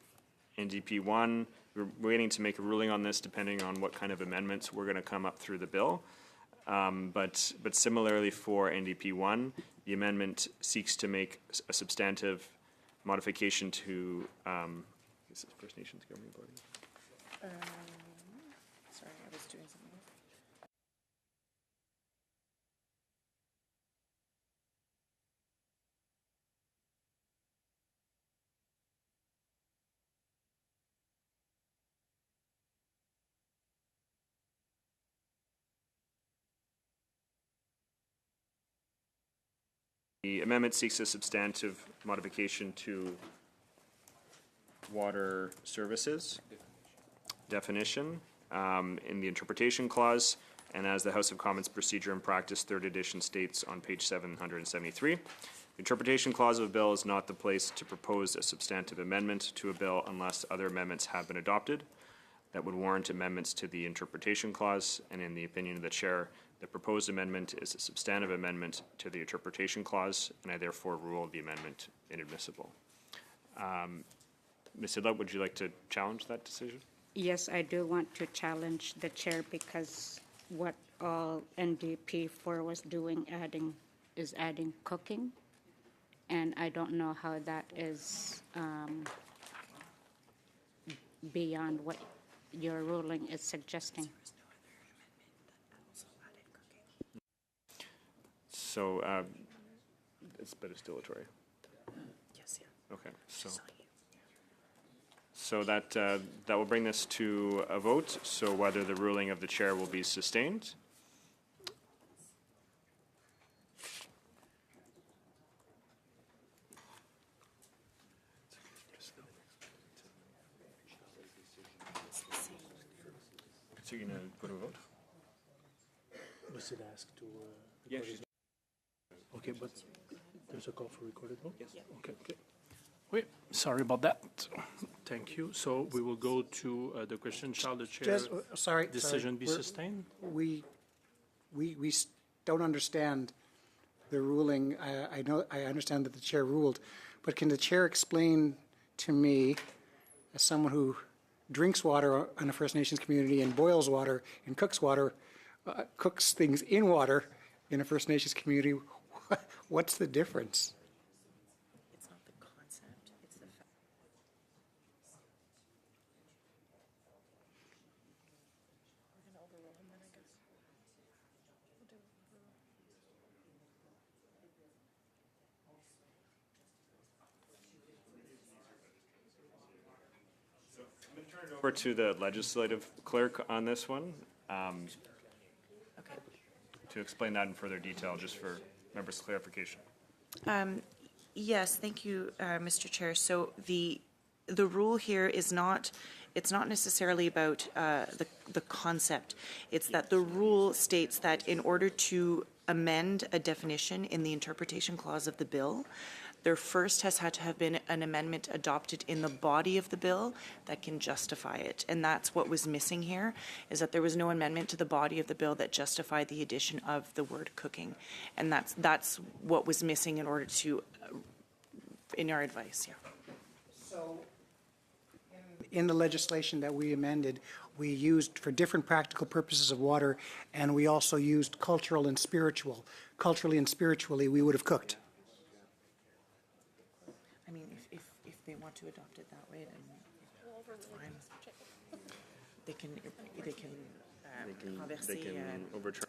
NDP 1, we're waiting to make a ruling on this depending on what kind of amendments we're going to come up through the bill. But similarly for NDP 1, the amendment seeks to make a substantive modification to this is First Nations governing body. Sorry, I was doing something else. The amendment seeks a substantive modification to water services definition in the interpretation clause, and as the House of Commons procedure and practice third edition states on page 773, Interpretation clause of a bill is not the place to propose a substantive amendment to a bill unless other amendments have been adopted that would warrant amendments to the interpretation clause, and in the opinion of the chair, the proposed amendment is a substantive amendment to the interpretation clause, and I therefore rule the amendment inadmissible. Ms. Sidlett, would you like to challenge that decision? Yes, I do want to challenge the chair because what all NDP4 was doing is adding cooking, and I don't know how that is beyond what your ruling is suggesting. So but it's dilatory. Yes, yeah. Okay, so that will bring this to a vote. So whether the ruling of the chair will be sustained. So you're going to go to a vote? Was it asked to? Yeah, Okay, but there's a call for recorded vote? Yes. Okay, okay. Wait, sorry about that. Thank you. So we will go to the question, shall the chair decision be sustained? We don't understand the ruling. I understand that the chair ruled, but can the chair explain to me, as someone who drinks water in a First Nations community and boils water and cooks things in water in a First Nations community, what's the difference? It's not the concept, it's the fact. We're going to overrule him then, I guess. We'll do overrule. Over to the legislative clerk on this one. Okay. To explain that in further detail, just for members' clarification. Yes, thank you, Mr. Chair. So the rule here is not, it's not necessarily about the concept. It's that the rule states that in order to amend a definition in the interpretation clause of the bill, there first has had to have been an amendment adopted in the body of the bill that can justify it. And that's what was missing here, is that there was no amendment to the body of the bill that justified the addition of the word cooking. And that's what was missing in order to, in our advice, yeah. So in the legislation that we amended, we used for different practical purposes of water, and we also used cultural and spiritual. Culturally and spiritually, we would have cooked. I mean, if they want to adopt it that way, then fine. They can Overturn.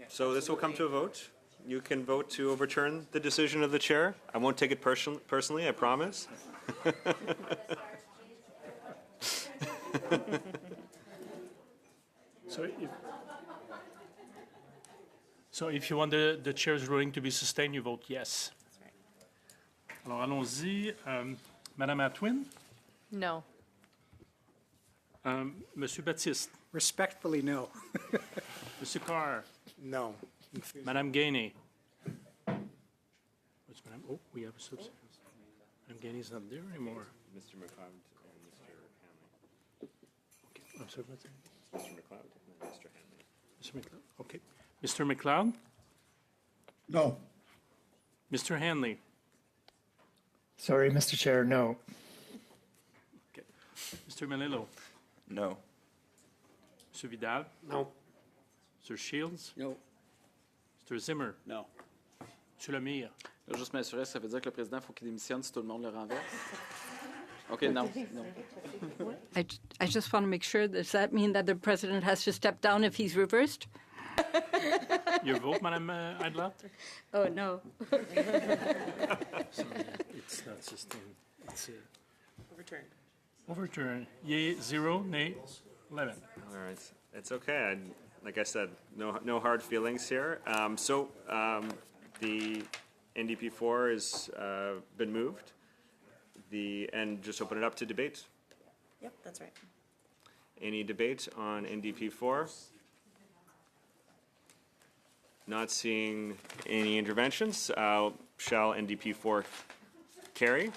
So this will come to a vote. You can vote to overturn the decision of the chair. I won't take it personally, I promise. So if you want the chair's ruling to be sustained, you vote yes. Alors allons-y. Madame Atwin? No. Monsieur Baptiste? Respectfully, no. Monsieur Carr? No. Madame Gainey? What's Madame? Oh, we have a substitute. Madame Gainey's not there anymore. Mr. McLeod and Mr. Hanley. Okay, I'm sorry, what's that? Mr. McLeod and then Mr. Hanley. Mr. McLeod, okay. Mr. McLeod? No. Mr. Hanley? Sorry, Mr. Chair, no. Okay. Mr. Melillo? No. Mr. Vidal? No. Mr. Shields? No. Mr. Zimmer? Non. Monsieur Lemire? Je veux juste m'assurer, ça veut dire que le président, il faut qu'il démissionne si tout le monde le renverse? OK, non. Non. I just want to make sure, does that mean that the president has to step down if he's reversed? Your vote, Madame Eidlert? Oh, no. So it's not sustained. It's Overturned. overturned. Yea, 0, nay, 11. All right, it's okay. Like I said, no hard feelings here. The NDP4 has been moved. And just open it up to debate. Yep, that's right. Any debate on NDP4? Not seeing any interventions. Shall NDP 4 carry?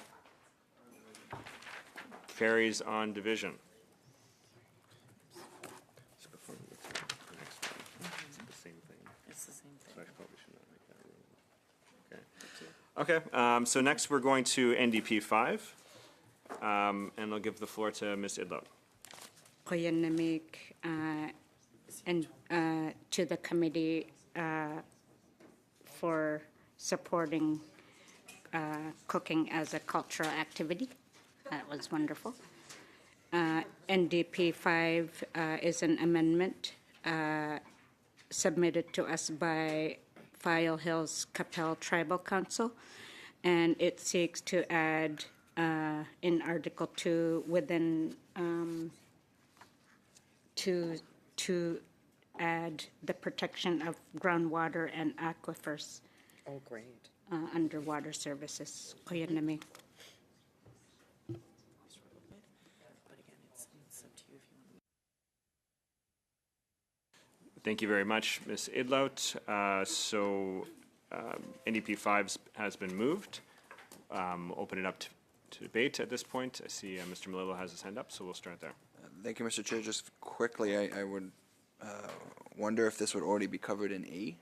Carries on division. Okay, so next we're going to NDP 5, and I'll give the floor to Ms. Idlow. Koyanamik, and to the committee for supporting cooking as a cultural activity. That was wonderful. NDP 5 is an amendment submitted to us by File Hills Capel Tribal Council, and it seeks to add in Article 2 within to add the protection of groundwater and aquifers. Oh, great. Underwater services. Koyanami. Thank you very much, Ms. Idlout. NDP 5 has been moved. Open it up to debate at this point. I see Mr. Melillo has his hand up, so we'll start there. Thank you, Mr. Chair. Just quickly, I would wonder if this would already be covered in A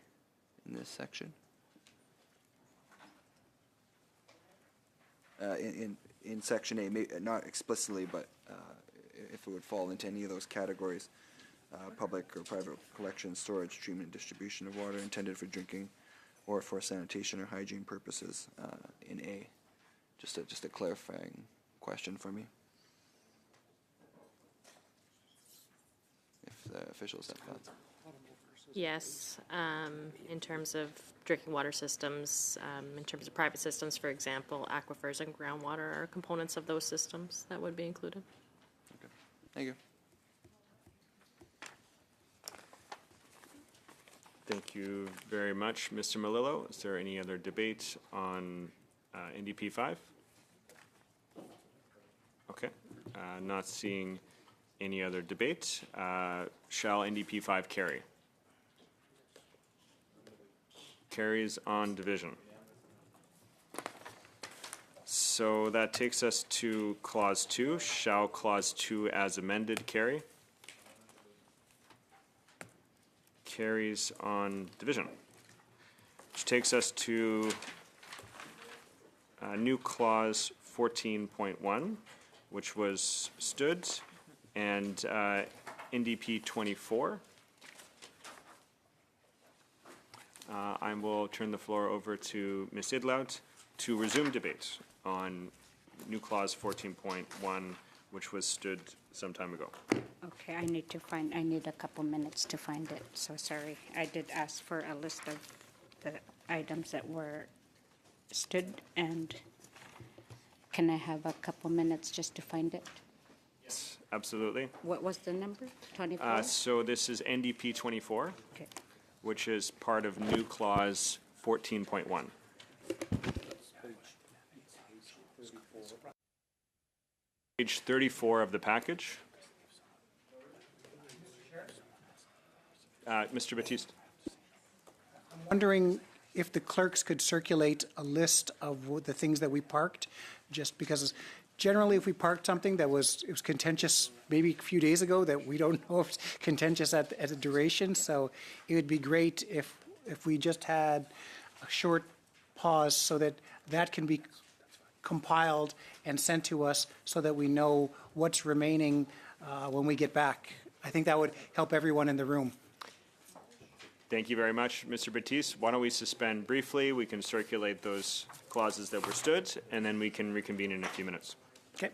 in this section. In section A, not explicitly, but if it would fall into any of those categories, public or private collection, storage, treatment, distribution of water intended for drinking or for sanitation or hygiene purposes in A. Just a clarifying question for me. If the officials have thoughts. Yes, in terms of drinking water systems, in terms of private systems, for example, aquifers and groundwater are components of those systems that would be included. Okay, thank you. Thank you very much, Mr. Melillo. Is there any other debate on NDP 5? Okay, not seeing any other debate. Shall NDP 5 carry? Carries on division. So that takes us to Clause 2. Shall Clause 2 as amended carry? Carries on division. Which takes us to new Clause 14.1, which was stood, and NDP 24. I will turn the floor over to Ms. Idlout to resume debate on new Clause 14.1, which was stood some time ago. Okay, I need a couple minutes to find it, so sorry. I did ask for a list of the items that were stood, and can I have a couple minutes just to find it? Yes, absolutely. What was the number? 24? So this is NDP 24, okay, which is part of new Clause 14.1. Page 34 of the package. Mr. Batiste. I'm wondering if the clerks could circulate a list of the things that we parked, just because generally if we parked something that was contentious maybe a few days ago, that we don't know if it's contentious at a duration, so it would be great if we just had a short pause so that that can be compiled and sent to us so that we know what's remaining when we get back. I think that would help everyone in the room. Thank you very much, Mr. Batiste. Why don't we suspend briefly? We can circulate those clauses that were stood, and then we can reconvene in a few minutes. Okay.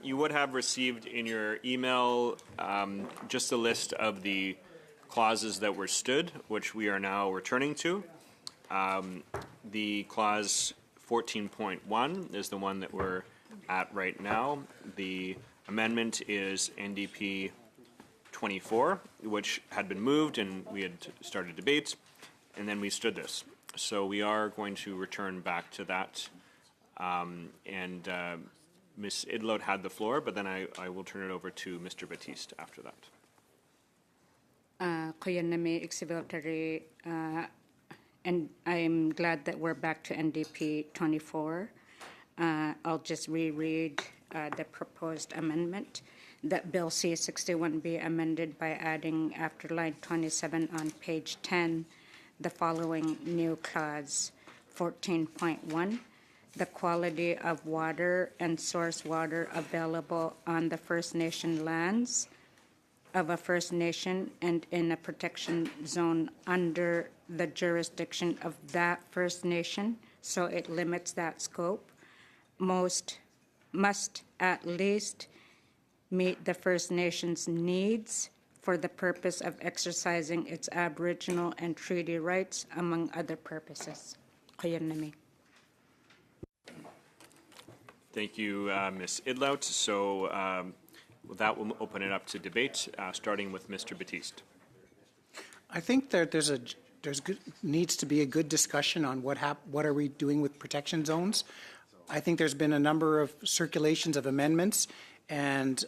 you would have received in your email just a list of the clauses that were stood, which we are now returning to. The clause 14.1 is the one that we're at right now. The amendment is NDP 24, which had been moved and we had started debate, and then we stood this. So we are going to return back to that. Ms. Idloat had the floor, but then I will turn it over to Mr. Batiste after that. And I'm glad that we're back to NDP 24. I'll just reread the proposed amendment, that Bill C-61 be amended by adding after line 27 on page 10 the following new clause, 14.1. The quality of water and source water available on the First Nation lands of a First Nation and in a protection zone under the jurisdiction of that First Nation, so it limits that scope, must at least meet the First Nation's needs for the purpose of exercising its Aboriginal and treaty rights, among other purposes. Thank you, Ms. Idlout. So with that, we'll open it up to debate, starting with Mr. Batiste. I think that needs to be a good discussion on what are we doing with protection zones. I think there's been a number of circulations of amendments and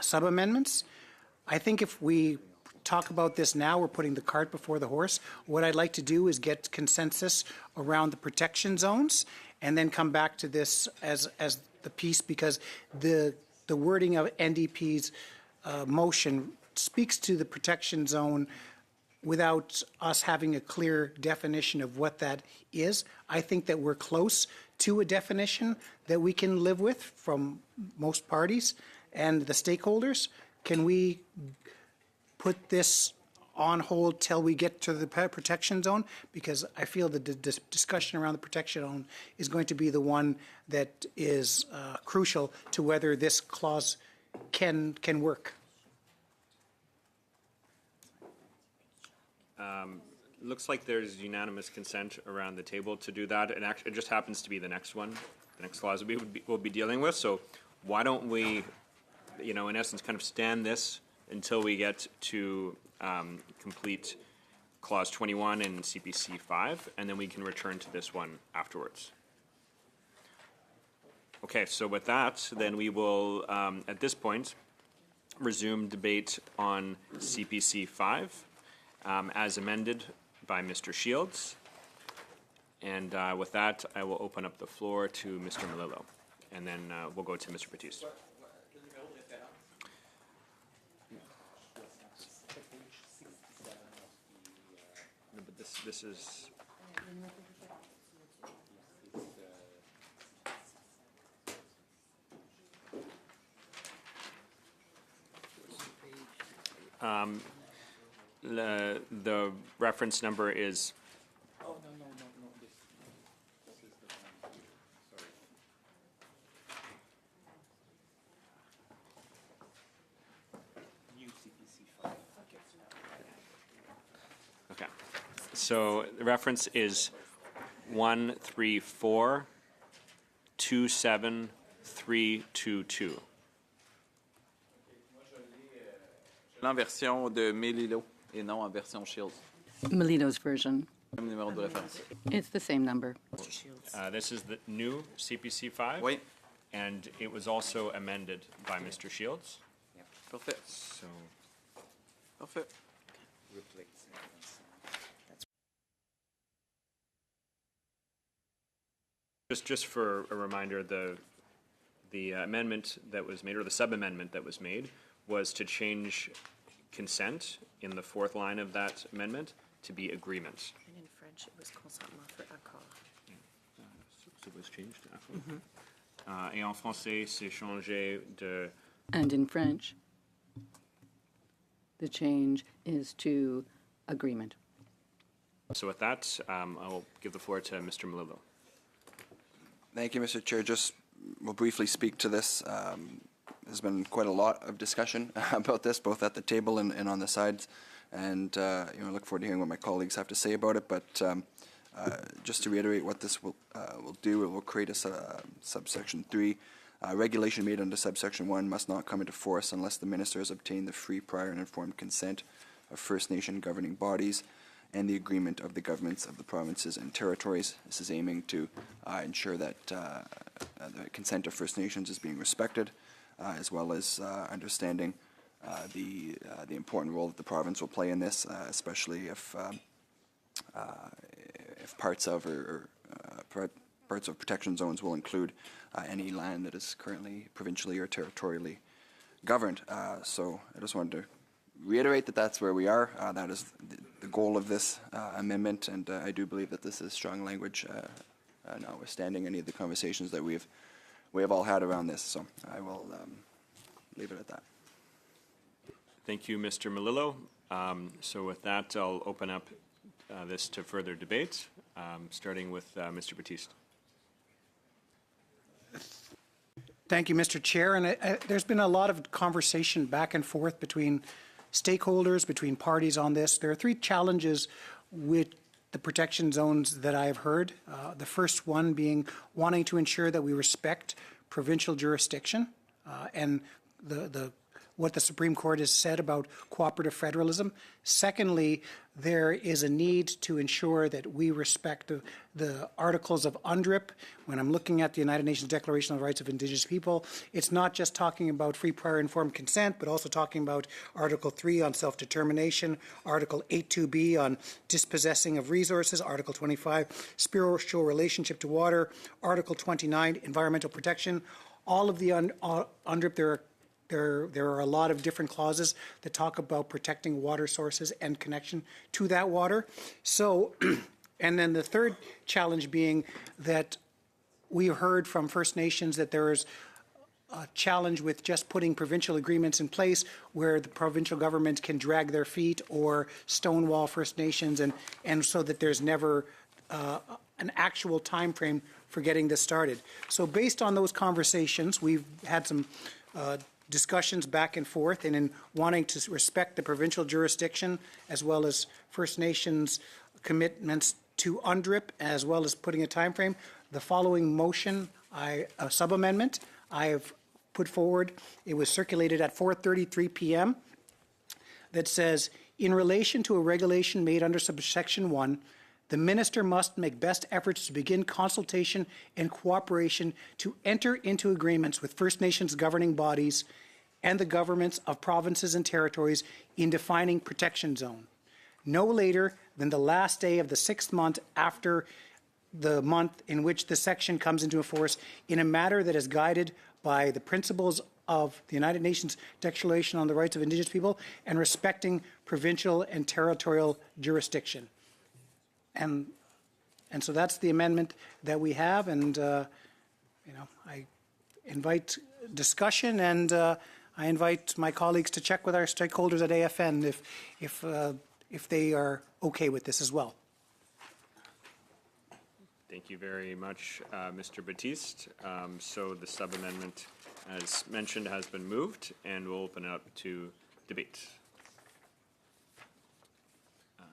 sub-amendments. I think if we talk about this now, we're putting the cart before the horse. What I'd like to do is get consensus around the protection zones and then come back to this as the piece, because the wording of NDP's motion speaks to the protection zone without us having a clear definition of what that is. I think that we're close to a definition that we can live with from most parties and the stakeholders. Can we put this on hold till we get to the protection zone? Because I feel that the discussion around the protection zone is going to be the one that is crucial to whether this clause can work. Looks like there's unanimous consent around the table to do that, and it just happens to be the next one, the next clause we'll be dealing with. So why don't we, in essence, kind of stand this until we get to complete clause 21 in CPC 5, and then we can return to this one afterwards. Okay, so with that, then we will, at this point, resume debate on CPC 5 as amended by Mr. Shields. And with that, I will open up the floor to Mr. Melillo, and then we'll go to Mr. Batiste. No, but this is... the reference number is... Oh, no. This is the one. Sorry. New CPC 5. Okay. So the reference is 134-27322. En version de Melillo et non en version Shields. Melillo's version. Même numéro de référence. It's the same number. This is the new CPC 5. Oui. And it was also amended by Mr. Shields. Parfait. So. Parfait. Just for a reminder, the amendment that was made, or the sub-amendment that was made, was to change consent in the fourth line of that amendment to be agreement. And in French, it was consentement for accord. So it was changed to accord. Et en français, c'est changé de... And in French, the change is to agreement. So with that, I will give the floor to Mr. Melillo. Thank you, Mr. Chair. Just will briefly speak to this. There's been quite a lot of discussion about this, both at the table and on the sides, and I look forward to hearing what my colleagues have to say about it. But just to reiterate what this will do, it will create a subsection 3. Regulation made under subsection 1 must not come into force unless the minister has obtained the free, prior, and informed consent of First Nation governing bodies and the agreement of the governments of the provinces and territories. This is aiming to ensure that the consent of First Nations is being respected, as well as understanding the important role that the province will play in this, especially if parts of parts of protection zones will include any land that is currently provincially or territorially governed. So I just wanted to reiterate that that's where we are. That is the goal of this amendment, and I do believe that this is strong language, notwithstanding any of the conversations that we have all had around this. So I will leave it at that. Thank you, Mr. Melillo. So with that, I'll open up this to further debate, starting with Mr. Batiste. Thank you, Mr. Chair. And there's been a lot of conversation back and forth between stakeholders, between parties on this. There are 3 challenges with the protection zones that I've heard. The first one being wanting to ensure that we respect provincial jurisdiction and what the Supreme Court has said about cooperative federalism. Secondly, there is a need to ensure that we respect the Articles of UNDRIP. When I'm looking at the United Nations Declaration on the Rights of Indigenous People, it's not just talking about free, prior, informed consent, but also talking about Article 3 on self-determination, Article 8.2b on dispossessing of resources, Article 25, spiritual relationship to water, Article 29, environmental protection. All of the UNDRIP, there are a lot of different clauses that talk about protecting water sources and connection to that water. So, and then the third challenge being that we heard from First Nations that there is a challenge with just putting provincial agreements in place where the provincial government can drag their feet or stonewall First Nations, and so that there's never an actual time frame for getting this started. So based on those conversations, we've had some discussions back and forth, and in wanting to respect the provincial jurisdiction as well as First Nations commitments to UNDRIP, as well as putting a time frame, the following motion, a sub-amendment, I have put forward. It was circulated at 4:33 p.m. that says, in relation to a regulation made under subsection 1, the minister must make best efforts to begin consultation and cooperation to enter into agreements with First Nations governing bodies and the governments of provinces and territories in defining protection zone, no later than the last day of the 6th month after the month in which the section comes into force, in a matter that is guided by the principles of the United Nations Declaration on the Rights of Indigenous People and respecting provincial and territorial jurisdiction. And so that's the amendment that we have, and I invite discussion, and I invite my colleagues to check with our stakeholders at AFN if they are okay with this as well. Thank you very much, Mr. Batiste. So the sub-amendment, as mentioned, has been moved, and we'll open it up to debate.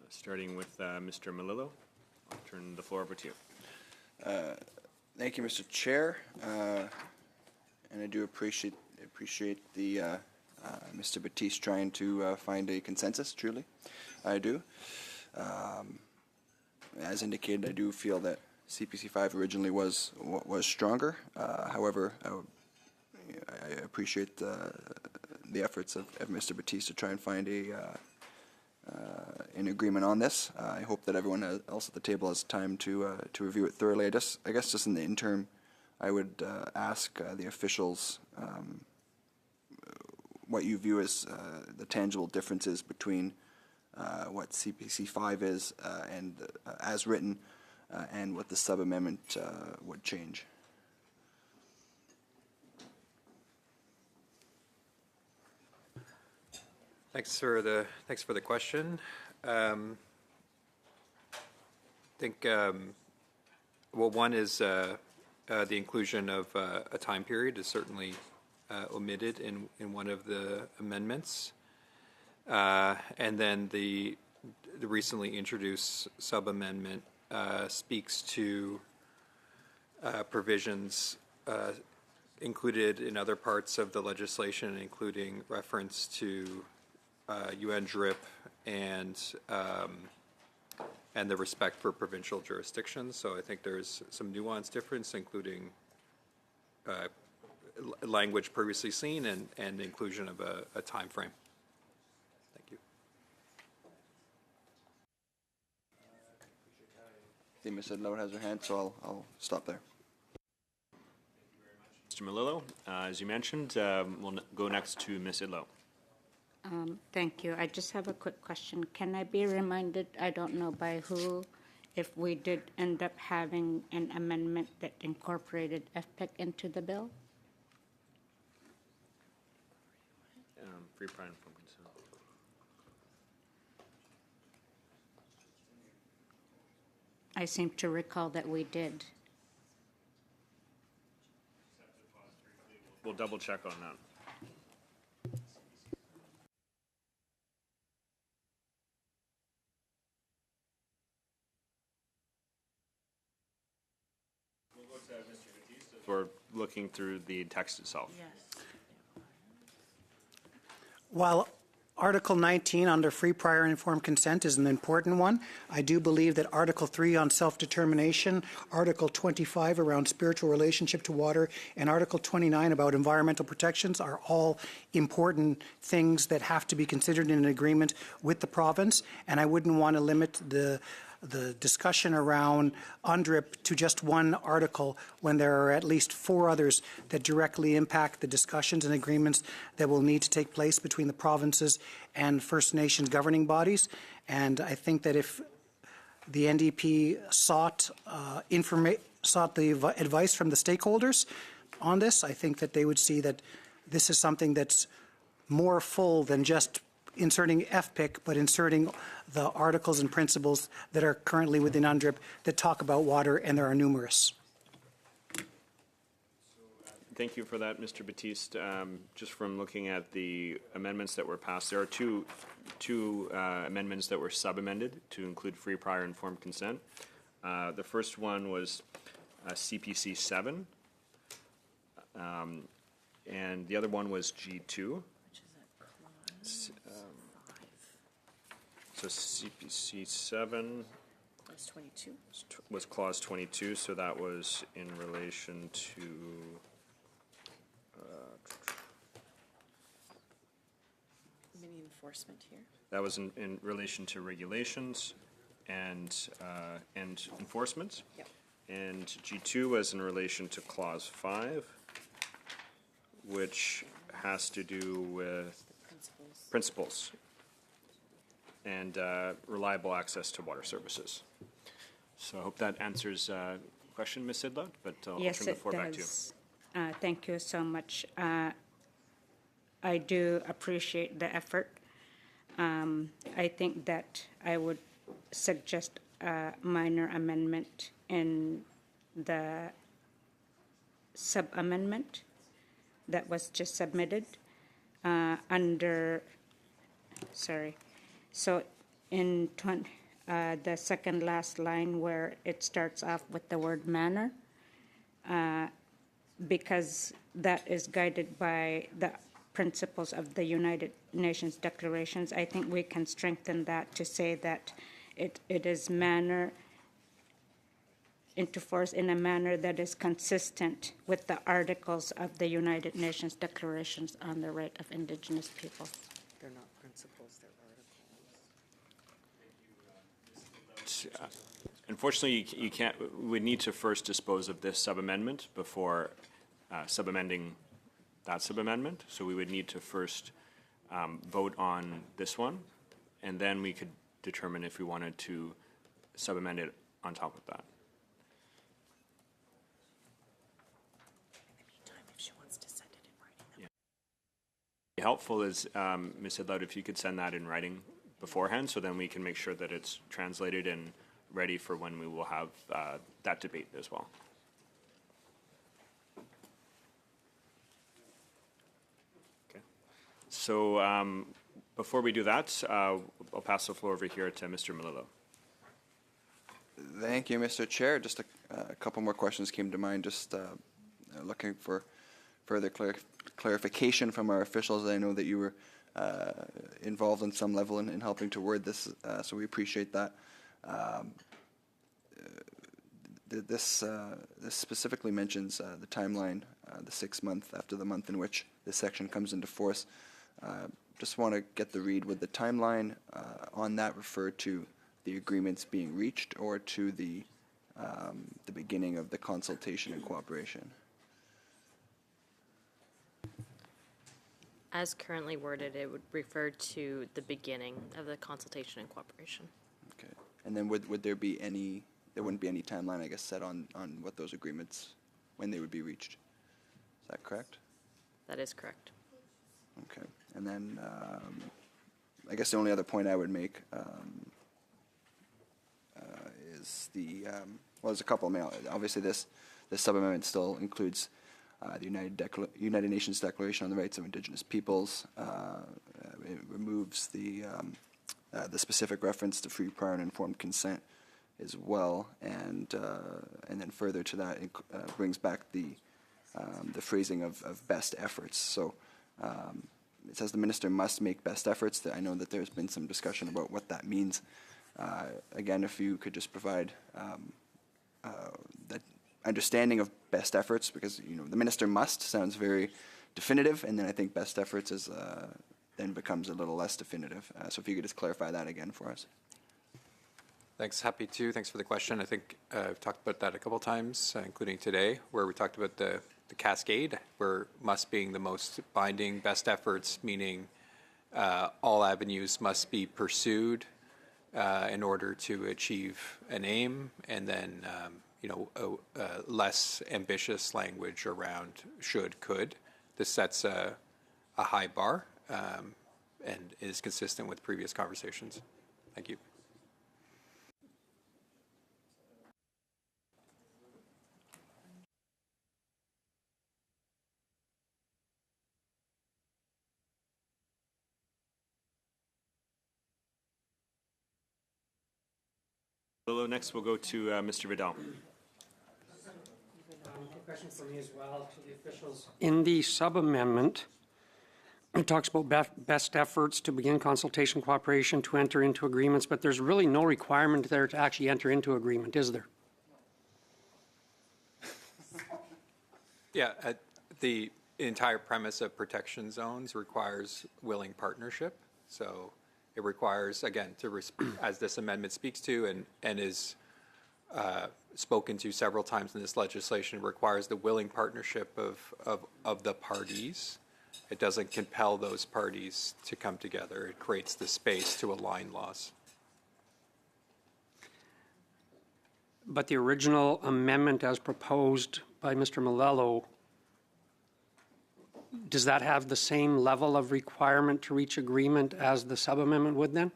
Starting with Mr. Melillo, I'll turn the floor over to you. Thank you, Mr. Chair, and I do appreciate the Mr. Batiste trying to find a consensus. Truly, I do. As indicated, I do feel that CPC 5 originally was stronger. However, I appreciate the efforts of Mr. Batiste to try and find an agreement on this. I hope that everyone else at the table has time to review it thoroughly. I guess just in the interim, I would ask the officials what you view as the tangible differences between what CPC 5 is and as written and what the sub-amendment would change. Thanks for the question. I think well, one is the inclusion of a time period is certainly omitted in one of the amendments. And then the recently introduced sub-amendment speaks to provisions included in other parts of the legislation, including reference to UNDRIP and the respect for provincial jurisdictions. So I think there's some nuanced difference, including language previously seen and inclusion of a time frame. Thank you. I think Ms. Sidlow has her hand, so I'll stop there. Mr. Melillo, as you mentioned, we'll go next to Ms. Idlow. Thank you. I just have a quick question. Can I be reminded, I don't know by who, if we did end up having an amendment that incorporated FPIC into the bill? Free, prior, and informed consent. I seem to recall that we did. We'll double check on that. We're looking through the text itself. While Article 19 under free, prior, and informed consent is an important one, I do believe that Article 3 on self-determination, Article 25 around spiritual relationship to water, and Article 29 about environmental protections are all important things that have to be considered in an agreement with the province, and I wouldn't want to limit the discussion around UNDRIP to just one article when there are at least 4 others that directly impact the discussions and agreements that will need to take place between the provinces and First Nations governing bodies. And I think that if the NDP sought the advice from the stakeholders on this, I think that they would see that this is something that's more full than just inserting FPIC, but inserting the articles and principles that are currently within UNDRIP that talk about water, and there are numerous. Thank you for that, Mr. Batiste. Just from looking at the amendments that were passed, there are two amendments that were sub-amended to include free, prior, informed consent. The first one was CPC 7, and the other one was G2. So CPC 7 Clause 22 was clause 22, so that was in relation to mini enforcement here. that was in relation to regulations and enforcement. Yep. And G2 was in relation to clause 5, which has to do with principles and reliable access to water services. So I hope that answers the question, Ms. Sidlow, but I'll turn the floor back to you. Thank you so much. I do appreciate the effort. I think that I would suggest a minor amendment in the sub-amendment that was just submitted so in the second last line where it starts off with the word manner, because that is guided by the principles of the United Nations declarations, I think we can strengthen that to say that it is manner into force in a manner that is consistent with the articles of the United Nations declarations on the right of Indigenous people. They're not principles, they're articles. Unfortunately, you can't. We need to first dispose of this sub-amendment before sub-amending that sub-amendment. So we would need to first vote on this one, and then we could determine if we wanted to sub-amend it on top of that. Helpful is, Ms. Sidlow, if you could send that in writing beforehand, so then we can make sure that it's translated and ready for when we will have that debate as well. So before we do that, I'll pass the floor over here to Mr. Melillo. Thank you, Mr. Chair. Just a couple more questions came to mind. Just looking for further clarification from our officials. I know that you were involved on some level in helping to word this, so we appreciate that. This specifically mentions the timeline, the 6 month after the month in which this section comes into force. Just want to get the read. Would the timeline on that refer to the agreements being reached or to the beginning of the consultation and cooperation? As currently worded, it would refer to the beginning of the consultation and cooperation. Okay. And then would there be any, there wouldn't be any timeline, I guess, set on what those agreements, when they would be reached? Is that correct? That is correct. Okay. And then I guess the only other point I would make is the, well, there's a couple. Obviously this sub-amendment still includes the United Nations Declaration on the Rights of Indigenous Peoples. It removes the specific reference to free, prior, and informed consent as well, and then further to that, brings back the phrasing of best efforts. So it says the minister must make best efforts. I know that there's been some discussion about what that means. Again, if you could just provide that understanding of best efforts, because the minister must sounds very definitive, and then I think best efforts is then becomes a little less definitive. So if you could just clarify that again for us. Thanks, happy to. Thanks for the question. I think I've talked about that a couple times, including today, where we talked about the cascade, where must being the most binding, best efforts, meaning all avenues must be pursued in order to achieve an aim, and then less ambitious language around should, could. This sets a high bar and is consistent with previous conversations. Thank you. Next, we'll go to Mr. Vidal. Question for me as well to the officials. In the sub-amendment, it talks about best efforts to begin consultation cooperation to enter into agreements, but there's really no requirement there to actually enter into agreement, is there? Yeah, the entire premise of protection zones requires willing partnership. So it requires, again, as this amendment speaks to and is spoken to several times in this legislation, requires the willing partnership of the parties. It doesn't compel those parties to come together. It creates the space to align laws. But the original amendment as proposed by Mr. Melillo, does that have the same level of requirement to reach agreement as the sub-amendment would then?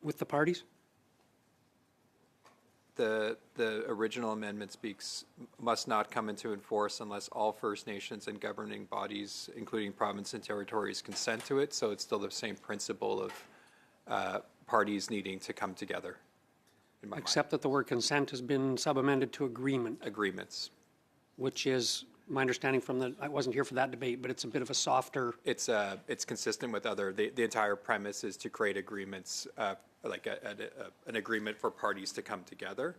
With the parties? The original amendment speaks, must not come into force unless all First Nations and governing bodies, including province and territories, consent to it. So it's still the same principle of parties needing to come together. Except that the word consent has been sub-amended to agreement. Agreements. Which is, my understanding from I wasn't here for that debate, but it's a bit of a softer. It's consistent with the entire premise is to create agreements, like an agreement for parties to come together,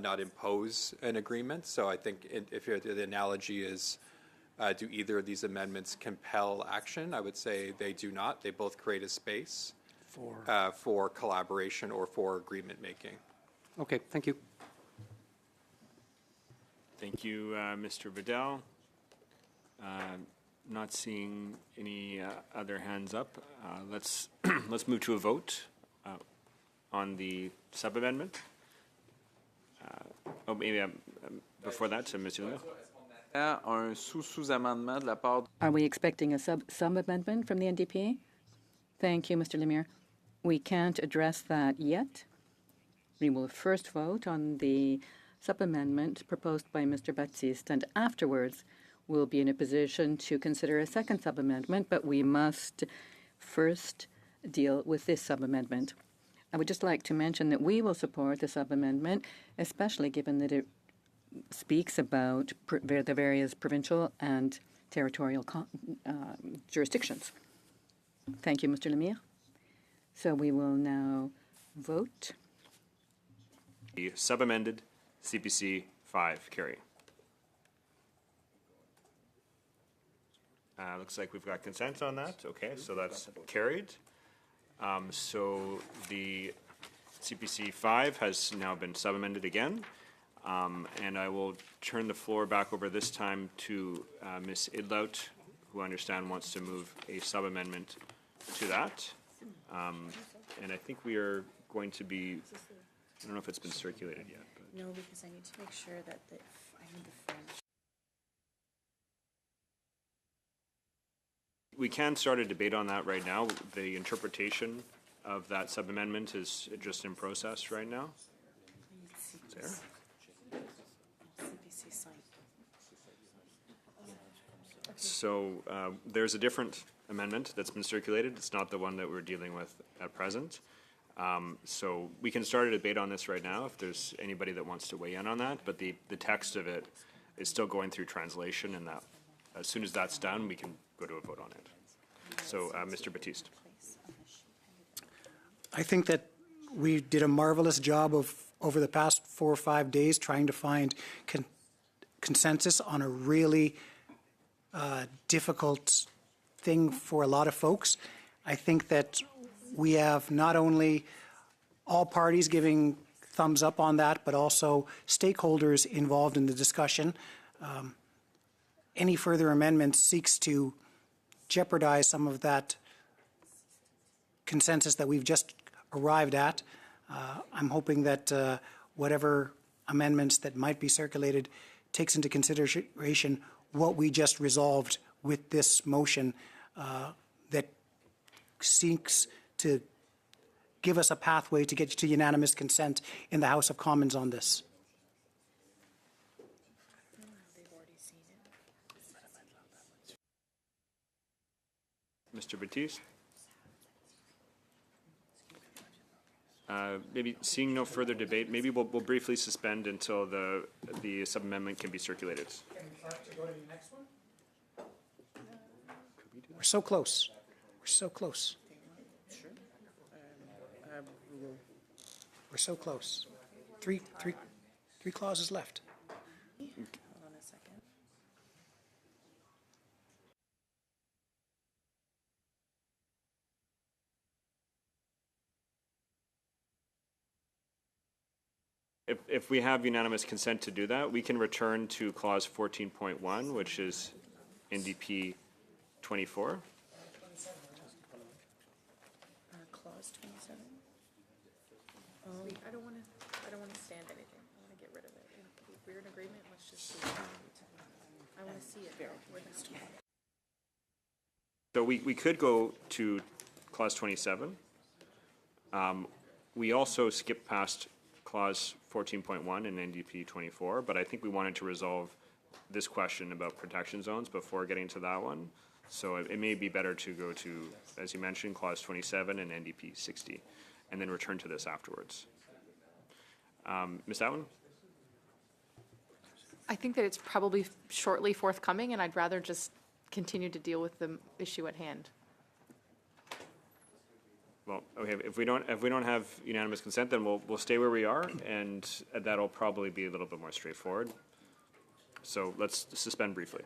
not impose an agreement. So I think if the analogy is, do either of these amendments compel action? I would say they do not. They both create a space for collaboration or for agreement making. Okay, thank you. Thank you, Mr. Vidal. Not seeing any other hands up. Let's move to a vote on the sub-amendment. Maybe before that, Mr. Lemire. Are we expecting a sub-amendment from the NDP? Thank you, Mr. Lemire. We can't address that yet. We will first vote on the sub-amendment proposed by Mr. Baptiste, and afterwards we'll be in a position to consider a second sub-amendment, but we must first deal with this sub-amendment. I would just like to mention that we will support the sub-amendment, especially given that it speaks about the various provincial and territorial jurisdictions. Thank you, Mr. Lemire. So we will now vote. The sub-amended CPC 5 carry. Looks like we've got consent on that. Okay, so that's carried. So the CPC 5 has now been sub-amended again. And I will turn the floor back over this time to Ms. Idlout, who I understand wants to move a sub-amendment to that. And I think we are going to be, I don't know if it's been circulated yet. But. No, because I need to make sure that I need the French. We can start a debate on that right now. The interpretation of that sub-amendment is just in process right now. There. So there's a different amendment that's been circulated. It's not the one that we're dealing with at present. So we can start a debate on this right now if there's anybody that wants to weigh in on that. But the text of it is still going through translation, and that as soon as that's done, we can go to a vote on it. So, Mr. Battiste. I think that we did a marvelous job of over the past 4 or 5 days trying to find consensus on a really difficult thing for a lot of folks. I think that we have not only all parties giving thumbs up on that, but also stakeholders involved in the discussion. Any further amendments seeks to jeopardize some of that consensus that we've just arrived at. I'm hoping that whatever amendments that might be circulated takes into consideration what we just resolved with this motion that seeks to give us a pathway to get to unanimous consent in the House of Commons on this. Mr. Battiste? Maybe seeing no further debate, maybe we'll briefly suspend until the sub-amendment can be circulated. We're so close. We're so close. We're so close. Three clauses left. Hold on a second. If we have unanimous consent to do that, we can return to clause 14.1, which is NDP 24. Clause 27. I don't want to stand anything. I want to get rid of it. If we're in agreement, let's just see it. I want to see it. So we could go to clause 27. We also skipped past clause 14.1 in NDP 24, but I think we wanted to resolve this question about protection zones before getting to that one. So it may be better to go to, as you mentioned, clause 27 and NDP 60, and then return to this afterwards. Ms. Atwin? I think that it's probably shortly forthcoming, and I'd rather just continue to deal with the issue at hand. Well, okay, if we don't have unanimous consent, then we'll stay where we are, and that'll probably be a little bit more straightforward. So let's suspend briefly.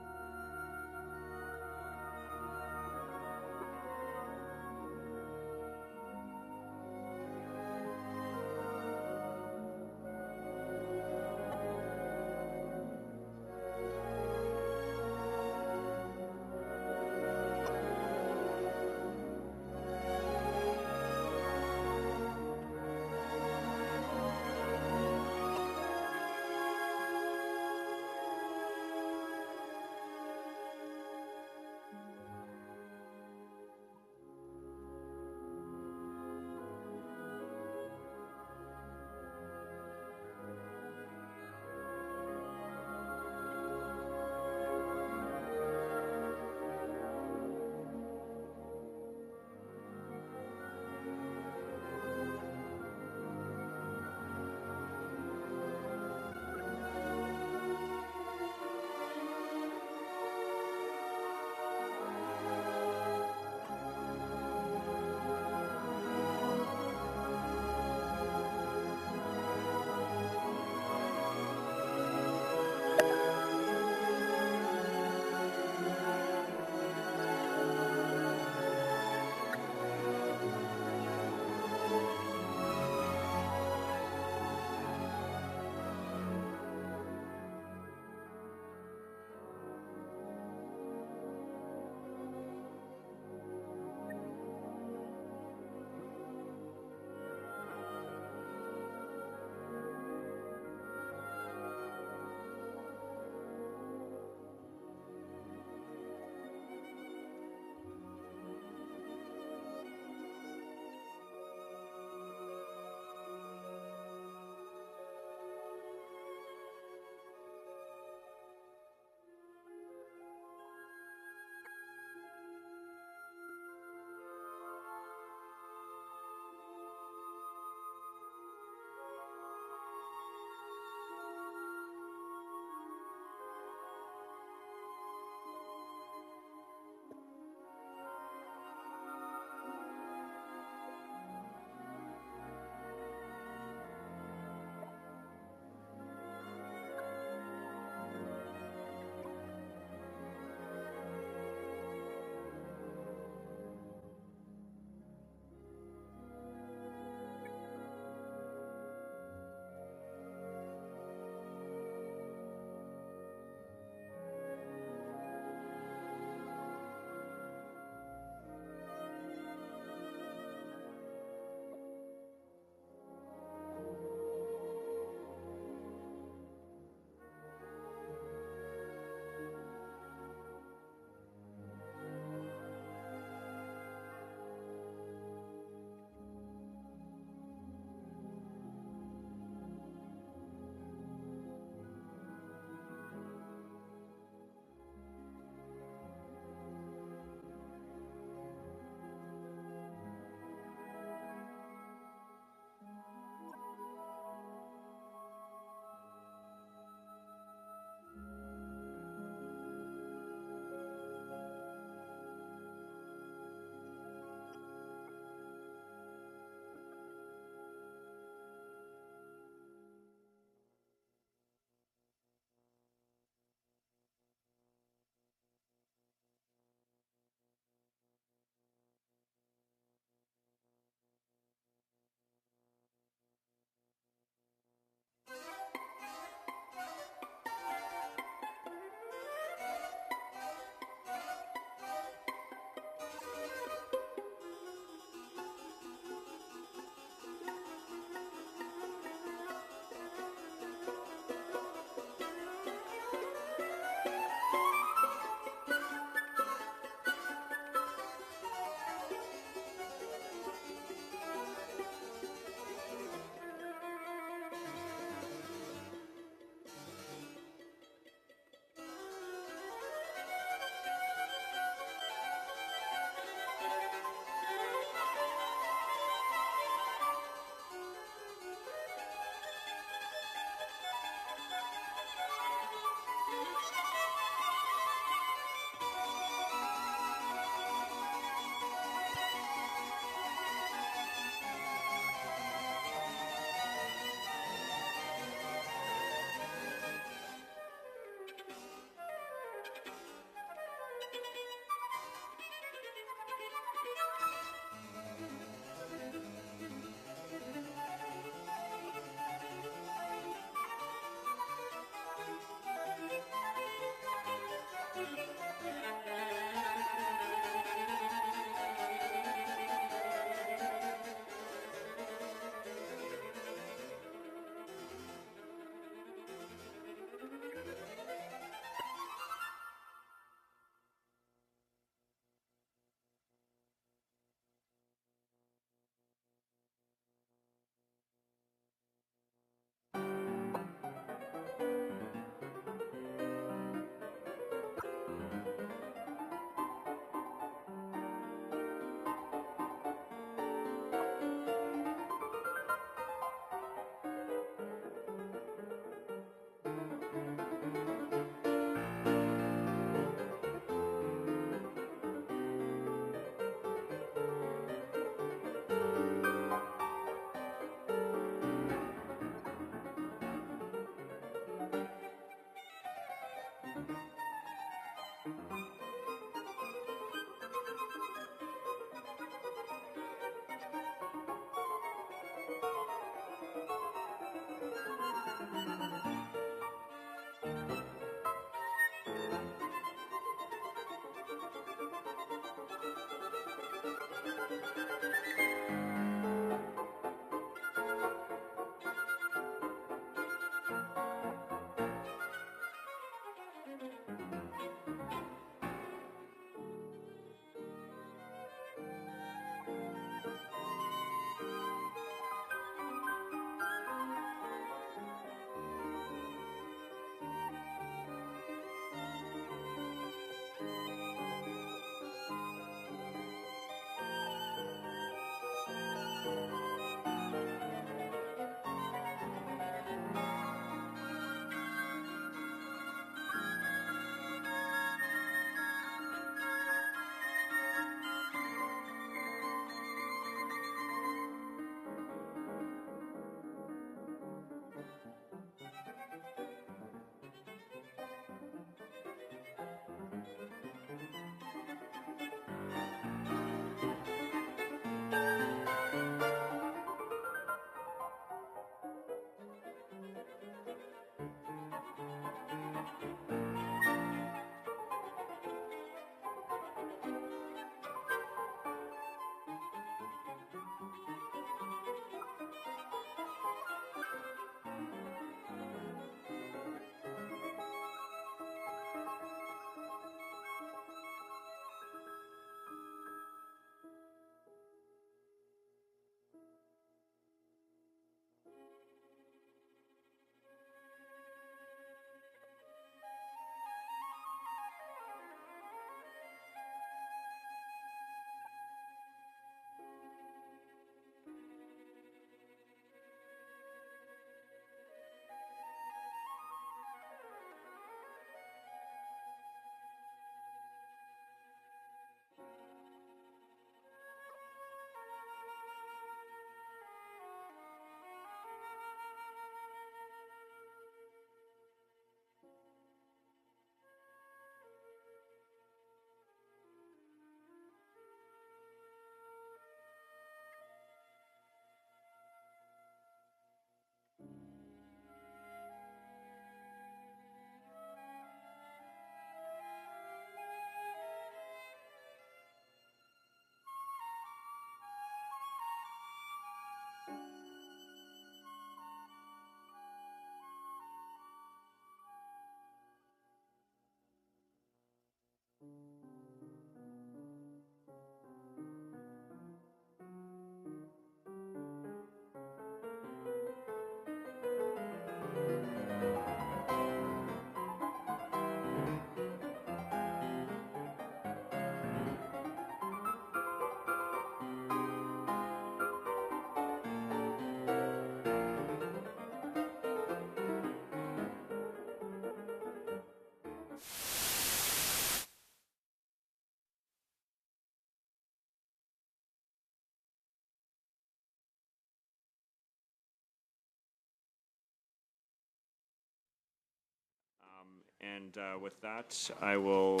And with that, I will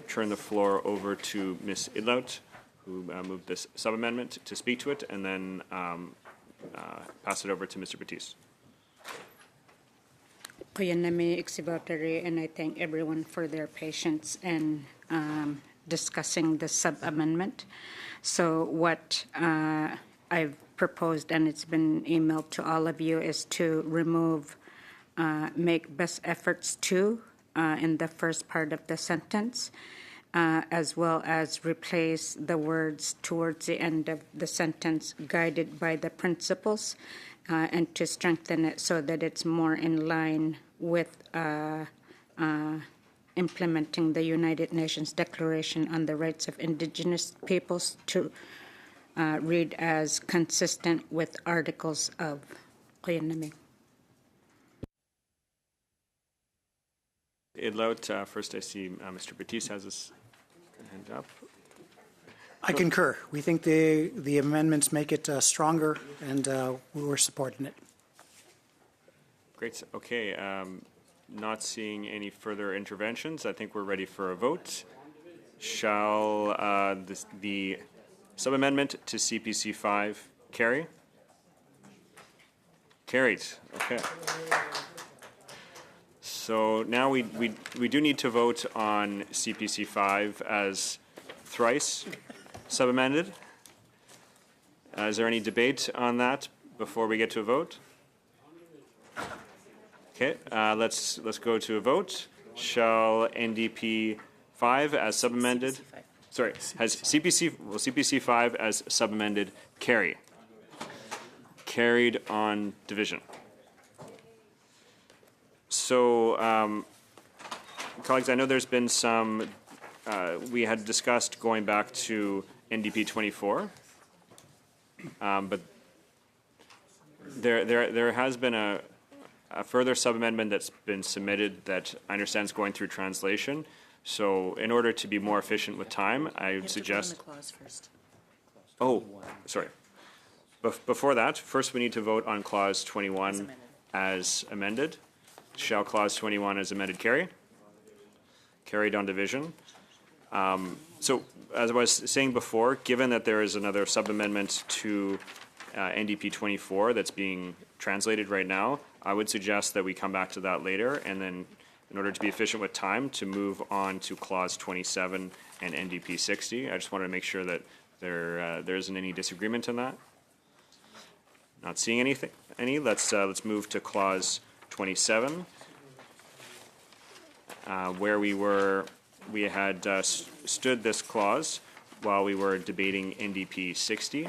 turn the floor over to Ms. Idlout, who moved this sub-amendment, to speak to it, and then pass it over to Mr. Batiste. Kuyanami Iksivatari, and I thank everyone for their patience and discussing the sub-amendment. So what I've proposed, and it's been emailed to all of you, is to remove make best efforts to in the first part of the sentence, as well as replace the words towards the end of the sentence, guided by the principles, and to strengthen it so that it's more in line with implementing the United Nations Declaration on the Rights of Indigenous Peoples, to read as consistent with Articles of Kuyanami. Idlout, first I see Mr. Batiste has his hand up. I concur. We think the amendments make it stronger, and we're supporting it. Great. Okay. Not seeing any further interventions, I think we're ready for a vote. Shall the sub-amendment to CPC 5 carry? Carried. Okay. So now we do need to vote on CPC 5 as thrice sub-amended. Is there any debate on that before we get to a vote? Okay, let's go to a vote. Shall NDP 5 as sub-amended? Sorry, has CPC 5 as sub-amended carry? Carried on division. So, colleagues, I know there's been some, we had discussed going back to NDP 24, but there has been a further sub-amendment that's been submitted that I understand is going through translation. So in order to be more efficient with time, I would suggest... Oh, sorry. Before that, first we need to vote on Clause 21 as amended. Shall Clause 21 as amended carry? Carried on division. So as I was saying before, given that there is another sub-amendment to NDP 24 that's being translated right now, I would suggest that we come back to that later, and then in order to be efficient with time, to move on to Clause 27 and NDP 60. I just wanted to make sure that there isn't any disagreement in that. Not seeing anything. Let's move to Clause 27, where we had stood this clause while we were debating NDP 60,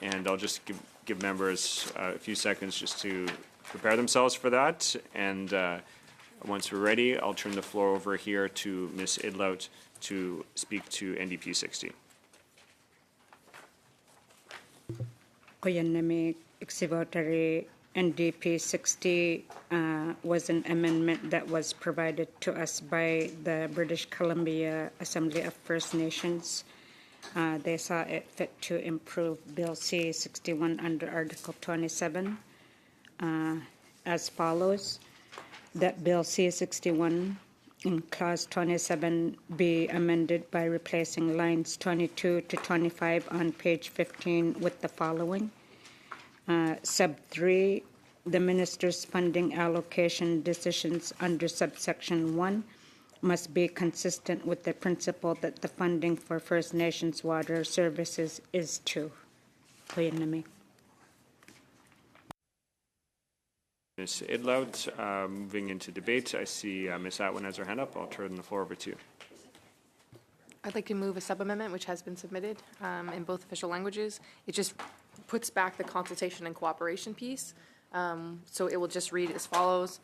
and I'll just give members a few seconds just to prepare themselves for that, and once we're ready, I'll turn the floor over here to Ms. Idlout to speak to NDP 60. Kuyanami Iksivatari, NDP 60 was an amendment that was provided to us by the British Columbia Assembly of First Nations. They saw it fit to improve Bill C-61 under Article 27 as follows: that Bill C-61 in Clause 27 be amended by replacing lines 22 to 25 on page 15 with the following. Sub 3, the minister's funding allocation decisions under subsection 1 must be consistent with the principle that the funding for First Nations water services is to. Kuyanami. Ms. Idlout, moving into debate, I see Ms. Atwin has her hand up. I'll turn the floor over to you. I'd like to move a sub-amendment which has been submitted in both official languages. It just puts back the consultation and cooperation piece. So it will just read as follows.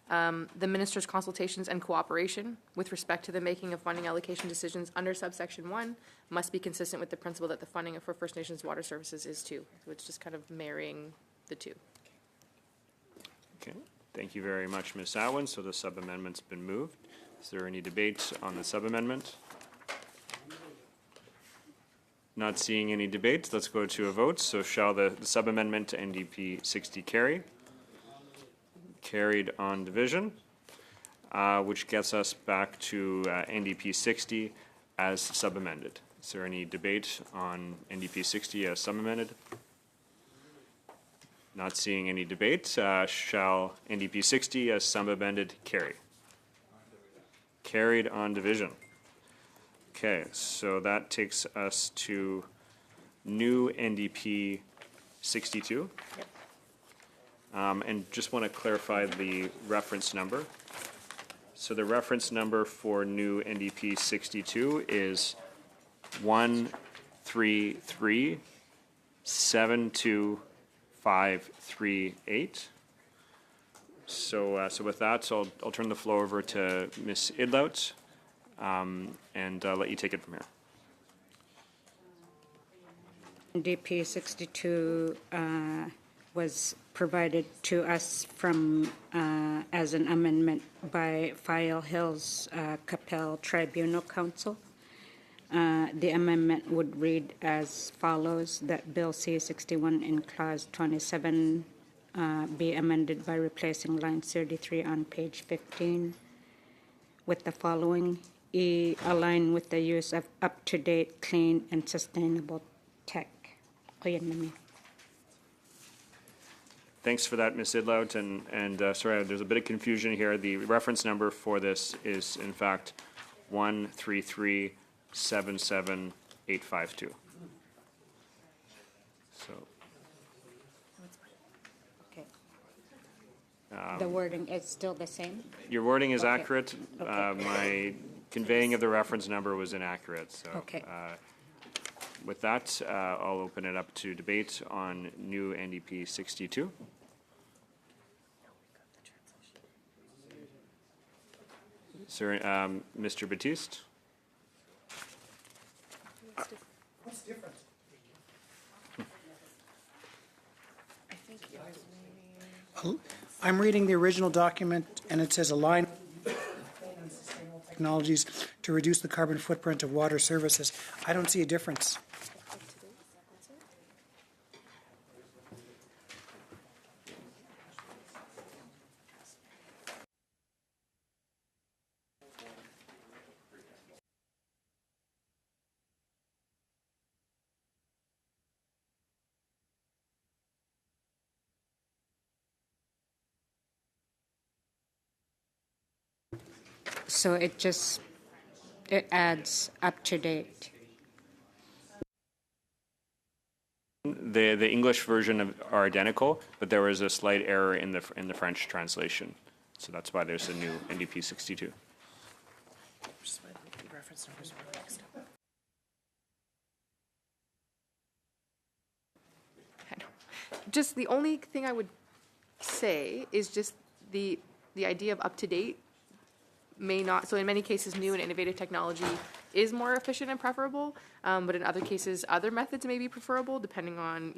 The minister's consultations and cooperation with respect to the making of funding allocation decisions under subsection 1 must be consistent with the principle that the funding for First Nations water services is to. So it's just kind of marrying the two. Okay, thank you very much, Ms. Atwin. So the sub-amendment's been moved. Is there any debate on the sub-amendment? Not seeing any debate, let's go to a vote. So shall the sub-amendment to NDP 60 carry? Carried on division. which gets us back to NDP 60 as sub-amended. Is there any debate on NDP 60 as sub-amended? Not seeing any debate. Shall NDP 60 as sub-amended carry? Carried on division. Okay, so that takes us to new NDP 62. Yep. And just want to clarify the reference number. So the reference number for new NDP 62 is 133-72538. So with that, I'll turn the floor over to Ms. Idlout and let you take it from here. NDP 62 was provided to us from as an amendment by File Hills Capel Tribunal Council. The amendment would read as follows: that Bill C-61 in Clause 27 be amended by replacing line 33 on page 15 with the following: E, align with the use of up-to-date, clean, and sustainable tech. Thanks for that, Ms. Idlout, and sorry, there's a bit of confusion here. The reference number for this is, in fact, 133-77852. So. Okay. The wording is still the same? Your wording is Okay. accurate. Okay. My conveying of the reference number was inaccurate. So, Okay. With that, I'll open it up to debate on new NDP 62. Sir, Mr. Batiste? What's different? I'm reading the original document, and it says align technologies to reduce the carbon footprint of water services. I don't see a difference. So it adds up to date. The English version are identical, but there was a slight error in the French translation. So that's why there's a new NDP 62. Just the only thing I would say is just the idea of up-to-date may not, so in many cases, new and innovative technology is more efficient and preferable, but in other cases, other methods may be preferable, depending on,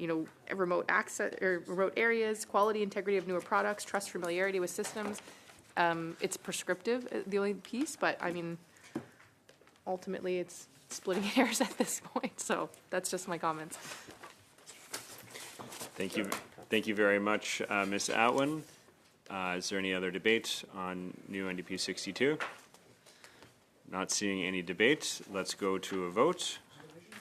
remote access or remote areas, quality, integrity of newer products, trust, familiarity with systems. It's prescriptive, the only piece, but I mean, ultimately, it's splitting hairs at this point, so that's just my comments. Thank you. Thank you very much, Ms. Atwin. Is there any other debate on new NDP 62? Not seeing any debate. Let's go to a vote.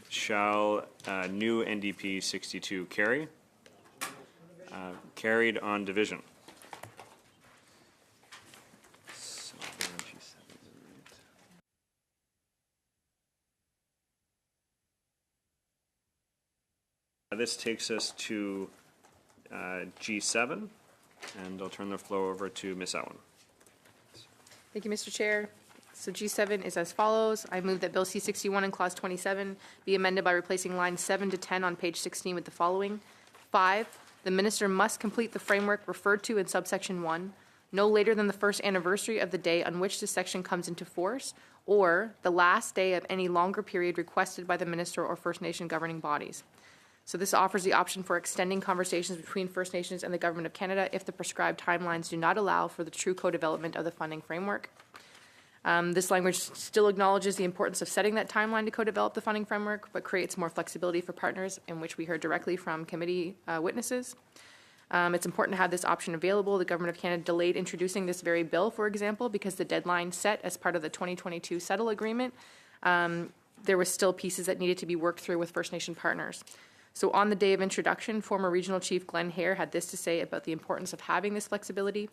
Shall new NDP 62 carry? Carried on division. This takes us to G7, and I'll turn the floor over to Ms. Owen. Thank you, Mr. Chair. So G7 is as follows. I move that Bill C-61 in Clause 27 be amended by replacing lines 7 to 10 on page 16 with the following. 5, the minister must complete the framework referred to in subsection 1 no later than the first anniversary of the day on which this section comes into force, or the last day of any longer period requested by the minister or First Nation governing bodies. So this offers the option for extending conversations between First Nations and the Government of Canada if the prescribed timelines do not allow for the true co-development of the funding framework. This language still acknowledges the importance of setting that timeline to co-develop the funding framework, but creates more flexibility for partners, in which we heard directly from committee witnesses. It's important to have this option available. The Government of Canada delayed introducing this very bill, for example, because the deadline set as part of the 2022 settle agreement, there were still pieces that needed to be worked through with First Nation partners. So on the day of introduction, former Regional Chief Glenn Hare had this to say about the importance of having this flexibility.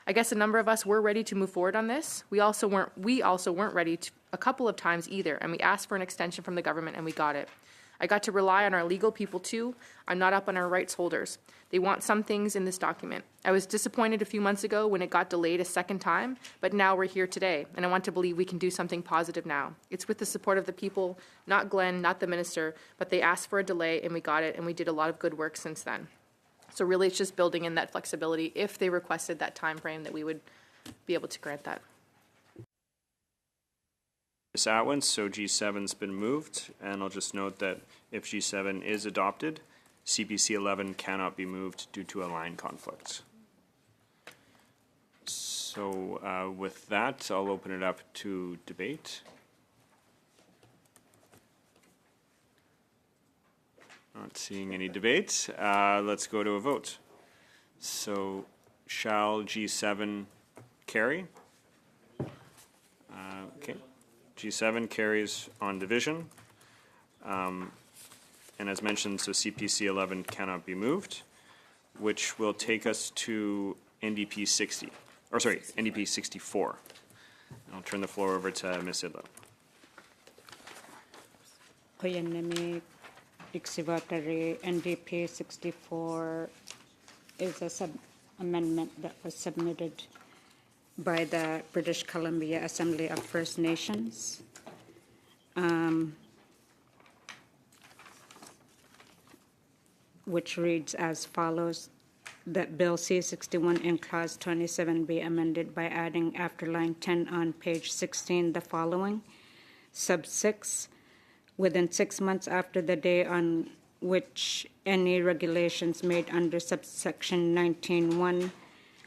I guess a number of us were ready to move forward on this. We also weren't ready to, a couple of times either, and we asked for an extension from the government and we got it. I got to rely on our legal people too. I'm not up on our rights holders. They want some things in this document. I was disappointed a few months ago when it got delayed a second time, but now we're here today, and I want to believe we can do something positive now. It's with the support of the people, not Glenn, not the minister, but they asked for a delay and we got it, and we did a lot of good work since then. So really it's just building in that flexibility if they requested that time frame that we would be able to grant that. Ms. Atwin, so G7's been moved, and I'll just note that if G7 is adopted, CPC 11 cannot be moved due to a line conflict. So with that, I'll open it up to debate. Not seeing any debate. Let's go to a vote. So shall G7 carry? Okay. G7 carries on division. And as mentioned, so CPC 11 cannot be moved, which will take us to NDP 60, or sorry, NDP 64. And I'll turn the floor over to Ms. Idlo. Koyanemi Dixivatari NDP 64 is a sub-amendment that was submitted by the British Columbia Assembly of First Nations. Which reads as follows, that Bill C-61 in Clause 27 be amended by adding after line 10 on page 16 the following. Sub 6, within 6 months after the day on which any regulations made under subsection 19.1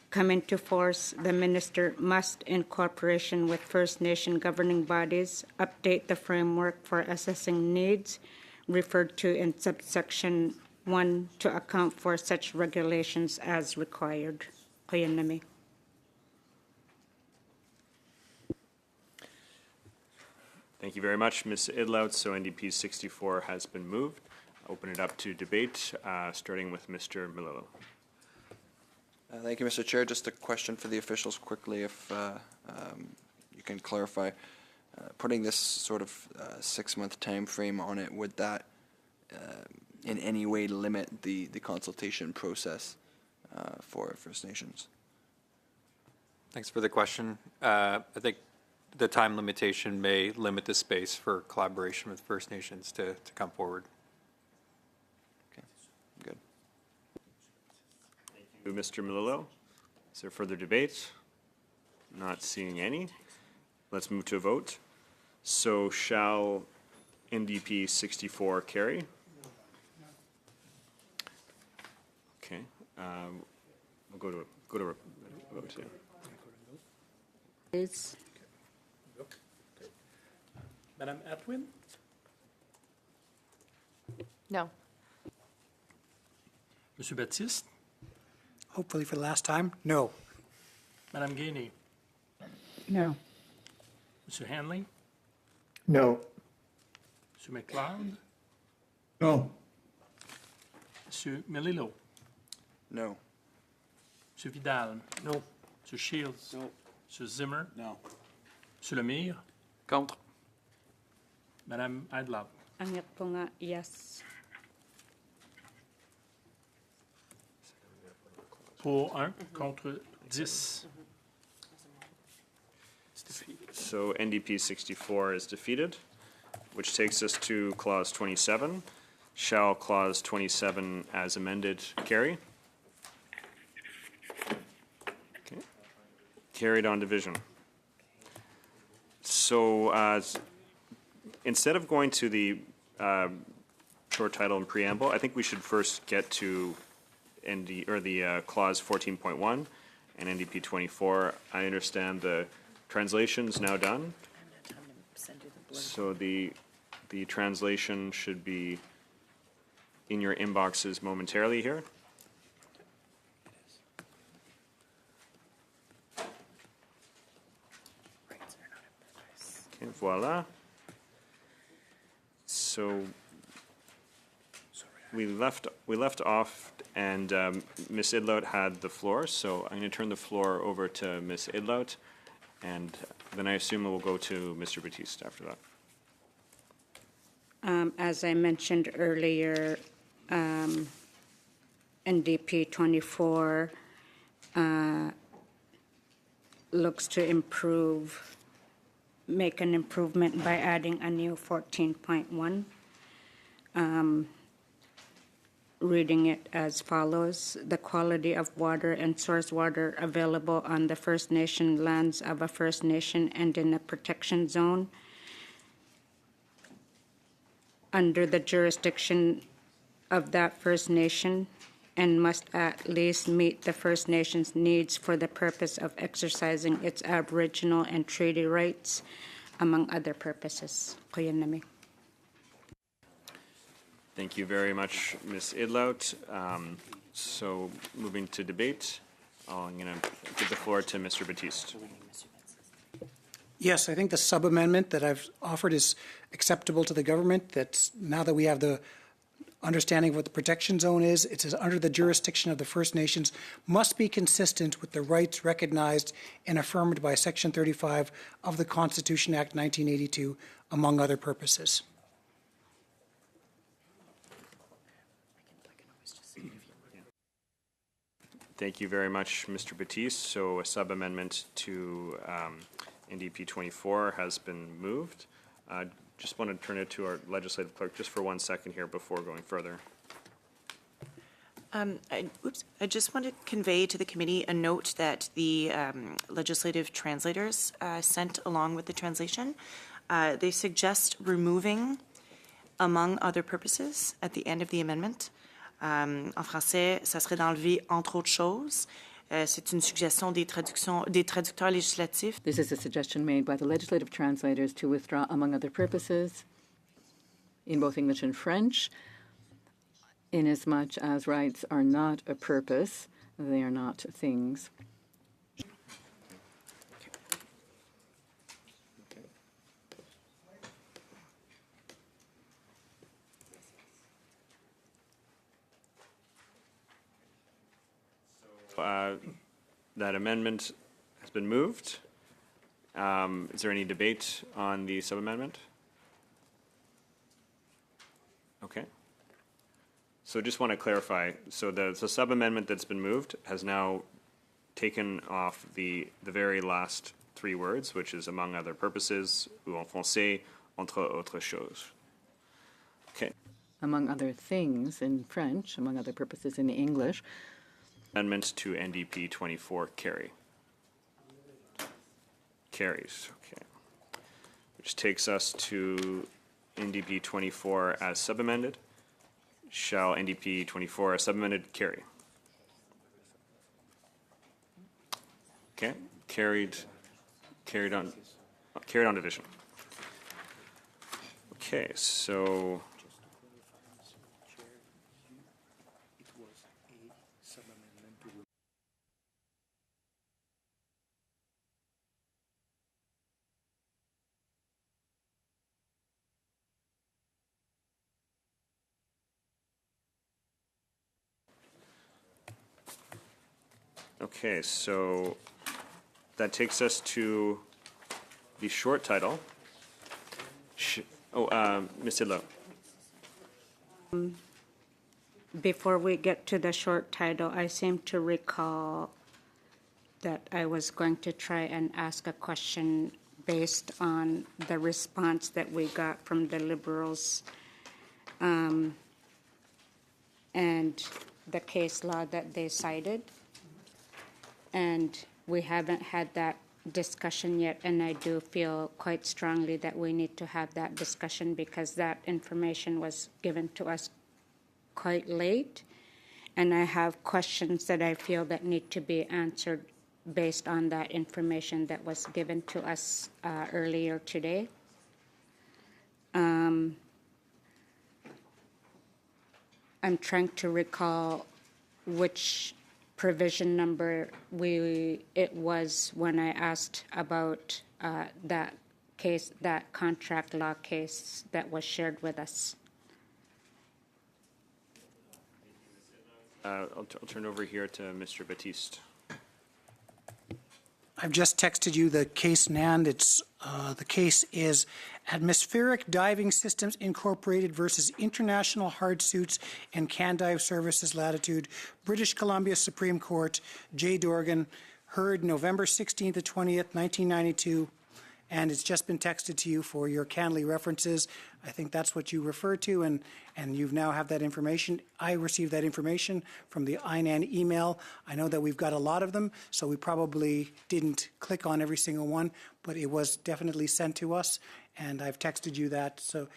come into force, the minister must, in cooperation with First Nation governing bodies, update the framework for assessing needs referred to in subsection 1 to account for such regulations as required. Koyanami. Thank you very much, Ms. Idlout. So NDP 64 has been moved. I'll open it up to debate, starting with Mr. Melillo. Thank you, Mr. Chair. Just a question for the officials quickly, if you can clarify. Putting this sort of 6-month time frame on it, would that in any way limit the consultation process for First Nations? Thanks for the question. I think the time limitation may limit the space for collaboration with First Nations to come forward. Okay, good. Thank you, Mr. Melillo. Is there further debate? Not seeing any. Let's move to a vote. So shall NDP 64 carry? Okay. We'll go to a vote here. Is Madame Atwin? No. Monsieur Baptiste? Hopefully for the last time, no. Madame Gainey? No. Monsieur Hanley? No. Monsieur McLeod? No. Monsieur Melillo? No. Monsieur Vidal? No. Monsieur Shields? No. Monsieur Zimmer? No. Monsieur Lemire? Contre. Madame Idlout? Angit po nga, yes. Pour 1, contre 10. So NDP 64 is defeated, which takes us to Clause 27. Shall Clause 27 as amended carry? Okay. Carried on division. So instead of going to the short title and preamble, I think we should first get to the Clause 14.1 and NDP 24. I understand the translation's now done. So the translation should be in your inboxes momentarily here. Okay, voila. So we left off, and Ms. Idlout had the floor. So I'm going to turn the floor over to Ms. Idlout, and then I assume we'll go to Mr. Batiste after that. As I mentioned earlier, NDP 24 looks to make an improvement by adding a new 14.1. Reading it as follows: the quality of water and source water available on the First Nation lands of a First Nation and in a protection zone under the jurisdiction of that First Nation, and must at least meet the First Nation's needs for the purpose of exercising its Aboriginal and treaty rights, among other purposes. Kuyanami. Thank you very much, Ms. Idlout. So moving to debate, I'm going to give the floor to Mr. Batiste. Yes, I think the sub-amendment that I've offered is acceptable to the government. That's now that we have the understanding of what the protection zone is, it says under the jurisdiction of the First Nations, must be consistent with the rights recognized and affirmed by Section 35 of the Constitution Act 1982, among other purposes. Thank you very much, Mr. Batiste. So a sub-amendment to NDP 24 has been moved. Just want to turn it to our legislative clerk just for 1 second here before going further. I just want to convey to the committee a note that the legislative translators sent along with the translation. They suggest removing among other purposes at the end of the amendment. En français, ça serait d'enlever entre autres choses. C'est une suggestion des traducteurs législatifs. This is a suggestion made by the legislative translators to withdraw among other purposes in both English and French, inasmuch as rights are not a purpose, they are not things. That amendment has been moved. Is there any debate on the sub-amendment? Okay. So just want to clarify. So the sub-amendment that's been moved has now taken off the very last three words, which is among other purposes, ou en français, entre autres choses. Okay. Among other things in French, among other purposes in English. Amendment to NDP 24 carry. Carries, okay. Which takes us to NDP 24 as sub-amended. Shall NDP 24 as sub-amended carry? Okay, carried on division. Okay, so okay, so that takes us to the short title. Ms. Idlow. Before we get to the short title, I seem to recall that I was going to try and ask a question based on the response that we got from the Liberals and the case law that they cited. And we haven't had that discussion yet, and I do feel quite strongly that we need to have that discussion because that information was given to us quite late, and I have questions that I feel that need to be answered based on that information that was given to us earlier today. I'm trying to recall which provision number it was when I asked about that case, that contract law case that was shared with us. I'll turn over here to Mr. Batiste. I've just texted you the case, Nand. The case is Atmospheric Diving Systems Incorporated versus International Hard Suits and Can Dive Services Latitude, British Columbia Supreme Court, J. Dorgan, heard November 16th to 20th, 1992. And it's just been texted to you for your Canley references. I think that's what you refer to, and you now have that information. I received that information from the INAN email. I know that we've got a lot of them, so we probably didn't click on every single one, but it was definitely sent to us, and I've texted you that. So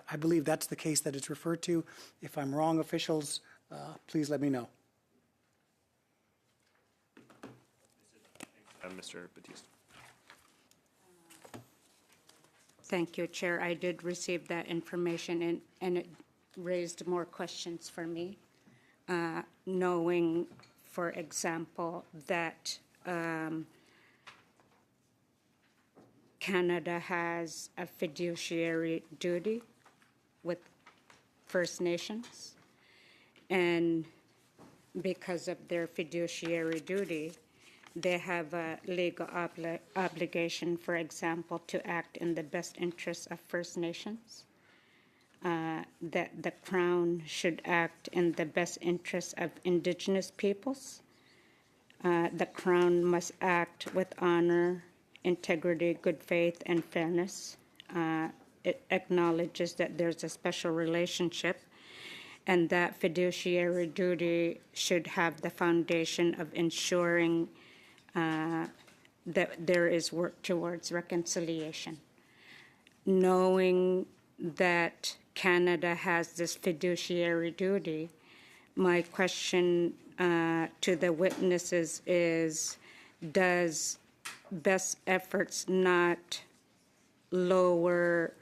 I believe that's the case that it's referred to. If I'm wrong, officials, please let me know. Mr. Batiste. Thank you, Chair. I did receive that information, and it raised more questions for me. Knowing, for example, that Canada has a fiduciary duty with First Nations, and because of their fiduciary duty, they have a legal obligation, for example, to act in the best interests of First Nations, that the Crown should act in the best interests of Indigenous peoples. The Crown must act with honor, integrity, good faith, and fairness. It acknowledges that there's a special relationship, and that fiduciary duty should have the foundation of ensuring that there is work towards reconciliation. Knowing that Canada has this fiduciary duty, my question to the witnesses is, does best efforts not lower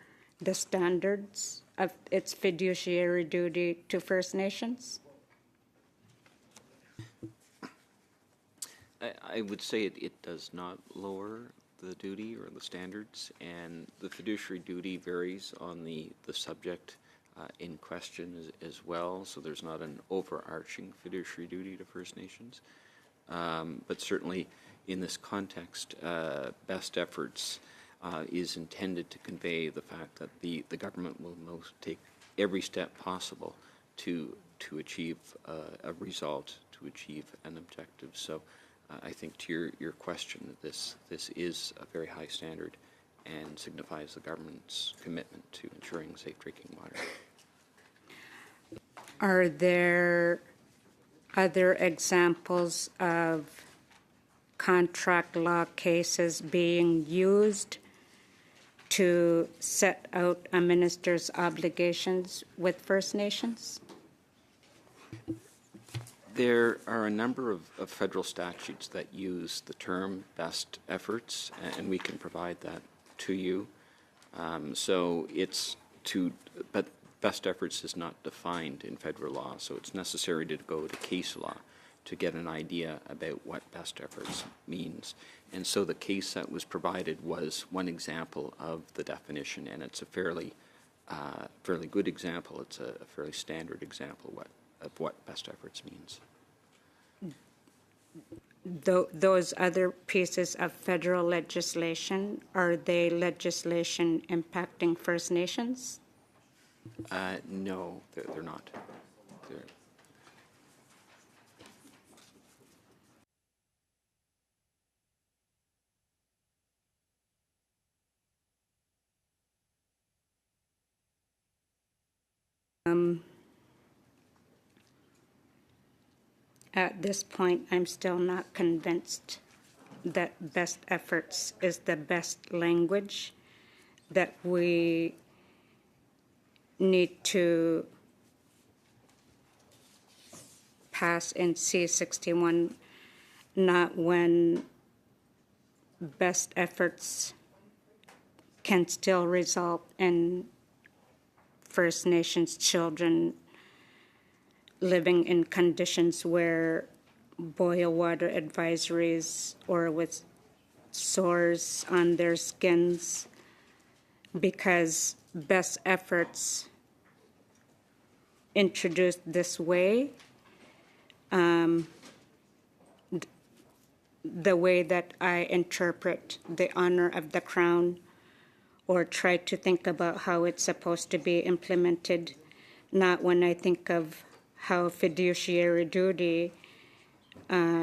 the standards of its fiduciary duty to First Nations? I would say it does not lower the duty or the standards, and the fiduciary duty varies on the subject in question as well, so there's not an overarching fiduciary duty to First Nations. But certainly in this context, best efforts is intended to convey the fact that the government will take every step possible to achieve a result, to achieve an objective. So I think to your question, that this is a very high standard and signifies the government's commitment to ensuring safe drinking water. Are there other examples of contract law cases being used to set out a minister's obligations with First Nations? There are a number of federal statutes that use the term best efforts, and we can provide that to you. But best efforts is not defined in federal law, so it's necessary to go to case law to get an idea about what best efforts means. And so the case that was provided was one example of the definition, and it's a fairly good example. It's a fairly standard example of what best efforts means. Those other pieces of federal legislation, are they legislation impacting First Nations? No, they're not. At this point, I'm still not convinced that best efforts is the best language, that we need to pass in C61, not when best efforts can still result in First Nations children living in conditions where boil water advisories or with sores on their skins because best efforts introduced this way, the way that I interpret the honor of the crown or try to think about how it's supposed to be implemented, not when I think of how fiduciary duty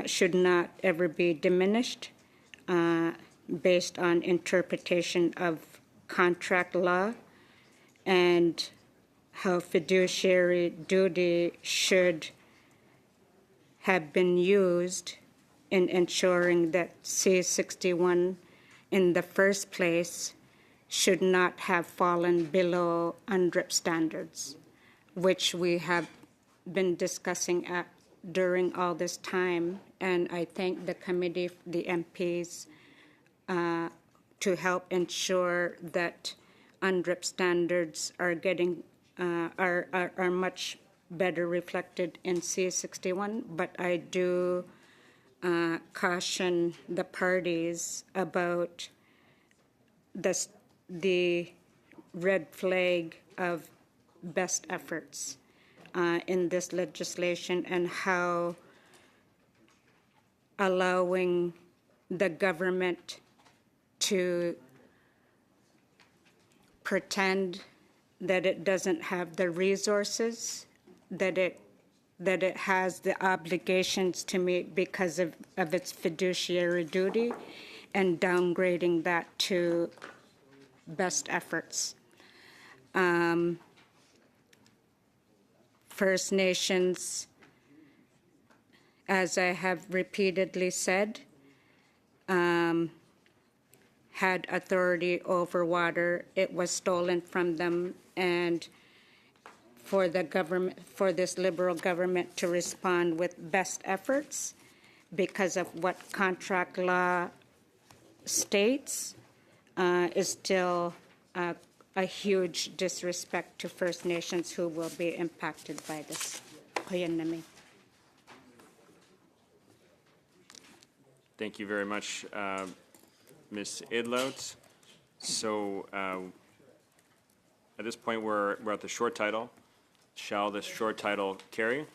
should not ever be diminished based on interpretation of contract law, and how fiduciary duty should have been used in ensuring that C-61 in the first place should not have fallen below UNDRIP standards, which we have been discussing during all this time. And I thank the committee, the MPs, to help ensure that UNDRIP standards are getting are much better reflected in C-61. But I do caution the parties about the red flag of best efforts in this legislation, and how allowing the government to pretend that it doesn't have the resources that it has the obligations to meet because of its fiduciary duty, and downgrading that to best efforts. First Nations, as I have repeatedly said, had authority over water. It was stolen from them, and for the government, for this Liberal government to respond with best efforts because of what contract law states is still a huge disrespect to First Nations who will be impacted by this. Thank you very much, Ms. Idlout. So at this point, we're at the short title. Shall the short title carry?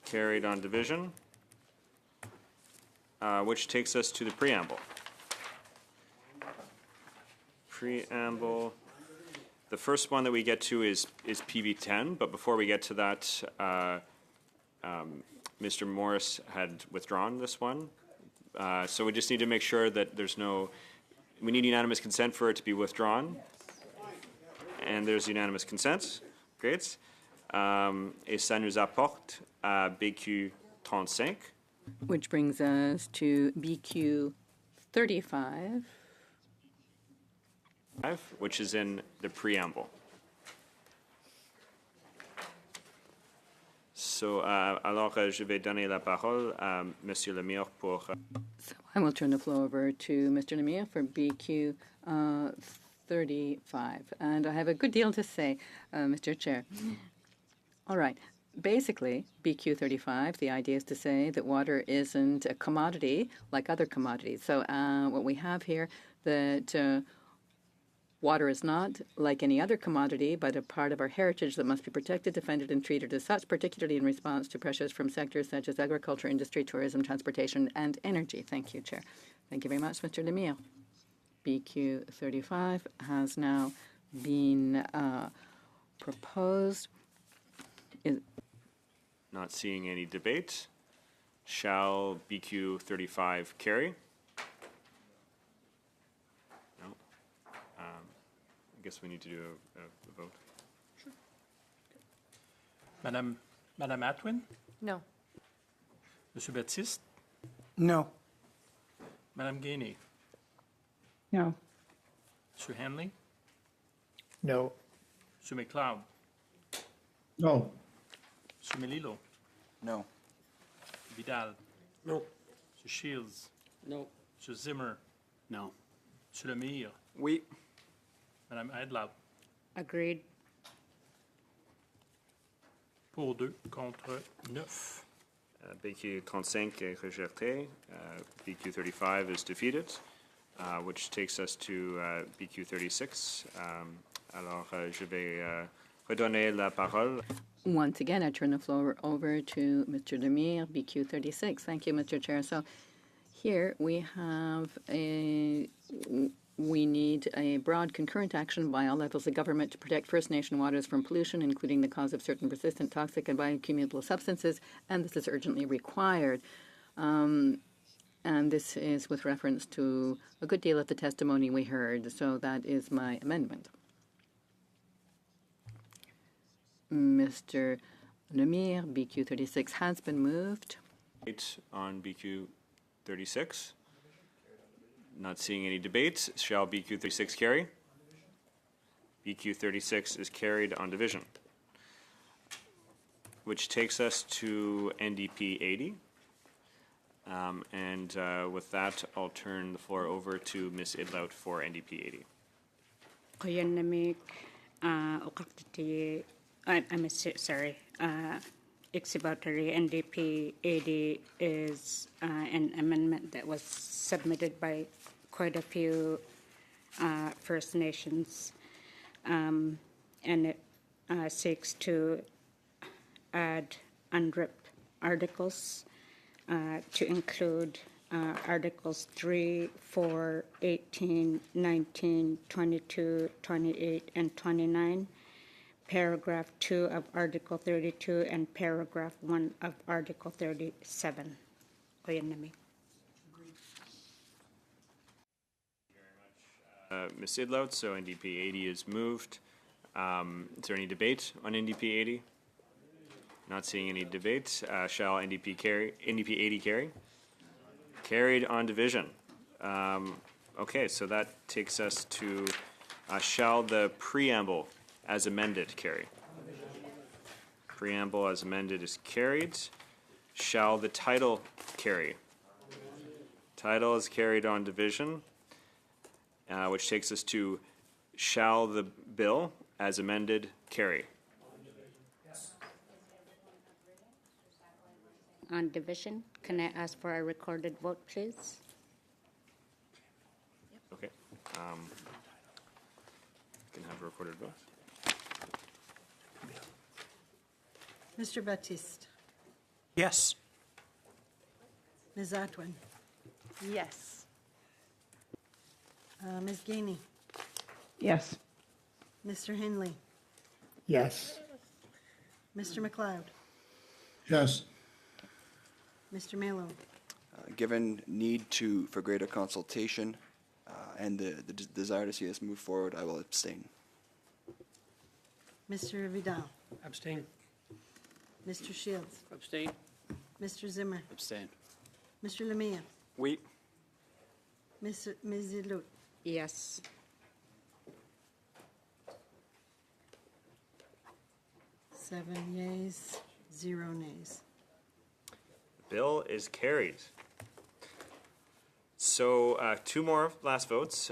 Carried on division, which takes us to the preamble. Preamble. The first one that we get to is PV10, but before we get to that, Mr. Morris had withdrawn this one. So we just need to make sure that we need unanimous consent for it to be withdrawn. And there's unanimous consent. Great. Et ça nous apporte à BQ 35. Which brings us to BQ 35. Which is in the preamble. So, alors, je vais donner la parole à Monsieur Lemire pour... So I will turn the floor over to Mr. Lemire for BQ 35. And I have a good deal to say, Mr. Chair. All right. Basically, BQ 35, the idea is to say that water isn't a commodity like other commodities. So what we have here, that water is not like any other commodity, but a part of our heritage that must be protected, defended, and treated as such, particularly in response to pressures from sectors such as agriculture, industry, tourism, transportation, and energy. Thank you, Chair. Thank you very much, Mr. Lemire. BQ 35 has now been proposed. Not seeing any debate. Shall BQ 35 carry? No. I guess we need to do a vote. Sure. Madame Atwin? No. Monsieur Baptiste? No. Madame Gainey? No. Monsieur Hanley? No. Monsieur McLeod? No. Monsieur Melillo? No. Vidal? No. Monsieur Shields? No. Monsieur Zimmer? No. Monsieur Lemire? Oui. Madame Idlout? Agreed. Pour 2, contre 9. BQ 35 est rejeté. BQ 35 is defeated. which takes us to BQ 36. Alors, je vais redonner la parole. Once again, I turn the floor over to Mr. Lemire, BQ 36. Thank you, Mr. Chair. So here we have we need a broad concurrent action by all levels of government to protect First Nation waters from pollution, including the cause of certain persistent, toxic, and bioaccumulable substances, and this is urgently required. And this is with reference to a good deal of the testimony we heard, so that is my amendment. Mr. Lemire, BQ 36 has been moved. On BQ 36. Not seeing any debate. Shall BQ 36 carry? BQ 36 is carried on division. Which takes us to NDP 80. With that, I'll turn the floor over to Ms. Idlout for NDP 80. I'm sorry. Exhibitory NDP 80 is an amendment that was submitted by quite a few First Nations, and it seeks to add UNDRIP articles to include Articles 3, 4, 18, 19, 22, 28, and 29, Paragraph 2 of Article 32, and Paragraph 1 of Article 37. Ms. Idlout, so NDP 80 is moved. Is there any debate on NDP 80? Not seeing any debate. Shall NDP 80 carry? Carried on division. Okay, so that takes us to shall the preamble as amended carry? Preamble as amended is carried. Shall the title carry? Title is carried on division, which takes us to shall the bill as amended carry? On division, can I ask for a recorded vote, please? Okay. Can have a recorded vote. Mr. Baptiste. Yes. Ms. Atwin. Yes. Ms. Gainey. Yes. Mr. Henley. Yes. Mr. McLeod. Yes. Mr. Melo. Given need for greater consultation and the desire to see us move forward, I will abstain. Mr. Vidal. Abstain. Mr. Shields. Abstain. Mr. Zimmer. Abstain. Mr. Lemire. Oui. Ms. Idlout. Yes. Seven yeas, 0 nays. Bill is carried. So two more last votes.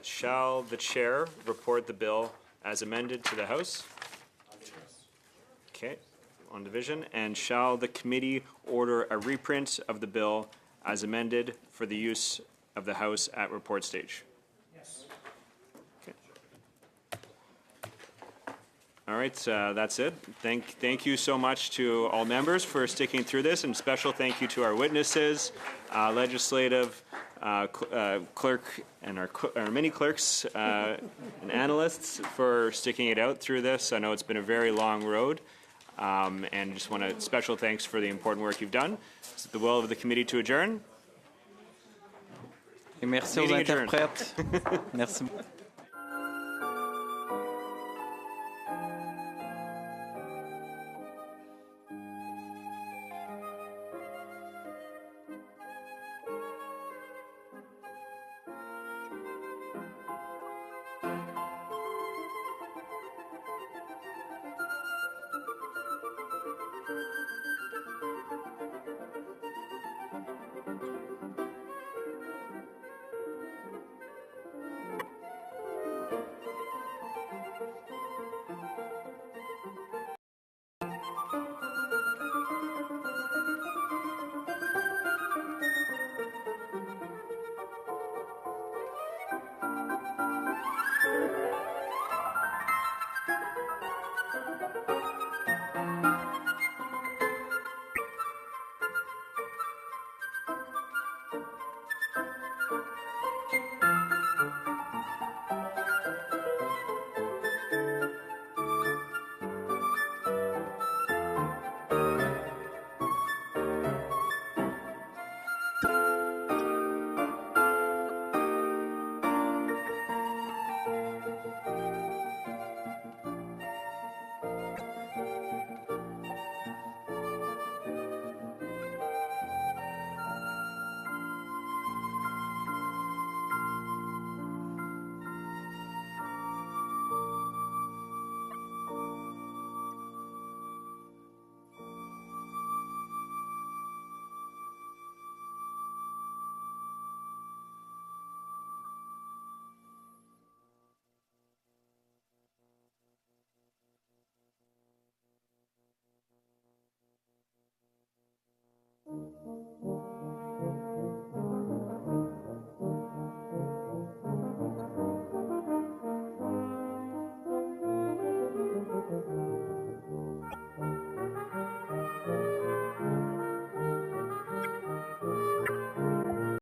Shall the chair report the bill as amended to the House? Okay, on division. And shall the committee order a reprint of the bill as amended for the use of the House at report stage? Yes. Okay. All right, that's it. Thank you so much to all members for sticking through this, and special thank you to our witnesses, legislative clerk, and our many clerks and analysts for sticking it out through this. I know it's been a very long road, and just want to special thanks for the important work you've done. Is it the will of the committee to adjourn? Et merci aux interprètes. Merci.